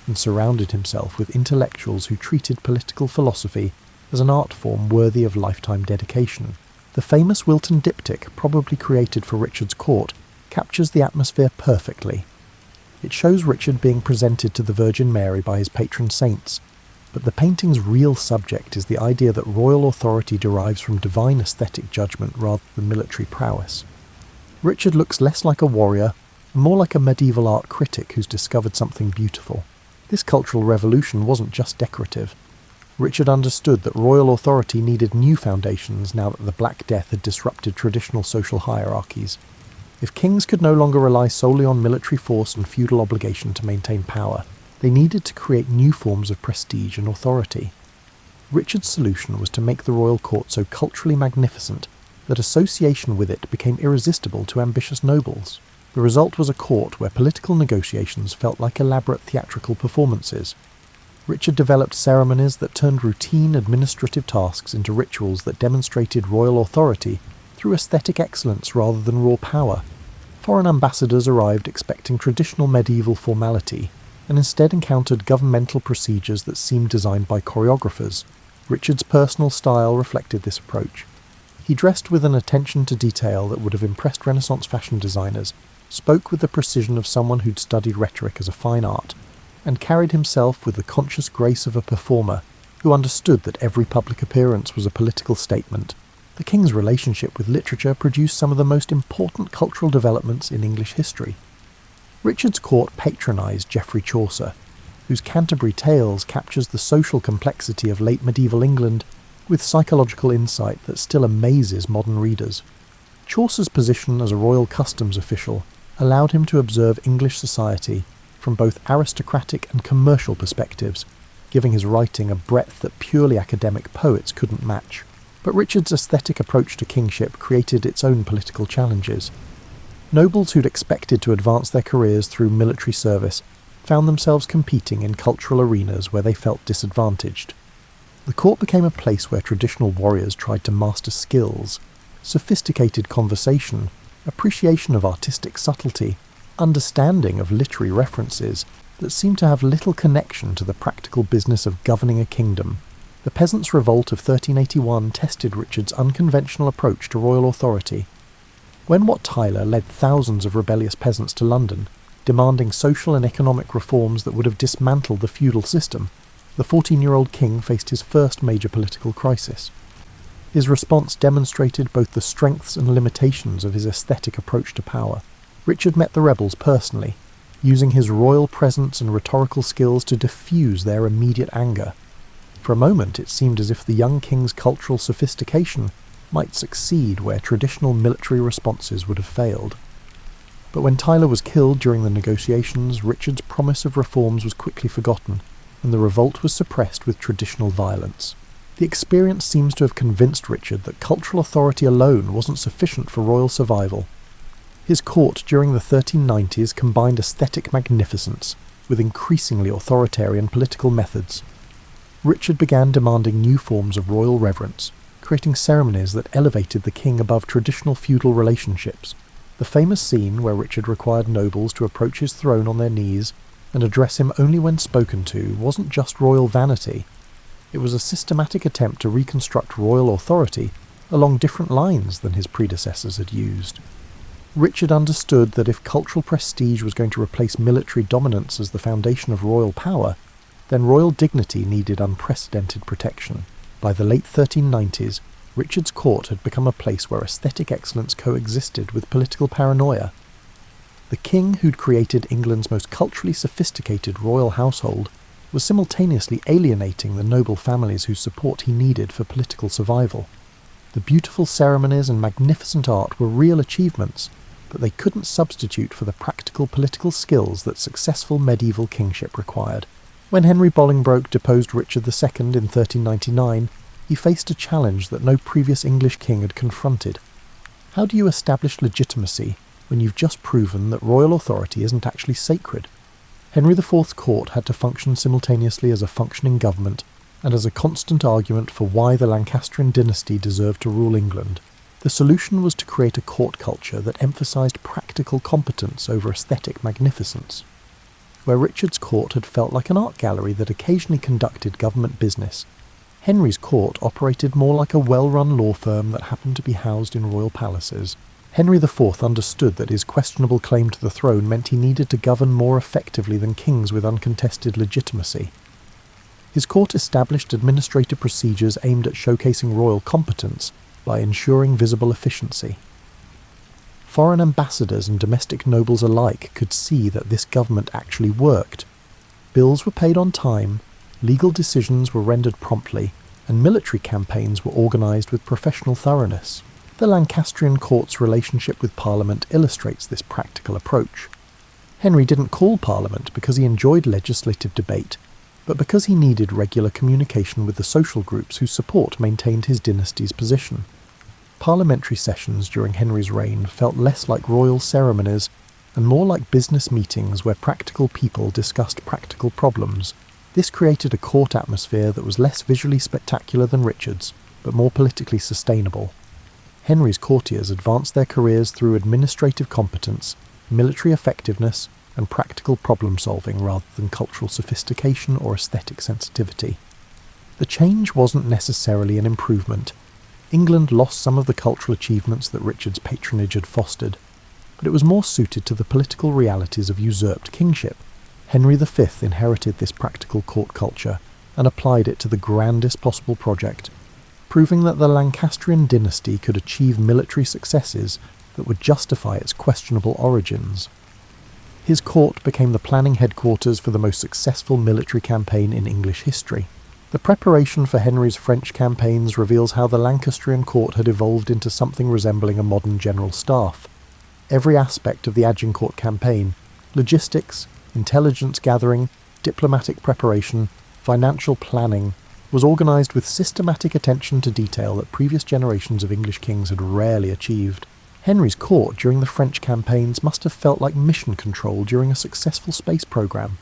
and surrounded himself with intellectuals who treated political philosophy as an art form worthy of lifetime dedication. The famous Wilton diptych, probably created for Richard's court, captures the atmosphere perfectly. It shows Richard being presented to the Virgin Mary by his patron saints, but the painting's real subject is the idea that royal authority derives from divine aesthetic judgment rather than military prowess. Richard looks less like a warrior and more like a medieval art critic who's discovered something beautiful. This cultural revolution wasn't just decorative. Richard understood that royal authority needed new foundations now that the Black Death had disrupted traditional social hierarchies. If kings could no longer rely solely on military force and feudal obligation to maintain power, they needed to create new forms of prestige and authority. Richard's solution was to make the royal court so culturally magnificent that association with it became irresistible to ambitious nobles. The result was a court where political negotiations felt like elaborate theatrical performances. Richard developed ceremonies that turned routine administrative tasks into rituals that demonstrated royal authority through aesthetic excellence rather than raw power. Foreign ambassadors arrived expecting traditional medieval formality, and instead encountered governmental procedures that seemed designed by choreographers. Richard's personal style reflected this approach. He dressed with an attention to detail that would have impressed Renaissance fashion designers, spoke with the precision of someone who'd studied rhetoric as a fine art, and carried himself with the conscious grace of a performer who understood that every public appearance was a political statement. The king's relationship with literature produced some of the most important cultural developments in English history. Richard's court patronised Geoffrey Chaucer, whose Canterbury Tales captures the social complexity of late medieval England with psychological insight that still amazes modern readers. Chaucer's position as a royal customs official allowed him to observe English society from both aristocratic and commercial perspectives, giving his writing a breadth that purely academic poets couldn't match. But Richard's aesthetic approach to kingship created its own political challenges. Nobles who'd expected to advance their careers through military service found themselves competing in cultural arenas where they felt disadvantaged. The court became a place where traditional warriors tried to master skills, sophisticated conversation, appreciation of artistic subtlety, understanding of literary references that seemed to have little connection to the practical business of governing a kingdom. The Peasants' Revolt of 1381 tested Richard's unconventional approach to royal authority. When Wat Tyler led thousands of rebellious peasants to London, demanding social and economic reforms that would have dismantled the feudal system, the 14-year-old king faced his first major political crisis. His response demonstrated both the strengths and limitations of his aesthetic approach to power. Richard met the rebels personally, using his royal presence and rhetorical skills to diffuse their immediate anger. For a moment it seemed as if the young king's cultural sophistication might succeed where traditional military responses would have failed. But when Tyler was killed during the negotiations, Richard's promise of reforms was quickly forgotten, and the revolt was suppressed with traditional violence. The experience seems to have convinced Richard that cultural authority alone wasn't sufficient for royal survival. His court during the 1390s combined aesthetic magnificence with increasingly authoritarian political methods. Richard began demanding new forms of royal reverence, creating ceremonies that elevated the king above traditional feudal relationships. The famous scene where Richard required nobles to approach his throne on their knees and address him only when spoken to wasn't just royal vanity. It was a systematic attempt to reconstruct royal authority along different lines than his predecessors had used. Richard understood that if cultural prestige was going to replace military dominance as the foundation of royal power, then royal dignity needed unprecedented protection. By the late 1390s, Richard's court had become a place where aesthetic excellence coexisted with political paranoia. The king who'd created England's most culturally sophisticated royal household was simultaneously alienating the noble families whose support he needed for political survival. The beautiful ceremonies and magnificent art were real achievements, but they couldn't substitute for the practical political skills that successful medieval kingship required. When Henry Bolingbroke deposed Richard II in 1399, he faced a challenge that no previous English king had confronted. How do you establish legitimacy when you've just proven that royal authority isn't actually sacred? Henry IV's court had to function simultaneously as a functioning government and as a constant argument for why the Lancastrian dynasty deserved to rule England. The solution was to create a court culture that emphasised practical competence over aesthetic magnificence. Where Richard's court had felt like an art gallery that occasionally conducted government business, Henry's court operated more like a well-run law firm that happened to be housed in royal palaces. Henry IV understood that his questionable claim to the throne meant he needed to govern more effectively than kings with uncontested legitimacy. His court established administrative procedures aimed at showcasing royal competence by ensuring visible efficiency. Foreign ambassadors and domestic nobles alike could see that this government actually worked. Bills were paid on time, legal decisions were rendered promptly, and military campaigns were organised with professional thoroughness. The Lancastrian court's relationship with Parliament illustrates this practical approach. Henry didn't call Parliament because he enjoyed legislative debate, but because he needed regular communication with the social groups whose support maintained his dynasty's position. Parliamentary sessions during Henry's reign felt less like royal ceremonies and more like business meetings where practical people discussed practical problems. This created a court atmosphere that was less visually spectacular than Richard's, but more politically sustainable. Henry's courtiers advanced their careers through administrative competence, military effectiveness, and practical problem-solving rather than cultural sophistication or aesthetic sensitivity. The change wasn't necessarily an improvement. England lost some of the cultural achievements that Richard's patronage had fostered, but it was more suited to the political realities of usurped kingship. Henry V inherited this practical court culture and applied it to the grandest possible project, proving that the Lancastrian dynasty could achieve military successes that would justify its questionable origins. His court became the planning headquarters for the most successful military campaign in English history. The preparation for Henry's French campaigns reveals how the Lancastrian court had evolved into something resembling a modern general staff. Every aspect of the Agincourt campaign — logistics, intelligence gathering, diplomatic preparation, financial planning — was organised with systematic attention to detail that previous generations of English kings had rarely achieved. Henry's court during the French campaigns must have felt like mission control during a successful space program.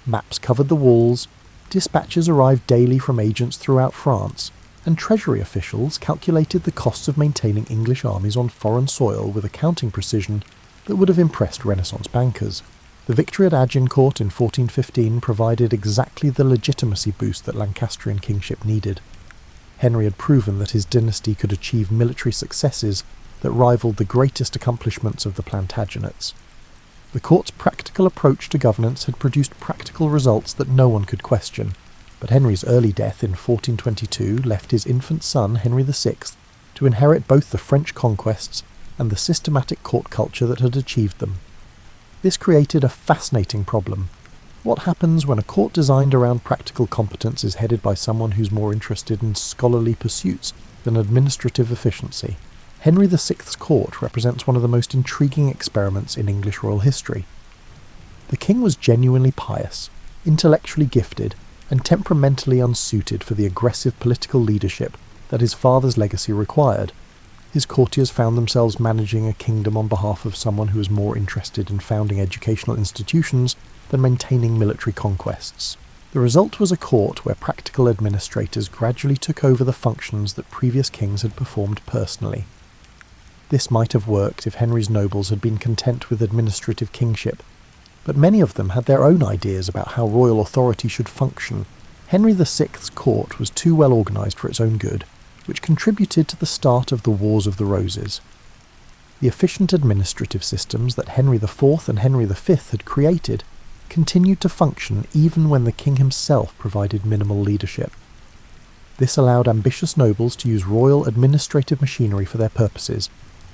Maps covered the walls, dispatches arrived daily from agents throughout France, and treasury officials calculated the costs of maintaining English armies on foreign soil with accounting precision that would have impressed Renaissance bankers. The victory at Agincourt in 1415 provided exactly the legitimacy boost that Lancastrian kingship needed. Henry had proven that his dynasty could achieve military successes that rivaled the greatest accomplishments of the Plantagenets. The court's practical approach to governance had produced practical results that no one could question, but Henry's early death in 1422 left his infant son, Henry VI, to inherit both the French conquests and the systematic court culture that had achieved them. This created a fascinating problem. What happens when a court designed around practical competence is headed by someone who's more interested in scholarly pursuits than administrative efficiency? Henry VI's court represents one of the most intriguing experiments in English royal history. The king was genuinely pious, intellectually gifted, and temperamentally unsuited for the aggressive political leadership that his father's legacy required. His courtiers found themselves managing a kingdom on behalf of someone who was more interested in founding educational institutions than maintaining military conquests. The result was a court where practical administrators gradually took over the functions that previous kings had performed personally. This might have worked if Henry's nobles had been content with administrative kingship, but many of them had their own ideas about how royal authority should function. Henry VI's court was too well organised for its own good, which contributed to the start of the Wars of the Roses. The efficient administrative systems that Henry IV and Henry V had created continued to function even when the king himself provided minimal leadership. This allowed ambitious nobles to use royal administrative machinery for their purposes,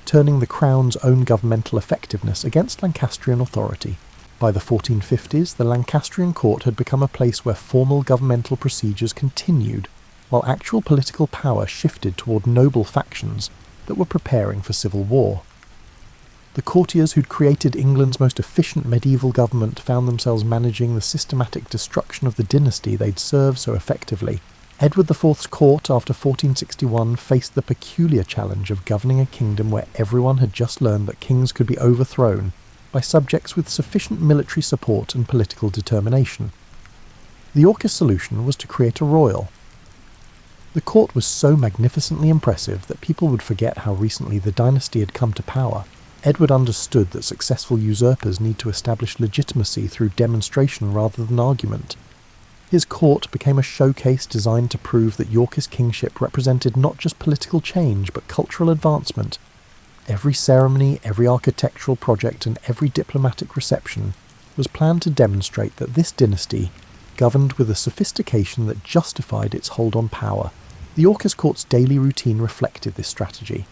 turning the crown's own governmental effectiveness against Lancastrian authority. By the 1450s, the Lancastrian court had become a place where formal governmental procedures continued, while actual political power shifted toward noble factions that were preparing for civil war. The courtiers who'd created England's most efficient medieval government found themselves managing the systematic destruction of the dynasty they'd served so effectively. Edward IV's court after 1461 faced the peculiar challenge of governing a kingdom where everyone had just learned that kings could be overthrown by subjects with sufficient military support and political determination. The Yorkist solution was to create a royal. The court was so magnificently impressive that people would forget how recently the dynasty had come to power. Edward understood that successful usurpers need to establish legitimacy through demonstration rather than argument. His court became a showcase designed to prove that Yorkist kingship represented not just political change but cultural advancement. Every ceremony, every architectural project and every diplomatic reception was planned to demonstrate that this dynasty governed with a sophistication that justified its hold on power. The Yorkist court's daily routine reflected this strategy.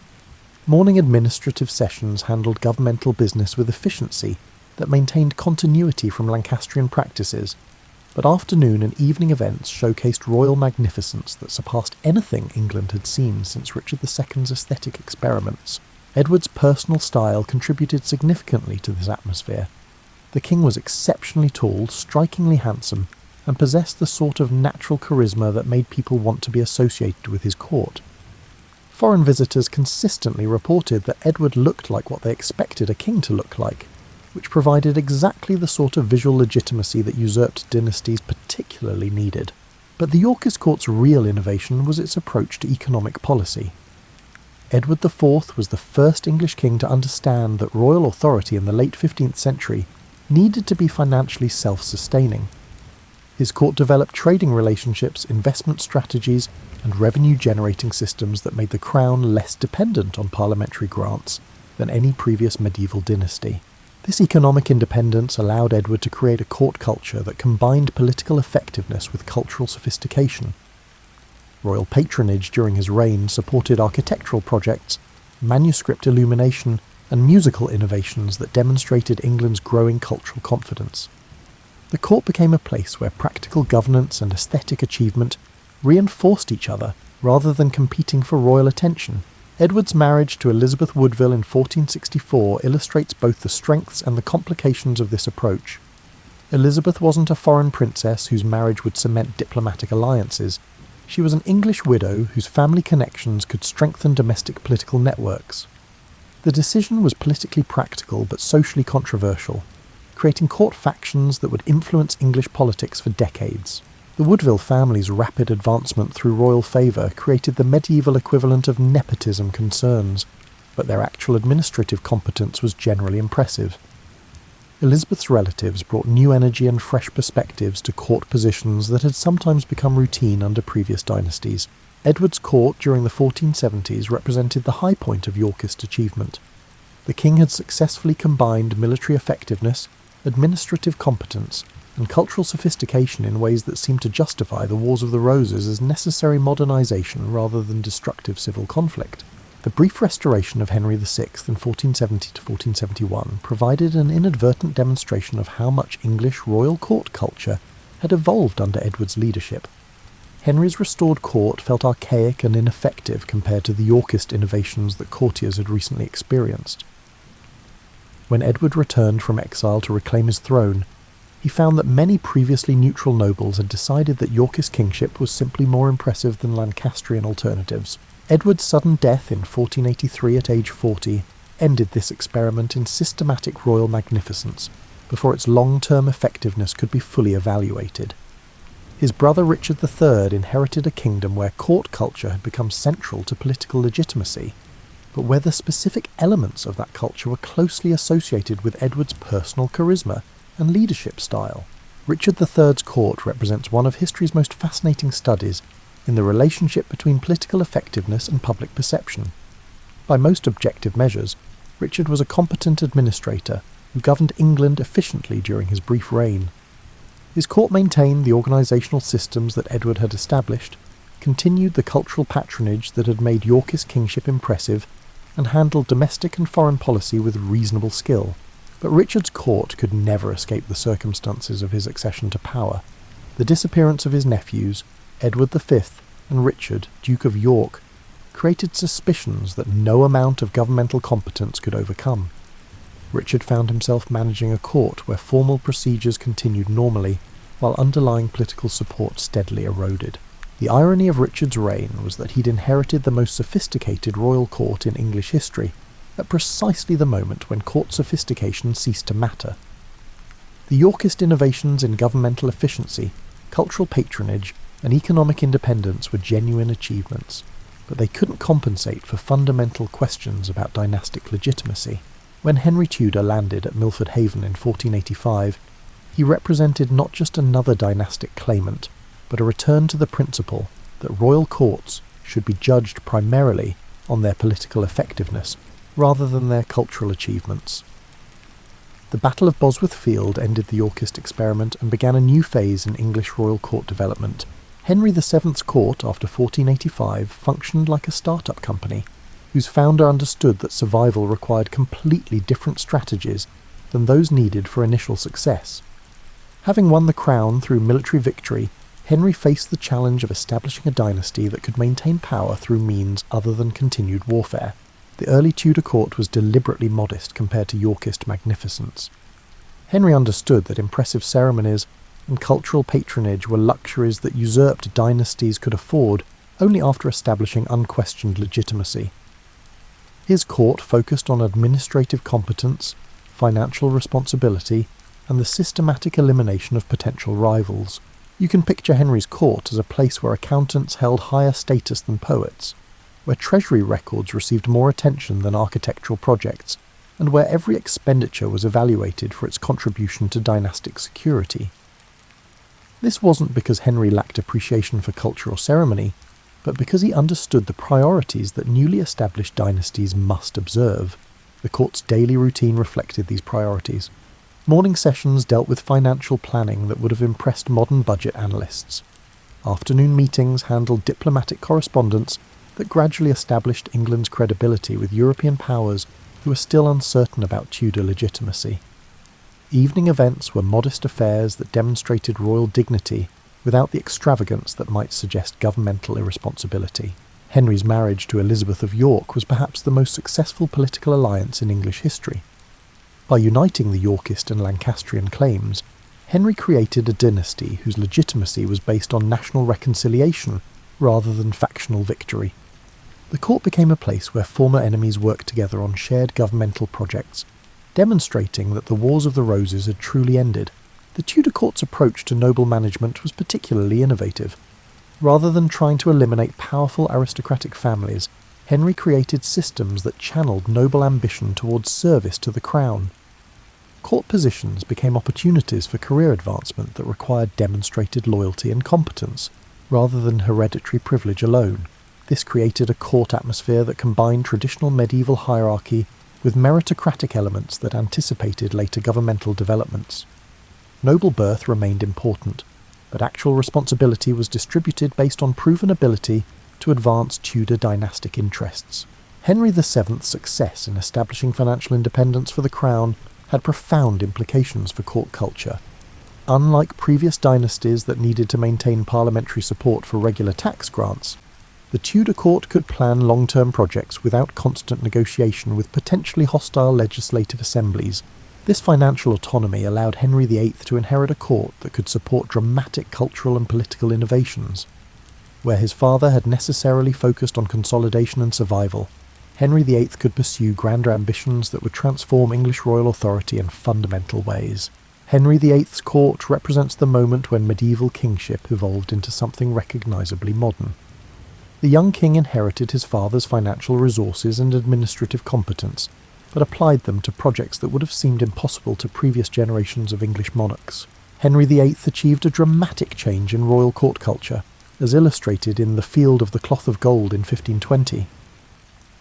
Morning administrative sessions handled governmental business with efficiency that maintained continuity from Lancastrian practices, but afternoon and evening events showcased royal magnificence that surpassed anything England had seen since Richard II's aesthetic experiments. Edward's personal style contributed significantly to this atmosphere. The king was exceptionally tall, strikingly handsome, and possessed the sort of natural charisma that made people want to be associated with his court. Foreign visitors consistently reported that Edward looked like what they expected a king to look like, which provided exactly the sort of visual legitimacy that usurped dynasties particularly needed. But the Yorkist court's real innovation was its approach to economic policy. Edward IV was the first English king to understand that royal authority in the late 15th century needed to be financially self-sustaining. His court developed trading relationships, investment strategies, and revenue-generating systems that made the crown less dependent on parliamentary grants than any previous medieval dynasty. This economic independence allowed Edward to create a court culture that combined political effectiveness with cultural sophistication. Royal patronage during his reign supported architectural projects, manuscript illumination, and musical innovations that demonstrated England's growing cultural confidence. The court became a place where practical governance and aesthetic achievement reinforced each other rather than competing for royal attention. Edward's marriage to Elizabeth Woodville in 1464 illustrates both the strengths and the complications of this approach. Elizabeth wasn't a foreign princess whose marriage would cement diplomatic alliances. She was an English widow whose family connections could strengthen domestic political networks. The decision was politically practical but socially controversial, creating court factions that would influence English politics for decades. The Woodville family's rapid advancement through royal favour created the medieval equivalent of nepotism concerns, but their actual administrative competence was generally impressive. Elizabeth's relatives brought new energy and fresh perspectives to court positions that had sometimes become routine under previous dynasties. Edward's court during the 1470s represented the high point of Yorkist achievement. The king had successfully combined military effectiveness, administrative competence, and cultural sophistication in ways that seemed to justify the Wars of the Roses as necessary modernisation rather than destructive civil conflict. The brief restoration of Henry VI in 1470 to 1471 provided an inadvertent demonstration of how much English royal court culture had evolved under Edward's leadership. Henry's restored court felt archaic and ineffective compared to the Yorkist innovations that courtiers had recently experienced. When Edward returned from exile to reclaim his throne, he found that many previously neutral nobles had decided that Yorkist kingship was simply more impressive than Lancastrian alternatives. Edward's sudden death in 1483 at age 40 ended this experiment in systematic royal magnificence before its long-term effectiveness could be fully evaluated. His brother Richard III inherited a kingdom where court culture had become central to political legitimacy, but where the specific elements of that culture were closely associated with Edward's personal charisma and leadership style. Richard III's court represents one of history's most fascinating studies in the relationship between political effectiveness and public perception. By most objective measures, Richard was a competent administrator who governed England efficiently during his brief reign. His court maintained the organisational systems that Edward had established, continued the cultural patronage that had made Yorkist kingship impressive, and handled domestic and foreign policy with reasonable skill. But Richard's court could never escape the circumstances of his accession to power. The disappearance of his nephews, Edward V and Richard, Duke of York, created suspicions that no amount of governmental competence could overcome. Richard found himself managing a court where formal procedures continued normally, while underlying political support steadily eroded. The irony of Richard's reign was that he'd inherited the most sophisticated royal court in English history, at precisely the moment when court sophistication ceased to matter. The Yorkist innovations in governmental efficiency, cultural patronage, and economic independence were genuine achievements, but they couldn't compensate for fundamental questions about dynastic legitimacy. When Henry Tudor landed at Milford Haven in 1485, he represented not just another dynastic claimant, but a return to the principle that royal courts should be judged primarily on their political effectiveness, rather than their cultural achievements. The Battle of Bosworth Field ended the Yorkist experiment and began a new phase in English royal court development. Henry VII's court, after 1485, functioned like a start-up company, whose founder understood that survival required completely different strategies than those needed for initial success. Having won the crown through military victory, Henry faced the challenge of establishing a dynasty that could maintain power through means other than continued warfare. The early Tudor court was deliberately modest compared to Yorkist magnificence. Henry understood that impressive ceremonies and cultural patronage were luxuries that usurped dynasties could afford only after establishing unquestioned legitimacy. His court focused on administrative competence, financial responsibility, and the systematic elimination of potential rivals. You can picture Henry's court as a place where accountants held higher status than poets, where treasury records received more attention than architectural projects, and where every expenditure was evaluated for its contribution to dynastic security. This wasn't because Henry lacked appreciation for culture or ceremony, but because he understood the priorities that newly established dynasties must observe. The court's daily routine reflected these priorities. Morning sessions dealt with financial planning that would have impressed modern budget analysts. Afternoon meetings handled diplomatic correspondence that gradually established England's credibility with European powers who were still uncertain about Tudor legitimacy. Evening events were modest affairs that demonstrated royal dignity without the extravagance that might suggest governmental irresponsibility. Henry's marriage to Elizabeth of York was perhaps the most successful political alliance in English history. By uniting the Yorkist and Lancastrian claims, Henry created a dynasty whose legitimacy was based on national reconciliation rather than factional victory. The court became a place where former enemies worked together on shared governmental projects, demonstrating that the Wars of the Roses had truly ended. The Tudor court's approach to noble management was particularly innovative. Rather than trying to eliminate powerful aristocratic families, Henry created systems that channeled noble ambition towards service to the crown. Court positions became opportunities for career advancement that required demonstrated loyalty and competence, rather than hereditary privilege alone. This created a court atmosphere that combined traditional medieval hierarchy with meritocratic elements that anticipated later governmental developments. Noble birth remained important, but actual responsibility was distributed based on proven ability to advance Tudor dynastic interests. Henry VII's success in establishing financial independence for the crown had profound implications for court culture. Unlike previous dynasties that needed to maintain parliamentary support for regular tax grants, the Tudor court could plan long-term projects without constant negotiation with potentially hostile legislative assemblies. This financial autonomy allowed Henry VIII to inherit a court that could support dramatic cultural and political innovations. Where his father had necessarily focused on consolidation and survival, Henry VIII could pursue grander ambitions that would transform English royal authority in fundamental ways. Henry VIII's court represents the moment when medieval kingship evolved into something recognisably modern. The young king inherited his father's financial resources and administrative competence, but applied them to projects that would have seemed impossible to previous generations of English monarchs. Henry VIII achieved a dramatic change in royal court culture, as illustrated in The Field of the Cloth of Gold in 1520.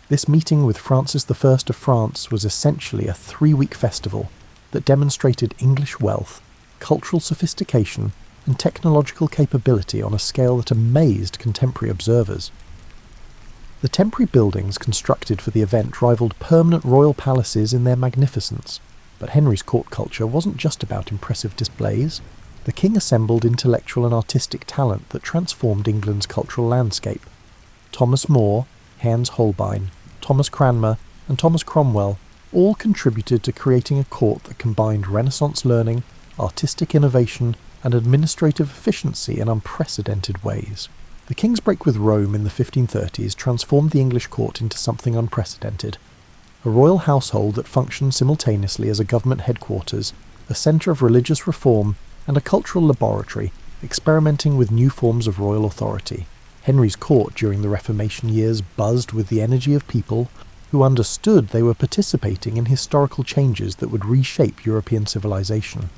This meeting with Francis I of France was essentially a 3-week festival that demonstrated English wealth, cultural sophistication, and technological capability on a scale that amazed contemporary observers. The temporary buildings constructed for the event rivaled permanent royal palaces in their magnificence, but Henry's court culture wasn't just about impressive displays. The king assembled intellectual and artistic talent that transformed England's cultural landscape. Thomas More, Hans Holbein, Thomas Cranmer, and Thomas Cromwell all contributed to creating a court that combined Renaissance learning, artistic innovation, and administrative efficiency in unprecedented ways. The king's break with Rome in the 1530s transformed the English court into something unprecedented. A royal household that functioned simultaneously as a government headquarters, a centre of religious reform, and a cultural laboratory, experimenting with new forms of royal authority. Henry's court during the Reformation years buzzed with the energy of people who understood they were participating in historical changes that would reshape European civilization.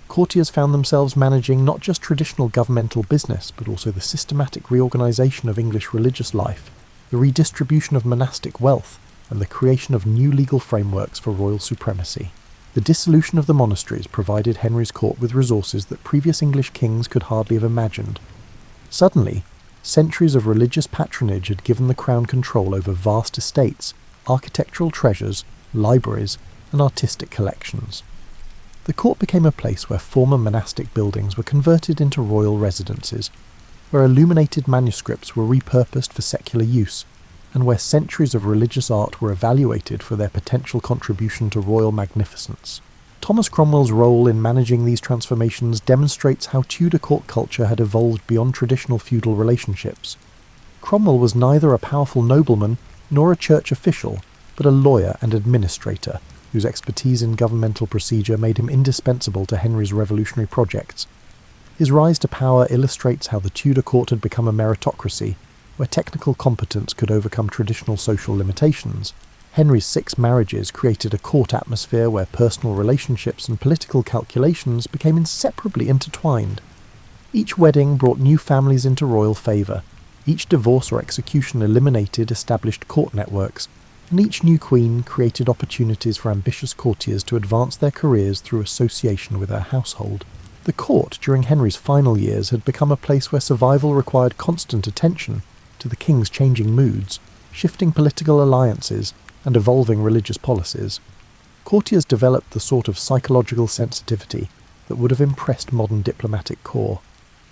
Courtiers found themselves managing not just traditional governmental business, but also the systematic reorganisation of English religious life, the redistribution of monastic wealth, and the creation of new legal frameworks for royal supremacy. The dissolution of the monasteries provided Henry's court with resources that previous English kings could hardly have imagined. Suddenly, centuries of religious patronage had given the crown control over vast estates, architectural treasures, libraries, and artistic collections. The court became a place where former monastic buildings were converted into royal residences, where illuminated manuscripts were repurposed for secular use, and where centuries of religious art were evaluated for their potential contribution to royal magnificence. Thomas Cromwell's role in managing these transformations demonstrates how Tudor court culture had evolved beyond traditional feudal relationships. Cromwell was neither a powerful nobleman nor a church official, but a lawyer and administrator, whose expertise in governmental procedure made him indispensable to Henry's revolutionary projects. His rise to power illustrates how the Tudor court had become a meritocracy, where technical competence could overcome traditional social limitations. Henry's 6 marriages created a court atmosphere where personal relationships and political calculations became inseparably intertwined. Each wedding brought new families into royal favour. Each divorce or execution eliminated established court networks, and each new queen created opportunities for ambitious courtiers to advance their careers through association with her household. The court during Henry's final years had become a place where survival required constant attention to the king's changing moods, shifting political alliances, and evolving religious policies. Courtiers developed the sort of psychological sensitivity that would have impressed modern diplomatic corps,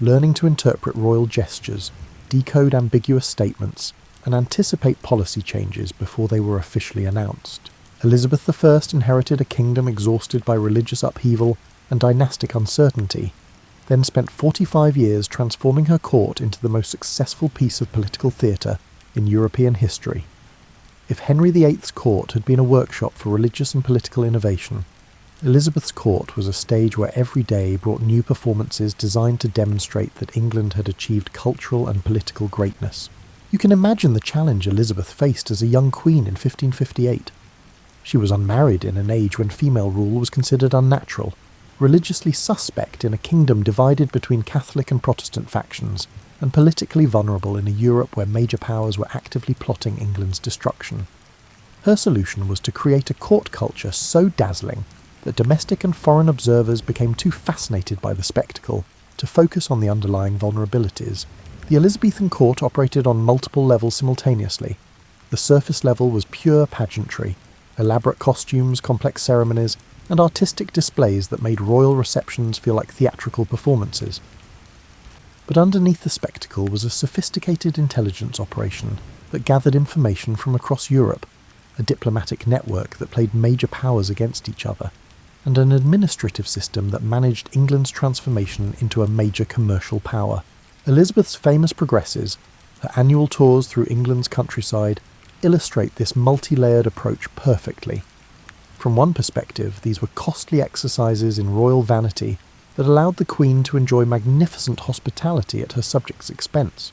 learning to interpret royal gestures, decode ambiguous statements, and anticipate policy changes before they were officially announced. Elizabeth I inherited a kingdom exhausted by religious upheaval and dynastic uncertainty, then spent 45 years transforming her court into the most successful piece of political theatre in European history. If Henry VIII's court had been a workshop for religious and political innovation, Elizabeth's court was a stage where every day brought new performances designed to demonstrate that England had achieved cultural and political greatness. You can imagine the challenge Elizabeth faced as a young queen in 1558. She was unmarried in an age when female rule was considered unnatural, religiously suspect in a kingdom divided between Catholic and Protestant factions, and politically vulnerable in a Europe where major powers were actively plotting England's destruction. Her solution was to create a court culture so dazzling that domestic and foreign observers became too fascinated by the spectacle to focus on the underlying vulnerabilities. The Elizabethan court operated on multiple levels simultaneously. The surface level was pure pageantry, elaborate costumes, complex ceremonies, and artistic displays that made royal receptions feel like theatrical performances. But underneath the spectacle was a sophisticated intelligence operation that gathered information from across Europe, a diplomatic network that played major powers against each other, and an administrative system that managed England's transformation into a major commercial power. Elizabeth's famous progresses, her annual tours through England's countryside, illustrate this multi-layered approach perfectly. From one perspective, these were costly exercises in royal vanity that allowed the Queen to enjoy magnificent hospitality at her subjects' expense.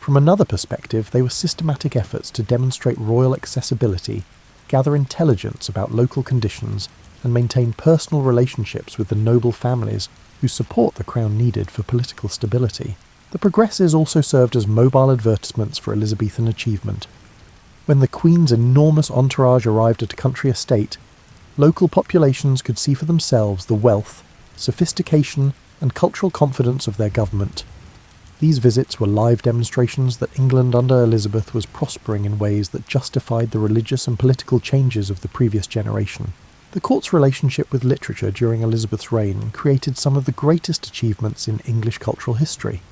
From another perspective, they were systematic efforts to demonstrate royal accessibility, gather intelligence about local conditions, and maintain personal relationships with the noble families whose support the crown needed for political stability. The progresses also served as mobile advertisements for Elizabethan achievement. When the Queen's enormous entourage arrived at a country estate, local populations could see for themselves the wealth, sophistication, and cultural confidence of their government. These visits were live demonstrations that England under Elizabeth was prospering in ways that justified the religious and political changes of the previous generation. The court's relationship with literature during Elizabeth's reign created some of the greatest achievements in English cultural history.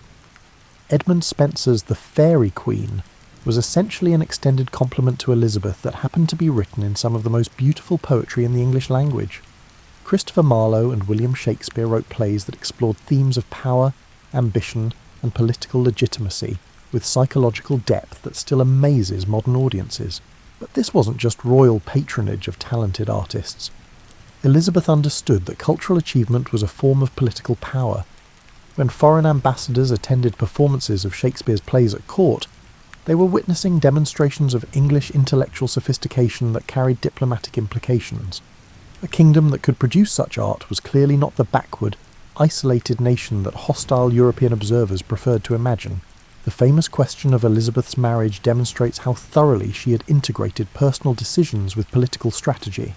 Edmund Spenser's The Fairy Queen was essentially an extended compliment to Elizabeth that happened to be written in some of the most beautiful poetry in the English language. Christopher Marlowe and William Shakespeare wrote plays that explored themes of power, ambition, and political legitimacy with psychological depth that still amazes modern audiences. But this wasn't just royal patronage of talented artists. Elizabeth understood that cultural achievement was a form of political power. When foreign ambassadors attended performances of Shakespeare's plays at court, they were witnessing demonstrations of English intellectual sophistication that carried diplomatic implications. A kingdom that could produce such art was clearly not the backward, isolated nation that hostile European observers preferred to imagine. The famous question of Elizabeth's marriage demonstrates how thoroughly she had integrated personal decisions with political strategy.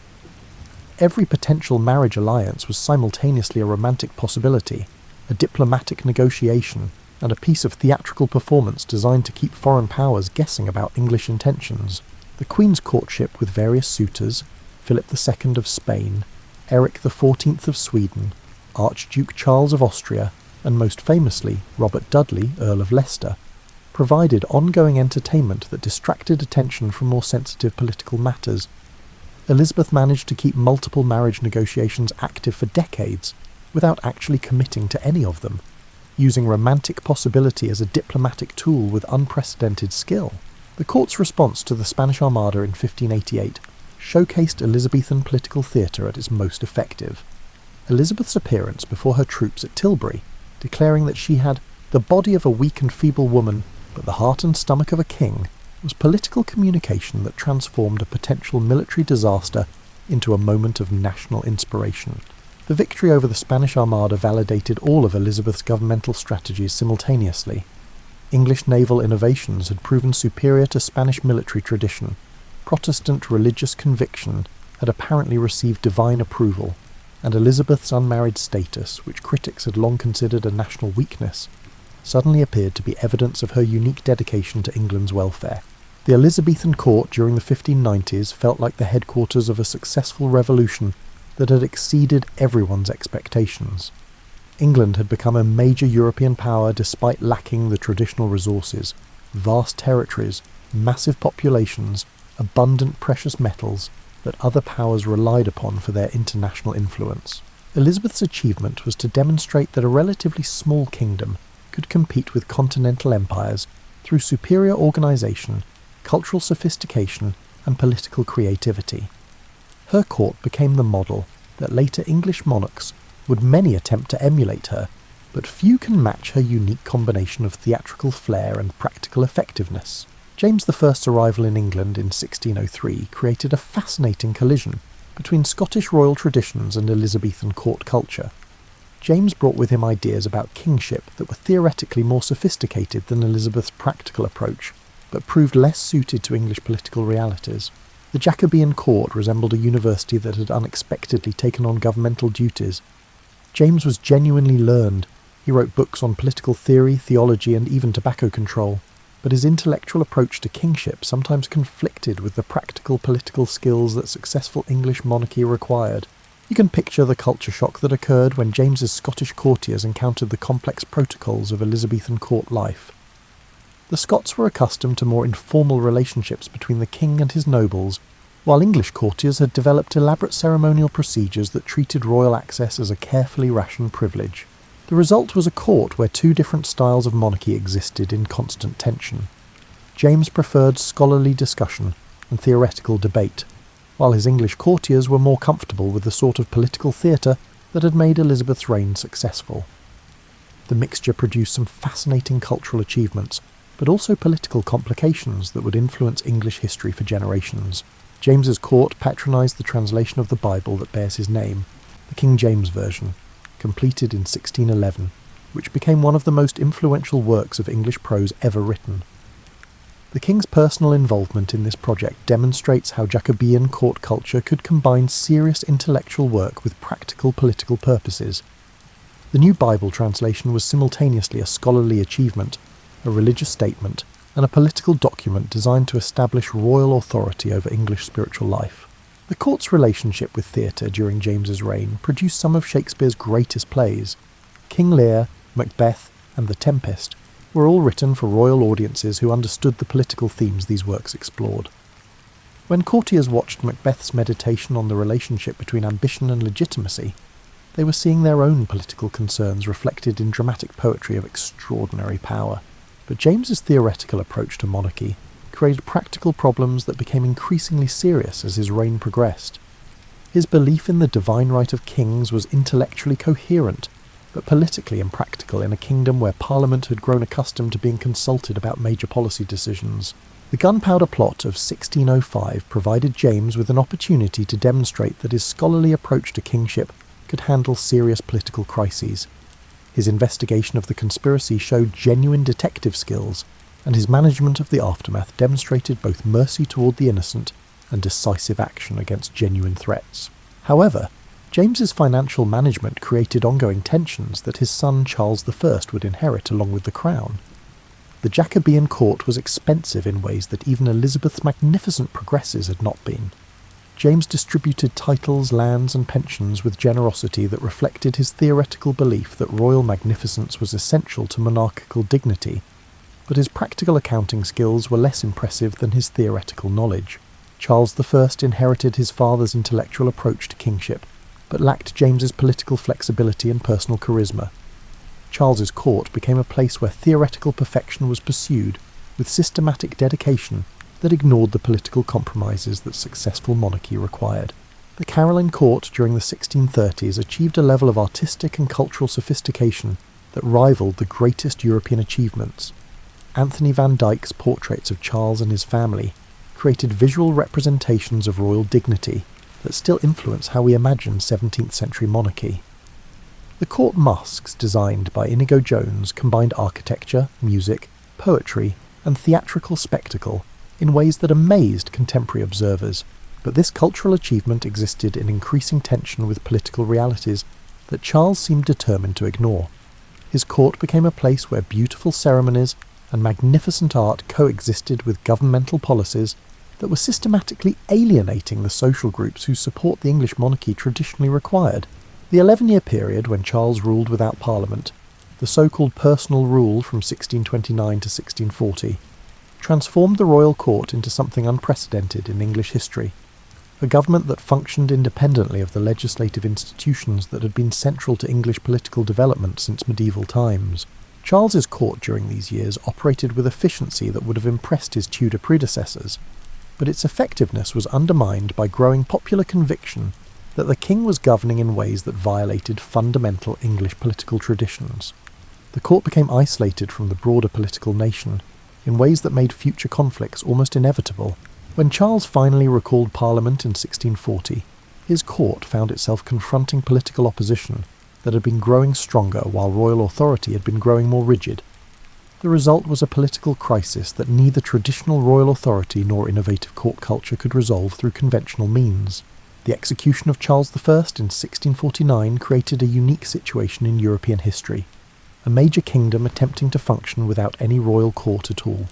Every potential marriage alliance was simultaneously a romantic possibility, a diplomatic negotiation, and a piece of theatrical performance designed to keep foreign powers guessing about English intentions. The Queen's courtship with various suitors, Philip II of Spain, Eric XIV of Sweden, Archduke Charles of Austria, and most famously Robert Dudley, Earl of Leicester, provided ongoing entertainment that distracted attention from more sensitive political matters. Elizabeth managed to keep multiple marriage negotiations active for decades without actually committing to any of them, using romantic possibility as a diplomatic tool with unprecedented skill. The court's response to the Spanish Armada in 1588 showcased Elizabethan political theatre at its most effective. Elizabeth's appearance before her troops at Tilbury, declaring that she had the body of a weak and feeble woman, but the heart and stomach of a king, was political communication that transformed a potential military disaster into a moment of national inspiration. The victory over the Spanish Armada validated all of Elizabeth's governmental strategies simultaneously. English naval innovations had proven superior to Spanish military tradition. Protestant religious conviction had apparently received divine approval, and Elizabeth's unmarried status, which critics had long considered a national weakness, suddenly appeared to be evidence of her unique dedication to England's welfare. The Elizabethan court during the 1590s felt like the headquarters of a successful revolution that had exceeded everyone's expectations. England had become a major European power despite lacking the traditional resources, vast territories, massive populations, abundant precious metals that other powers relied upon for their international influence. Elizabeth's achievement was to demonstrate that a relatively small kingdom could compete with continental empires through superior organisation, cultural sophistication, and political creativity. Her court became the model that later English monarchs would many attempt to emulate her, but few can match her unique combination of theatrical flair and practical effectiveness. James I's arrival in England in 1603 created a fascinating collision between Scottish royal traditions and Elizabethan court culture. James brought with him ideas about kingship that were theoretically more sophisticated than Elizabeth's practical approach, but proved less suited to English political realities. The Jacobean court resembled a university that had unexpectedly taken on governmental duties. James was genuinely learned. He wrote books on political theory, theology, and even tobacco control, but his intellectual approach to kingship sometimes conflicted with the practical political skills that successful English monarchy required. You can picture the culture shock that occurred when James's Scottish courtiers encountered the complex protocols of Elizabethan court life. The Scots were accustomed to more informal relationships between the king and his nobles, while English courtiers had developed elaborate ceremonial procedures that treated royal access as a carefully rationed privilege. The result was a court where two different styles of monarchy existed in constant tension. James preferred scholarly discussion and theoretical debate, while his English courtiers were more comfortable with the sort of political theatre that had made Elizabeth's reign successful. The mixture produced some fascinating cultural achievements, but also political complications that would influence English history for generations. James's court patronised the translation of the Bible that bears his name, the King James Version, completed in 1611, which became one of the most influential works of English prose ever written. The King's personal involvement in this project demonstrates how Jacobean court culture could combine serious intellectual work with practical political purposes. The new Bible translation was simultaneously a scholarly achievement, a religious statement, and a political document designed to establish royal authority over English spiritual life. The court's relationship with theatre during James's reign produced some of Shakespeare's greatest plays. King Lear, Macbeth, and The Tempest were all written for royal audiences who understood the political themes these works explored. When courtiers watched Macbeth's meditation on the relationship between ambition and legitimacy, they were seeing their own political concerns reflected in dramatic poetry of extraordinary power. But James's theoretical approach to monarchy created practical problems that became increasingly serious as his reign progressed. His belief in the divine right of kings was intellectually coherent, but politically impractical in a kingdom where Parliament had grown accustomed to being consulted about major policy decisions. The Gunpowder Plot of 1605 provided James with an opportunity to demonstrate that his scholarly approach to kingship could handle serious political crises. His investigation of the conspiracy showed genuine detective skills, and his management of the aftermath demonstrated both mercy toward the innocent and decisive action against genuine threats. However, James's financial management created ongoing tensions that his son Charles I would inherit along with the crown. The Jacobean court was expensive in ways that even Elizabeth's magnificent progresses had not been. James distributed titles, lands, and pensions with generosity that reflected his theoretical belief that royal magnificence was essential to monarchical dignity, but his practical accounting skills were less impressive than his theoretical knowledge. Charles I inherited his father's intellectual approach to kingship, but lacked James's political flexibility and personal charisma. Charles's court became a place where theoretical perfection was pursued, with systematic dedication that ignored the political compromises that successful monarchy required. The Caroline court during the 1630s achieved a level of artistic and cultural sophistication that rivaled the greatest European achievements. Anthony van Dyck's portraits of Charles and his family created visual representations of royal dignity that still influence how we imagine 17th century monarchy. The court masques designed by Inigo Jones combined architecture, music, poetry, and theatrical spectacle in ways that amazed contemporary observers, but this cultural achievement existed in increasing tension with political realities that Charles seemed determined to ignore. His court became a place where beautiful ceremonies and magnificent art coexisted with governmental policies that were systematically alienating the social groups whose support the English monarchy traditionally required. The 11-year period when Charles ruled without Parliament, the so-called personal rule from 1629 to 1640, transformed the royal court into something unprecedented in English history, a government that functioned independently of the legislative institutions that had been central to English political development since medieval times. Charles's court during these years operated with efficiency that would have impressed his Tudor predecessors, but its effectiveness was undermined by growing popular conviction that the king was governing in ways that violated fundamental English political traditions. The court became isolated from the broader political nation in ways that made future conflicts almost inevitable. When Charles finally recalled Parliament in 1640, his court found itself confronting political opposition that had been growing stronger while royal authority had been growing more rigid. The result was a political crisis that neither traditional royal authority nor innovative court culture could resolve through conventional means. The execution of Charles I in 1649 created a unique situation in European history, a major kingdom attempting to function without any royal court at all.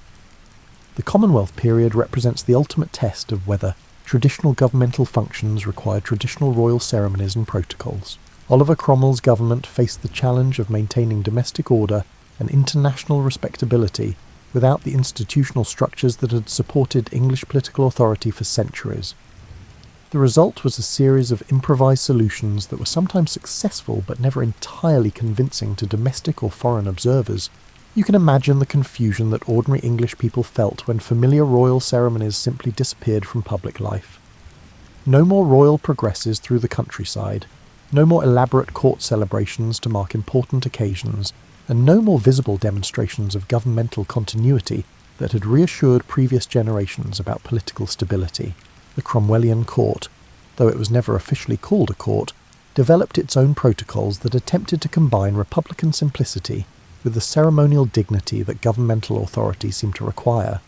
The Commonwealth period represents the ultimate test of whether traditional governmental functions require traditional royal ceremonies and protocols. Oliver Cromwell's government faced the challenge of maintaining domestic order and international respectability without the institutional structures that had supported English political authority for centuries. The result was a series of improvised solutions that were sometimes successful but never entirely convincing to domestic or foreign observers. You can imagine the confusion that ordinary English people felt when familiar royal ceremonies simply disappeared from public life. No more royal progresses through the countryside, no more elaborate court celebrations to mark important occasions, and no more visible demonstrations of governmental continuity that had reassured previous generations about political stability. The Cromwellian court, though it was never officially called a court, developed its own protocols that attempted to combine republican simplicity with the ceremonial dignity that governmental authority seemed to require.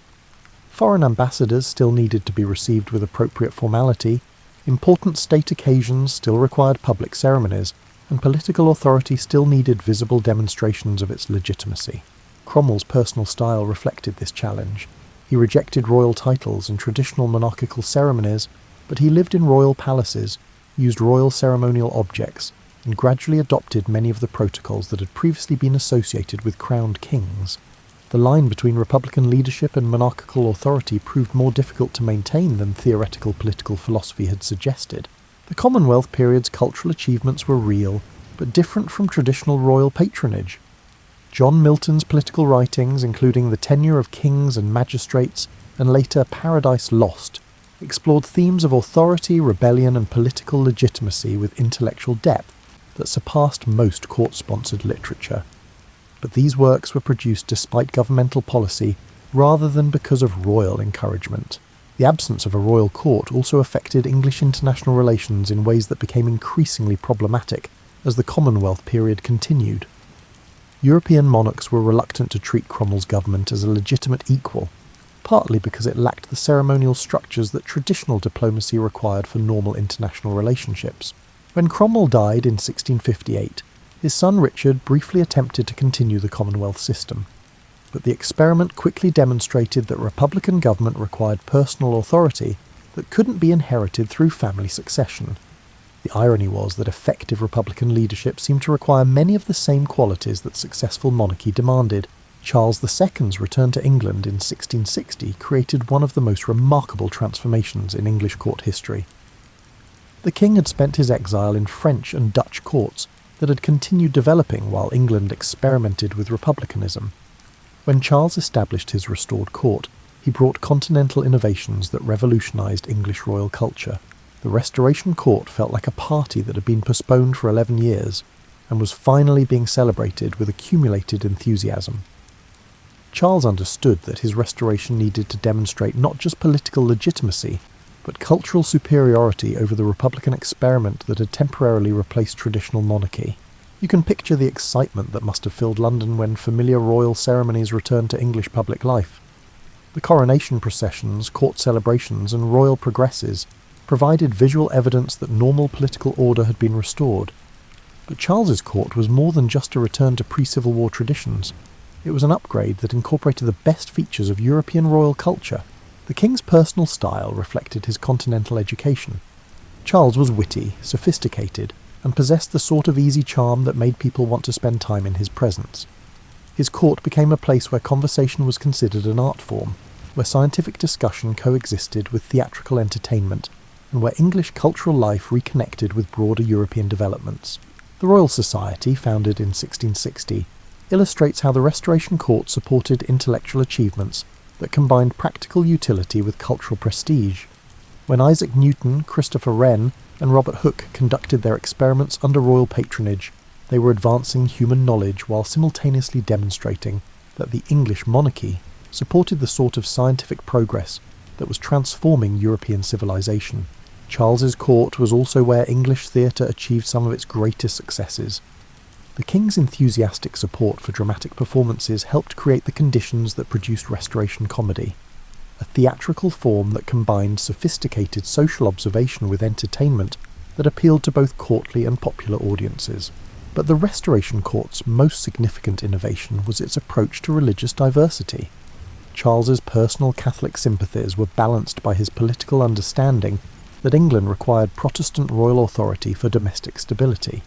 Foreign ambassadors still needed to be received with appropriate formality, important state occasions still required public ceremonies, and political authority still needed visible demonstrations of its legitimacy. Cromwell's personal style reflected this challenge. He rejected royal titles and traditional monarchical ceremonies, but he lived in royal palaces, used royal ceremonial objects, and gradually adopted many of the protocols that had previously been associated with crowned kings. The line between republican leadership and monarchical authority proved more difficult to maintain than theoretical political philosophy had suggested. The Commonwealth period's cultural achievements were real, but different from traditional royal patronage. John Milton's political writings, including The Tenure of Kings and Magistrates, and later Paradise Lost, explored themes of authority, rebellion, and political legitimacy with intellectual depth that surpassed most court-sponsored literature. But these works were produced despite governmental policy rather than because of royal encouragement. The absence of a royal court also affected English international relations in ways that became increasingly problematic as the Commonwealth period continued. European monarchs were reluctant to treat Cromwell's government as a legitimate equal, partly because it lacked the ceremonial structures that traditional diplomacy required for normal international relationships. When Cromwell died in 1658, his son Richard briefly attempted to continue the Commonwealth system, but the experiment quickly demonstrated that republican government required personal authority that couldn't be inherited through family succession. The irony was that effective republican leadership seemed to require many of the same qualities that successful monarchy demanded. Charles II's return to England in 1660 created one of the most remarkable transformations in English court history. The king had spent his exile in French and Dutch courts that had continued developing while England experimented with republicanism. When Charles established his restored court, he brought continental innovations that revolutionised English royal culture. The Restoration Court felt like a party that had been postponed for 11 years, and was finally being celebrated with accumulated enthusiasm. Charles understood that his restoration needed to demonstrate not just political legitimacy, but cultural superiority over the republican experiment that had temporarily replaced traditional monarchy. You can picture the excitement that must have filled London when familiar royal ceremonies returned to English public life. The coronation processions, court celebrations, and royal progresses provided visual evidence that normal political order had been restored. But Charles's court was more than just a return to pre-Civil War traditions. It was an upgrade that incorporated the best features of European royal culture. The king's personal style reflected his continental education. Charles was witty, sophisticated, and possessed the sort of easy charm that made people want to spend time in his presence. His court became a place where conversation was considered an art form, where scientific discussion coexisted with theatrical entertainment, and where English cultural life reconnected with broader European developments. The Royal Society, founded in 1660, illustrates how the Restoration Court supported intellectual achievements that combined practical utility with cultural prestige. When Isaac Newton, Christopher Wren, and Robert Hooke conducted their experiments under royal patronage, they were advancing human knowledge while simultaneously demonstrating that the English monarchy supported the sort of scientific progress that was transforming European civilization. Charles's court was also where English theatre achieved some of its greatest successes. The king's enthusiastic support for dramatic performances helped create the conditions that produced Restoration comedy, a theatrical form that combined sophisticated social observation with entertainment that appealed to both courtly and popular audiences. But the Restoration Court's most significant innovation was its approach to religious diversity. Charles's personal Catholic sympathies were balanced by his political understanding that England required Protestant royal authority for domestic stability.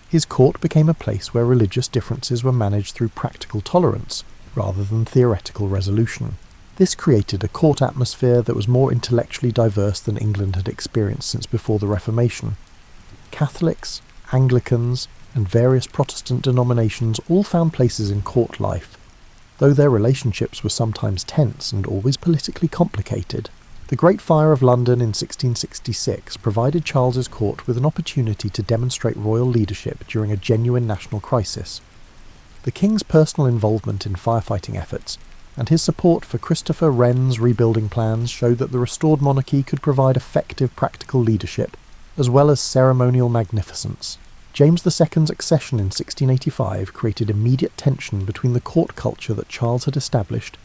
His court became a place where religious differences were managed through practical tolerance rather than theoretical resolution. This created a court atmosphere that was more intellectually diverse than England had experienced since before the Reformation. Catholics, Anglicans, and various Protestant denominations all found places in court life. Though their relationships were sometimes tense and always politically complicated, The Great Fire of London in 1666 provided Charles's court with an opportunity to demonstrate royal leadership during a genuine national crisis. The king's personal involvement in firefighting efforts and his support for Christopher Wren's rebuilding plans showed that the restored monarchy could provide effective practical leadership, as well as ceremonial magnificence. James II's accession in 1685 created immediate tension between the court culture that Charles had established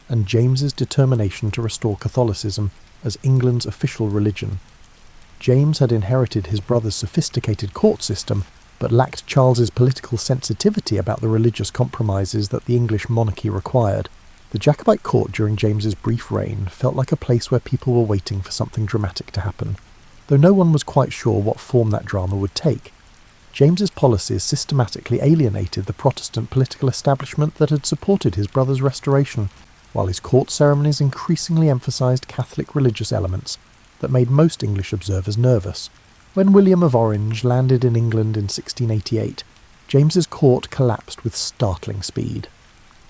and James's determination to restore Catholicism as England's official religion. James had inherited his brother's sophisticated court system, but lacked Charles's political sensitivity about the religious compromises that the English monarchy required. The Jacobite court during James's brief reign felt like a place where people were waiting for something dramatic to happen, though no one was quite sure what form that drama would take. James's policies systematically alienated the Protestant political establishment that had supported his brother's restoration, while his court ceremonies increasingly emphasised Catholic religious elements that made most English observers nervous. When William of Orange landed in England in 1688, James's court collapsed with startling speed.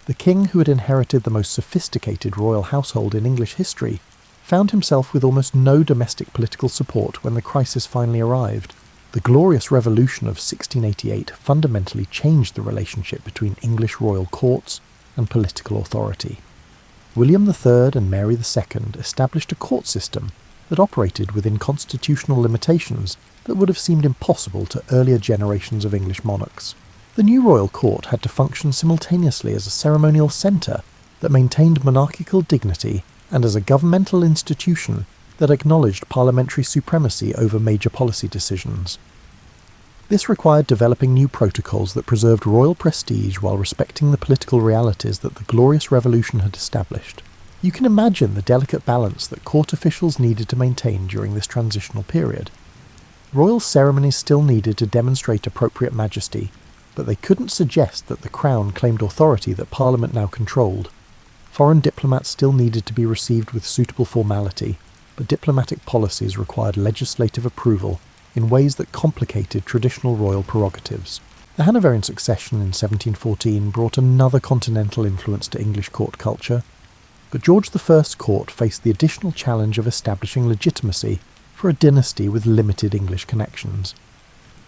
The king, who had inherited the most sophisticated royal household in English history, found himself with almost no domestic political support when the crisis finally arrived. The Glorious Revolution of 1688 fundamentally changed the relationship between English royal courts and political authority. William III and Mary II established a court system that operated within constitutional limitations that would have seemed impossible to earlier generations of English monarchs. The new royal court had to function simultaneously as a ceremonial centre that maintained monarchical dignity and as a governmental institution that acknowledged parliamentary supremacy over major policy decisions. This required developing new protocols that preserved royal prestige while respecting the political realities that the Glorious Revolution had established. You can imagine the delicate balance that court officials needed to maintain during this transitional period. Royal ceremonies still needed to demonstrate appropriate majesty, but they couldn't suggest that the Crown claimed authority that Parliament now controlled. Foreign diplomats still needed to be received with suitable formality, but diplomatic policies required legislative approval in ways that complicated traditional royal prerogatives. The Hanoverian succession in 1714 brought another continental influence to English court culture, but George I's court faced the additional challenge of establishing legitimacy for a dynasty with limited English connections.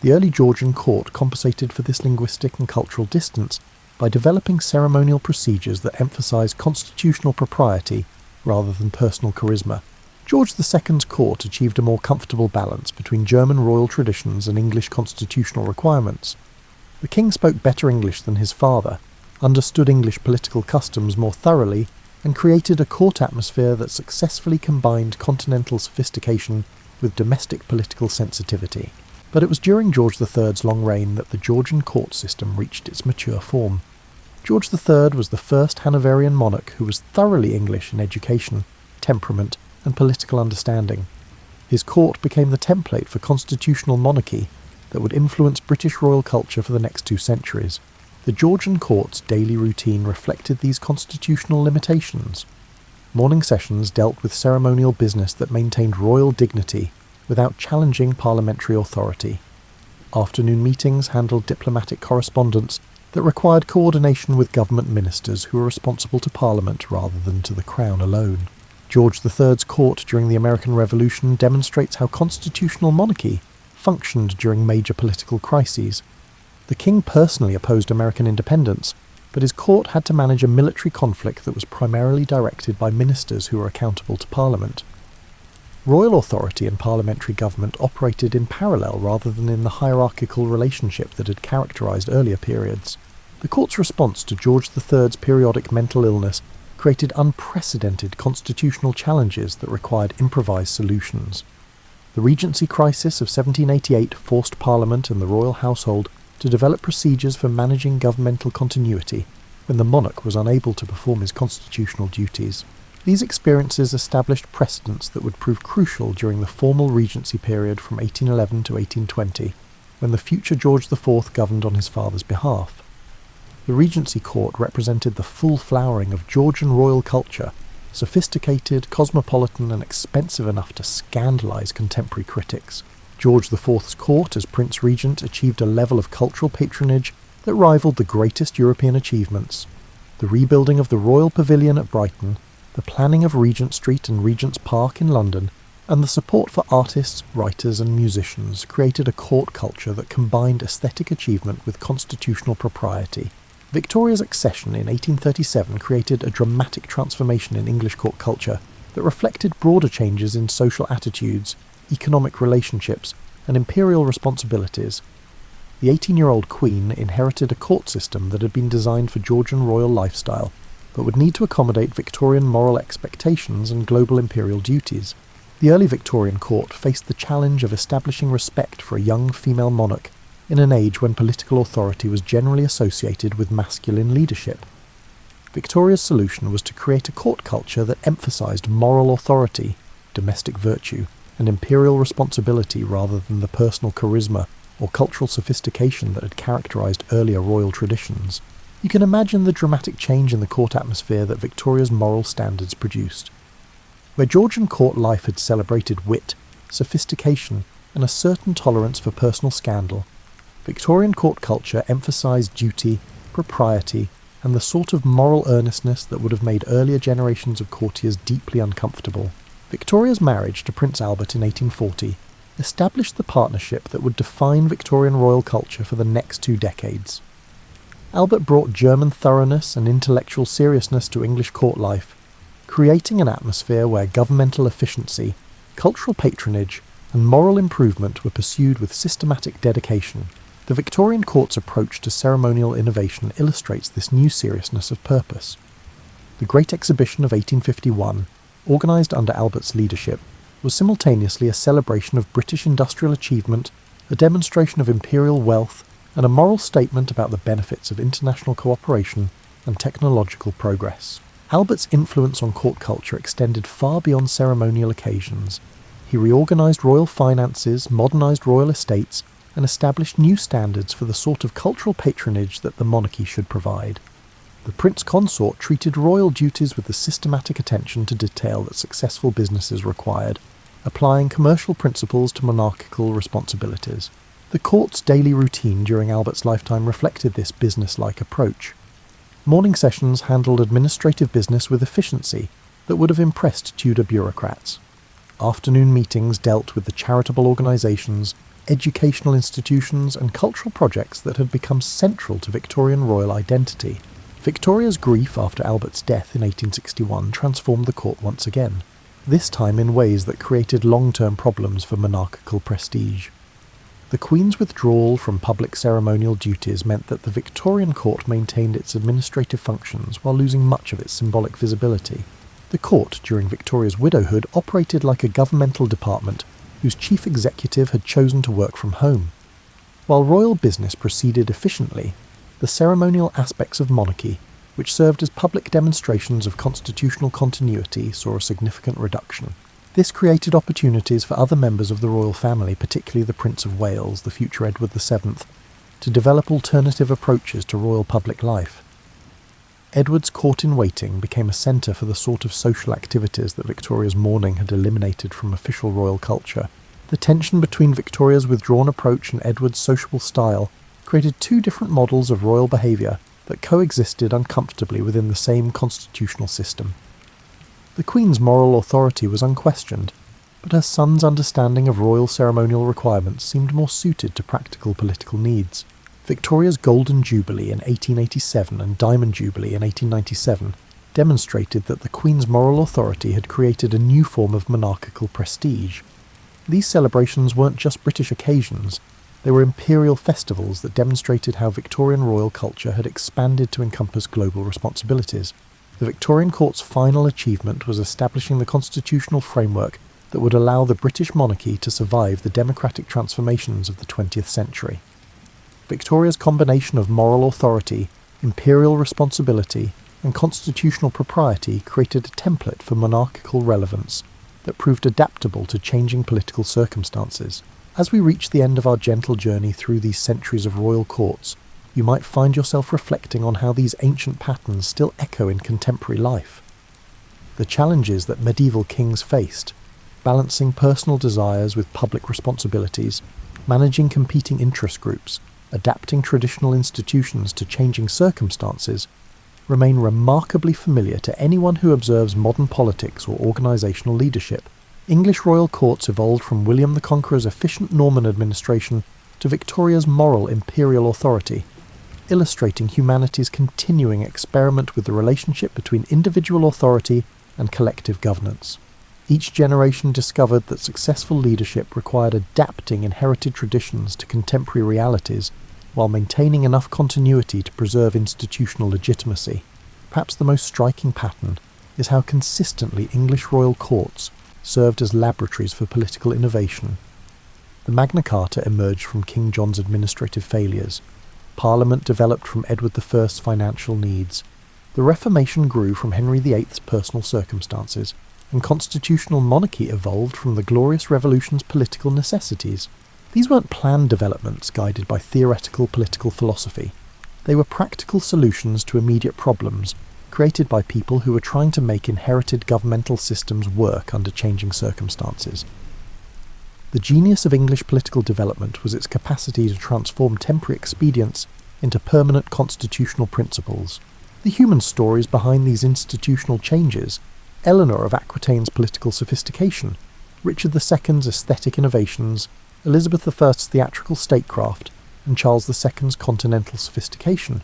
The early Georgian court compensated for this linguistic and cultural distance by developing ceremonial procedures that emphasised constitutional propriety rather than personal charisma. George II's court achieved a more comfortable balance between German royal traditions and English constitutional requirements. The king spoke better English than his father, understood English political customs more thoroughly, and created a court atmosphere that successfully combined continental sophistication with domestic political sensitivity. But it was during George III's long reign that the Georgian court system reached its mature form. George III was the first Hanoverian monarch who was thoroughly English in education, temperament, and political understanding. His court became the template for constitutional monarchy that would influence British royal culture for the next 2 centuries. The Georgian court's daily routine reflected these constitutional limitations. Morning sessions dealt with ceremonial business that maintained royal dignity without challenging parliamentary authority. Afternoon meetings handled diplomatic correspondence that required coordination with government ministers who were responsible to Parliament rather than to the Crown alone. George III's court during the American Revolution demonstrates how constitutional monarchy functioned during major political crises. The king personally opposed American independence, but his court had to manage a military conflict that was primarily directed by ministers who were accountable to Parliament. Royal authority and parliamentary government operated in parallel rather than in the hierarchical relationship that had characterised earlier periods. The court's response to George III's periodic mental illness created unprecedented constitutional challenges that required improvised solutions. The Regency crisis of 1788 forced Parliament and the royal household to develop procedures for managing governmental continuity when the monarch was unable to perform his constitutional duties. These experiences established precedents that would prove crucial during the formal Regency period from 1811 to 1820, when the future George IV governed on his father's behalf. The Regency court represented the full flowering of Georgian royal culture, sophisticated, cosmopolitan, and expensive enough to scandalise contemporary critics. George IV's court as Prince Regent achieved a level of cultural patronage that rivaled the greatest European achievements. The rebuilding of the Royal Pavilion at Brighton, the planning of Regent Street and Regent's Park in London, and the support for artists, writers and musicians created a court culture that combined aesthetic achievement with constitutional propriety. Victoria's accession in 1837 created a dramatic transformation in English court culture that reflected broader changes in social attitudes, economic relationships, and imperial responsibilities. The 18-year-old Queen inherited a court system that had been designed for Georgian royal lifestyle, but would need to accommodate Victorian moral expectations and global imperial duties. The early Victorian court faced the challenge of establishing respect for a young female monarch in an age when political authority was generally associated with masculine leadership. Victoria's solution was to create a court culture that emphasised moral authority, domestic virtue, and imperial responsibility rather than the personal charisma or cultural sophistication that had characterised earlier royal traditions. You can imagine the dramatic change in the court atmosphere that Victoria's moral standards produced. Where Georgian court life had celebrated wit, sophistication, and a certain tolerance for personal scandal, Victorian court culture emphasised duty, propriety, and the sort of moral earnestness that would have made earlier generations of courtiers deeply uncomfortable. Victoria's marriage to Prince Albert in 1840 established the partnership that would define Victorian royal culture for the next 2 decades. Albert brought German thoroughness and intellectual seriousness to English court life, creating an atmosphere where governmental efficiency, cultural patronage, and moral improvement were pursued with systematic dedication. The Victorian court's approach to ceremonial innovation illustrates this new seriousness of purpose. The Great Exhibition of 1851, organised under Albert's leadership, was simultaneously a celebration of British industrial achievement, a demonstration of imperial wealth, and a moral statement about the benefits of international cooperation and technological progress. Albert's influence on court culture extended far beyond ceremonial occasions. He reorganised royal finances, modernised royal estates, and established new standards for the sort of cultural patronage that the monarchy should provide. The Prince Consort treated royal duties with the systematic attention to detail that successful businesses required, applying commercial principles to monarchical responsibilities. The court's daily routine during Albert's lifetime reflected this business-like approach. Morning sessions handled administrative business with efficiency that would have impressed Tudor bureaucrats. Afternoon meetings dealt with the charitable organisations, educational institutions and cultural projects that had become central to Victorian royal identity. Victoria's grief after Albert's death in 1861 transformed the court once again, this time in ways that created long-term problems for monarchical prestige. The Queen's withdrawal from public ceremonial duties meant that the Victorian court maintained its administrative functions while losing much of its symbolic visibility. The court, during Victoria's widowhood, operated like a governmental department whose chief executive had chosen to work from home. While royal business proceeded efficiently, the ceremonial aspects of monarchy, which served as public demonstrations of constitutional continuity, saw a significant reduction. This created opportunities for other members of the royal family, particularly the Prince of Wales, the future Edward VII, to develop alternative approaches to royal public life. Edward's court-in-waiting became a centre for the sort of social activities that Victoria's mourning had eliminated from official royal culture. The tension between Victoria's withdrawn approach and Edward's sociable style created 2 different models of royal behaviour that coexisted uncomfortably within the same constitutional system. The Queen's moral authority was unquestioned, but her son's understanding of royal ceremonial requirements seemed more suited to practical political needs. Victoria's Golden Jubilee in 1887 and Diamond Jubilee in 1897 demonstrated that the Queen's moral authority had created a new form of monarchical prestige. These celebrations weren't just British occasions, they were imperial festivals that demonstrated how Victorian royal culture had expanded to encompass global responsibilities. The Victorian court's final achievement was establishing the constitutional framework that would allow the British monarchy to survive the democratic transformations of the 20th century. Victoria's combination of moral authority, imperial responsibility, and constitutional propriety created a template for monarchical relevance that proved adaptable to changing political circumstances. As we reach the end of our gentle journey through these centuries of royal courts, you might find yourself reflecting on how these ancient patterns still echo in contemporary life. The challenges that medieval kings faced, balancing personal desires with public responsibilities, managing competing interest groups, adapting traditional institutions to changing circumstances, remain remarkably familiar to anyone who observes modern politics or organisational leadership. English royal courts evolved from William the Conqueror's efficient Norman administration to Victoria's moral imperial authority, illustrating humanity's continuing experiment with the relationship between individual authority and collective governance. Each generation discovered that successful leadership required adapting inherited traditions to contemporary realities while maintaining enough continuity to preserve institutional legitimacy. Perhaps the most striking pattern is how consistently English royal courts served as laboratories for political innovation. The Magna Carta emerged from King John's administrative failures. Parliament developed from Edward I's financial needs. The Reformation grew from Henry VIII's personal circumstances, and constitutional monarchy evolved from the Glorious Revolution's political necessities. These weren't planned developments guided by theoretical political philosophy. They were practical solutions to immediate problems, created by people who were trying to make inherited governmental systems work under changing circumstances. The genius of English political development was its capacity to transform temporary expedients into permanent constitutional principles. The human stories behind these institutional changes, Eleanor of Aquitaine's political sophistication, Richard II's aesthetic innovations, Elizabeth I's theatrical statecraft, and Charles II's continental sophistication,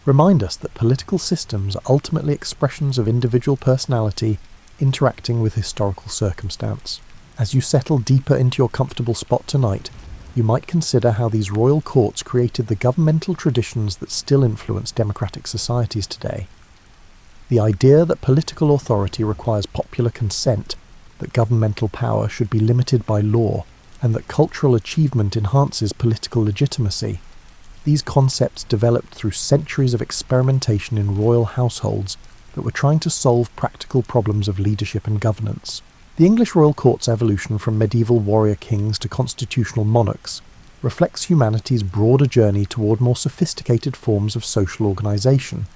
remind us that political systems are ultimately expressions of individual personality interacting with historical circumstance. As you settle deeper into your comfortable spot tonight, you might consider how these royal courts created the governmental traditions that still influence democratic societies today. The idea that political authority requires popular consent, that governmental power should be limited by law, and that cultural achievement enhances political legitimacy. These concepts developed through centuries of experimentation in royal households that were trying to solve practical problems of leadership and governance. The English royal court's evolution from medieval warrior kings to constitutional monarchs reflects humanity's broader journey toward more sophisticated forms of social organisation.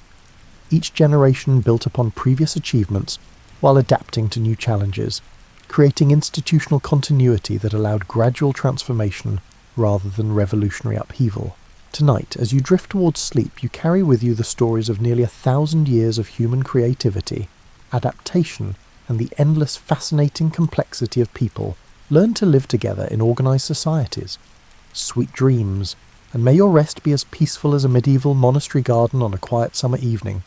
Each generation built upon previous achievements while adapting to new challenges, creating institutional continuity that allowed gradual transformation rather than revolutionary upheaval. Tonight, as you drift towards sleep, you carry with you the stories of nearly 1,000 years of human creativity, adaptation, and the endless fascinating complexity of people learn to live together in organised societies. Sweet dreams, and may your rest be as peaceful as a medieval monastery garden on a quiet summer evening.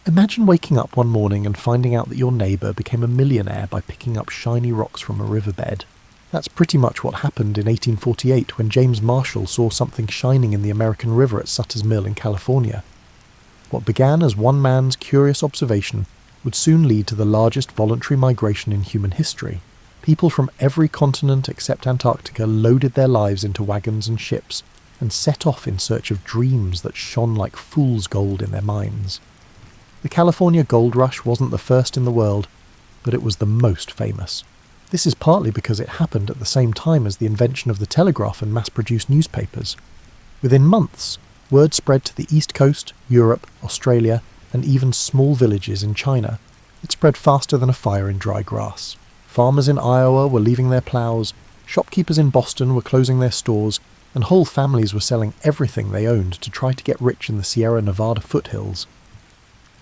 Imagine waking up one morning and finding out that your neighbour became a millionaire by picking up shiny rocks from a riverbed. That's pretty much what happened in 1848 when James Marshall saw something shining in the American River at Sutter's Mill in California. What began as one man's curious observation would soon lead to the largest voluntary migration in human history. People from every continent except Antarctica loaded their lives into wagons and ships and set off in search of dreams that shone like fool's gold in their minds. The California gold rush wasn't the first in the world, but it was the most famous. This is partly because it happened at the same time as the invention of the telegraph and mass-produced newspapers. Within months, word spread to the East Coast, Europe, Australia, and even small villages in China. It spread faster than a fire in dry grass. Farmers in Iowa were leaving their plows, shopkeepers in Boston were closing their stores, and whole families were selling everything they owned to try to get rich in the Sierra Nevada foothills.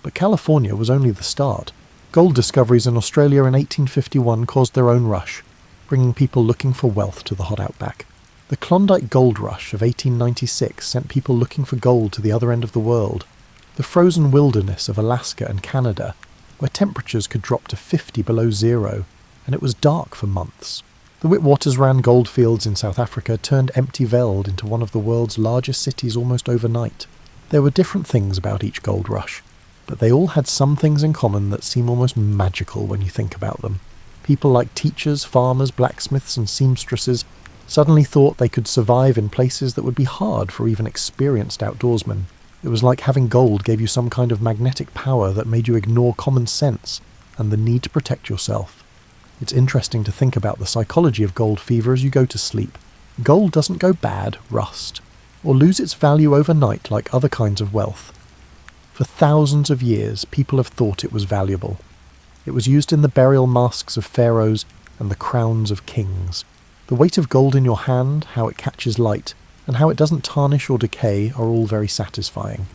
But California was only the start. Gold discoveries in Australia in 1851 caused their own rush, bringing people looking for wealth to the hot outback. The Klondike Gold Rush of 1896 sent people looking for gold to the other end of the world. The frozen wilderness of Alaska and Canada, where temperatures could drop to 50 below zero, and it was dark for months. The Witwatersrand goldfields in South Africa turned empty Veld into one of the world's largest cities almost overnight. There were different things about each gold rush, but they all had some things in common that seem almost magical when you think about them. People like teachers, farmers, blacksmiths, and seamstresses suddenly thought they could survive in places that would be hard for even experienced outdoorsmen. It was like having gold gave you some kind of magnetic power that made you ignore common sense and the need to protect yourself. It's interesting to think about the psychology of gold fever as you go to sleep. Gold doesn't go bad, rust, or lose its value overnight like other kinds of wealth. For thousands of years, people have thought it was valuable. It was used in the burial masks of pharaohs and the crowns of kings. The weight of gold in your hand, how it catches light, and how it doesn't tarnish or decay are all very satisfying.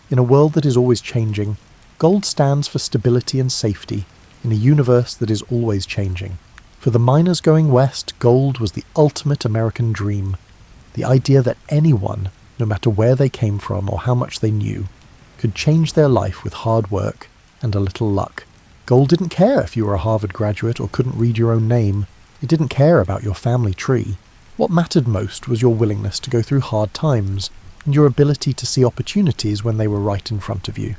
In a world that is always changing, gold stands for stability and safety in a universe that is always changing. For the miners going west, gold was the ultimate American dream. The idea that anyone, no matter where they came from or how much they knew, could change their life with hard work and a little luck. Gold didn't care if you were a Harvard graduate or couldn't read your own name. It didn't care about your family tree. What mattered most was your willingness to go through hard times and your ability to see opportunities when they were right in front of you.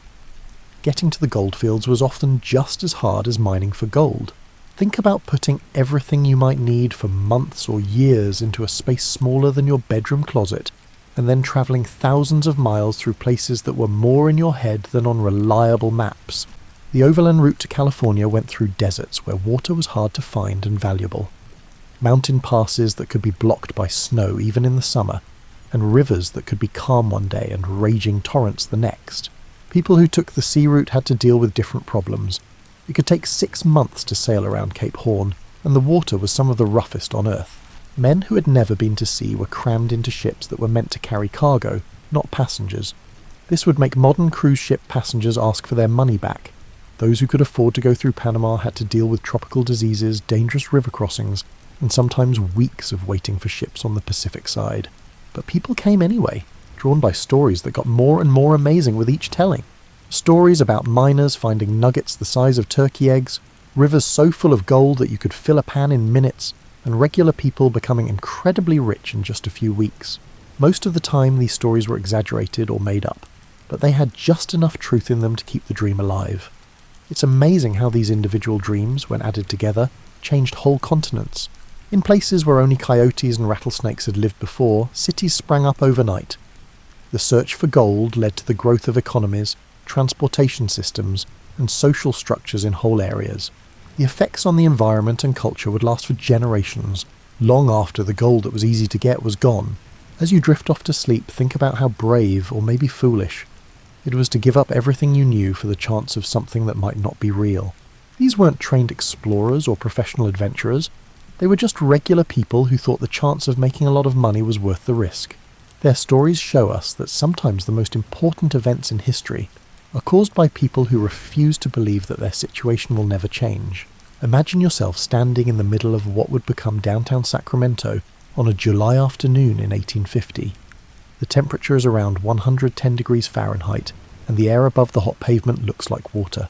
Getting to the goldfields was often just as hard as mining for gold. Think about putting everything you might need for months or years into a space smaller than your bedroom closet, and then travelling thousands of miles through places that were more in your head than on reliable maps. The overland route to California went through deserts where water was hard to find and valuable, mountain passes that could be blocked by snow even in the summer, and rivers that could be calm one day and raging torrents the next. People who took the sea route had to deal with different problems. It could take 6 months to sail around Cape Horn, and the water was some of the roughest on Earth. Men who had never been to sea were crammed into ships that were meant to carry cargo, not passengers. This would make modern cruise ship passengers ask for their money back. Those who could afford to go through Panama had to deal with tropical diseases, dangerous river crossings, and sometimes weeks of waiting for ships on the Pacific side. But people came anyway, drawn by stories that got more and more amazing with each telling. Stories about miners finding nuggets the size of turkey eggs, rivers so full of gold that you could fill a pan in minutes, and regular people becoming incredibly rich in just a few weeks. Most of the time these stories were exaggerated or made up, but they had just enough truth in them to keep the dream alive. It's amazing how these individual dreams, when added together, changed whole continents. In places where only coyotes and rattlesnakes had lived before, cities sprang up overnight. The search for gold led to the growth of economies, transportation systems, and social structures in whole areas. The effects on the environment and culture would last for generations, long after the gold that was easy to get was gone. As you drift off to sleep, think about how brave, or maybe foolish, it was to give up everything you knew for the chance of something that might not be real. These weren't trained explorers or professional adventurers. They were just regular people who thought the chance of making a lot of money was worth the risk. Their stories show us that sometimes the most important events in history are caused by people who refuse to believe that their situation will never change. Imagine yourself standing in the middle of what would become downtown Sacramento on a July afternoon in 1850. The temperature is around 110 degrees Fahrenheit, and the air above the hot pavement looks like water.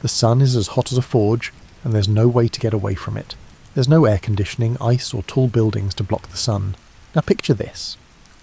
The sun is as hot as a forge, and there's no way to get away from it. There's no air conditioning, ice, or tall buildings to block the sun. Now picture this.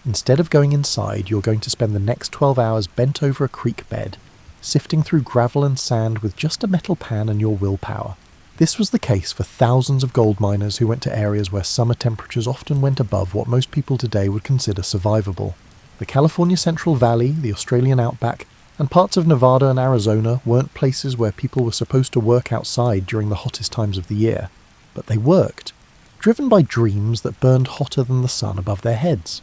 Instead of going inside, you're going to spend the next 12 hours bent over a creek bed, sifting through gravel and sand with just a metal pan and your willpower. This was the case for thousands of gold miners who went to areas where summer temperatures often went above what most people today would consider survivable. The California Central Valley, the Australian outback, and parts of Nevada and Arizona weren't places where people were supposed to work outside during the hottest times of the year. But they worked, driven by dreams that burned hotter than the sun above their heads.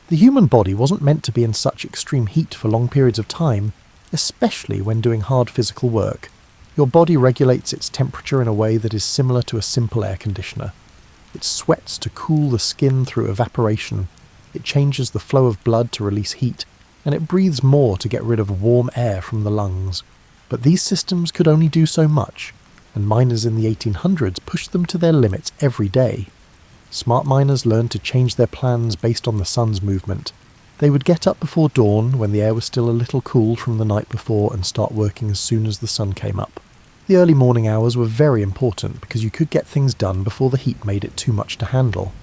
The human body wasn't meant to be in such extreme heat for long periods of time, especially when doing hard physical work. Your body regulates its temperature in a way that is similar to a simple air conditioner. It sweats to cool the skin through evaporation, it changes the flow of blood to release heat, and it breathes more to get rid of warm air from the lungs. But these systems could only do so much, and miners in the 1800s pushed them to their limits every day. Smart miners learned to change their plans based on the sun's movement. They would get up before dawn when the air was still a little cool from the night before and start working as soon as the sun came up. The early morning hours were very important because you could get things done before the heat made it too much to handle.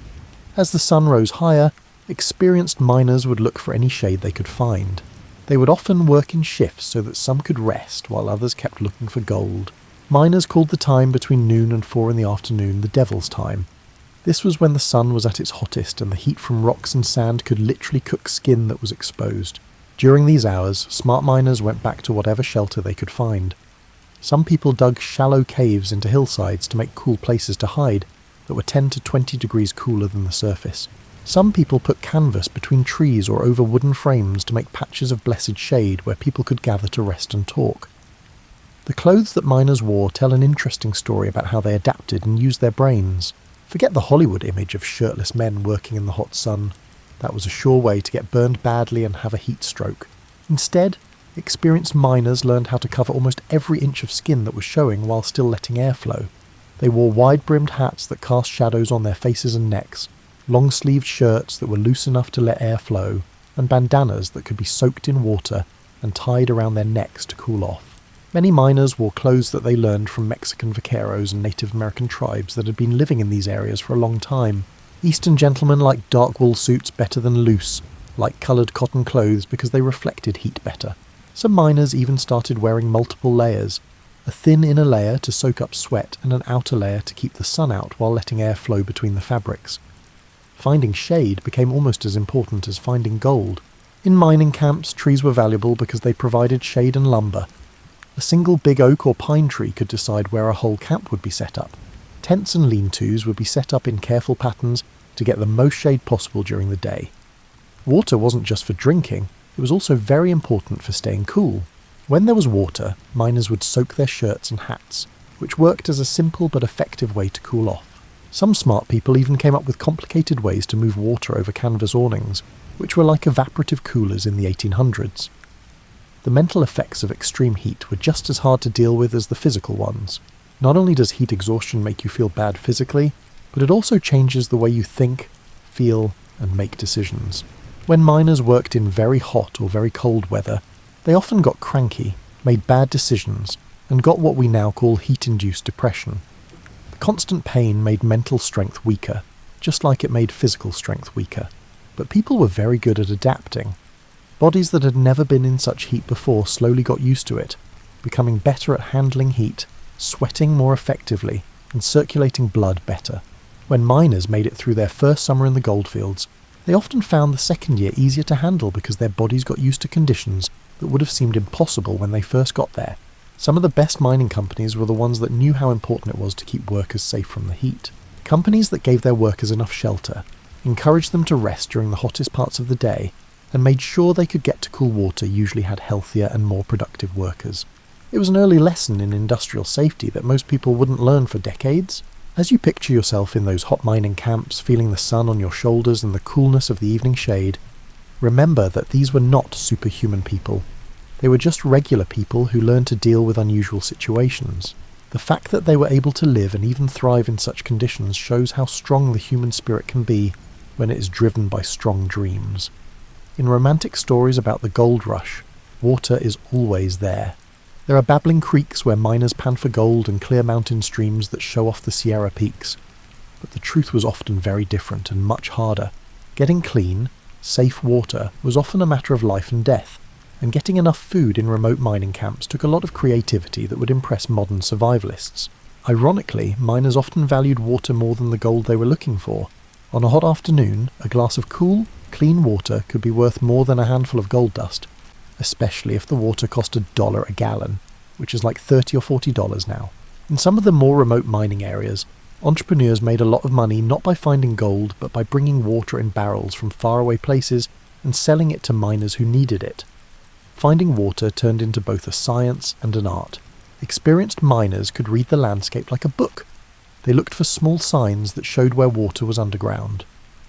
As the sun rose higher, experienced miners would look for any shade they could find. They would often work in shifts so that some could rest while others kept looking for gold. Miners called the time between noon and 4 in the afternoon the Devil's Time. This was when the sun was at its hottest and the heat from rocks and sand could literally cook skin that was exposed. During these hours, smart miners went back to whatever shelter they could find. Some people dug shallow caves into hillsides to make cool places to hide that were 10 to 20 degrees cooler than the surface. Some people put canvas between trees or over wooden frames to make patches of blessed shade where people could gather to rest and talk. The clothes that miners wore tell an interesting story about how they adapted and used their brains. Forget the Hollywood image of shirtless men working in the hot sun. That was a sure way to get burned badly and have a heat stroke. Instead, experienced miners learned how to cover almost every inch of skin that was showing while still letting air flow. They wore wide-brimmed hats that cast shadows on their faces and necks, long-sleeved shirts that were loose enough to let air flow, and bandanas that could be soaked in water and tied around their necks to cool off. Many miners wore clothes that they learned from Mexican vaqueros and Native American tribes that had been living in these areas for a long time. Eastern gentlemen liked dark wool suits better than loose, like coloured cotton clothes because they reflected heat better. Some miners even started wearing multiple layers, a thin inner layer to soak up sweat and an outer layer to keep the sun out while letting air flow between the fabrics. Finding shade became almost as important as finding gold. In mining camps, trees were valuable because they provided shade and lumber. A single big oak or pine tree could decide where a whole camp would be set up. Tents and lean-tos would be set up in careful patterns to get the most shade possible during the day. Water wasn't just for drinking, it was also very important for staying cool. When there was water, miners would soak their shirts and hats, which worked as a simple but effective way to cool off. Some smart people even came up with complicated ways to move water over canvas awnings, which were like evaporative coolers in the 1800s. The mental effects of extreme heat were just as hard to deal with as the physical ones. Not only does heat exhaustion make you feel bad physically, but it also changes the way you think, feel, and make decisions. When miners worked in very hot or very cold weather, they often got cranky, made bad decisions, and got what we now call heat-induced depression. The constant pain made mental strength weaker, just like it made physical strength weaker. But people were very good at adapting. Bodies that had never been in such heat before slowly got used to it, becoming better at handling heat, sweating more effectively, and circulating blood better. When miners made it through their first summer in the goldfields, they often found the second year easier to handle because their bodies got used to conditions that would have seemed impossible when they first got there. Some of the best mining companies were the ones that knew how important it was to keep workers safe from the heat. Companies that gave their workers enough shelter, encouraged them to rest during the hottest parts of the day, and made sure they could get to cool water usually had healthier and more productive workers. It was an early lesson in industrial safety that most people wouldn't learn for decades. As you picture yourself in those hot mining camps, feeling the sun on your shoulders and the coolness of the evening shade, remember that these were not superhuman people. They were just regular people who learned to deal with unusual situations. The fact that they were able to live and even thrive in such conditions shows how strong the human spirit can be when it is driven by strong dreams. In romantic stories about the gold rush, water is always there. There are babbling creeks where miners pan for gold and clear mountain streams that show off the Sierra peaks. But the truth was often very different and much harder. Getting clean, safe water was often a matter of life and death, and getting enough food in remote mining camps took a lot of creativity that would impress modern survivalists. Ironically, miners often valued water more than the gold they were looking for. On a hot afternoon, a glass of cool, clean water could be worth more than a handful of gold dust, especially if the water cost $1 a gallon, which is like $30 or $40 now. In some of the more remote mining areas, entrepreneurs made a lot of money not by finding gold, but by bringing water in barrels from faraway places and selling it to miners who needed it. Finding water turned into both a science and an art. Experienced miners could read the landscape like a book. They looked for small signs that showed where water was underground.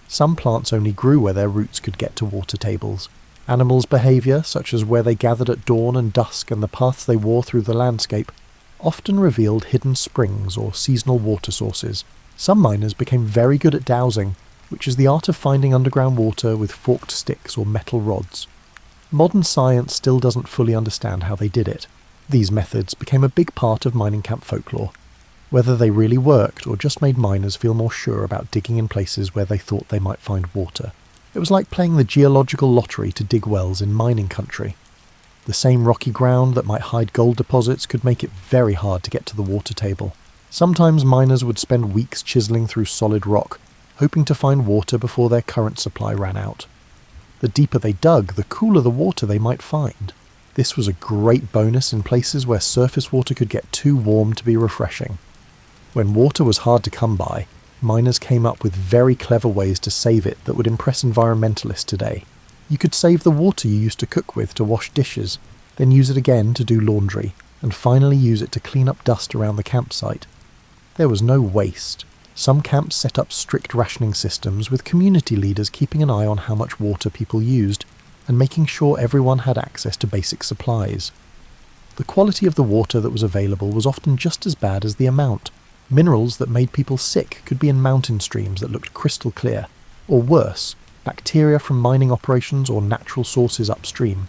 Some plants only grew where their roots could get to water tables. Animals' behaviour, such as where they gathered at dawn and dusk and the paths they wore through the landscape, often revealed hidden springs or seasonal water sources. Some miners became very good at dowsing, which is the art of finding underground water with forked sticks or metal rods. Modern science still doesn't fully understand how they did it. These methods became a big part of mining camp folklore. Whether they really worked or just made miners feel more sure about digging in places where they thought they might find water. It was like playing the geological lottery to dig wells in mining country. The same rocky ground that might hide gold deposits could make it very hard to get to the water table. Sometimes miners would spend weeks chiseling through solid rock, hoping to find water before their current supply ran out. The deeper they dug, the cooler the water they might find. This was a great bonus in places where surface water could get too warm to be refreshing. When water was hard to come by, miners came up with very clever ways to save it that would impress environmentalists today. You could save the water you used to cook with to wash dishes, then use it again to do laundry, and finally use it to clean up dust around the campsite. There was no waste. Some camps set up strict rationing systems with community leaders keeping an eye on how much water people used and making sure everyone had access to basic supplies. The quality of the water that was available was often just as bad as the amount. Minerals that made people sick could be in mountain streams that looked crystal clear, or worse, bacteria from mining operations or natural sources upstream.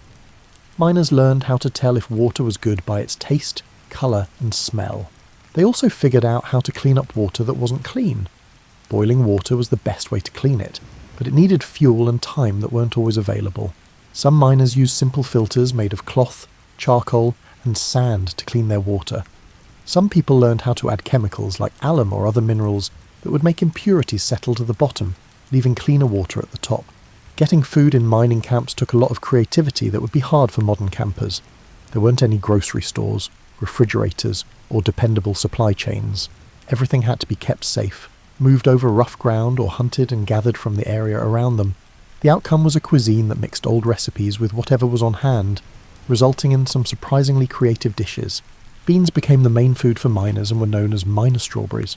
Miners learned how to tell if water was good by its taste, colour and smell. They also figured out how to clean up water that wasn't clean. Boiling water was the best way to clean it, but it needed fuel and time that weren't always available. Some miners used simple filters made of cloth, charcoal and sand to clean their water. Some people learned how to add chemicals like alum or other minerals that would make impurities settle to the bottom, leaving cleaner water at the top. Getting food in mining camps took a lot of creativity that would be hard for modern campers. There weren't any grocery stores, refrigerators, or dependable supply chains. Everything had to be kept safe, moved over rough ground or hunted and gathered from the area around them. The outcome was a cuisine that mixed old recipes with whatever was on hand, resulting in some surprisingly creative dishes. Beans became the main food for miners and were known as miner strawberries.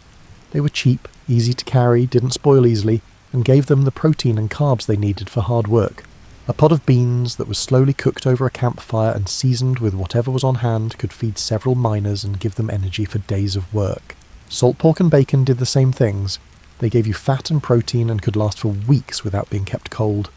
They were cheap, easy to carry, didn't spoil easily, and gave them the protein and carbs they needed for hard work. A pot of beans that was slowly cooked over a campfire and seasoned with whatever was on hand could feed several miners and give them energy for days of work. Salt pork and bacon did the same things. They gave you fat and protein and could last for weeks without being kept cold.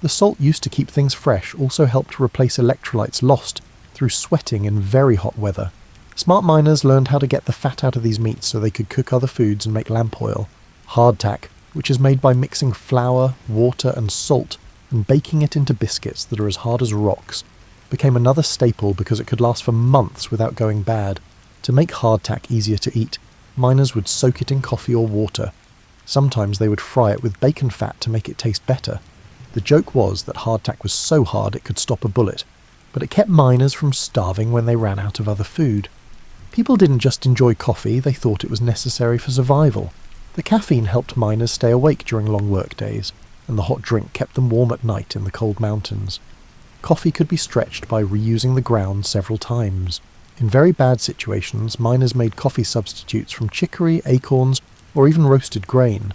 The salt used to keep things fresh also helped replace electrolytes lost through sweating in very hot weather. Smart miners learned how to get the fat out of these meats so they could cook other foods and make lamp oil. Hardtack, which is made by mixing flour, water and salt and baking it into biscuits that are as hard as rocks, became another staple because it could last for months without going bad. To make hardtack easier to eat, miners would soak it in coffee or water. Sometimes they would fry it with bacon fat to make it taste better. The joke was that hardtack was so hard it could stop a bullet, but it kept miners from starving when they ran out of other food. People didn't just enjoy coffee, they thought it was necessary for survival. The caffeine helped miners stay awake during long work days, and the hot drink kept them warm at night in the cold mountains. Coffee could be stretched by reusing the ground several times. In very bad situations, miners made coffee substitutes from chicory, acorns, or even roasted grain.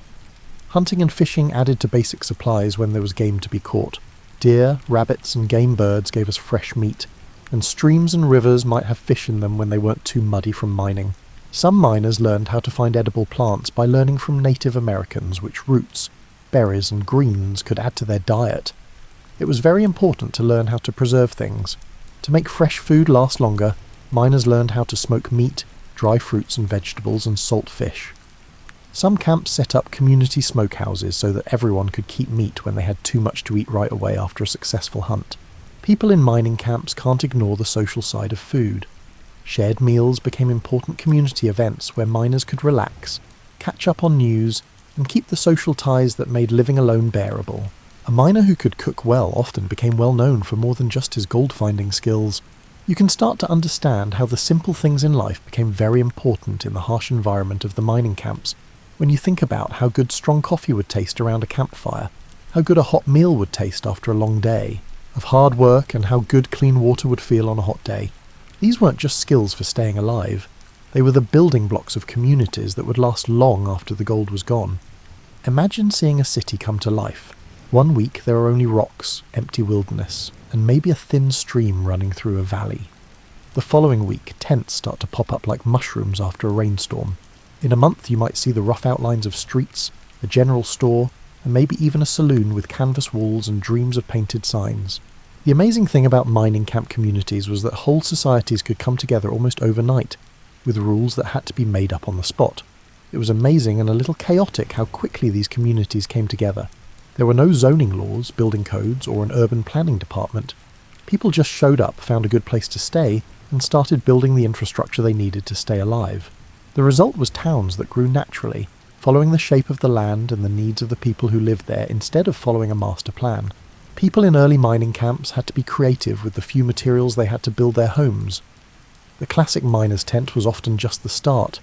Hunting and fishing added to basic supplies when there was game to be caught. Deer, rabbits, and game birds gave us fresh meat, and streams and rivers might have fish in them when they weren't too muddy from mining. Some miners learned how to find edible plants by learning from Native Americans which roots, berries, and greens could add to their diet. It was very important to learn how to preserve things. To make fresh food last longer, miners learned how to smoke meat, dry fruits and vegetables, and salt fish. Some camps set up community smokehouses so that everyone could keep meat when they had too much to eat right away after a successful hunt. People in mining camps can't ignore the social side of food. Shared meals became important community events where miners could relax, catch up on news, and keep the social ties that made living alone bearable. A miner who could cook well often became well known for more than just his gold-finding skills. You can start to understand how the simple things in life became very important in the harsh environment of the mining camps when you think about how good strong coffee would taste around a campfire, how good a hot meal would taste after a long day of hard work, and how good clean water would feel on a hot day. These weren't just skills for staying alive. They were the building blocks of communities that would last long after the gold was gone. Imagine seeing a city come to life. One week there are only rocks, empty wilderness, and maybe a thin stream running through a valley. The following week, tents start to pop up like mushrooms after a rainstorm. In a month you might see the rough outlines of streets, a general store, and maybe even a saloon with canvas walls and dreams of painted signs. The amazing thing about mining camp communities was that whole societies could come together almost overnight, with rules that had to be made up on the spot. It was amazing and a little chaotic how quickly these communities came together. There were no zoning laws, building codes, or an urban planning department. People just showed up, found a good place to stay, and started building the infrastructure they needed to stay alive. The result was towns that grew naturally, following the shape of the land and the needs of the people who lived there instead of following a master plan. People in early mining camps had to be creative with the few materials they had to build their homes. The classic miner's tent was often just the start.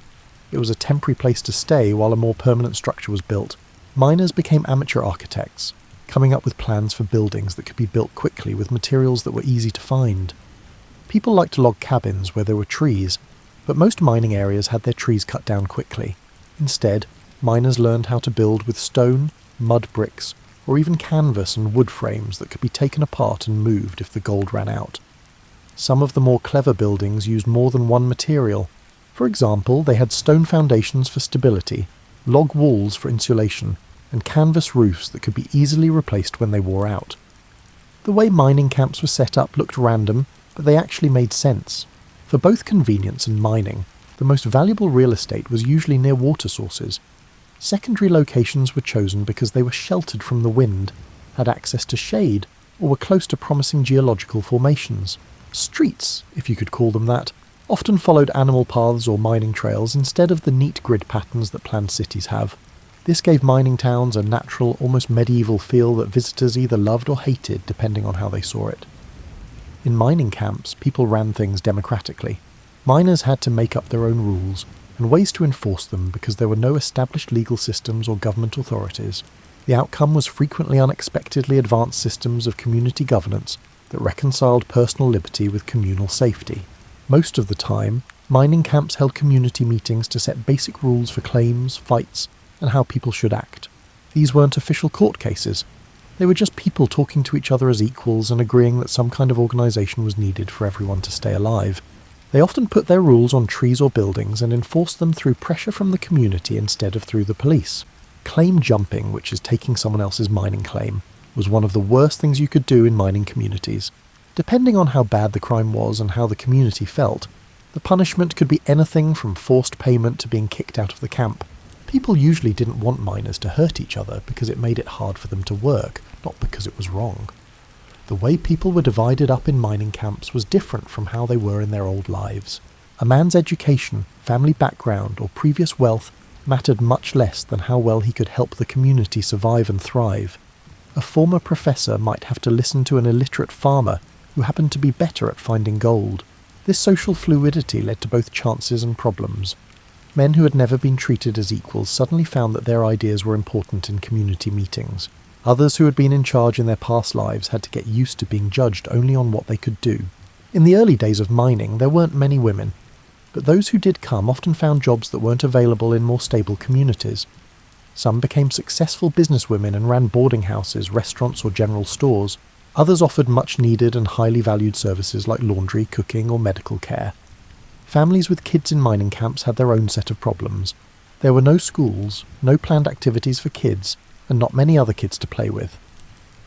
It was a temporary place to stay while a more permanent structure was built. Miners became amateur architects, coming up with plans for buildings that could be built quickly with materials that were easy to find. People liked log cabins where there were trees, but most mining areas had their trees cut down quickly. Instead, miners learned how to build with stone, mud bricks, or even canvas and wood frames that could be taken apart and moved if the gold ran out. Some of the more clever buildings used more than one material. For example, they had stone foundations for stability, log walls for insulation, and canvas roofs that could be easily replaced when they wore out. The way mining camps were set up looked random, but they actually made sense. For both convenience and mining, the most valuable real estate was usually near water sources. Secondary locations were chosen because they were sheltered from the wind, had access to shade, or were close to promising geological formations. Streets, if you could call them that, often followed animal paths or mining trails instead of the neat grid patterns that planned cities have. This gave mining towns a natural, almost medieval feel that visitors either loved or hated depending on how they saw it. In mining camps, people ran things democratically. Miners had to make up their own rules and ways to enforce them because there were no established legal systems or government authorities. The outcome was frequently unexpectedly advanced systems of community governance that reconciled personal liberty with communal safety. Most of the time, mining camps held community meetings to set basic rules for claims, fights, and how people should act. These weren't official court cases. They were just people talking to each other as equals and agreeing that some kind of organisation was needed for everyone to stay alive. They often put their rules on trees or buildings and enforced them through pressure from the community instead of through the police. Claim jumping, which is taking someone else's mining claim, was one of the worst things you could do in mining communities. Depending on how bad the crime was and how the community felt, the punishment could be anything from forced payment to being kicked out of the camp. People usually didn't want miners to hurt each other because it made it hard for them to work, not because it was wrong. The way people were divided up in mining camps was different from how they were in their old lives. A man's education, family background, or previous wealth mattered much less than how well he could help the community survive and thrive. A former professor might have to listen to an illiterate farmer who happened to be better at finding gold. This social fluidity led to both chances and problems. Men who had never been treated as equals suddenly found that their ideas were important in community meetings. Others who had been in charge in their past lives had to get used to being judged only on what they could do. In the early days of mining, there weren't many women, but those who did come often found jobs that weren't available in more stable communities. Some became successful businesswomen and ran boarding houses, restaurants, or general stores. Others offered much-needed and highly valued services like laundry, cooking, or medical care. Families with kids in mining camps had their own set of problems. There were no schools, no planned activities for kids, and not many other kids to play with.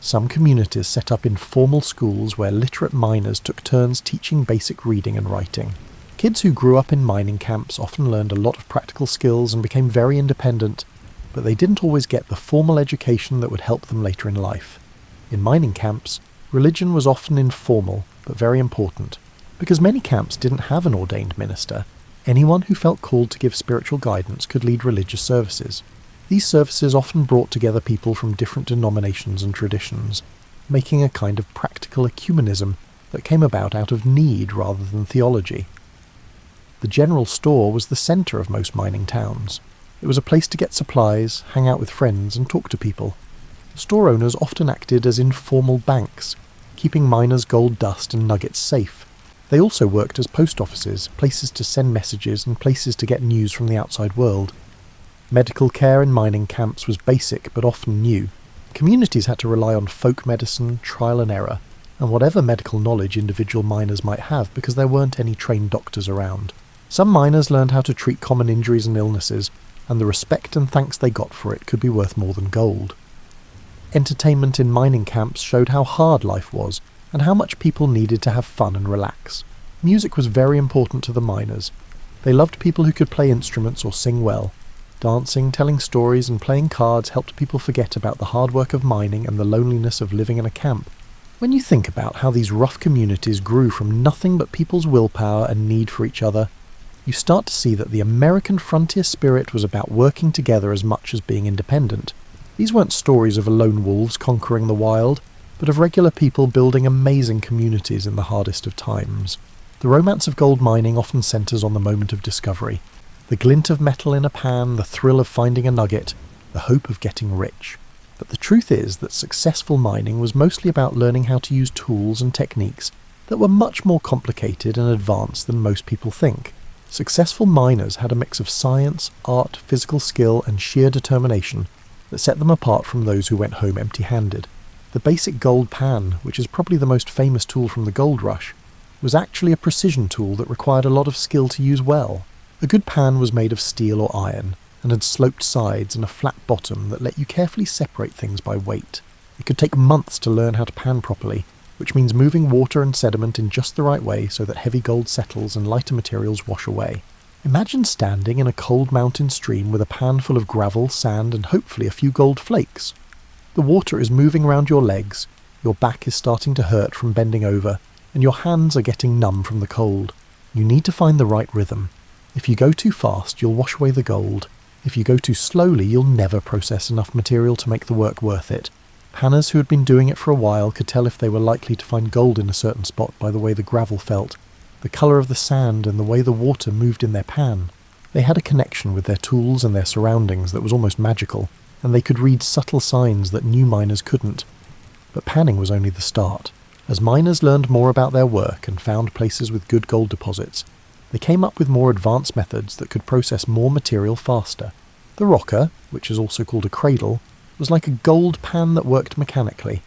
Some communities set up informal schools where literate miners took turns teaching basic reading and writing. Kids who grew up in mining camps often learned a lot of practical skills and became very independent, but they didn't always get the formal education that would help them later in life. In mining camps, religion was often informal, but very important. Because many camps didn't have an ordained minister, anyone who felt called to give spiritual guidance could lead religious services. These services often brought together people from different denominations and traditions, making a kind of practical ecumenism that came about out of need rather than theology. The general store was the centre of most mining towns. It was a place to get supplies, hang out with friends, and talk to people. Store owners often acted as informal banks, keeping miners' gold dust and nuggets safe. They also worked as post offices, places to send messages and places to get news from the outside world. Medical care in mining camps was basic but often new. Communities had to rely on folk medicine, trial and error, and whatever medical knowledge individual miners might have because there weren't any trained doctors around. Some miners learned how to treat common injuries and illnesses, and the respect and thanks they got for it could be worth more than gold. Entertainment in mining camps showed how hard life was, and how much people needed to have fun and relax. Music was very important to the miners. They loved people who could play instruments or sing well. Dancing, telling stories, and playing cards helped people forget about the hard work of mining and the loneliness of living in a camp. When you think about how these rough communities grew from nothing but people's willpower and need for each other, you start to see that the American frontier spirit was about working together as much as being independent. These weren't stories of lone wolves conquering the wild, but of regular people building amazing communities in the hardest of times. The romance of gold mining often centres on the moment of discovery. The glint of metal in a pan, the thrill of finding a nugget, the hope of getting rich. But the truth is that successful mining was mostly about learning how to use tools and techniques that were much more complicated and advanced than most people think. Successful miners had a mix of science, art, physical skill, and sheer determination that set them apart from those who went home empty-handed. The basic gold pan, which is probably the most famous tool from the gold rush, was actually a precision tool that required a lot of skill to use well. A good pan was made of steel or iron, and had sloped sides and a flat bottom that let you carefully separate things by weight. It could take months to learn how to pan properly, which means moving water and sediment in just the right way so that heavy gold settles and lighter materials wash away. Imagine standing in a cold mountain stream with a pan full of gravel, sand, and hopefully a few gold flakes. The water is moving around your legs, your back is starting to hurt from bending over, and your hands are getting numb from the cold. You need to find the right rhythm. If you go too fast, you'll wash away the gold. If you go too slowly, you'll never process enough material to make the work worth it. Panners who had been doing it for a while could tell if they were likely to find gold in a certain spot by the way the gravel felt, the colour of the sand, and the way the water moved in their pan. They had a connection with their tools and their surroundings that was almost magical, and they could read subtle signs that new miners couldn't. But panning was only the start. As miners learned more about their work and found places with good gold deposits, they came up with more advanced methods that could process more material faster. The rocker, which is also called a cradle, was like a gold pan that worked mechanically.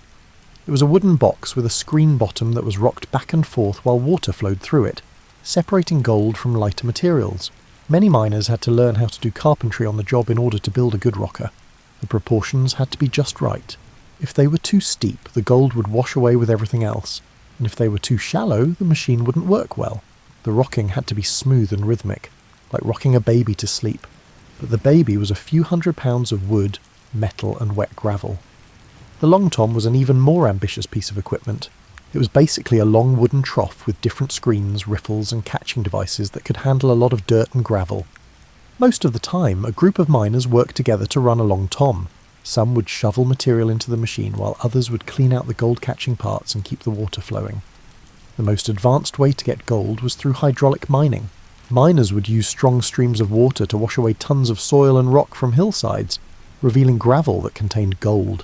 It was a wooden box with a screen bottom that was rocked back and forth while water flowed through it, separating gold from lighter materials. Many miners had to learn how to do carpentry on the job in order to build a good rocker. The proportions had to be just right. If they were too steep, the gold would wash away with everything else, and if they were too shallow, the machine wouldn't work well. The rocking had to be smooth and rhythmic, like rocking a baby to sleep, but the baby was a few £100 of wood, metal, and wet gravel. The long tom was an even more ambitious piece of equipment. It was basically a long wooden trough with different screens, riffles, and catching devices that could handle a lot of dirt and gravel. Most of the time, a group of miners worked together to run a long tom. Some would shovel material into the machine, while others would clean out the gold-catching parts and keep the water flowing. The most advanced way to get gold was through hydraulic mining. Miners would use strong streams of water to wash away tons of soil and rock from hillsides, revealing gravel that contained gold.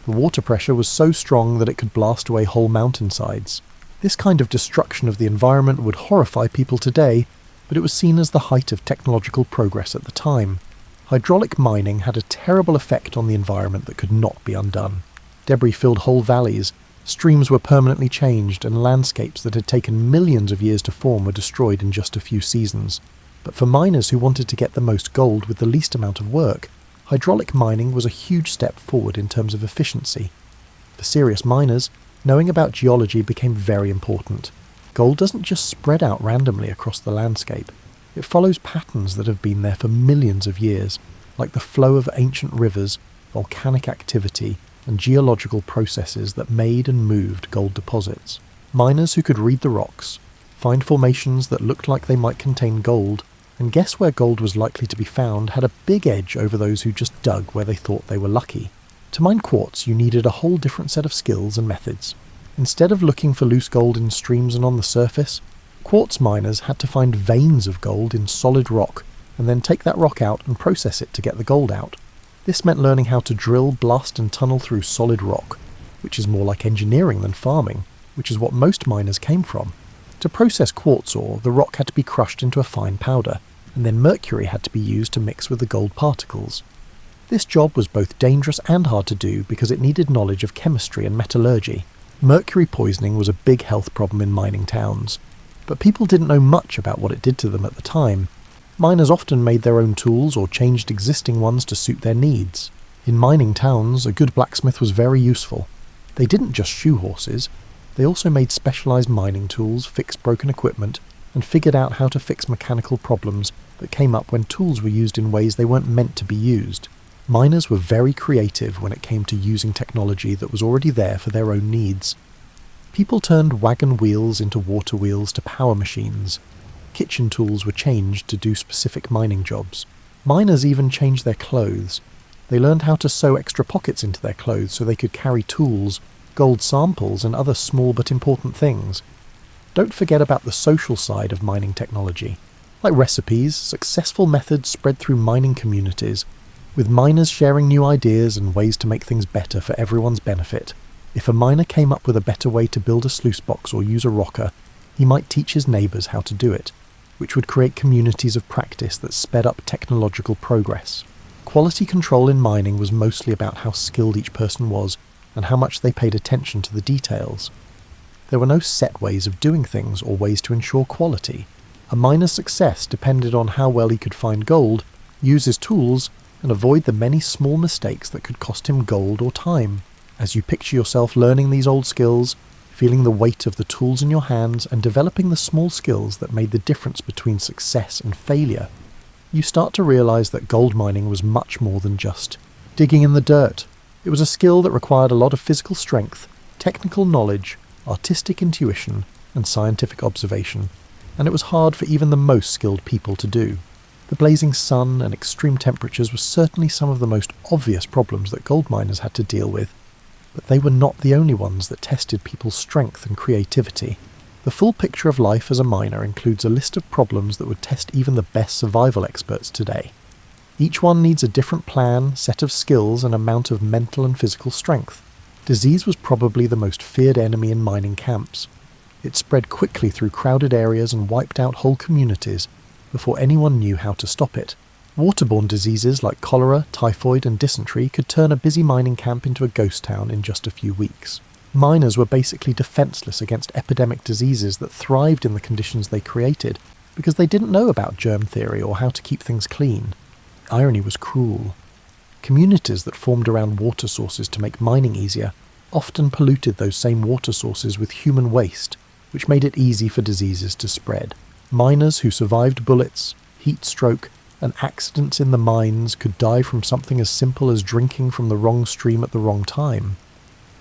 The water pressure was so strong that it could blast away whole mountainsides. This kind of destruction of the environment would horrify people today, but it was seen as the height of technological progress at the time. Hydraulic mining had a terrible effect on the environment that could not be undone. Debris filled whole valleys, streams were permanently changed, and landscapes that had taken millions of years to form were destroyed in just a few seasons. But for miners who wanted to get the most gold with the least amount of work, hydraulic mining was a huge step forward in terms of efficiency. For serious miners, knowing about geology became very important. Gold doesn't just spread out randomly across the landscape. It follows patterns that have been there for millions of years, like the flow of ancient rivers, volcanic activity, and geological processes that made and moved gold deposits. Miners who could read the rocks, find formations that looked like they might contain gold, and guess where gold was likely to be found had a big edge over those who just dug where they thought they were lucky. To mine quartz, you needed a whole different set of skills and methods. Instead of looking for loose gold in streams and on the surface, quartz miners had to find veins of gold in solid rock, and then take that rock out and process it to get the gold out. This meant learning how to drill, blast, and tunnel through solid rock, which is more like engineering than farming, which is what most miners came from. To process quartz ore, the rock had to be crushed into a fine powder, and then mercury had to be used to mix with the gold particles. This job was both dangerous and hard to do because it needed knowledge of chemistry and metallurgy. Mercury poisoning was a big health problem in mining towns, but people didn't know much about what it did to them at the time. Miners often made their own tools or changed existing ones to suit their needs. In mining towns, a good blacksmith was very useful. They didn't just shoe horses, they also made specialised mining tools, fixed broken equipment, and figured out how to fix mechanical problems that came up when tools were used in ways they weren't meant to be used. Miners were very creative when it came to using technology that was already there for their own needs. People turned wagon wheels into water wheels to power machines. Kitchen tools were changed to do specific mining jobs. Miners even changed their clothes. They learned how to sew extra pockets into their clothes so they could carry tools, gold samples, and other small but important things. Don't forget about the social side of mining technology. Like recipes, successful methods spread through mining communities, with miners sharing new ideas and ways to make things better for everyone's benefit. If a miner came up with a better way to build a sluice box or use a rocker, he might teach his neighbours how to do it. which would create communities of practice that sped up technological progress. Quality control in mining was mostly about how skilled each person was and how much they paid attention to the details. There were no set ways of doing things or ways to ensure quality. A miner's success depended on how well he could find gold, use his tools, and avoid the many small mistakes that could cost him gold or time. As you picture yourself learning these old skills, feeling the weight of the tools in your hands and developing the small skills that made the difference between success and failure, you start to realize that gold mining was much more than just digging in the dirt. It was a skill that required a lot of physical strength, technical knowledge, artistic intuition, and scientific observation, and it was hard for even the most skilled people to do. The blazing sun and extreme temperatures were certainly some of the most obvious problems that gold miners had to deal with, but they were not the only ones that tested people's strength and creativity. The full picture of life as a miner includes a list of problems that would test even the best survival experts today. Each one needs a different plan, set of skills, and amount of mental and physical strength. Disease was probably the most feared enemy in mining camps. It spread quickly through crowded areas and wiped out whole communities before anyone knew how to stop it. Waterborne diseases like cholera, typhoid, and dysentery could turn a busy mining camp into a ghost town in just a few weeks. Miners were basically defenseless against epidemic diseases that thrived in the conditions they created because they didn't know about germ theory or how to keep things clean. The irony was cruel. Communities that formed around water sources to make mining easier often polluted those same water sources with human waste, which made it easy for diseases to spread. Miners who survived bullets, heat stroke, and accidents in the mines could die from something as simple as drinking from the wrong stream at the wrong time.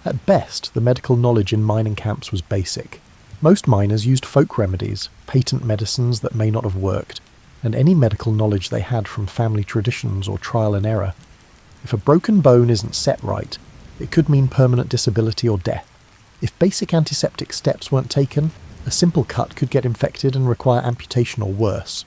At best, the medical knowledge in mining camps was basic. Most miners used folk remedies, patent medicines that may not have worked, and any medical knowledge they had from family traditions or trial and error. If a broken bone isn't set right, it could mean permanent disability or death. If basic antiseptic steps weren't taken, a simple cut could get infected and require amputation or worse.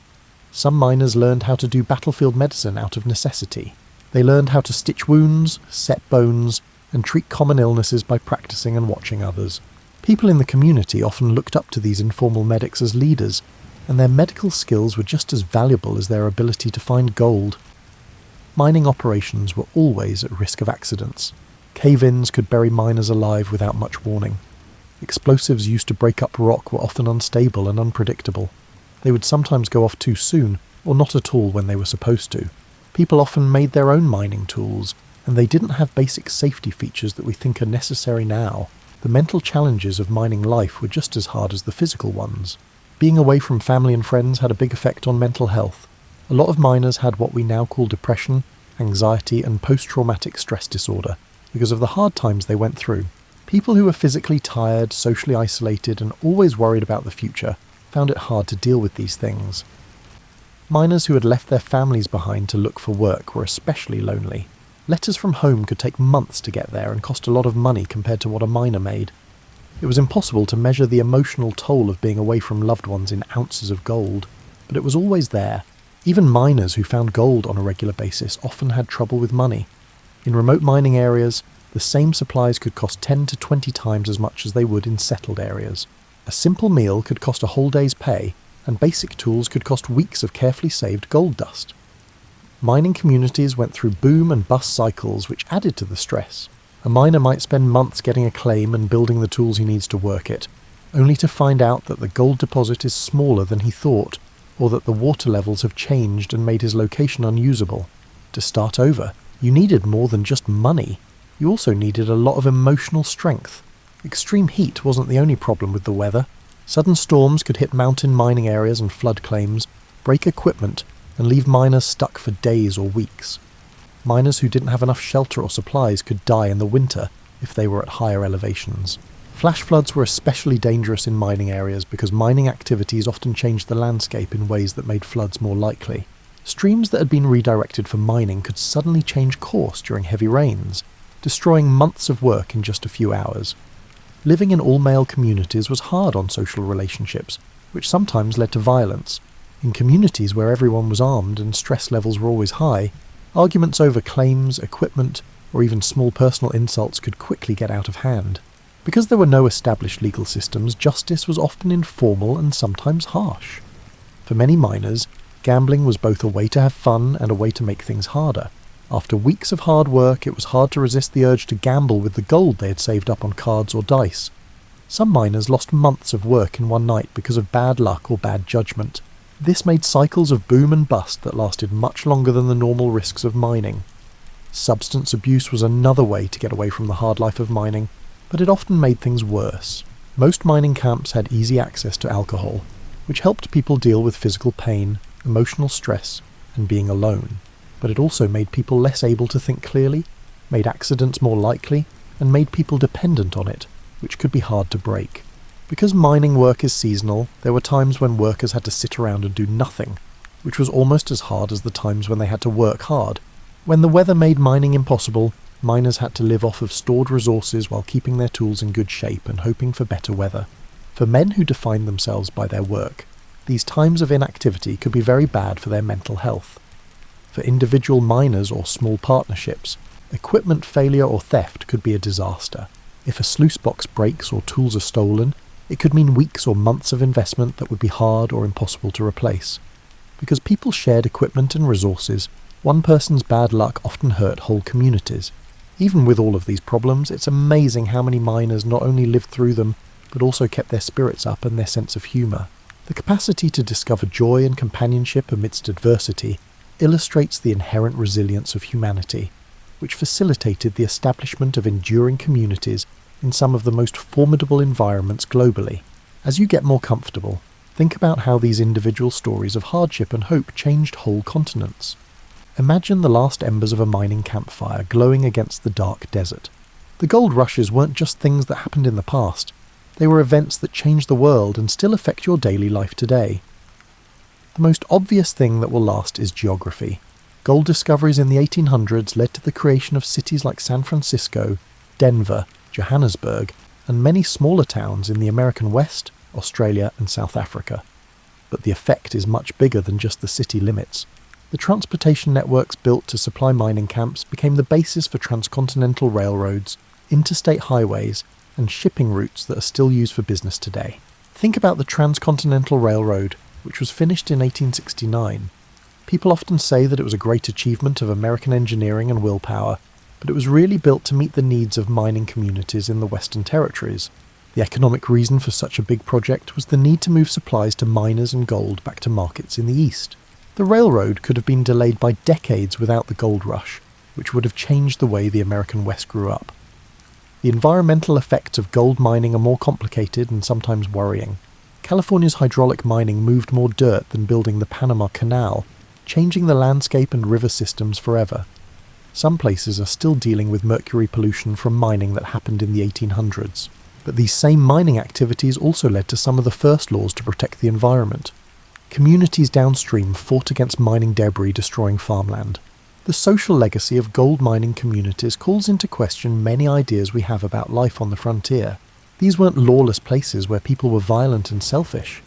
Some miners learned how to do battlefield medicine out of necessity. They learned how to stitch wounds, set bones, and treat common illnesses by practicing and watching others. People in the community often looked up to these informal medics as leaders, and their medical skills were just as valuable as their ability to find gold. Mining operations were always at risk of accidents. Cave-ins could bury miners alive without much warning. Explosives used to break up rock were often unstable and unpredictable. They would sometimes go off too soon, or not at all when they were supposed to. People often made their own mining tools, and they didn't have basic safety features that we think are necessary now. The mental challenges of mining life were just as hard as the physical ones. Being away from family and friends had a big effect on mental health. A lot of miners had what we now call depression, anxiety, and post-traumatic stress disorder, because of the hard times they went through. People who were physically tired, socially isolated, and always worried about the future found it hard to deal with these things. Miners who had left their families behind to look for work were especially lonely. Letters from home could take months to get there and cost a lot of money compared to what a miner made. It was impossible to measure the emotional toll of being away from loved ones in ounces of gold, but it was always there. Even miners who found gold on a regular basis often had trouble with money. In remote mining areas, the same supplies could cost 10 to 20 times as much as they would in settled areas. A simple meal could cost a whole day's pay, and basic tools could cost weeks of carefully saved gold dust. Mining communities went through boom and bust cycles which added to the stress. A miner might spend months getting a claim and building the tools he needs to work it, only to find out that the gold deposit is smaller than he thought, or that the water levels have changed and made his location unusable. To start over, you needed more than just money. You also needed a lot of emotional strength. Extreme heat wasn't the only problem with the weather. Sudden storms could hit mountain mining areas and flood claims, break equipment, and leave miners stuck for days or weeks. Miners who didn't have enough shelter or supplies could die in the winter if they were at higher elevations. Flash floods were especially dangerous in mining areas because mining activities often changed the landscape in ways that made floods more likely. Streams that had been redirected for mining could suddenly change course during heavy rains, destroying months of work in just a few hours. Living in all-male communities was hard on social relationships, which sometimes led to violence. In communities where everyone was armed and stress levels were always high, arguments over claims, equipment, or even small personal insults could quickly get out of hand. Because there were no established legal systems, justice was often informal and sometimes harsh. For many miners, gambling was both a way to have fun and a way to make things harder. After weeks of hard work, it was hard to resist the urge to gamble with the gold they had saved up on cards or dice. Some miners lost months of work in one night because of bad luck or bad judgment. This made cycles of boom and bust that lasted much longer than the normal risks of mining. Substance abuse was another way to get away from the hard life of mining, but it often made things worse. Most mining camps had easy access to alcohol, which helped people deal with physical pain, emotional stress, and being alone. But it also made people less able to think clearly, made accidents more likely, and made people dependent on it, which could be hard to break. Because mining work is seasonal, there were times when workers had to sit around and do nothing, which was almost as hard as the times when they had to work hard. When the weather made mining impossible, miners had to live off of stored resources while keeping their tools in good shape and hoping for better weather. For men who defined themselves by their work, these times of inactivity could be very bad for their mental health. For individual miners or small partnerships, equipment failure or theft could be a disaster. If a sluice box breaks or tools are stolen, it could mean weeks or months of investment that would be hard or impossible to replace. Because people shared equipment and resources, one person's bad luck often hurt whole communities. Even with all of these problems, it's amazing how many miners not only lived through them, but also kept their spirits up and their sense of humour. The capacity to discover joy and companionship amidst adversity illustrates the inherent resilience of humanity, which facilitated the establishment of enduring communities in some of the most formidable environments globally. As you get more comfortable, think about how these individual stories of hardship and hope changed whole continents. Imagine the last embers of a mining campfire glowing against the dark desert. The gold rushes weren't just things that happened in the past. They were events that changed the world and still affect your daily life today. The most obvious thing that will last is geography. Gold discoveries in the 1800s led to the creation of cities like San Francisco, Denver, Johannesburg, and many smaller towns in the American West, Australia, and South Africa. But the effect is much bigger than just the city limits. The transportation networks built to supply mining camps became the basis for transcontinental railroads, interstate highways, and shipping routes that are still used for business today. Think about the Transcontinental Railroad, which was finished in 1869. People often say that it was a great achievement of American engineering and willpower, but it was really built to meet the needs of mining communities in the Western Territories. The economic reason for such a big project was the need to move supplies to miners and gold back to markets in the East. The railroad could have been delayed by decades without the gold rush, which would have changed the way the American West grew up. The environmental effects of gold mining are more complicated and sometimes worrying. California's hydraulic mining moved more dirt than building the Panama Canal, changing the landscape and river systems forever. Some places are still dealing with mercury pollution from mining that happened in the 1800s. But these same mining activities also led to some of the first laws to protect the environment. Communities downstream fought against mining debris destroying farmland. The social legacy of gold mining communities calls into question many ideas we have about life on the frontier. These weren't lawless places where people were violent and selfish.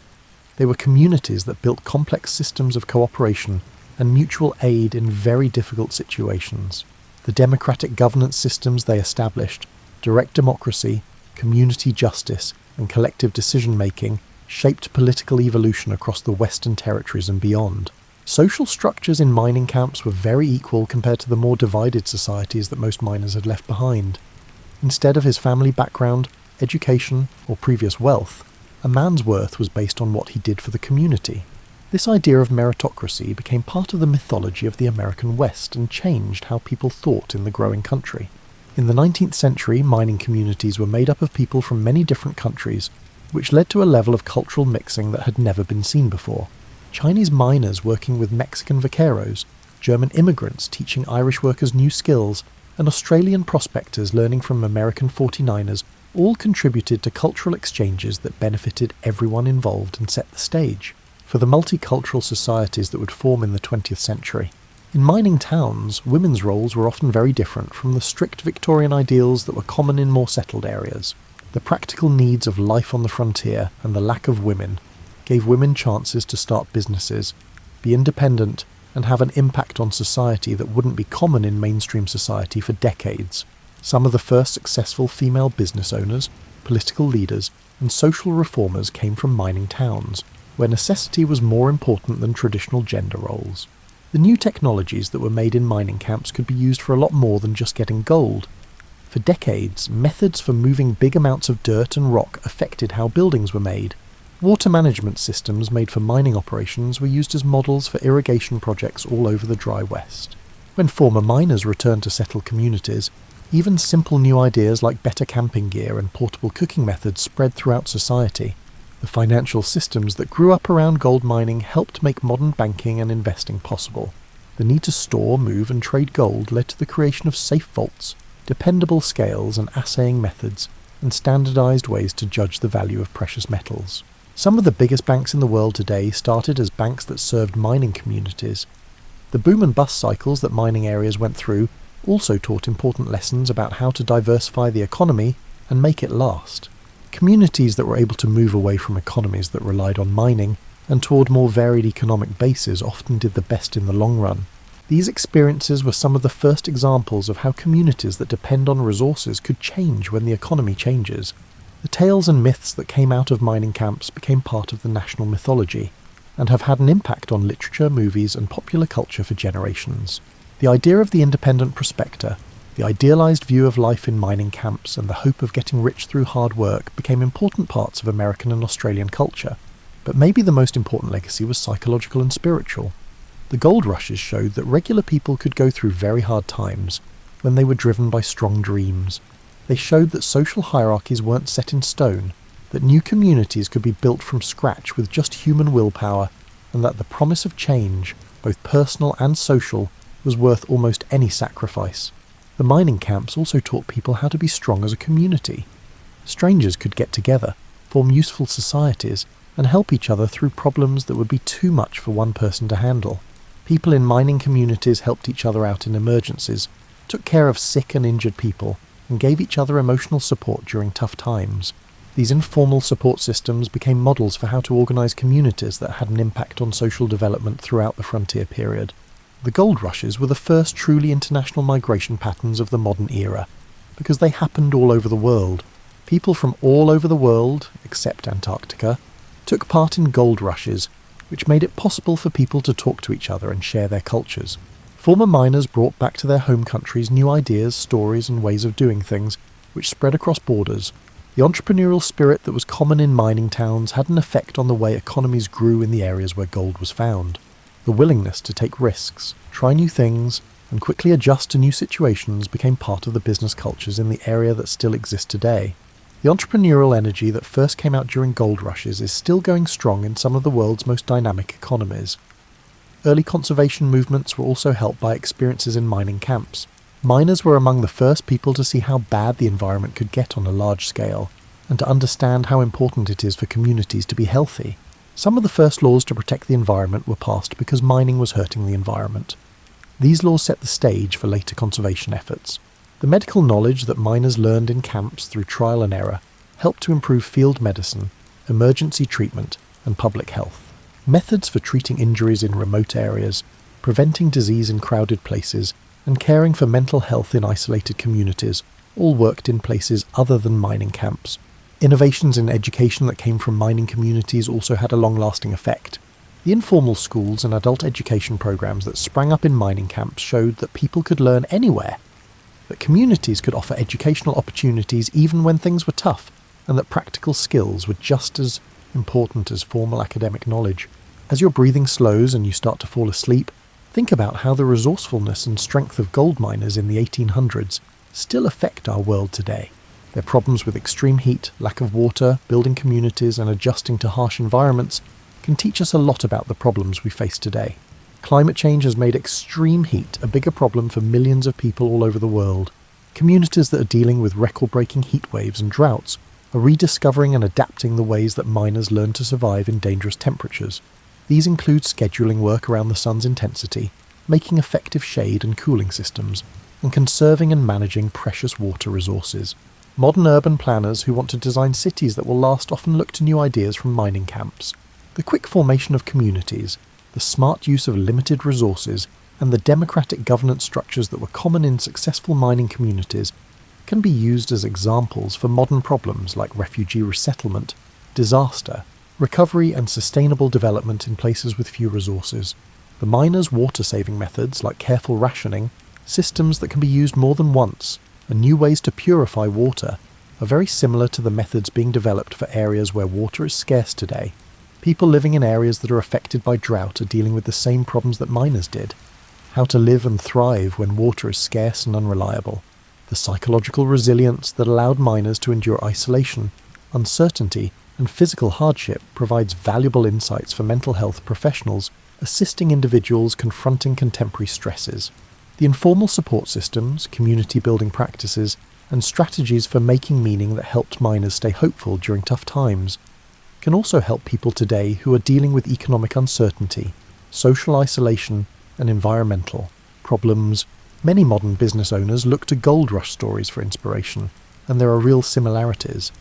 They were communities that built complex systems of cooperation and mutual aid in very difficult situations. The democratic governance systems they established, direct democracy, community justice, and collective decision-making shaped political evolution across the Western Territories and beyond. Social structures in mining camps were very equal compared to the more divided societies that most miners had left behind. Instead of his family background, education, or previous wealth, a man's worth was based on what he did for the community. This idea of meritocracy became part of the mythology of the American West and changed how people thought in the growing country. In the 19th century, mining communities were made up of people from many different countries, which led to a level of cultural mixing that had never been seen before. Chinese miners working with Mexican vaqueros, German immigrants teaching Irish workers new skills, and Australian prospectors learning from American 49ers all contributed to cultural exchanges that benefited everyone involved and set the stage for the multicultural societies that would form in the 20th century. In mining towns, women's roles were often very different from the strict Victorian ideals that were common in more settled areas. The practical needs of life on the frontier and the lack of women gave women chances to start businesses, be independent, and have an impact on society that wouldn't be common in mainstream society for decades. Some of the first successful female business owners, political leaders, and social reformers came from mining towns. where necessity was more important than traditional gender roles. The new technologies that were made in mining camps could be used for a lot more than just getting gold. For decades, methods for moving big amounts of dirt and rock affected how buildings were made. Water management systems made for mining operations were used as models for irrigation projects all over the dry West. When former miners returned to settle communities, even simple new ideas like better camping gear and portable cooking methods spread throughout society. The financial systems that grew up around gold mining helped make modern banking and investing possible. The need to store, move and trade gold led to the creation of safe vaults, dependable scales and assaying methods, and standardized ways to judge the value of precious metals. Some of the biggest banks in the world today started as banks that served mining communities. The boom and bust cycles that mining areas went through also taught important lessons about how to diversify the economy and make it last. Communities that were able to move away from economies that relied on mining and toward more varied economic bases often did the best in the long run. These experiences were some of the first examples of how communities that depend on resources could change when the economy changes. The tales and myths that came out of mining camps became part of the national mythology, and have had an impact on literature, movies, and popular culture for generations. The idea of the independent prospector, the idealized view of life in mining camps, and the hope of getting rich through hard work became important parts of American and Australian culture. But maybe the most important legacy was psychological and spiritual. The gold rushes showed that regular people could go through very hard times when they were driven by strong dreams. They showed that social hierarchies weren't set in stone, that new communities could be built from scratch with just human willpower, and that the promise of change, both personal and social, was worth almost any sacrifice. The mining camps also taught people how to be strong as a community. Strangers could get together, form useful societies, and help each other through problems that would be too much for one person to handle. People in mining communities helped each other out in emergencies, took care of sick and injured people, and gave each other emotional support during tough times. These informal support systems became models for how to organise communities that had an impact on social development throughout the frontier period. The gold rushes were the first truly international migration patterns of the modern era, because they happened all over the world. People from all over the world, except Antarctica, took part in gold rushes, which made it possible for people to talk to each other and share their cultures. Former miners brought back to their home countries new ideas, stories and ways of doing things, which spread across borders. The entrepreneurial spirit that was common in mining towns had an effect on the way economies grew in the areas where gold was found. The willingness to take risks, try new things, and quickly adjust to new situations became part of the business cultures in the area that still exist today. The entrepreneurial energy that first came out during gold rushes is still going strong in some of the world's most dynamic economies. Early conservation movements were also helped by experiences in mining camps. Miners were among the first people to see how bad the environment could get on a large scale, and to understand how important it is for communities to be healthy. Some of the first laws to protect the environment were passed because mining was hurting the environment. These laws set the stage for later conservation efforts. The medical knowledge that miners learned in camps through trial and error helped to improve field medicine, emergency treatment, and public health. Methods for treating injuries in remote areas, preventing disease in crowded places, and caring for mental health in isolated communities all worked in places other than mining camps. Innovations in education that came from mining communities also had a long-lasting effect. The informal schools and adult education programs that sprang up in mining camps showed that people could learn anywhere, that communities could offer educational opportunities even when things were tough, and that practical skills were just as important as formal academic knowledge. As your breathing slows and you start to fall asleep, think about how the resourcefulness and strength of gold miners in the 1800s still affect our world today. Their problems with extreme heat, lack of water, building communities and adjusting to harsh environments can teach us a lot about the problems we face today. Climate change has made extreme heat a bigger problem for millions of people all over the world. Communities that are dealing with record-breaking heat waves and droughts are rediscovering and adapting the ways that miners learn to survive in dangerous temperatures. These include scheduling work around the sun's intensity, making effective shade and cooling systems, and conserving and managing precious water resources. Modern urban planners who want to design cities that will last often look to new ideas from mining camps. The quick formation of communities, the smart use of limited resources, and the democratic governance structures that were common in successful mining communities can be used as examples for modern problems like refugee resettlement, disaster, recovery and sustainable development in places with few resources. The miners' water-saving methods, like careful rationing, systems that can be used more than once, and new ways to purify water, are very similar to the methods being developed for areas where water is scarce today. People living in areas that are affected by drought are dealing with the same problems that miners did. How to live and thrive when water is scarce and unreliable. The psychological resilience that allowed miners to endure isolation, uncertainty, and physical hardship provides valuable insights for mental health professionals assisting individuals confronting contemporary stresses. The informal support systems, community building practices, and strategies for making meaning that helped miners stay hopeful during tough times can also help people today who are dealing with economic uncertainty, social isolation, and environmental problems. Many modern business owners look to gold rush stories for inspiration, and there are real similarities.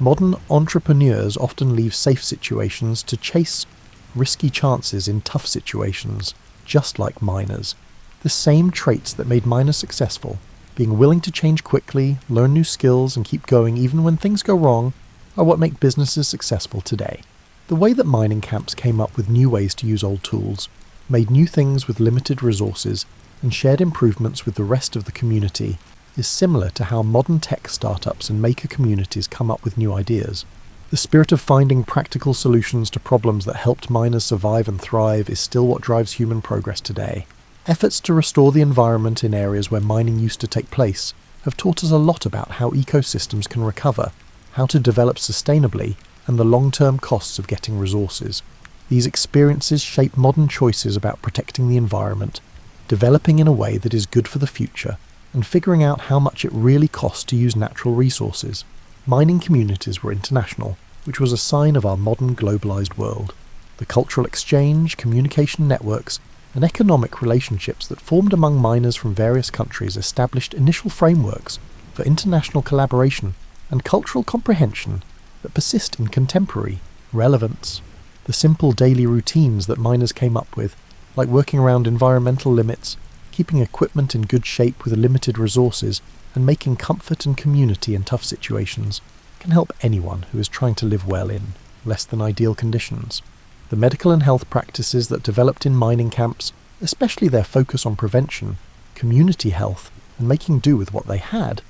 Modern entrepreneurs often leave safe situations to chase risky chances in tough situations, just like miners. The same traits that made miners successful, being willing to change quickly, learn new skills, and keep going even when things go wrong, are what make businesses successful today. The way that mining camps came up with new ways to use old tools, made new things with limited resources, and shared improvements with the rest of the community is similar to how modern tech startups and maker communities come up with new ideas. The spirit of finding practical solutions to problems that helped miners survive and thrive is still what drives human progress today. Efforts to restore the environment in areas where mining used to take place have taught us a lot about how ecosystems can recover, how to develop sustainably, and the long-term costs of getting resources. These experiences shape modern choices about protecting the environment, developing in a way that is good for the future, and figuring out how much it really costs to use natural resources. Mining communities were international, which was a sign of our modern globalized world. The cultural exchange, communication networks, and economic relationships that formed among miners from various countries established initial frameworks for international collaboration and cultural comprehension that persist in contemporary relevance. The simple daily routines that miners came up with, like working around environmental limits, keeping equipment in good shape with limited resources, and making comfort and community in tough situations, can help anyone who is trying to live well in less than ideal conditions. The medical and health practices that developed in mining camps, especially their focus on prevention, community health, and making do with what they had,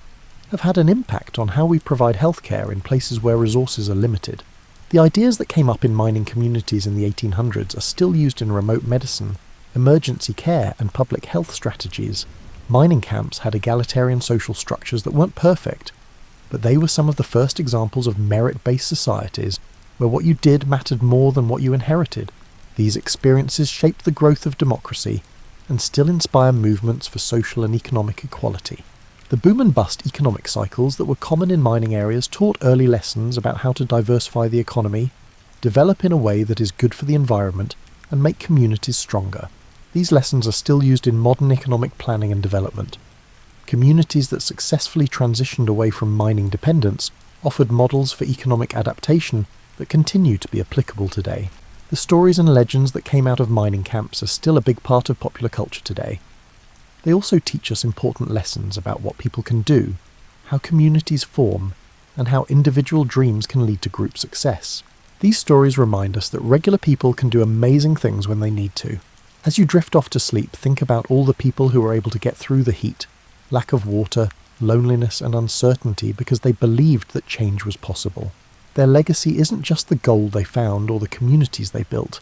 have had an impact on how we provide healthcare in places where resources are limited. The ideas that came up in mining communities in the 1800s are still used in remote medicine, emergency care, and public health strategies. Mining camps had egalitarian social structures that weren't perfect, but they were some of the first examples of merit-based societies where what you did mattered more than what you inherited. These experiences shaped the growth of democracy and still inspire movements for social and economic equality. The boom and bust economic cycles that were common in mining areas taught early lessons about how to diversify the economy, develop in a way that is good for the environment, and make communities stronger. These lessons are still used in modern economic planning and development. Communities that successfully transitioned away from mining dependence offered models for economic adaptation that continue to be applicable today. The stories and legends that came out of mining camps are still a big part of popular culture today. They also teach us important lessons about what people can do, how communities form, and how individual dreams can lead to group success. These stories remind us that regular people can do amazing things when they need to. As you drift off to sleep, think about all the people who were able to get through the heat, lack of water, loneliness, and uncertainty because they believed that change was possible. Their legacy isn't just the gold they found or the communities they built.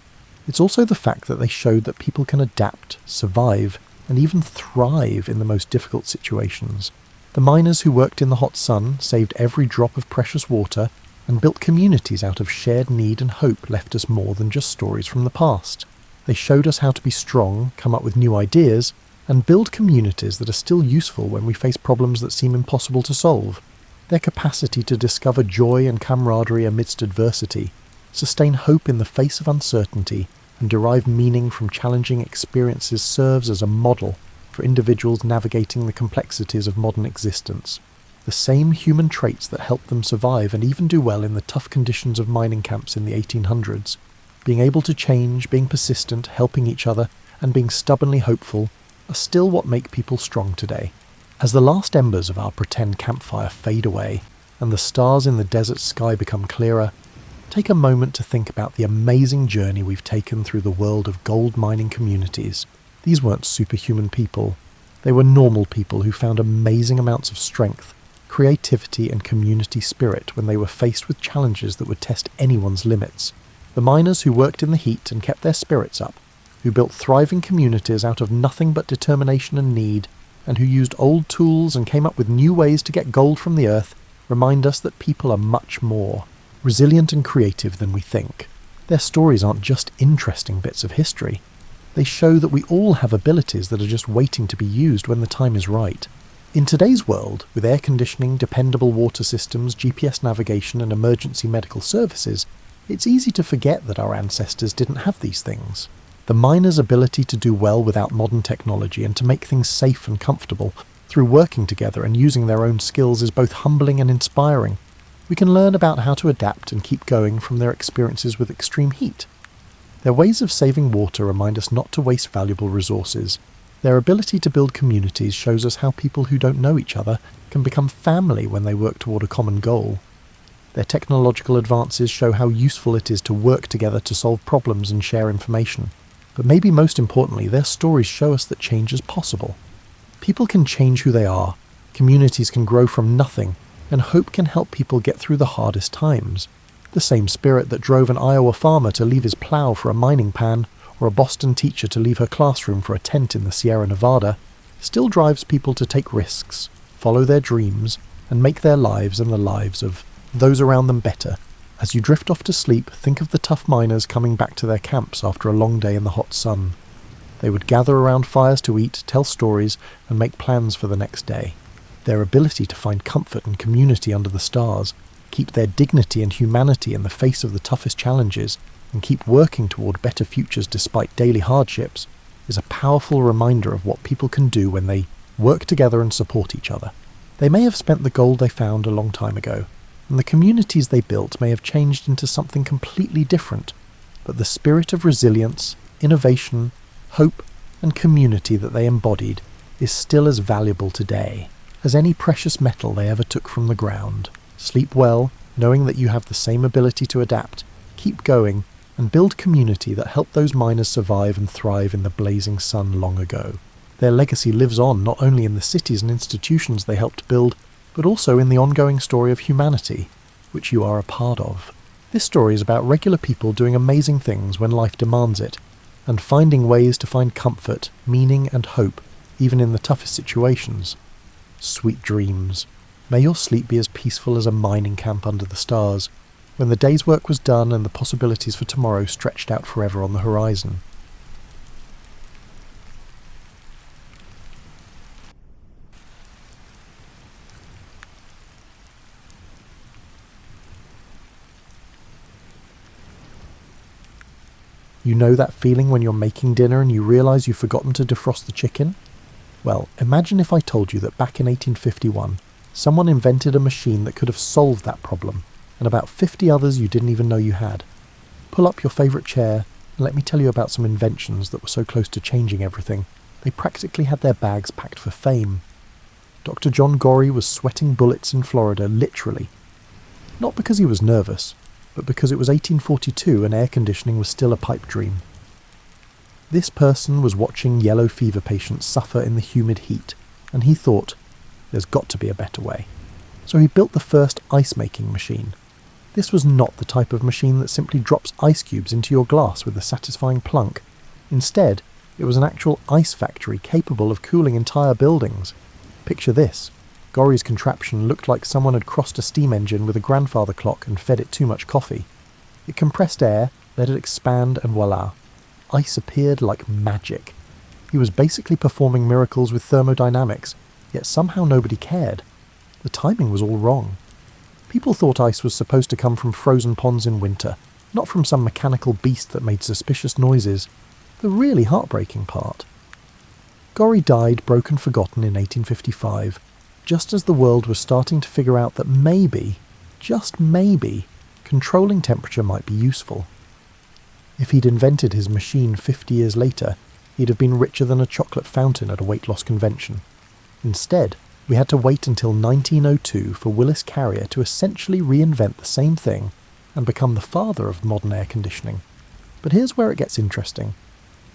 It's also the fact that they showed that people can adapt, survive, and even thrive in the most difficult situations. The miners who worked in the hot sun, saved every drop of precious water, and built communities out of shared need and hope left us more than just stories from the past. They showed us how to be strong, come up with new ideas, and build communities that are still useful when we face problems that seem impossible to solve. Their capacity to discover joy and camaraderie amidst adversity, sustain hope in the face of uncertainty, and derive meaning from challenging experiences serves as a model for individuals navigating the complexities of modern existence. The same human traits that helped them survive and even do well in the tough conditions of mining camps in the 1800s, being able to change, being persistent, helping each other, and being stubbornly hopeful, are still what make people strong today. As the last embers of our pretend campfire fade away, and the stars in the desert sky become clearer, Take a moment to think about the amazing journey we've taken through the world of gold mining communities. These weren't superhuman people. They were normal people who found amazing amounts of strength, creativity and community spirit when they were faced with challenges that would test anyone's limits. The miners who worked in the heat and kept their spirits up, who built thriving communities out of nothing but determination and need, and who used old tools and came up with new ways to get gold from the earth, remind us that people are much more resilient and creative than we think. Their stories aren't just interesting bits of history. They show that we all have abilities that are just waiting to be used when the time is right. In today's world, with air conditioning, dependable water systems, GPS navigation and emergency medical services, it's easy to forget that our ancestors didn't have these things. The miners' ability to do well without modern technology and to make things safe and comfortable through working together and using their own skills is both humbling and inspiring. We can learn about how to adapt and keep going from their experiences with extreme heat. Their ways of saving water remind us not to waste valuable resources. Their ability to build communities shows us how people who don't know each other can become family when they work toward a common goal. Their technological advances show how useful it is to work together to solve problems and share information. But maybe most importantly, their stories show us that change is possible. People can change who they are, communities can grow from nothing, and hope can help people get through the hardest times. The same spirit that drove an Iowa farmer to leave his plow for a mining pan, or a Boston teacher to leave her classroom for a tent in the Sierra Nevada, still drives people to take risks, follow their dreams, and make their lives and the lives of those around them better. As you drift off to sleep, think of the tough miners coming back to their camps after a long day in the hot sun. They would gather around fires to eat, tell stories, and make plans for the next day. Their ability to find comfort and community under the stars, keep their dignity and humanity in the face of the toughest challenges, and keep working toward better futures despite daily hardships, is a powerful reminder of what people can do when they work together and support each other. They may have spent the gold they found a long time ago, and the communities they built may have changed into something completely different, but the spirit of resilience, innovation, hope, and community that they embodied is still as valuable today as any precious metal they ever took from the ground. Sleep well, knowing that you have the same ability to adapt, keep going, and build community that helped those miners survive and thrive in the blazing sun long ago. Their legacy lives on not only in the cities and institutions they helped build, but also in the ongoing story of humanity, which you are a part of. This story is about regular people doing amazing things when life demands it, and finding ways to find comfort, meaning and hope, even in the toughest situations. Sweet dreams. May your sleep be as peaceful as a mining camp under the stars, when the day's work was done and the possibilities for tomorrow stretched out forever on the horizon. You know that feeling when you're making dinner and you realise you've forgotten to defrost the chicken? Well, imagine if I told you that back in 1851, someone invented a machine that could have solved that problem, and about 50 others you didn't even know you had. Pull up your favourite chair, and let me tell you about some inventions that were so close to changing everything, they practically had their bags packed for fame. Dr. John Gorrie was sweating bullets in Florida, literally. Not because he was nervous, but because it was 1842 and air conditioning was still a pipe dream. This person was watching yellow fever patients suffer in the humid heat, and he thought, there's got to be a better way. So he built the first ice-making machine. This was not the type of machine that simply drops ice cubes into your glass with a satisfying plunk. Instead, it was an actual ice factory capable of cooling entire buildings. Picture this. Gorrie's contraption looked like someone had crossed a steam engine with a grandfather clock and fed it too much coffee. It compressed air, let it expand, and voila. Ice appeared like magic. He was basically performing miracles with thermodynamics, yet somehow nobody cared. The timing was all wrong. People thought ice was supposed to come from frozen ponds in winter, not from some mechanical beast that made suspicious noises. The really heartbreaking part. Gorrie died broken forgotten in 1855, just as the world was starting to figure out that maybe, just maybe, controlling temperature might be useful. If he'd invented his machine 50 years later, he'd have been richer than a chocolate fountain at a weight loss convention. Instead, we had to wait until 1902 for Willis Carrier to essentially reinvent the same thing, and become the father of modern air conditioning. But here's where it gets interesting.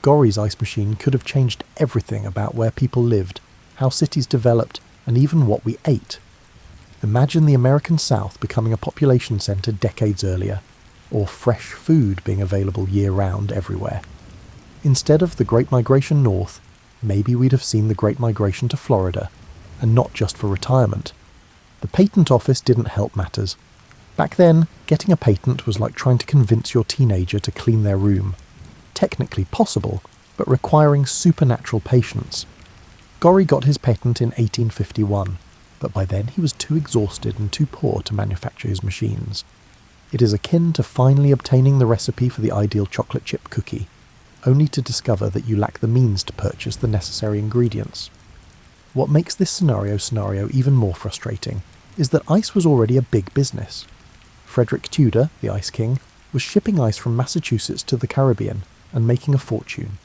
Gorrie's ice machine could have changed everything about where people lived, how cities developed, and even what we ate. Imagine the American South becoming a population centre decades earlier, or fresh food being available year-round everywhere. Instead of the Great Migration North, maybe we'd have seen the Great Migration to Florida, and not just for retirement. The patent office didn't help matters. Back then, getting a patent was like trying to convince your teenager to clean their room. Technically possible, but requiring supernatural patience. Gorrie got his patent in 1851, but by then he was too exhausted and too poor to manufacture his machines. It is akin to finally obtaining the recipe for the ideal chocolate chip cookie, only to discover that you lack the means to purchase the necessary ingredients. What makes this scenario even more frustrating is that ice was already a big business. Frederick Tudor, the Ice King, was shipping ice from Massachusetts to the Caribbean and making a fortune.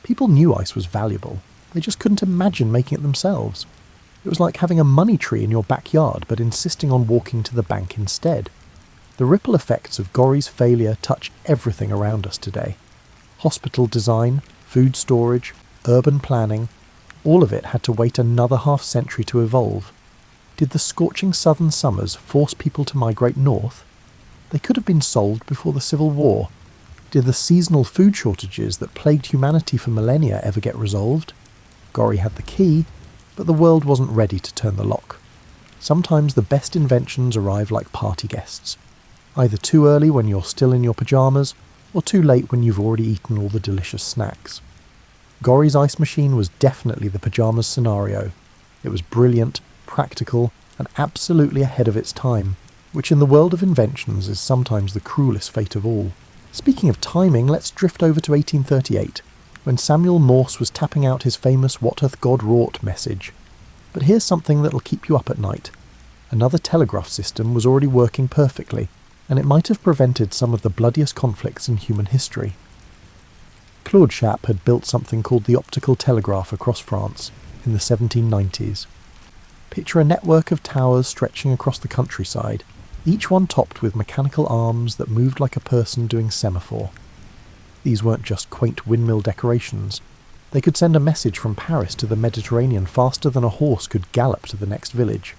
People knew ice was valuable, they just couldn't imagine making it themselves. It was like having a money tree in your backyard but insisting on walking to the bank instead. The ripple effects of Gorrie's failure touch everything around us today. Hospital design, food storage, urban planning, all of it had to wait another half-century to evolve. Did the scorching southern summers force people to migrate north? They could have been solved before the Civil War. Did the seasonal food shortages that plagued humanity for millennia ever get resolved? Gorrie had the key, but the world wasn't ready to turn the lock. Sometimes the best inventions arrive like party guests. Either too early when you're still in your pyjamas, or too late when you've already eaten all the delicious snacks. Gorrie's ice machine was definitely the pyjamas scenario. It was brilliant, practical, and absolutely ahead of its time, which in the world of inventions is sometimes the cruelest fate of all. Speaking of timing, let's drift over to 1838, when Samuel Morse was tapping out his famous "What hath God wrought" message. But here's something that'll keep you up at night. Another telegraph system was already working perfectly, and it might have prevented some of the bloodiest conflicts in human history. Claude Chappe had built something called the optical telegraph across France in the 1790s. Picture a network of towers stretching across the countryside, each one topped with mechanical arms that moved like a person doing semaphore. These weren't just quaint windmill decorations. They could send a message from Paris to the Mediterranean faster than a horse could gallop to the next village.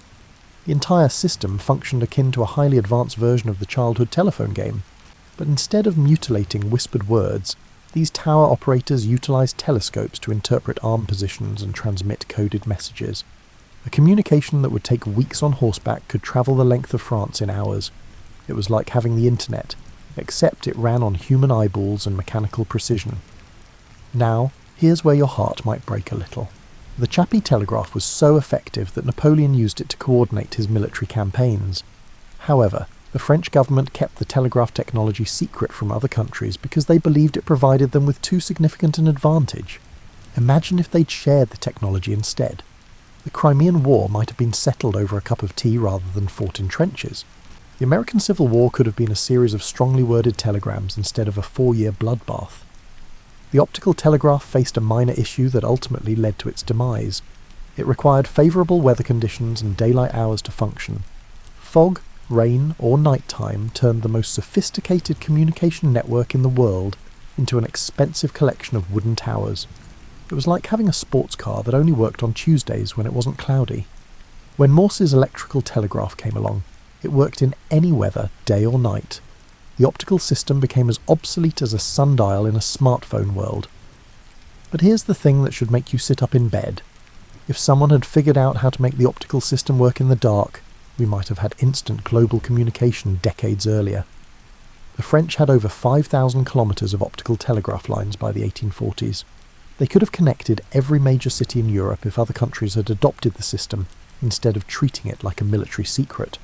The entire system functioned akin to a highly advanced version of the childhood telephone game, but instead of mutilating whispered words, these tower operators utilized telescopes to interpret arm positions and transmit coded messages. A communication that would take weeks on horseback could travel the length of France in hours. It was like having the internet, except it ran on human eyeballs and mechanical precision. Now, here's where your heart might break a little. The Chappe telegraph was so effective that Napoleon used it to coordinate his military campaigns. However, the French government kept the telegraph technology secret from other countries because they believed it provided them with too significant an advantage. Imagine if they'd shared the technology instead. The Crimean War might have been settled over a cup of tea rather than fought in trenches. The American Civil War could have been a series of strongly worded telegrams instead of a 4-year bloodbath. The optical telegraph faced a minor issue that ultimately led to its demise. It required favourable weather conditions and daylight hours to function. Fog, rain, or night time turned the most sophisticated communication network in the world into an expensive collection of wooden towers. It was like having a sports car that only worked on Tuesdays when it wasn't cloudy. When Morse's electrical telegraph came along, it worked in any weather, day or night. The optical system became as obsolete as a sundial in a smartphone world. But here's the thing that should make you sit up in bed. If someone had figured out how to make the optical system work in the dark, we might have had instant global communication decades earlier. The French had over 5,000 kilometres of optical telegraph lines by the 1840s. They could have connected every major city in Europe if other countries had adopted the system instead of treating it like a military secret.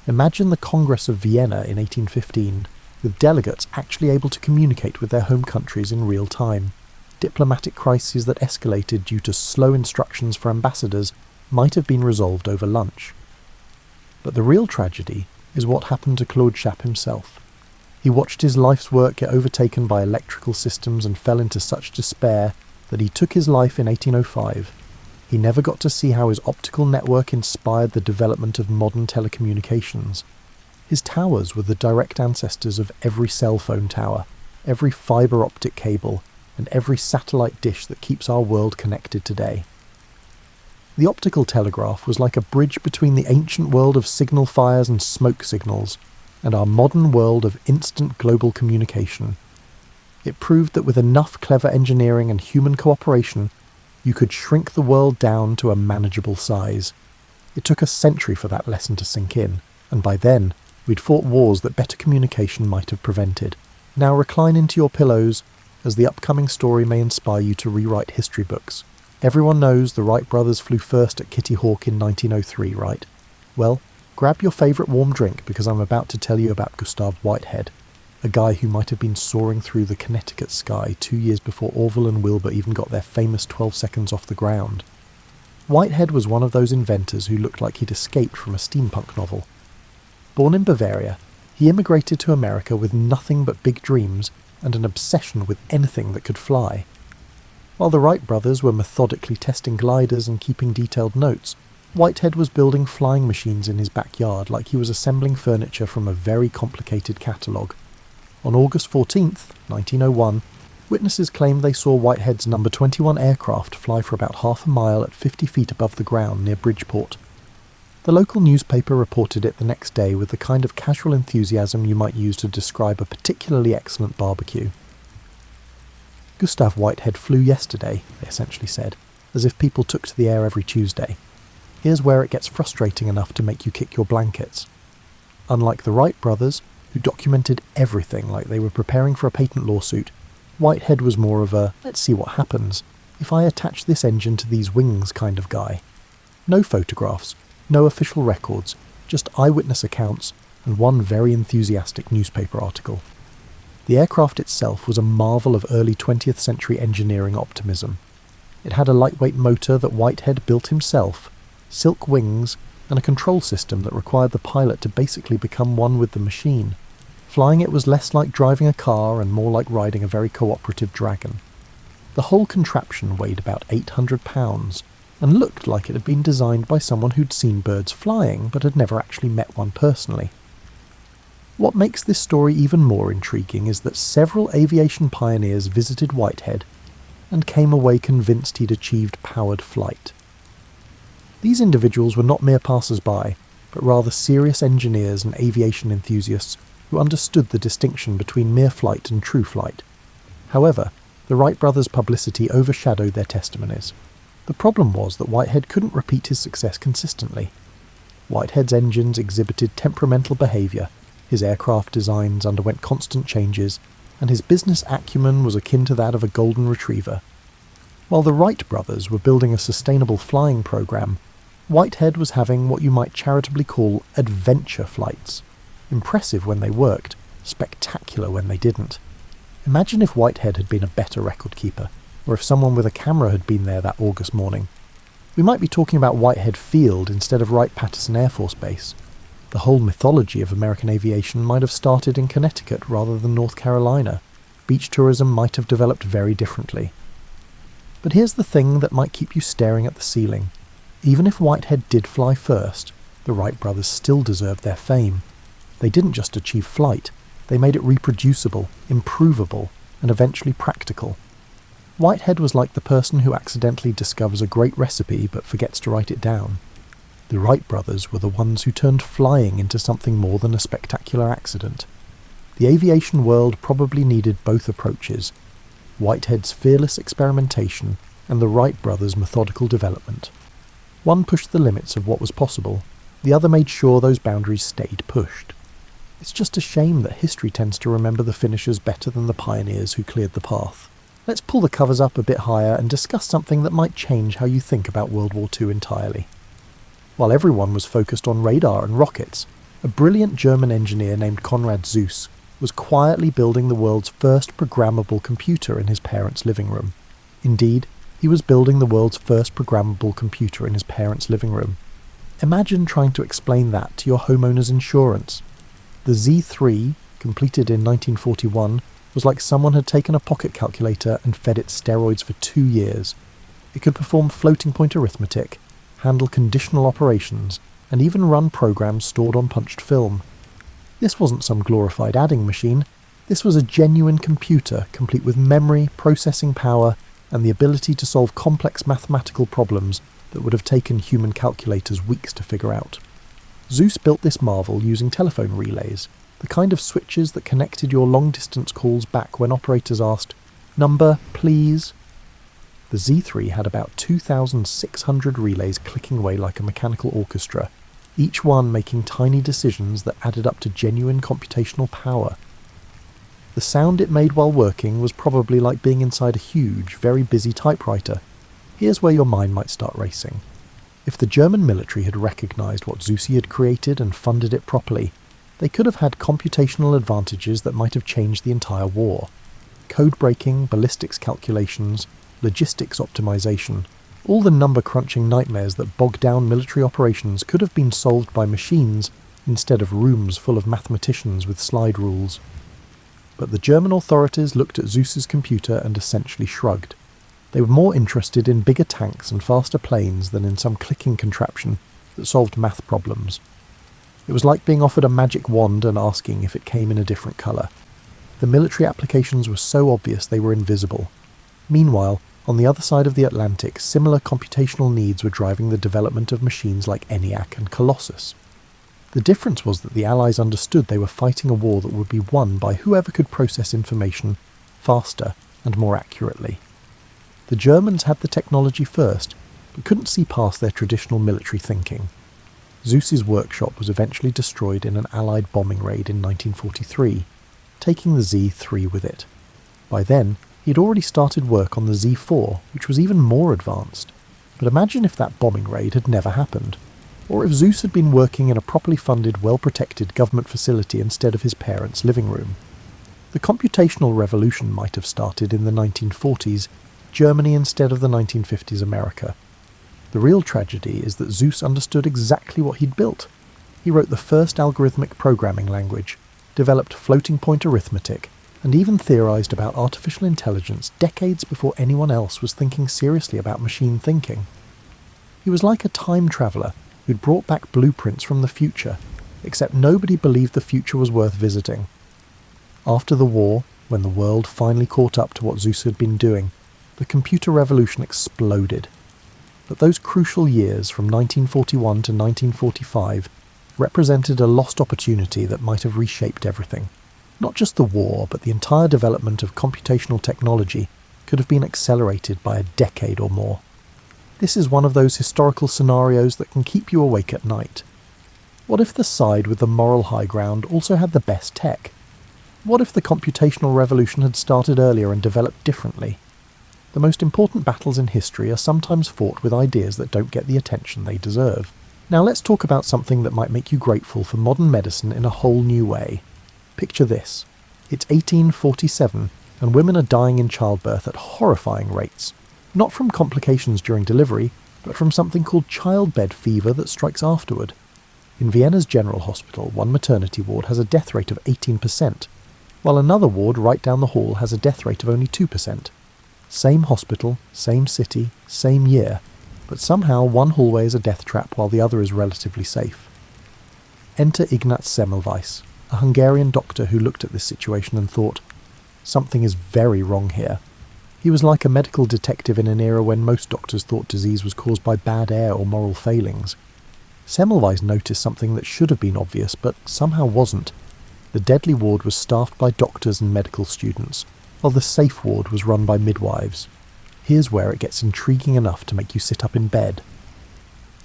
Imagine the Congress of Vienna in 1815, with delegates actually able to communicate with their home countries in real time. Diplomatic crises that escalated due to slow instructions for ambassadors might have been resolved over lunch. But the real tragedy is what happened to Claude Chappe himself. He watched his life's work get overtaken by electrical systems and fell into such despair that he took his life in 1805. He never got to see how his optical network inspired the development of modern telecommunications. His towers were the direct ancestors of every cell phone tower, every fibre optic cable, and every satellite dish that keeps our world connected today. The optical telegraph was like a bridge between the ancient world of signal fires and smoke signals and our modern world of instant global communication. It proved that with enough clever engineering and human cooperation, you could shrink the world down to a manageable size. It took a century for that lesson to sink in, and by then, we'd fought wars that better communication might have prevented. Now recline into your pillows, as the upcoming story may inspire you to rewrite history books. Everyone knows the Wright brothers flew first at Kitty Hawk in 1903, right? Well, grab your favourite warm drink because I'm about to tell you about Gustav Whitehead, a guy who might have been soaring through the Connecticut sky 2 years before Orville and Wilbur even got their famous 12 seconds off the ground. Whitehead was one of those inventors who looked like he'd escaped from a steampunk novel. Born in Bavaria, he immigrated to America with nothing but big dreams and an obsession with anything that could fly. While the Wright brothers were methodically testing gliders and keeping detailed notes, Whitehead was building flying machines in his backyard like he was assembling furniture from a very complicated catalogue. On August 14th, 1901, witnesses claimed they saw Whitehead's No. 21 aircraft fly for about half a mile at 50 feet above the ground near Bridgeport. The local newspaper reported it the next day with the kind of casual enthusiasm you might use to describe a particularly excellent barbecue. Gustav Whitehead flew yesterday, they essentially said, as if people took to the air every Tuesday. Here's where it gets frustrating enough to make you kick your blankets. Unlike the Wright brothers, who documented everything like they were preparing for a patent lawsuit, Whitehead was more of a, let's see what happens if I attach this engine to these wings kind of guy. No photographs, no official records, just eyewitness accounts and one very enthusiastic newspaper article. The aircraft itself was a marvel of early 20th century engineering optimism. It had a lightweight motor that Whitehead built himself, silk wings, and a control system that required the pilot to basically become one with the machine. Flying it was less like driving a car and more like riding a very cooperative dragon. The whole contraption weighed about 800 pounds and looked like it had been designed by someone who'd seen birds flying but had never actually met one personally. What makes this story even more intriguing is that several aviation pioneers visited Whitehead and came away convinced he'd achieved powered flight. These individuals were not mere passers-by, but rather serious engineers and aviation enthusiasts who understood the distinction between mere flight and true flight. However, the Wright brothers' publicity overshadowed their testimonies. The problem was that Whitehead couldn't repeat his success consistently. Whitehead's engines exhibited temperamental behaviour, his aircraft designs underwent constant changes, and his business acumen was akin to that of a golden retriever. While the Wright brothers were building a sustainable flying program, Whitehead was having what you might charitably call adventure flights. Impressive when they worked, spectacular when they didn't. Imagine if Whitehead had been a better record keeper, or if someone with a camera had been there that August morning. We might be talking about Whitehead Field instead of Wright-Patterson Air Force Base. The whole mythology of American aviation might have started in Connecticut rather than North Carolina. Beach tourism might have developed very differently. But here's the thing that might keep you staring at the ceiling. Even if Whitehead did fly first, the Wright brothers still deserved their fame. They didn't just achieve flight, they made it reproducible, improvable, and eventually practical. Whitehead was like the person who accidentally discovers a great recipe but forgets to write it down. The Wright brothers were the ones who turned flying into something more than a spectacular accident. The aviation world probably needed both approaches, Whitehead's fearless experimentation and the Wright brothers' methodical development. One pushed the limits of what was possible, the other made sure those boundaries stayed pushed. It's just a shame that history tends to remember the finishers better than the pioneers who cleared the path. Let's pull the covers up a bit higher and discuss something that might change how you think about World War II entirely. While everyone was focused on radar and rockets, a brilliant German engineer named Konrad Zuse was quietly building the world's first programmable computer in his parents' living room. Indeed, he was building the world's first programmable computer in his parents' living room. Imagine trying to explain that to your homeowner's insurance. The Z3, completed in 1941, was like someone had taken a pocket calculator and fed it steroids for 2 years. It could perform floating-point arithmetic, handle conditional operations, and even run programs stored on punched film. This wasn't some glorified adding machine. This was a genuine computer, complete with memory, processing power, and the ability to solve complex mathematical problems that would have taken human calculators weeks to figure out. Zeus built this marvel using telephone relays, the kind of switches that connected your long-distance calls back when operators asked, "Number, please?" The Z3 had about 2,600 relays clicking away like a mechanical orchestra, each one making tiny decisions that added up to genuine computational power. The sound it made while working was probably like being inside a huge, very busy typewriter. Here's where your mind might start racing. If the German military had recognised what Zeus had created and funded it properly, they could have had computational advantages that might have changed the entire war. Code breaking, ballistics calculations, logistics optimization, all the number-crunching nightmares that bogged down military operations could have been solved by machines instead of rooms full of mathematicians with slide rules. But the German authorities looked at Zeus's computer and essentially shrugged. They were more interested in bigger tanks and faster planes than in some clicking contraption that solved math problems. It was like being offered a magic wand and asking if it came in a different colour. The military applications were so obvious they were invisible. Meanwhile, on the other side of the Atlantic, similar computational needs were driving the development of machines like ENIAC and Colossus. The difference was that the Allies understood they were fighting a war that would be won by whoever could process information faster and more accurately. The Germans had the technology first, but couldn't see past their traditional military thinking. Zeus's workshop was eventually destroyed in an Allied bombing raid in 1943, taking the Z3 with it. By then, he had already started work on the Z4, which was even more advanced. But imagine if that bombing raid had never happened, or if Zeus had been working in a properly funded, well-protected government facility instead of his parents' living room. The computational revolution might have started in the 1940s, Germany instead of the 1950s America. The real tragedy is that Zeus understood exactly what he'd built. He wrote the first algorithmic programming language, developed floating-point arithmetic, and even theorized about artificial intelligence decades before anyone else was thinking seriously about machine thinking. He was like a time traveller who'd brought back blueprints from the future, except nobody believed the future was worth visiting. After the war, when the world finally caught up to what Zeus had been doing, the computer revolution exploded. But those crucial years from 1941 to 1945 represented a lost opportunity that might have reshaped everything. Not just the war, but the entire development of computational technology could have been accelerated by a decade or more. This is one of those historical scenarios that can keep you awake at night. What if the side with the moral high ground also had the best tech? What if the computational revolution had started earlier and developed differently? The most important battles in history are sometimes fought with ideas that don't get the attention they deserve. Now let's talk about something that might make you grateful for modern medicine in a whole new way. Picture this. It's 1847, and women are dying in childbirth at horrifying rates. Not from complications during delivery, but from something called childbed fever that strikes afterward. In Vienna's General Hospital, one maternity ward has a death rate of 18%, while another ward right down the hall has a death rate of only 2%. Same hospital, same city, same year, but somehow one hallway is a death trap while the other is relatively safe. Enter Ignaz Semmelweis, a Hungarian doctor who looked at this situation and thought, something is very wrong here. He was like a medical detective in an era when most doctors thought disease was caused by bad air or moral failings. Semmelweis noticed something that should have been obvious, but somehow wasn't. The deadly ward was staffed by doctors and medical students, while the safe ward was run by midwives. Here's where it gets intriguing enough to make you sit up in bed.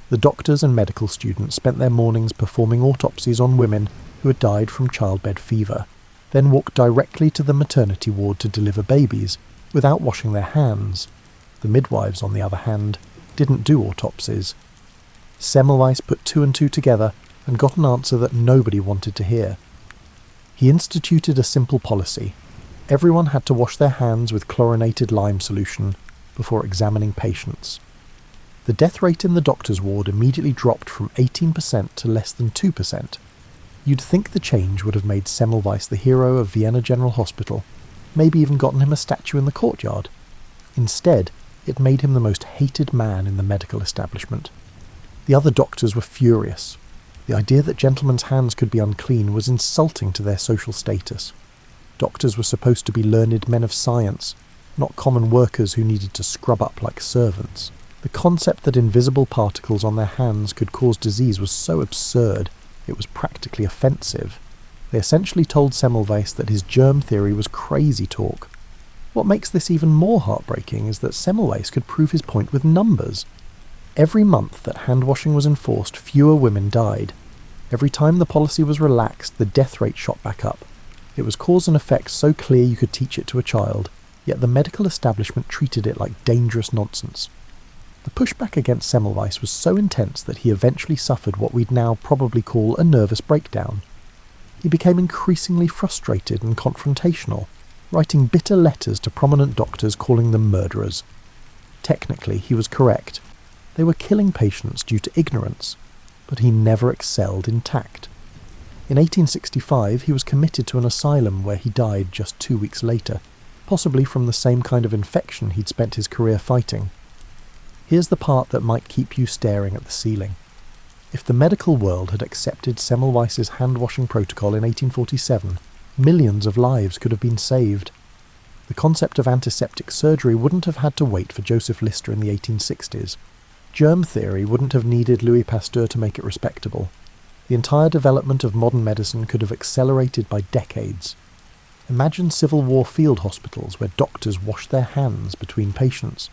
The doctors and medical students spent their mornings performing autopsies on women who had died from childbed fever, then walked directly to the maternity ward to deliver babies, without washing their hands. The midwives, on the other hand, didn't do autopsies. Semmelweis put two and two together and got an answer that nobody wanted to hear. He instituted a simple policy. Everyone had to wash their hands with chlorinated lime solution before examining patients. The death rate in the doctor's ward immediately dropped from 18% to less than 2%. You'd think the change would have made Semmelweis the hero of Vienna General Hospital, maybe even gotten him a statue in the courtyard. Instead, it made him the most hated man in the medical establishment. The other doctors were furious. The idea that gentlemen's hands could be unclean was insulting to their social status. Doctors were supposed to be learned men of science, not common workers who needed to scrub up like servants. The concept that invisible particles on their hands could cause disease was so absurd, it was practically offensive. They essentially told Semmelweis that his germ theory was crazy talk. What makes this even more heartbreaking is that Semmelweis could prove his point with numbers. Every month that hand-washing was enforced, fewer women died. Every time the policy was relaxed, the death rate shot back up. It was cause and effect so clear you could teach it to a child, yet the medical establishment treated it like dangerous nonsense. The pushback against Semmelweis was so intense that he eventually suffered what we'd now probably call a nervous breakdown. He became increasingly frustrated and confrontational, writing bitter letters to prominent doctors calling them murderers. Technically, he was correct. They were killing patients due to ignorance, but he never excelled in tact. In 1865, he was committed to an asylum where he died just 2 weeks later, possibly from the same kind of infection he'd spent his career fighting. Here's the part that might keep you staring at the ceiling. If the medical world had accepted Semmelweis's hand-washing protocol in 1847, millions of lives could have been saved. The concept of antiseptic surgery wouldn't have had to wait for Joseph Lister in the 1860s. Germ theory wouldn't have needed Louis Pasteur to make it respectable. The entire development of modern medicine could have accelerated by decades. Imagine Civil War field hospitals where doctors washed their hands between patients.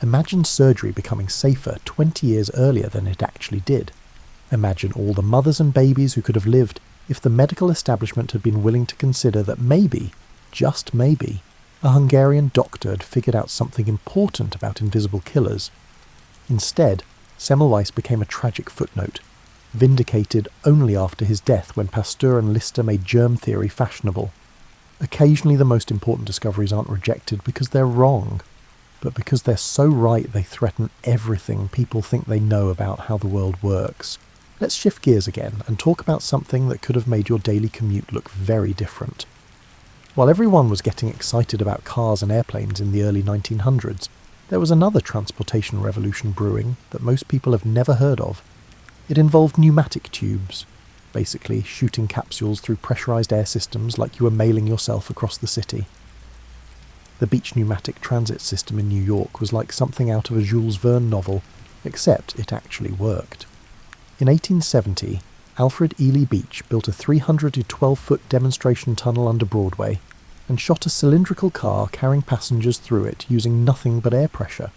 Imagine surgery becoming safer 20 years earlier than it actually did. Imagine all the mothers and babies who could have lived if the medical establishment had been willing to consider that maybe, just maybe, a Hungarian doctor had figured out something important about invisible killers. Instead, Semmelweis became a tragic footnote, vindicated only after his death when Pasteur and Lister made germ theory fashionable. Occasionally the most important discoveries aren't rejected because they're wrong, but because they're so right they threaten everything people think they know about how the world works. Let's shift gears again and talk about something that could have made your daily commute look very different. While everyone was getting excited about cars and airplanes in the early 1900s, there was another transportation revolution brewing that most people have never heard of. It involved pneumatic tubes, basically shooting capsules through pressurized air systems like you were mailing yourself across the city. The beach pneumatic transit system in New York was like something out of a Jules Verne novel, except it actually worked. In 1870, Alfred Ely Beach built a 312-foot demonstration tunnel under Broadway and shot a cylindrical car carrying passengers through it using nothing but air pressure.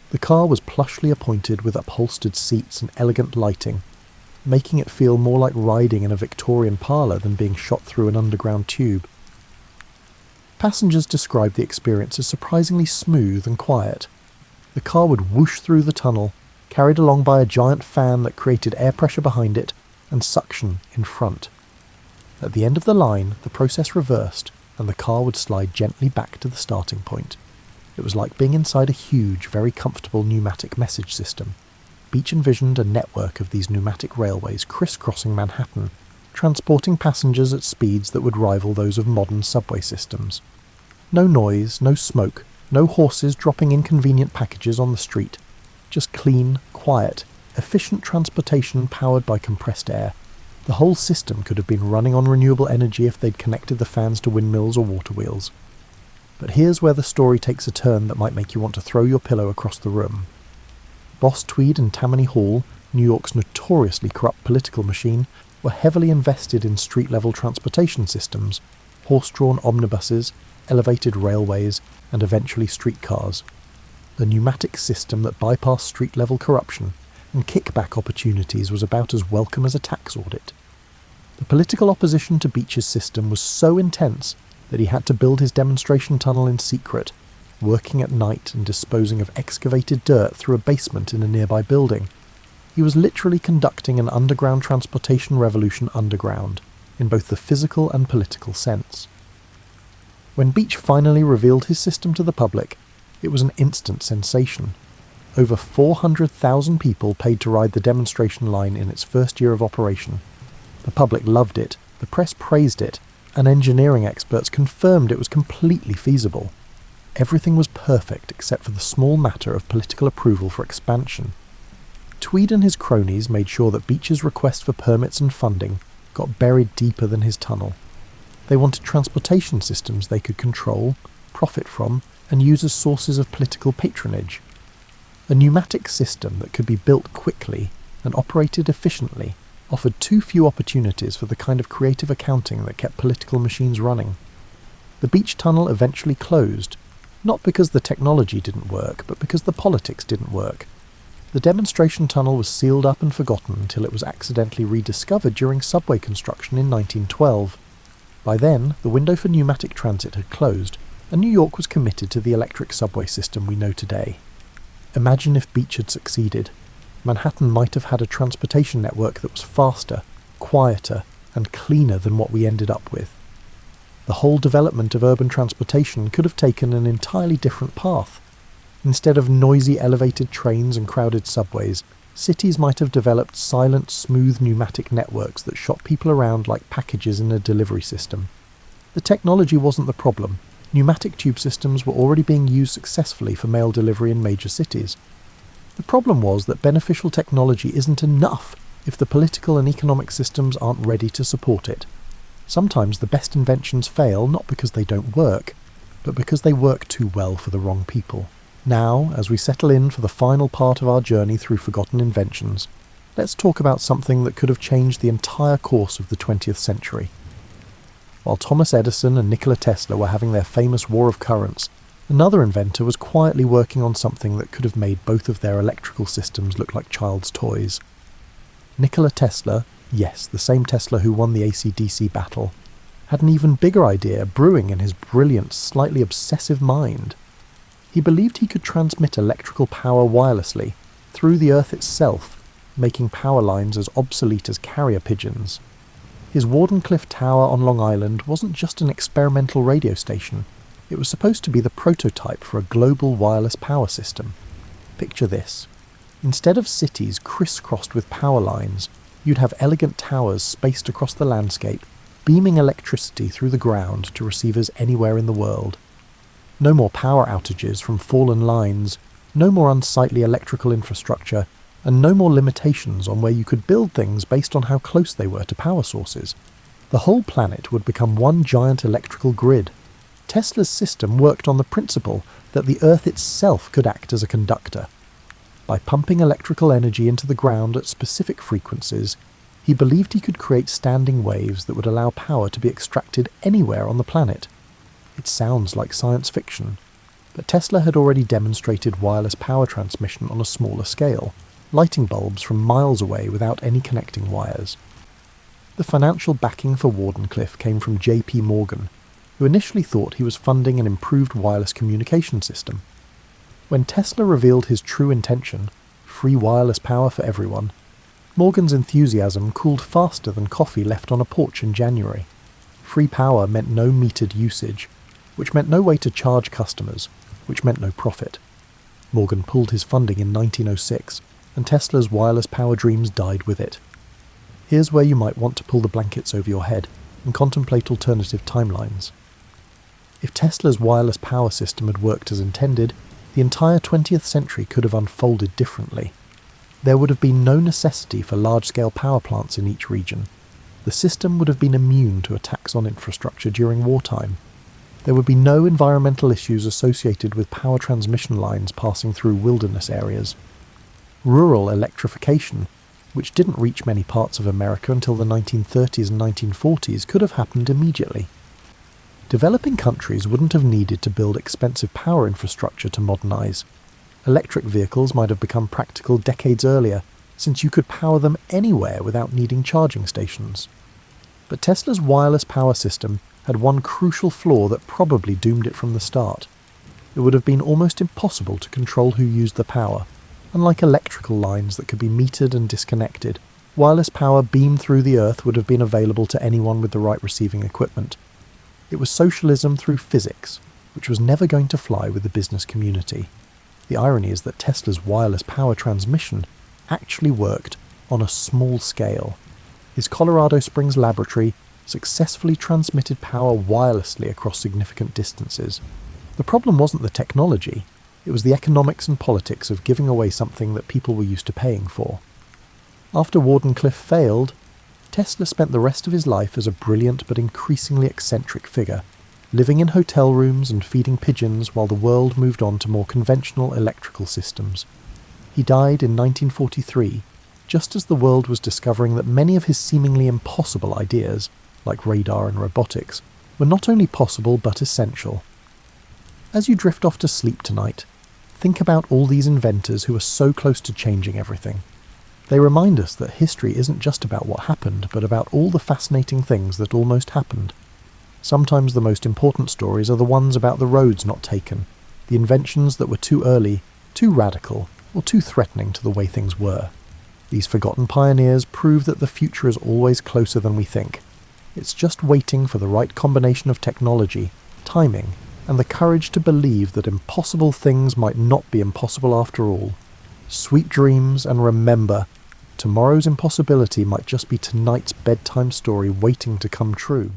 The car was plushly appointed with upholstered seats and elegant lighting, making it feel more like riding in a Victorian parlour than being shot through an underground tube. Passengers described the experience as surprisingly smooth and quiet. The car would whoosh through the tunnel, carried along by a giant fan that created air pressure behind it and suction in front. At the end of the line, the process reversed, and the car would slide gently back to the starting point. It was like being inside a huge, very comfortable pneumatic message system. Beach envisioned a network of these pneumatic railways crisscrossing Manhattan, transporting passengers at speeds that would rival those of modern subway systems. No noise, no smoke, no horses dropping inconvenient packages on the street. Just clean, quiet, efficient transportation powered by compressed air. The whole system could have been running on renewable energy if they'd connected the fans to windmills or water wheels. But here's where the story takes a turn that might make you want to throw your pillow across the room. Boss Tweed and Tammany Hall, New York's notoriously corrupt political machine, were heavily invested in street-level transportation systems, horse-drawn omnibuses, elevated railways, and eventually streetcars. The pneumatic system that bypassed street-level corruption and kickback opportunities was about as welcome as a tax audit. The political opposition to Beach's system was so intense that he had to build his demonstration tunnel in secret, working at night and disposing of excavated dirt through a basement in a nearby building. He was literally conducting an underground transportation revolution underground, in both the physical and political sense. When Beach finally revealed his system to the public, it was an instant sensation. Over 400,000 people paid to ride the demonstration line in its first year of operation. The public loved it, the press praised it, and engineering experts confirmed it was completely feasible. Everything was perfect except for the small matter of political approval for expansion. Tweed and his cronies made sure that Beech's request for permits and funding got buried deeper than his tunnel. They wanted transportation systems they could control, profit from, and use as sources of political patronage. A pneumatic system that could be built quickly and operated efficiently offered too few opportunities for the kind of creative accounting that kept political machines running. The Beech tunnel eventually closed, not because the technology didn't work, but because the politics didn't work. The demonstration tunnel was sealed up and forgotten until it was accidentally rediscovered during subway construction in 1912. By then, the window for pneumatic transit had closed, and New York was committed to the electric subway system we know today. Imagine if Beech had succeeded. Manhattan might have had a transportation network that was faster, quieter, and cleaner than what we ended up with. The whole development of urban transportation could have taken an entirely different path. Instead of noisy elevated trains and crowded subways, cities might have developed silent, smooth pneumatic networks that shot people around like packages in a delivery system. The technology wasn't the problem. Pneumatic tube systems were already being used successfully for mail delivery in major cities. The problem was that beneficial technology isn't enough if the political and economic systems aren't ready to support it. Sometimes the best inventions fail not because they don't work, but because they work too well for the wrong people. Now, as we settle in for the final part of our journey through forgotten inventions, let's talk about something that could have changed the entire course of the 20th century. While Thomas Edison and Nikola Tesla were having their famous war of currents, another inventor was quietly working on something that could have made both of their electrical systems look like child's toys. Nikola Tesla, yes, the same Tesla who won the AC/DC battle, had an even bigger idea brewing in his brilliant, slightly obsessive mind. He believed he could transmit electrical power wirelessly, through the Earth itself, making power lines as obsolete as carrier pigeons. His Wardenclyffe Tower on Long Island wasn't just an experimental radio station, it was supposed to be the prototype for a global wireless power system. Picture this. Instead of cities crisscrossed with power lines, you'd have elegant towers spaced across the landscape, beaming electricity through the ground to receivers anywhere in the world. No more power outages from fallen lines, no more unsightly electrical infrastructure, and no more limitations on where you could build things based on how close they were to power sources. The whole planet would become one giant electrical grid. Tesla's system worked on the principle that the Earth itself could act as a conductor. By pumping electrical energy into the ground at specific frequencies, he believed he could create standing waves that would allow power to be extracted anywhere on the planet. It sounds like science fiction, but Tesla had already demonstrated wireless power transmission on a smaller scale, lighting bulbs from miles away without any connecting wires. The financial backing for Wardenclyffe came from J.P. Morgan, who initially thought he was funding an improved wireless communication system. When Tesla revealed his true intention, free wireless power for everyone, Morgan's enthusiasm cooled faster than coffee left on a porch in January. Free power meant no metered usage, which meant no way to charge customers, which meant no profit. Morgan pulled his funding in 1906, and Tesla's wireless power dreams died with it. Here's where you might want to pull the blankets over your head and contemplate alternative timelines. If Tesla's wireless power system had worked as intended, the entire 20th century could have unfolded differently. There would have been no necessity for large-scale power plants in each region. The system would have been immune to attacks on infrastructure during wartime. There would be no environmental issues associated with power transmission lines passing through wilderness areas. Rural electrification, which didn't reach many parts of America until the 1930s and 1940s, could have happened immediately. Developing countries wouldn't have needed to build expensive power infrastructure to modernize. Electric vehicles might have become practical decades earlier, since you could power them anywhere without needing charging stations. But Tesla's wireless power system had one crucial flaw that probably doomed it from the start. It would have been almost impossible to control who used the power. Unlike electrical lines that could be metered and disconnected, wireless power beamed through the Earth would have been available to anyone with the right receiving equipment. It was socialism through physics, which was never going to fly with the business community. The irony is that Tesla's wireless power transmission actually worked on a small scale. His Colorado Springs laboratory successfully transmitted power wirelessly across significant distances. The problem wasn't the technology, It was the economics and politics of giving away something that people were used to paying for. After Wardenclyffe failed, Tesla spent the rest of his life as a brilliant but increasingly eccentric figure, living in hotel rooms and feeding pigeons while the world moved on to more conventional electrical systems. He died in 1943, just as the world was discovering that many of his seemingly impossible ideas, like radar and robotics, were not only possible but essential. As you drift off to sleep tonight, think about all these inventors who are so close to changing everything. They remind us that history isn't just about what happened, but about all the fascinating things that almost happened. Sometimes the most important stories are the ones about the roads not taken, the inventions that were too early, too radical, or too threatening to the way things were. These forgotten pioneers prove that the future is always closer than we think. It's just waiting for the right combination of technology, timing, and the courage to believe that impossible things might not be impossible after all. Sweet dreams, and remember, tomorrow's impossibility might just be tonight's bedtime story waiting to come true.